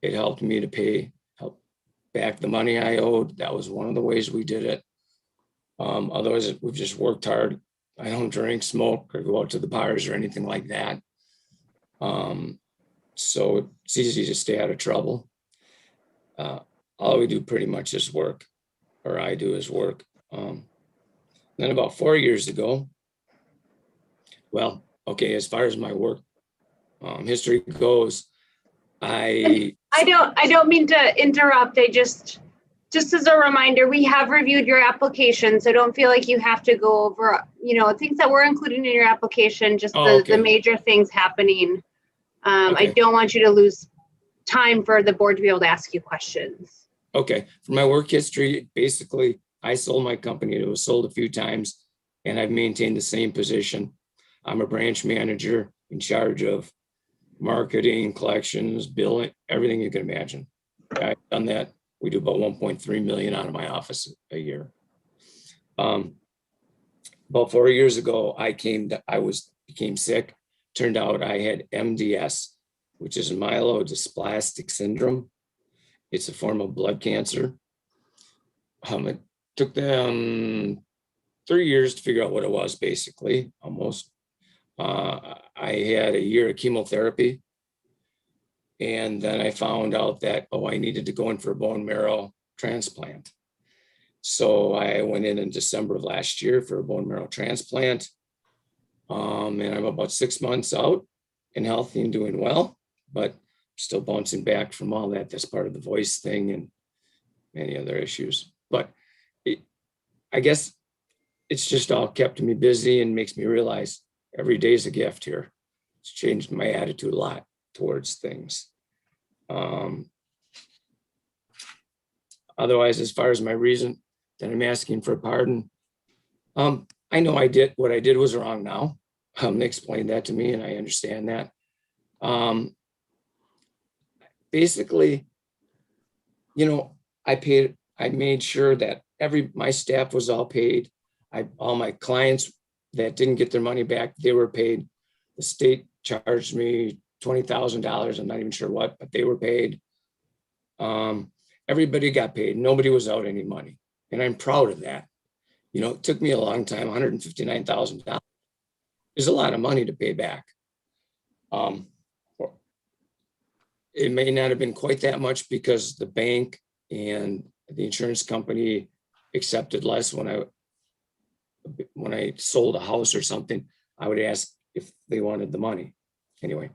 It helped me to help back the money I owed. That was one of the ways we did it. Otherwise, we've just worked hard. I don't drink, smoke, or go out to the bars or anything like that. So it's easy to stay out of trouble. All we do pretty much is work, or I do is work. Then about 4 years ago, well, okay, as far as my work history goes, I don't mean to interrupt. Just as a reminder, we have reviewed your application, so don't feel like you have to go over, things that were included in your application, just the major things happening. I don't want you to lose time for the board to be able to ask you questions. Okay, for my work history, basically, I sold my company. It was sold a few times, and I've maintained the same position. I'm a branch manager in charge of marketing, collections, billing, everything you can imagine. I've done that. We do about 1.3 million out of my office a year. About 4 years ago, I became sick. Turned out I had MDS, which is myelodysplastic syndrome. It's a form of blood cancer. It took them 3 years to figure out what it was, basically, almost. I had a year of chemotherapy. And then I found out that, I needed to go in for a bone marrow transplant. So I went in December of last year for a bone marrow transplant. And I'm about 6 months out and healthy and doing well, but still bouncing back from all that. That's part of the voice thing and many other issues. But I guess it's just all kept me busy and makes me realize every day is a gift here. It's changed my attitude a lot towards things. Otherwise, as far as my reason that I'm asking for a pardon, I know what I did was wrong now. They explained that to me and I understand that. Basically, I made sure that my staff was all paid. All my clients that didn't get their money back, they were paid. The state charged me $20,000. I'm not even sure what, but they were paid. Everybody got paid. Nobody was out any money. And I'm proud of that. It took me a long time, $159,000 is a lot of money to pay back. It may not have been quite that much because the bank and the insurance company accepted less. When I sold a house or something, I would ask if they wanted the money anyway.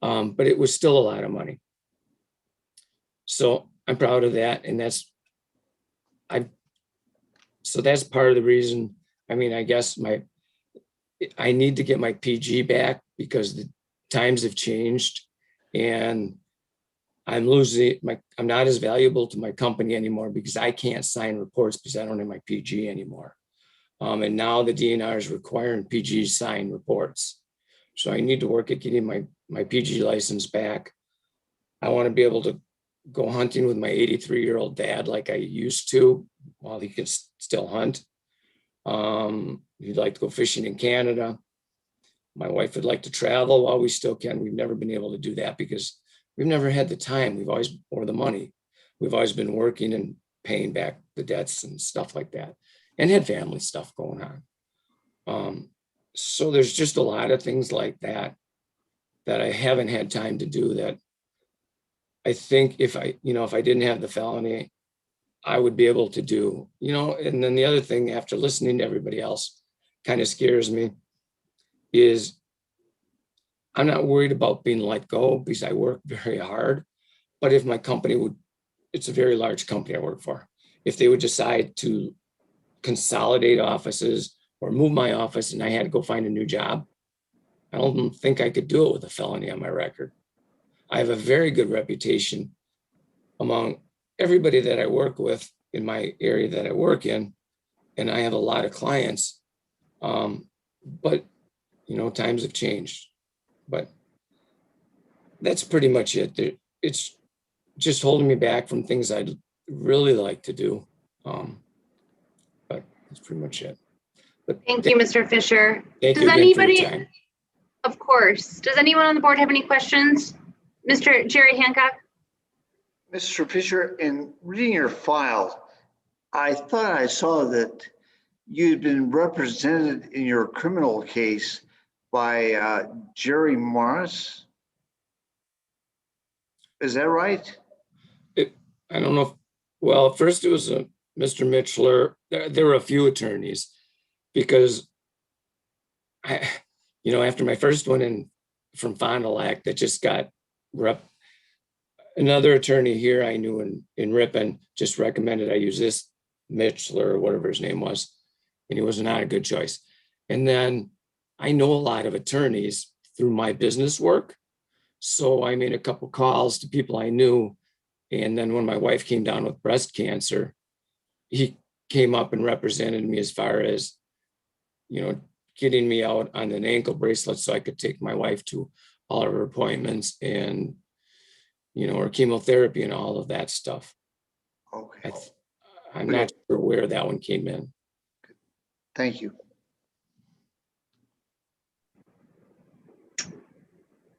But it was still a lot of money. So I'm proud of that. And that's part of the reason. I guess I need to get my PG back because the times have changed and I'm not as valuable to my company anymore because I can't sign reports because I don't have my PG anymore. And now the DNR is requiring PG sign reports. So I need to work at getting my PG license back. I want to be able to go hunting with my 83-year-old dad like I used to while he could still hunt. He'd like to go fishing in Canada. My wife would like to travel while we still can. We've never been able to do that because we've never had the time. Or the money. We've always been working and paying back the debts and stuff like that and had family stuff going on. So there's just a lot of things like that I haven't had time to do that. I think if I didn't have the felony, I would be able to do, and then the other thing after listening to everybody else kind of scares me is I'm not worried about being let go because I work very hard. But if my company it's a very large company I work for. If they would decide to consolidate offices or move my office and I had to go find a new job, I don't think I could do it with a felony on my record. I have a very good reputation among everybody that I work with in my area that I work in, and I have a lot of clients. But times have changed. But that's pretty much it. It's just holding me back from things I'd really like to do. But that's pretty much it. But Thank you, Mr. Fisher. Thank you Does again anybody, for your time. of course, does anyone on the board have any questions? Mr. Jerry Hancock? Mr. Fisher, in reading your file, I thought I saw that you'd been represented in your criminal case by Jerry Morris. Is that right? I don't know. Well, first it was Mr. Mitchler. There were a few attorneys because after my first one in from Fond du Lac that just got another attorney here I knew in Ripon just recommended I use this Mitchler or whatever his name was, and he was not a good choice. And then I know a lot of attorneys through my business work. So I made a couple calls to people I knew. And then when my wife came down with breast cancer, he came up and represented me as far as, getting me out on an ankle bracelet so I could take my wife to all of her appointments and, her chemotherapy and all of that stuff. Okay. I'm not sure where that one came in. Thank you.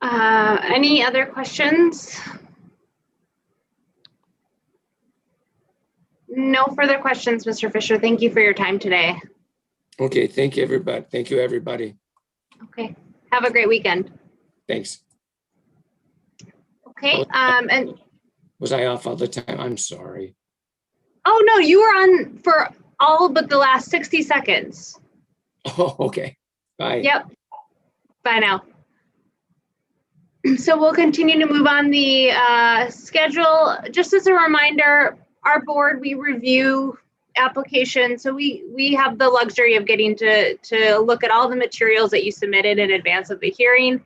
Any other questions? No further questions, Mr. Fisher. Thank you for your time today. Okay, thank you, everybody. Thank you, everybody. Okay, have a great weekend. Thanks. Okay, and Was I off all the time? I'm sorry. oh no, you were on for all but the last 60 seconds. Oh, okay. Bye. Yep. Bye now. So we'll continue to move on the schedule. Just as a reminder, our board, we review applications. So we have the luxury of getting to look at all the materials that you submitted in advance of the hearing.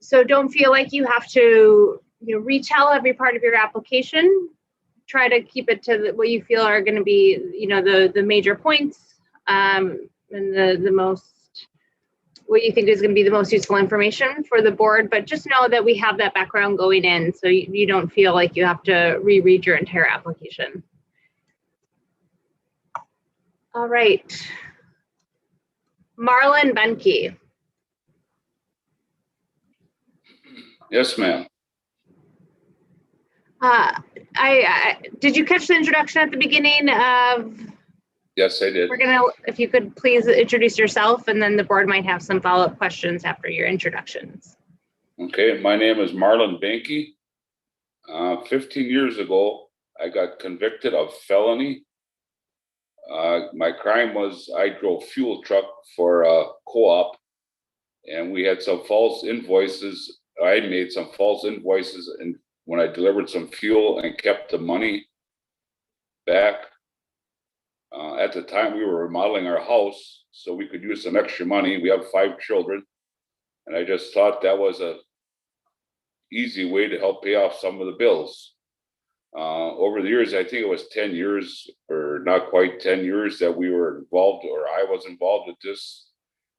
So don't feel like you have to retell every part of your application. Try to keep it to what you feel are going to be, the major points and the most, what you think is going to be the most useful information for the board. But just know that we have that background going in, so you don't feel like you have to reread your entire application. All right. Marlon Benke. Yes, ma'am. Did you catch the introduction at the beginning of? Yes, I did. We're gonna, if you could please introduce yourself, and then the board might have some follow-up questions after your introductions. Okay, my name is Marlon Benke. 15 years ago, I got convicted of felony. My crime was I drove fuel truck for a co-op, and we had some false invoices. I made some false invoices, and when I delivered some fuel and kept the money back. At the time, we were remodeling our house, so we could use some extra money. We have 5 children, and I just thought that was a easy way to help pay off some of the bills. Over the years, I think it was 10 years, or not quite 10 years, that we were involved, or I was involved with this,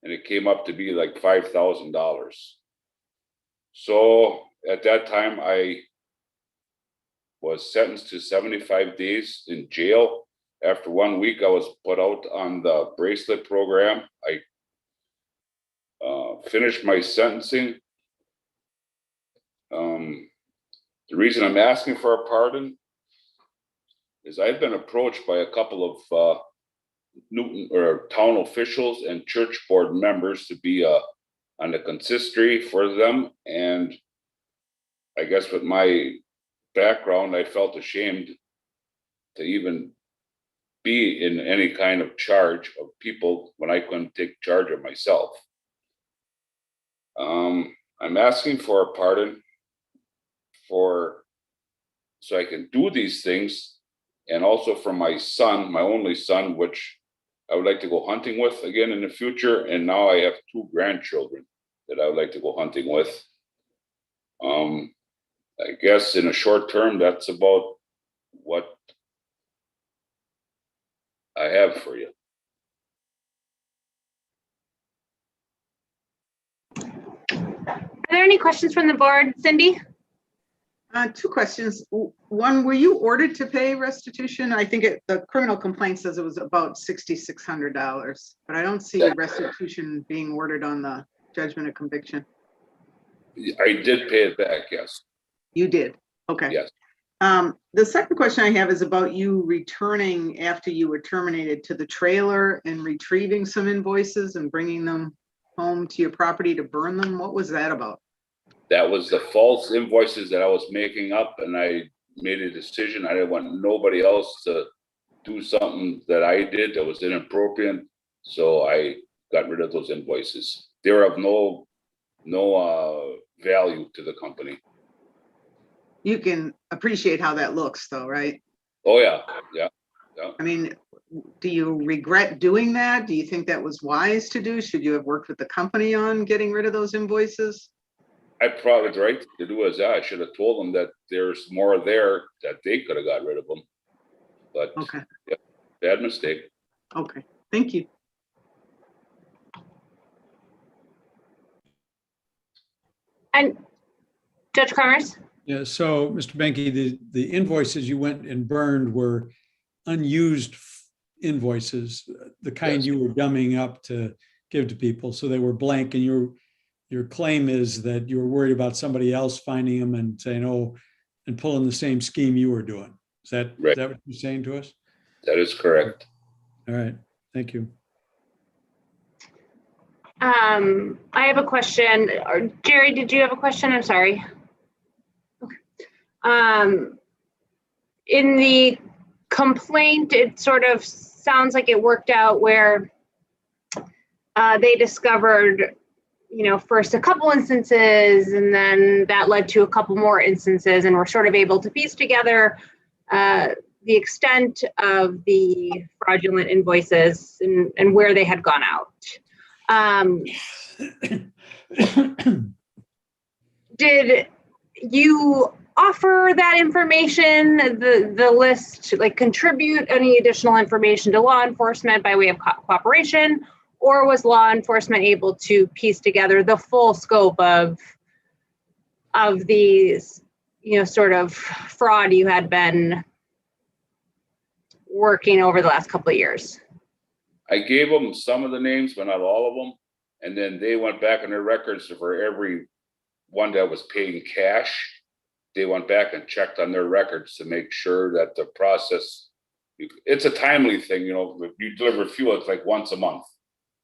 and it came up to be like $5,000. So at that time, I was sentenced to 75 days in jail. After 1 week, I was put out on the bracelet program. I finished my sentencing. The reason I'm asking for a pardon is I've been approached by a couple of Newton or town officials and church board members to be on the consistory for them. And I guess with my background, I felt ashamed to even be in any kind of charge of people when I couldn't take charge of myself. I'm asking for a pardon so I can do these things, and also for my son, my only son, which I would like to go hunting with again in the future. And now I have 2 grandchildren that I would like to go hunting with. I guess in a short term, that's about what I have for you. Are there any questions from the board, Cindy? 2 questions. One, were you ordered to pay restitution? I think the criminal complaint says it was about $6,600, but I don't see restitution being ordered on the judgment of conviction. I did pay it back, yes. You did? Okay. Yes. The second question I have is about you returning after you were terminated to the trailer and retrieving some invoices and bringing them home to your property to burn them. What was that about? That was the false invoices that I was making up, and I made a decision. I didn't want nobody else to do something that I did that was inappropriate. So I got rid of those invoices. They're of no value to the company. You can appreciate how that looks though, right? Oh, yeah, yeah. I mean, do you regret doing that? Do you think that was wise to do? Should you have worked with the company on getting rid of those invoices? I probably the right thing to do is that I should have told them that there's more there that they could have got rid of them. But okay, yeah, bad mistake. Okay, thank you. And Judge Cremers? Yeah, so Mr. Benke, the invoices you went and burned were unused invoices, the kind you were dumbing up to give to people. So they were blank, and your claim is that you were worried about somebody else finding them and saying, oh, and pulling the same scheme you were doing. Is that, right. Is that what you're saying to us? That is correct. All right, thank you. I have a question. Jerry, did you have a question? I'm sorry. Okay. In the complaint, it sort of sounds like it worked out where they discovered, you know, first a couple instances, and then that led to a couple more instances, and we're sort of able to piece together the extent of the fraudulent invoices and where they had gone out. Did you offer that information, the list, like contribute any additional information to law enforcement by way of cooperation, or was law enforcement able to piece together the full scope of these, you know, sort of fraud you had been working over the last couple of years? I gave them some of the names, but not all of them. And then they went back in their records for every one that was paying cash. They went back and checked on their records to make sure that the process, it's a timely thing, you know, if you deliver fuel, it's like once a month.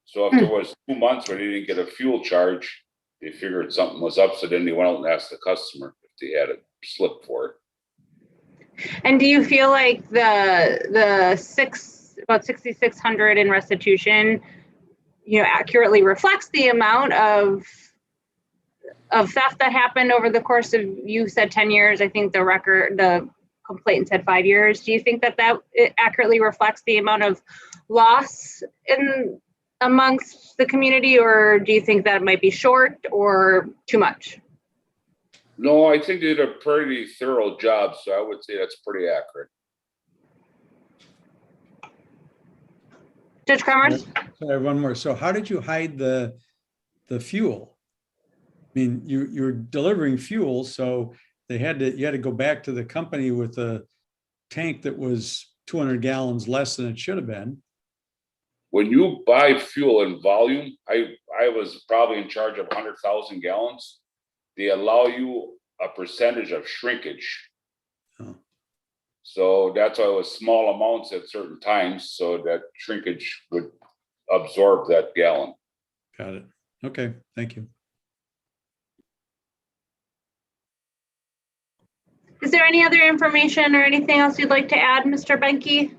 So if there was 2 months where they didn't get a fuel charge, they figured something was up. So then they went out and asked the customer if they had a slip for it. And do you feel like the about 6,600 in restitution, you know, accurately reflects the amount of theft that happened over the course of, you said 10 years, I think the complaint said 5 years. Do you think that it accurately reflects the amount of loss amongst the community, or do you think that it might be short or too much? No, I think they did a pretty thorough job, so I would say that's pretty accurate. Judge Cremers? I have one more. So how did you hide the fuel? I mean, you're delivering fuel, so you had to go back to the company with a tank that was 200 gallons less than it should have been. When you buy fuel in volume, I was probably in charge of 100,000 gallons. They allow you a percentage of shrinkage. Oh. So that's why it was small amounts at certain times, so that shrinkage would absorb that gallon. Got it. Okay, thank you. Is there any other information or anything else you'd like to add, Mr. Benke?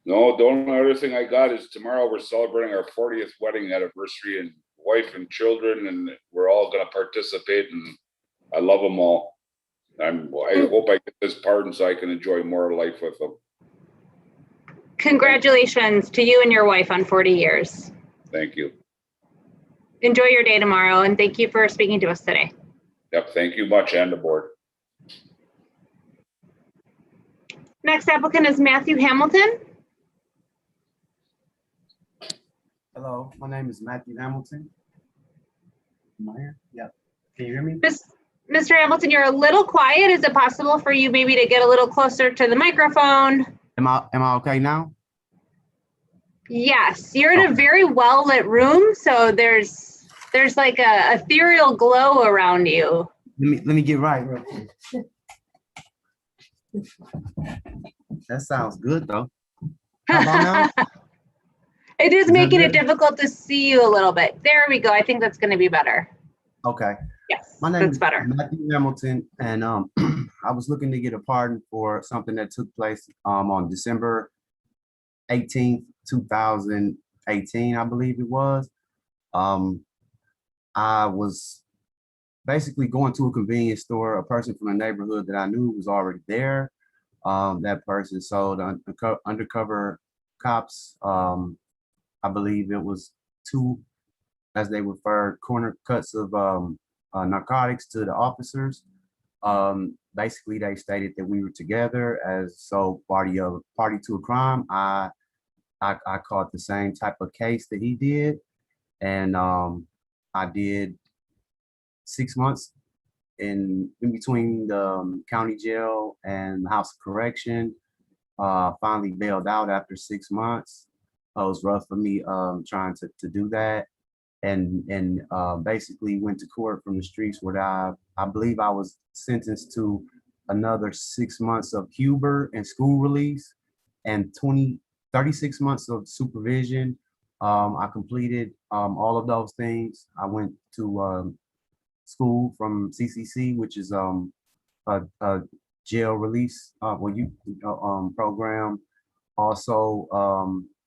No, the only other thing I got is tomorrow we're celebrating our 40th wedding anniversary, and wife and children, and we're all going to participate, and I love them all. I hope I get this pardon so I can enjoy more life with them. Congratulations to you and your wife on 40 years. Thank you. Enjoy your day tomorrow, and thank you for speaking to us today. Yep, thank you much, and the board. Next applicant is Matthew Hamilton. Hello, my name is Matthew Hamilton. Am I here? Yeah. Can you hear me? Mr. Hamilton, you're a little quiet. Is it possible for you maybe to get a little closer to the microphone? Am I okay now? Yes, you're in a very well lit room, so there's like a ethereal glow around you. Let me get right real quick. That sounds good though. How about now? It is making it difficult to see you a little bit. There we go. I think that's going to be better. Okay. Yes. My name That's is better. Matthew Hamilton, and I was looking to get a pardon for something that took place on December 18th, 2018, I believe it was. I was basically going to a convenience store. A person from the neighborhood that I knew was already there. That person sold undercover cops. I believe it was two, as they referred, corner cuts of narcotics to the officers. Basically, they stated that we were together as so party to a crime. I caught the same type of case that he did, and I did 6 months in between the county jail and the House of Correction. Finally bailed out after 6 months. It was rough for me trying to do that, and basically went to court from the streets where I believe I was sentenced to another 6 months of Huber and school release and 36 months of supervision. I completed all of those things. I went to school from CCC, which is a jail release program. Also,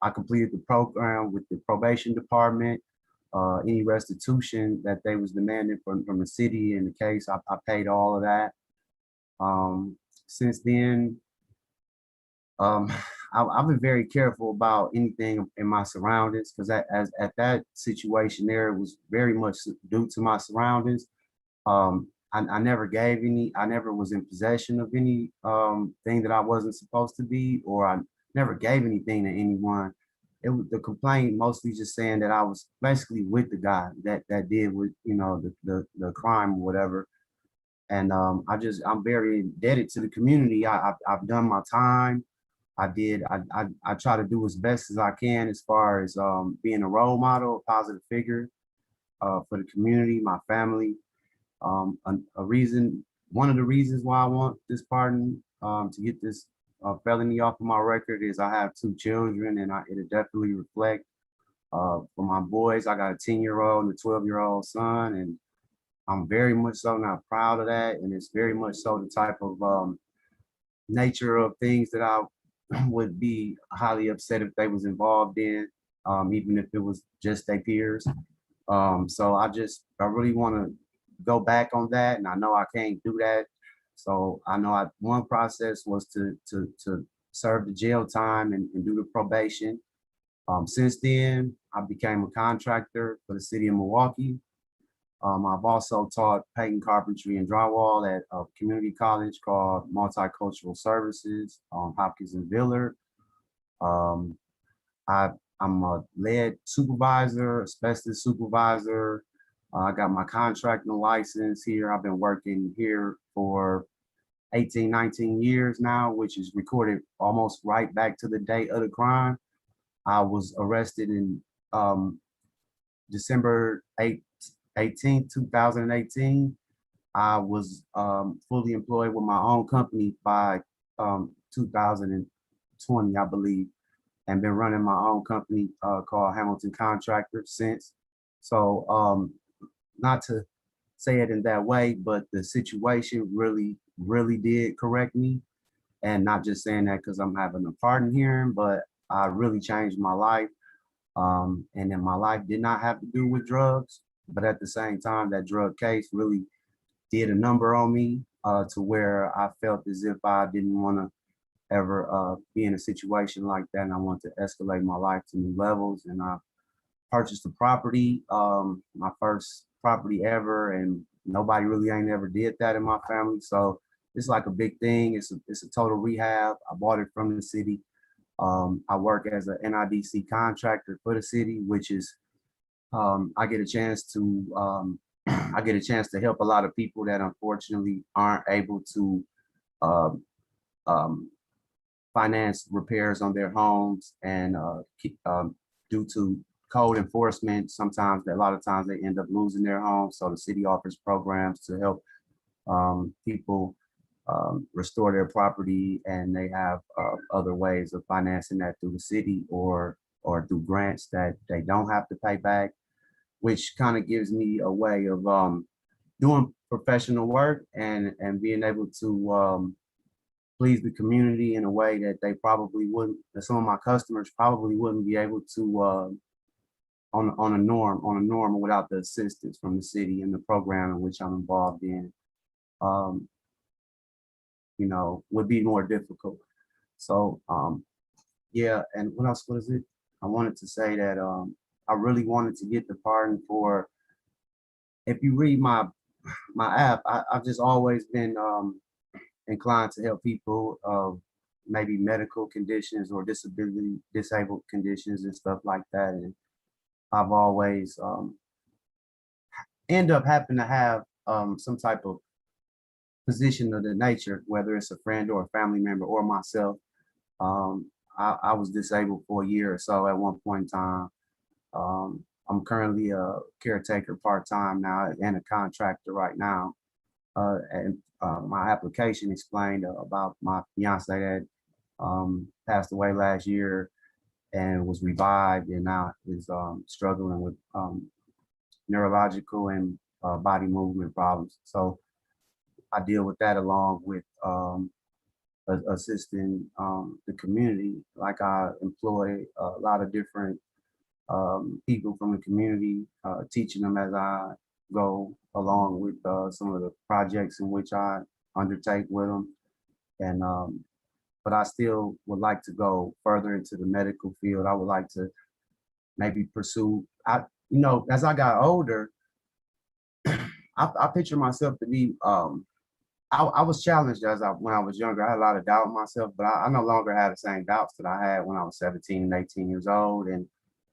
I completed the program with the probation department. Any restitution that they was demanding from the city in the case, I paid all of that. Since then, I've been very careful about anything in my surroundings, because at that situation there, it was very much due to my surroundings. I never gave any, I never was in possession of any thing that I wasn't supposed to be, or I never gave anything to anyone. It was the complaint mostly just saying that I was basically with the guy that did with, the crime or whatever. And I'm very indebted to the community. I've done my time. I try to do as best as I can as far as being a role model, a positive figure for the community, my family. One of the reasons why I want this pardon to get this felony off of my record is I have 2 children, and it'll definitely reflect for my boys. I got a 10-year-old and a 12-year-old son, and I'm very much so not proud of that. And it's very much so the type of nature of things that I would be highly upset if they was involved in, even if it was just their peers. So I really want to go back on that, and I know I can't do that. So I know one process was to serve the jail time and do the probation. Since then, I became a contractor for the city of Milwaukee. I've also taught paint, carpentry, and drywall at a community college called Multicultural Services on Hopkins and Villard. I'm a lead supervisor, asbestos supervisor. I got my contracting license here. I've been working here for 18, 19 years now, which is recorded almost right back to the date of the crime. I was arrested in December 18th, 2018. I was fully employed with my own company by 2020, I believe, and been running my own company called Hamilton Contractors since. So not to say it in that way, but the situation really did correct me. And not just saying that because I'm having a pardon hearing, but I really changed my life. And then my life did not have to do with drugs, but at the same time, that drug case really did a number on me to where I felt as if I didn't want to ever be in a situation like that. And I want to escalate my life to new levels. And I purchased a property, my first property ever, and nobody really ain't ever did that in my family. So it's like a big thing. It's a total rehab. I bought it from the city. I work as an NIDC contractor for the city, which is I get a chance to help a lot of people that unfortunately aren't able to finance repairs on their homes, and due to code enforcement, a lot of times they end up losing their homes. So the city offers programs to help people restore their property, and they have other ways of financing that through the city or through grants that they don't have to pay back, which kind of gives me a way of doing professional work and being able to please the community in a way that they probably wouldn't, that some of my customers probably wouldn't be able to on a norm without the assistance from the city and the program in which I'm involved in. You know, would be more difficult. So yeah, and what else was it? I wanted to say that I really wanted to get the pardon for, if you read my app, I've just always been inclined to help people of maybe medical conditions or disabled conditions and stuff like that. And I've always end up having to have some type of position of the nature, whether it's a friend or a family member or myself. I was disabled for a year or so at one point in time. I'm currently a caretaker part-time now and a contractor right now. And my application explained about my fiance that passed away last year and was revived and now is struggling with neurological and body movement problems. So I deal with that along with assisting the community. Like I employ a lot of different people from the community, teaching them as I go along with some of the projects in which I undertake with them. And but I still would like to go further into the medical field. I would like to maybe pursue, you know, as I got older, I picture myself to be, I was challenged when I was younger. I had a lot of doubt in myself, but I no longer have the same doubts that I had when I was 17 and 18 years old. And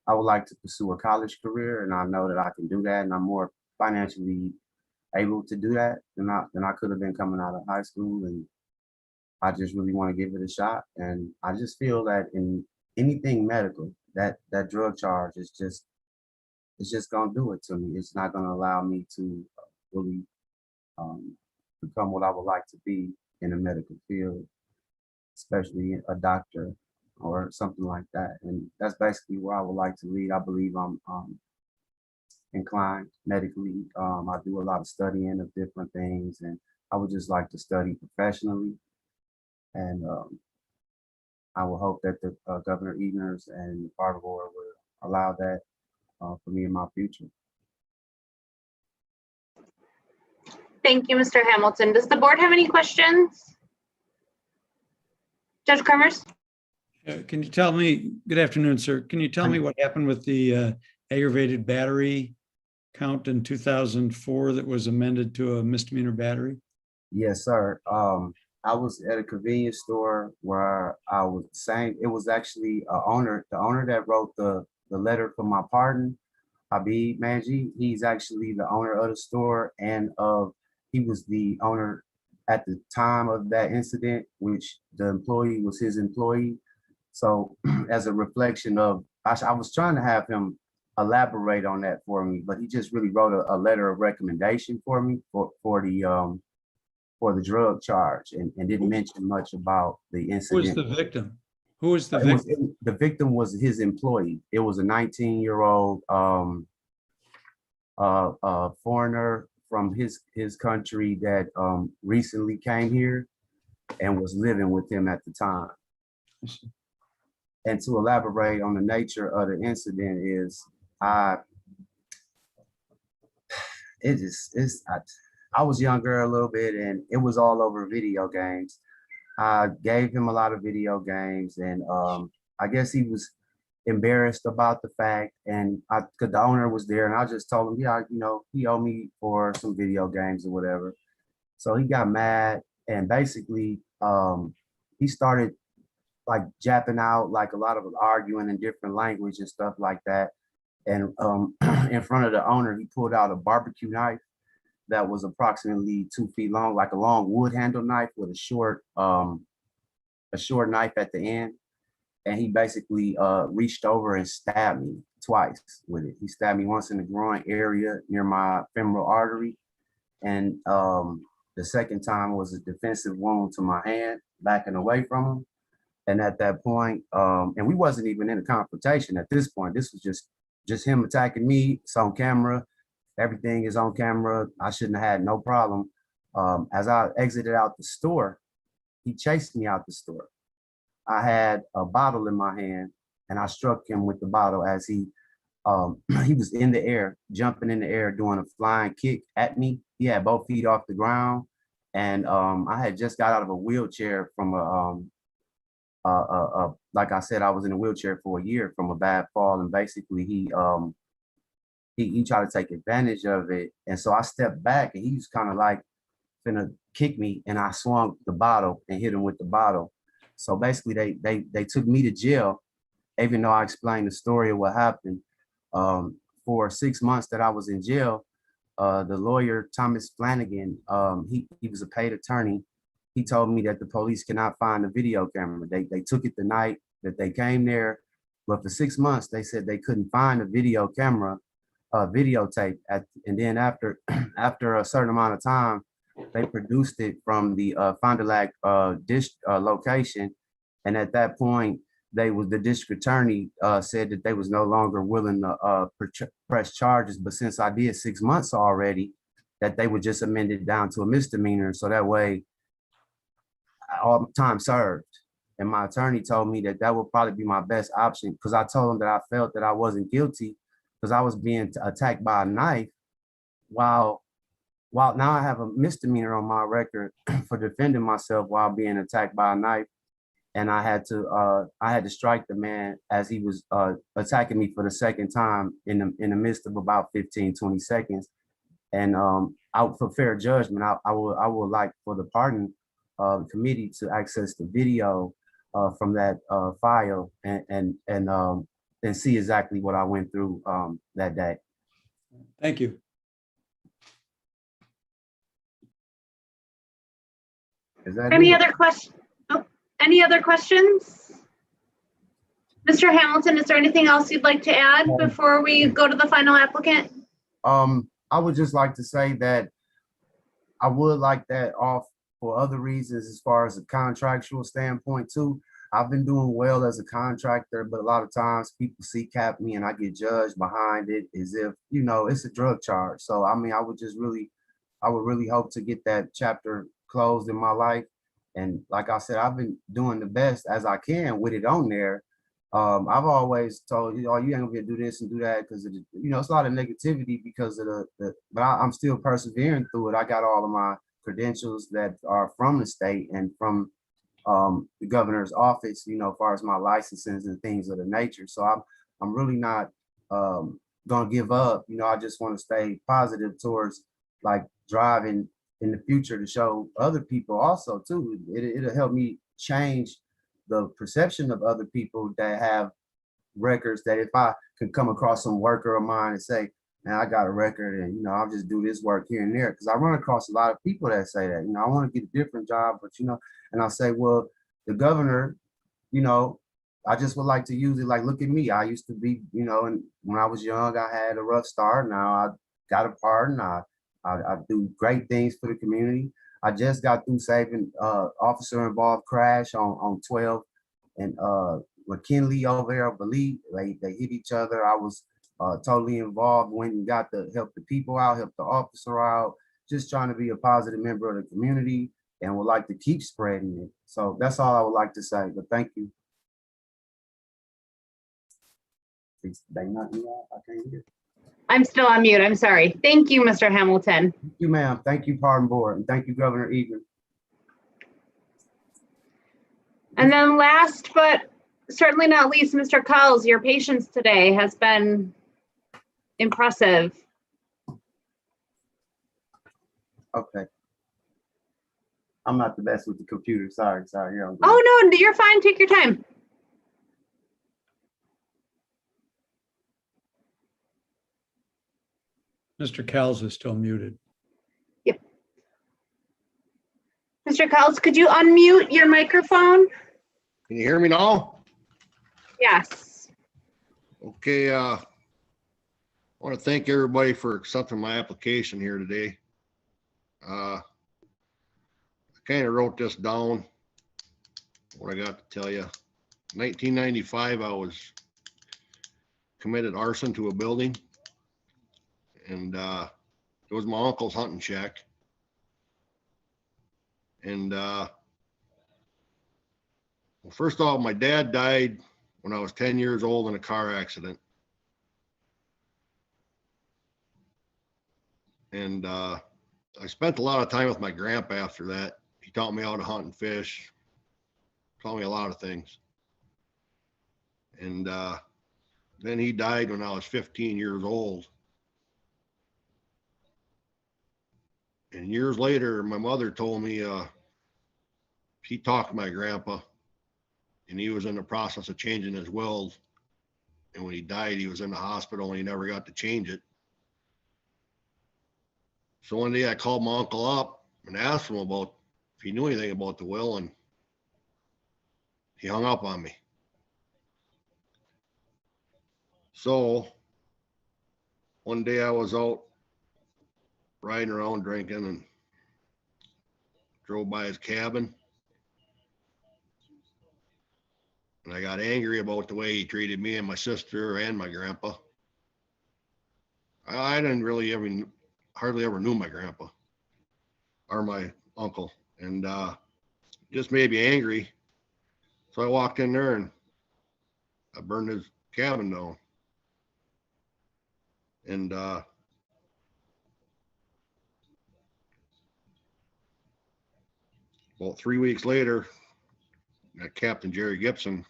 I would like to pursue a college career, and I know that I can do that, and I'm more financially able to do that than I could have been coming out of high school. And I just really want to give it a shot. And I just feel that in anything medical, that drug charge is just, it's just gonna do it to me. It's not gonna allow me to really become what I would like to be in the medical field, especially a doctor or something like that. And that's basically where I would like to lead. I believe I'm inclined medically. I do a lot of studying of different things, and I would just like to study professionally. And I will hope that the Governor Egners and the Park Board will allow that for me in my future. Thank you, Mr. Hamilton. Does the board have any questions? Judge Cremers? Can you tell me, good afternoon, sir. Can you tell me what happened with the aggravated battery count in 2004 that was amended to a misdemeanor battery? Yes, sir. I was at a convenience store where I was saying, it was actually the owner that wrote the letter for my pardon, Habib Manji. He's actually the owner of the store, and he was the owner at the time of that incident, which the employee was his employee. So as a reflection of, I was trying to have him elaborate on that for me, but he just really wrote a letter of recommendation for me for the drug charge and didn't mention much about the incident. Who was the victim? Who was the victim? The victim was his employee. It was a 19-year-old foreigner from his country that recently came here and was living with him at the time. And to elaborate on the nature of the incident is, I was younger a little bit, and it was all over video games. I gave him a lot of video games, and I guess he was embarrassed about the fact, and cause the owner was there, and I just told him, yeah, you know, he owed me for some video games or whatever. So he got mad, and basically he started like japping out, like a lot of arguing in different language and stuff like that. And in front of the owner, he pulled out a barbecue knife that was approximately 2 feet long, like a long wood handle knife with a short knife at the end. And he basically reached over and stabbed me twice with it. He stabbed me once in the groin area near my femoral artery. And the second time was a defensive wound to my hand, backing away from him. And at that point, and we wasn't even in a confrontation at this point. This was just him attacking me. It's on camera. Everything is on camera. I shouldn't have had no problem. As I exited out the store, he chased me out the store. I had a bottle in my hand and I struck him with the bottle as he was in the air, jumping in the air, doing a flying kick at me. He had both feet off the ground. And I had just got out of a wheelchair from like I said, I was in a wheelchair for a year from a bad fall. And basically he tried to take advantage of it. And so I stepped back and he was kind of like finna kick me, and I swung the bottle and hit him with the bottle. So basically they took me to jail, even though I explained the story of what happened. For 6 months that I was in jail, the lawyer, Thomas Flanagan, he was a paid attorney. He told me that the police cannot find the video camera. They took it the night that they came there, but for 6 months, they said they couldn't find a video camera, videotape. And then after a certain amount of time, they produced it from the Fond du Lac location. And at that point, the district attorney said that they was no longer willing to press charges. But since I did 6 months already, that they would just amend it down to a misdemeanor. So that way, all time served. And my attorney told me that would probably be my best option, because I told him that I felt that I wasn't guilty because I was being attacked by a knife while now I have a misdemeanor on my record for defending myself while being attacked by a knife. And I had to strike the man as he was attacking me for the second time in the midst of about 15, 20 seconds. And out for fair judgment, I would like for the pardon committee to access the video from that file and see exactly what I went through that day. Thank you. Any other questions? Oh, any other questions? Mr. Hamilton, is there anything else you'd like to add before we go to the final applicant? I would just like to say that I would like that off for other reasons as far as a contractual standpoint too. I've been doing well as a contractor, but a lot of times people CCAP me and I get judged behind it as if, it's a drug charge. So, I mean, I would really hope to get that chapter closed in my life. And like I said, I've been doing the best as I can with it on there. I've always told you, you ain't gonna be able to do this and do that because it's a lot of negativity because of but I'm still persevering through it. I got all of my credentials that are from the state and from the governor's office, as far as my licenses and things of the nature. So I'm really not gonna give up. I just want to stay positive towards like driving in the future to show other people also too. It'll help me change the perception of other people that have records, that if I can come across some worker of mine and say, man, I got a record and, I'll just do this work here and there. Cause I run across a lot of people that say that, I want to get a different job, but, and I'll say, well, the governor, I just would like to use it. Like, look at me. I used to be, and when I was young, I had a rough start. Now I got a pardon. I do great things for the community. I just got through saving officer involved crash on 12 and McKinley over there, I believe. They hit each other. I was totally involved, went and got to help the people out, help the officer out, just trying to be a positive member of the community and would like to keep spreading it. So that's all I would like to say, but thank you. They not me out? I can't hear. I'm still on mute. I'm sorry. Thank you, Mr. Hamilton. Thank you, ma'am. Thank you, Pardon Board, and thank you, Governor Egan. And then last, but certainly not least, Mr. Culls, your patience today has been impressive. Okay. I'm not the best with the computer. Sorry. Here, oh, no, you're fine. Take your time. Mr. Culls is still muted. Yep. Mr. Culls, could you unmute your microphone? Can you hear me now? Yes. Okay, I want to thank everybody for accepting my application here today. I kind of wrote this down, what I got to tell you. 1995, I was committed arson to a building. And it was my uncle's hunting shack. And well, first off, my dad died when I was 10 years old in a car accident. And I spent a lot of time with my grandpa after that. He taught me how to hunt and fish, taught me a lot of things. And then he died when I was 15 years old. And years later, my mother told me she talked to my grandpa, and he was in the process of changing his will. And when he died, he was in the hospital and he never got to change it. So one day I called my uncle up and asked him about if he knew anything about the will, and he hung up on me. So one day I was out riding around drinking and drove by his cabin. And I got angry about the way he treated me and my sister and my grandpa. I didn't really hardly ever knew my grandpa or my uncle, and just made me angry. So I walked in there and I burned his cabin down. And about 3 weeks later, Captain Jerry Gibson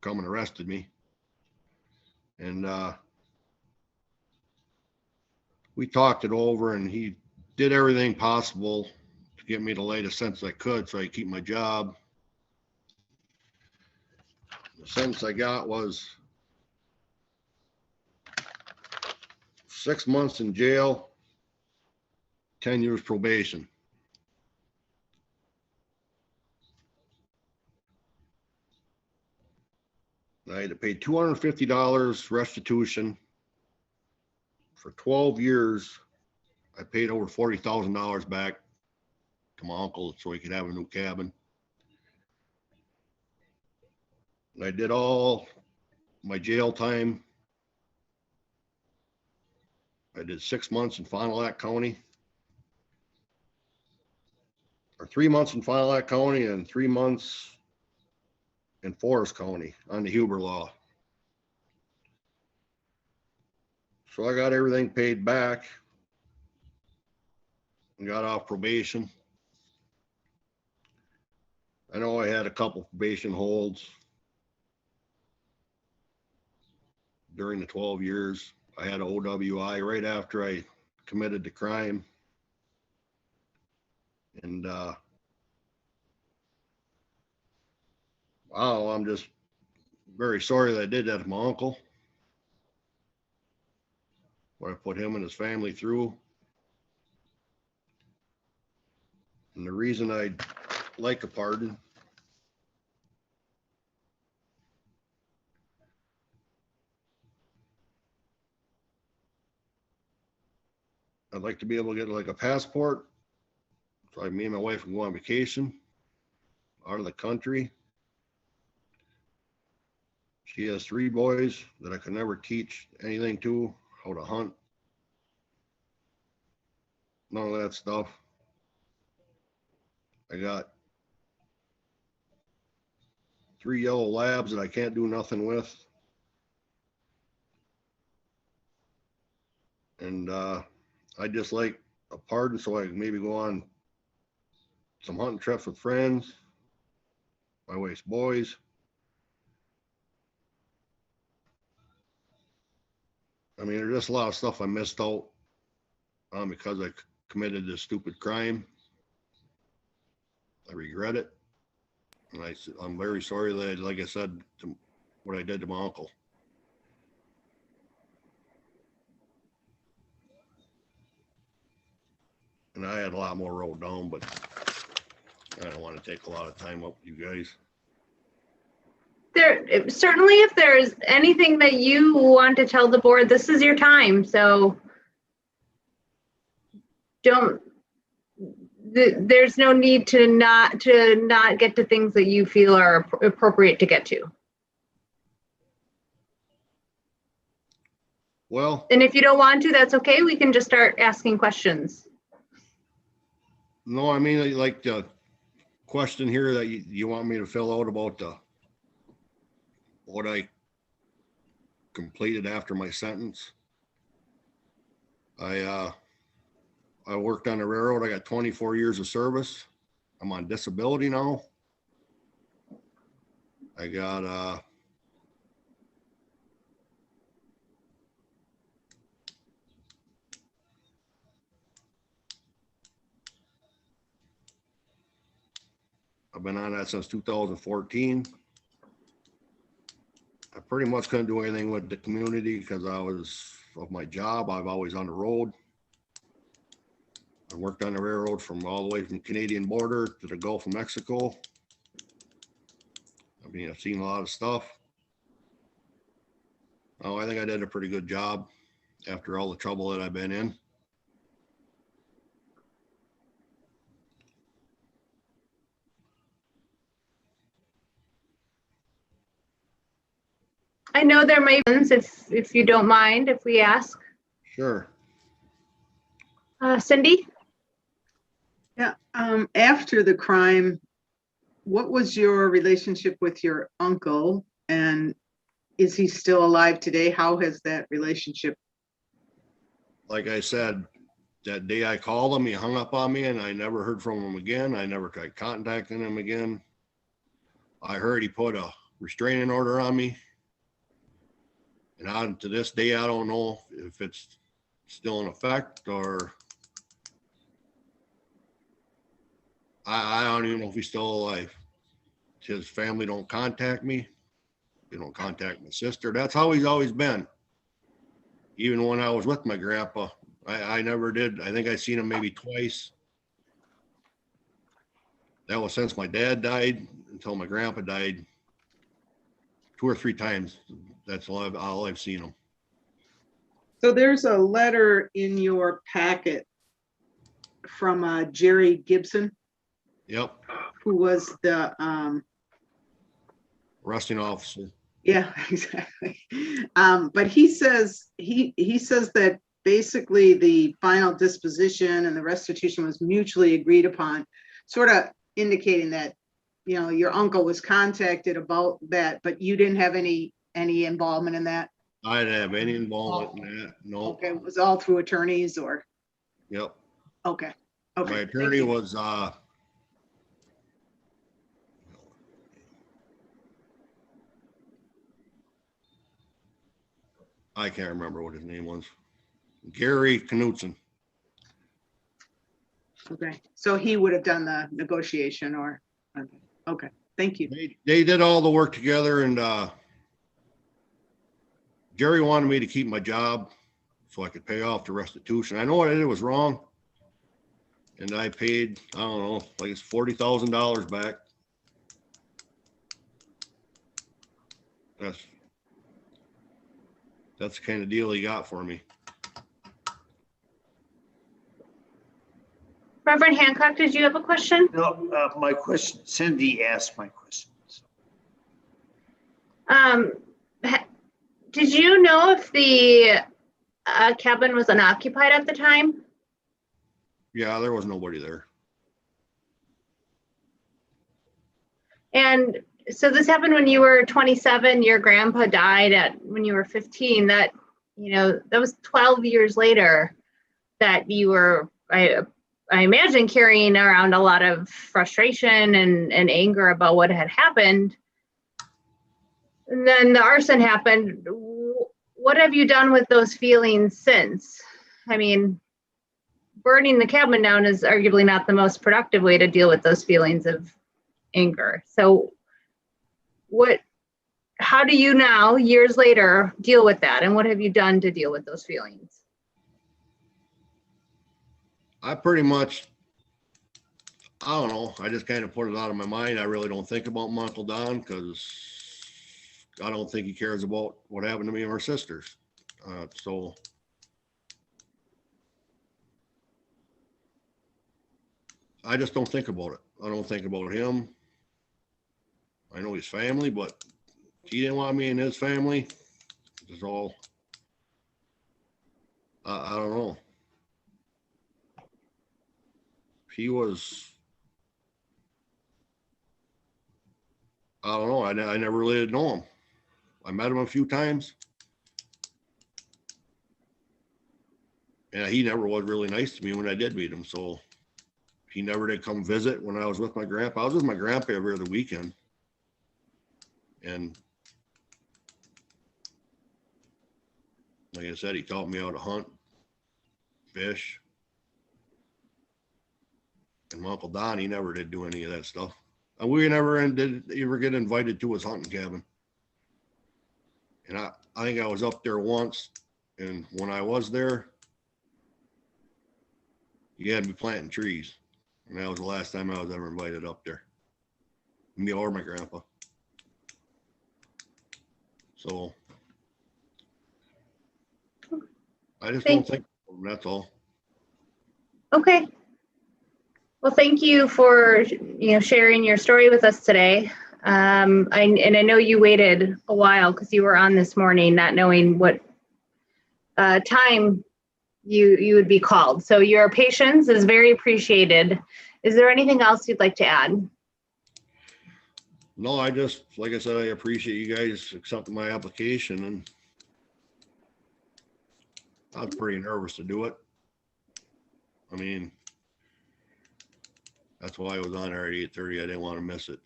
come and arrested me. And we talked it over, and he did everything possible to get me to lay the sentence I could so I could keep my job. The sentence I got was 6 months in jail, 10 years probation. I had to pay $250 restitution. For 12 years, I paid over $40,000 back to my uncle so he could have a new cabin. And I did all my jail time. I did 6 months in Fond du Lac County, or 3 months in Fond du Lac County and 3 months in Forest County on the Huber Law. So I got everything paid back and got off probation. I know I had a couple probation holds during the 12 years. I had an OWI right after I committed the crime. And wow, I'm just very sorry that I did that to my uncle. What I put him and his family through. And the reason I'd like a pardon I'd like to be able to get like a passport so me and my wife can go on vacation out of the country. She has 3 boys that I could never teach anything to, how to hunt, none of that stuff. I got 3 yellow labs that I can't do nothing with. And I just like a pardon so I can maybe go on some hunting trips with friends, my wife's boys. I mean, there's just a lot of stuff I missed out on because I committed this stupid crime. I regret it. And I'm very sorry that, like I said, to what I did to my uncle. And I had a lot more wrote down, but I don't want to take a lot of time up with you guys. There, certainly if there's anything that you want to tell the board, this is your time. So there's no need to not get to things that you feel are appropriate to get to. Well, And if you don't want to, that's okay. We can just start asking questions. no, I mean, like the question here that you want me to fill out about what I completed after my sentence. I worked on the railroad. I got 24 years of service. I'm on disability now. I got I've been on that since 2014. I pretty much couldn't do anything with the community because I was of my job. I've always on the road. I worked on the railroad from all the way from Canadian border to the Gulf of Mexico. I mean, I've seen a lot of stuff. Oh, I think I did a pretty good job after all the trouble that I've been in. I know there may be, if you don't mind, if we ask. Sure. Cindy? Yeah, after the crime, what was your relationship with your uncle? And is he still alive today? How has that relationship? Like I said, that day I called him, he hung up on me and I never heard from him again. I never tried contacting him again. I heard he put a restraining order on me. And to this day, I don't know if it's still in effect or I don't even know if he's still alive. His family don't contact me. They don't contact my sister. That's how he's always been. Even when I was with my grandpa, I never did. I think I seen him maybe twice. That was since my dad died until my grandpa died. 2 or 3 times. That's all I've seen him. So there's a letter in your packet from Jerry Gibson. Yep. Who was the arresting officer. Yeah, exactly. But he says that basically the final disposition and the restitution was mutually agreed upon, sort of indicating that, you know, your uncle was contacted about that, but you didn't have any involvement in that. I didn't have any involvement in that. No. Okay, it was all through attorneys or? Yep. Okay. My attorney was I can't remember what his name was. Gary Knutson. Okay, so he would have done the negotiation or, okay, thank you. They did all the work together and Jerry wanted me to keep my job so I could pay off the restitution. I know what I did was wrong. And I paid, I don't know, like it's $40,000 back. That's the kind of deal he got for me. Reverend Hancock, did you have a question? No, my question, Cindy asked my question. Did you know if the cabin was unoccupied at the time? Yeah, there was nobody there. And so this happened when you were 27, your grandpa died when you were 15. That, you know, that was 12 years later that you were, I imagine, carrying around a lot of frustration and anger about what had happened. And then the arson happened. What have you done with those feelings since? I mean, burning the cabin down is arguably not the most productive way to deal with those feelings of anger. So how do you now, years later, deal with that? And what have you done to deal with those feelings? I pretty much, I don't know, I just kind of put it out of my mind. I really don't think about my Uncle Don because I don't think he cares about what happened to me and our sisters. So I just don't think about it. I don't think about him. I know his family, but he didn't want me in his family. It's all, I don't know. He was, I don't know. I never really did know him. I met him a few times. And he never was really nice to me when I did meet him. So he never did come visit when I was with my grandpa. I was with my grandpa every other weekend. And like I said, he taught me how to hunt, fish. And my Uncle Don, he never did do any of that stuff. And we never did ever get invited to his hunting cabin. And I think I was up there once, and when I was there, you had to be planting trees. And that was the last time I was ever invited up there. Me or my grandpa. So I just don't think, that's all. Okay. Well, thank you for, sharing your story with us today. I know you waited a while because you were on this morning, not knowing what time you would be called. So your patience is very appreciated. Is there anything else you'd like to add? No, I just, like I said, I appreciate you guys accepting my application, and I was pretty nervous to do it. I mean, that's why I was on there at 8:30. I didn't want to miss it.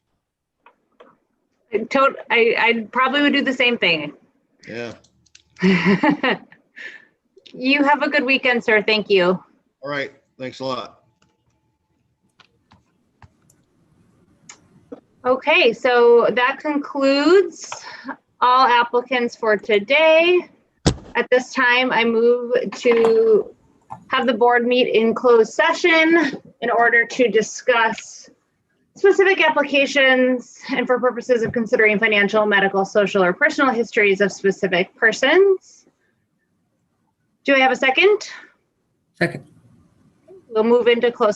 I probably would do the same thing. Yeah. You have a good weekend, sir. Thank you. All right. Thanks a lot. Okay, so that concludes all applicants for today. At this time, I move to have the board meet in closed session in order to discuss specific applications and for purposes of considering financial, medical, social, or personal histories of specific persons. Do I have a second? Second. We'll move into closed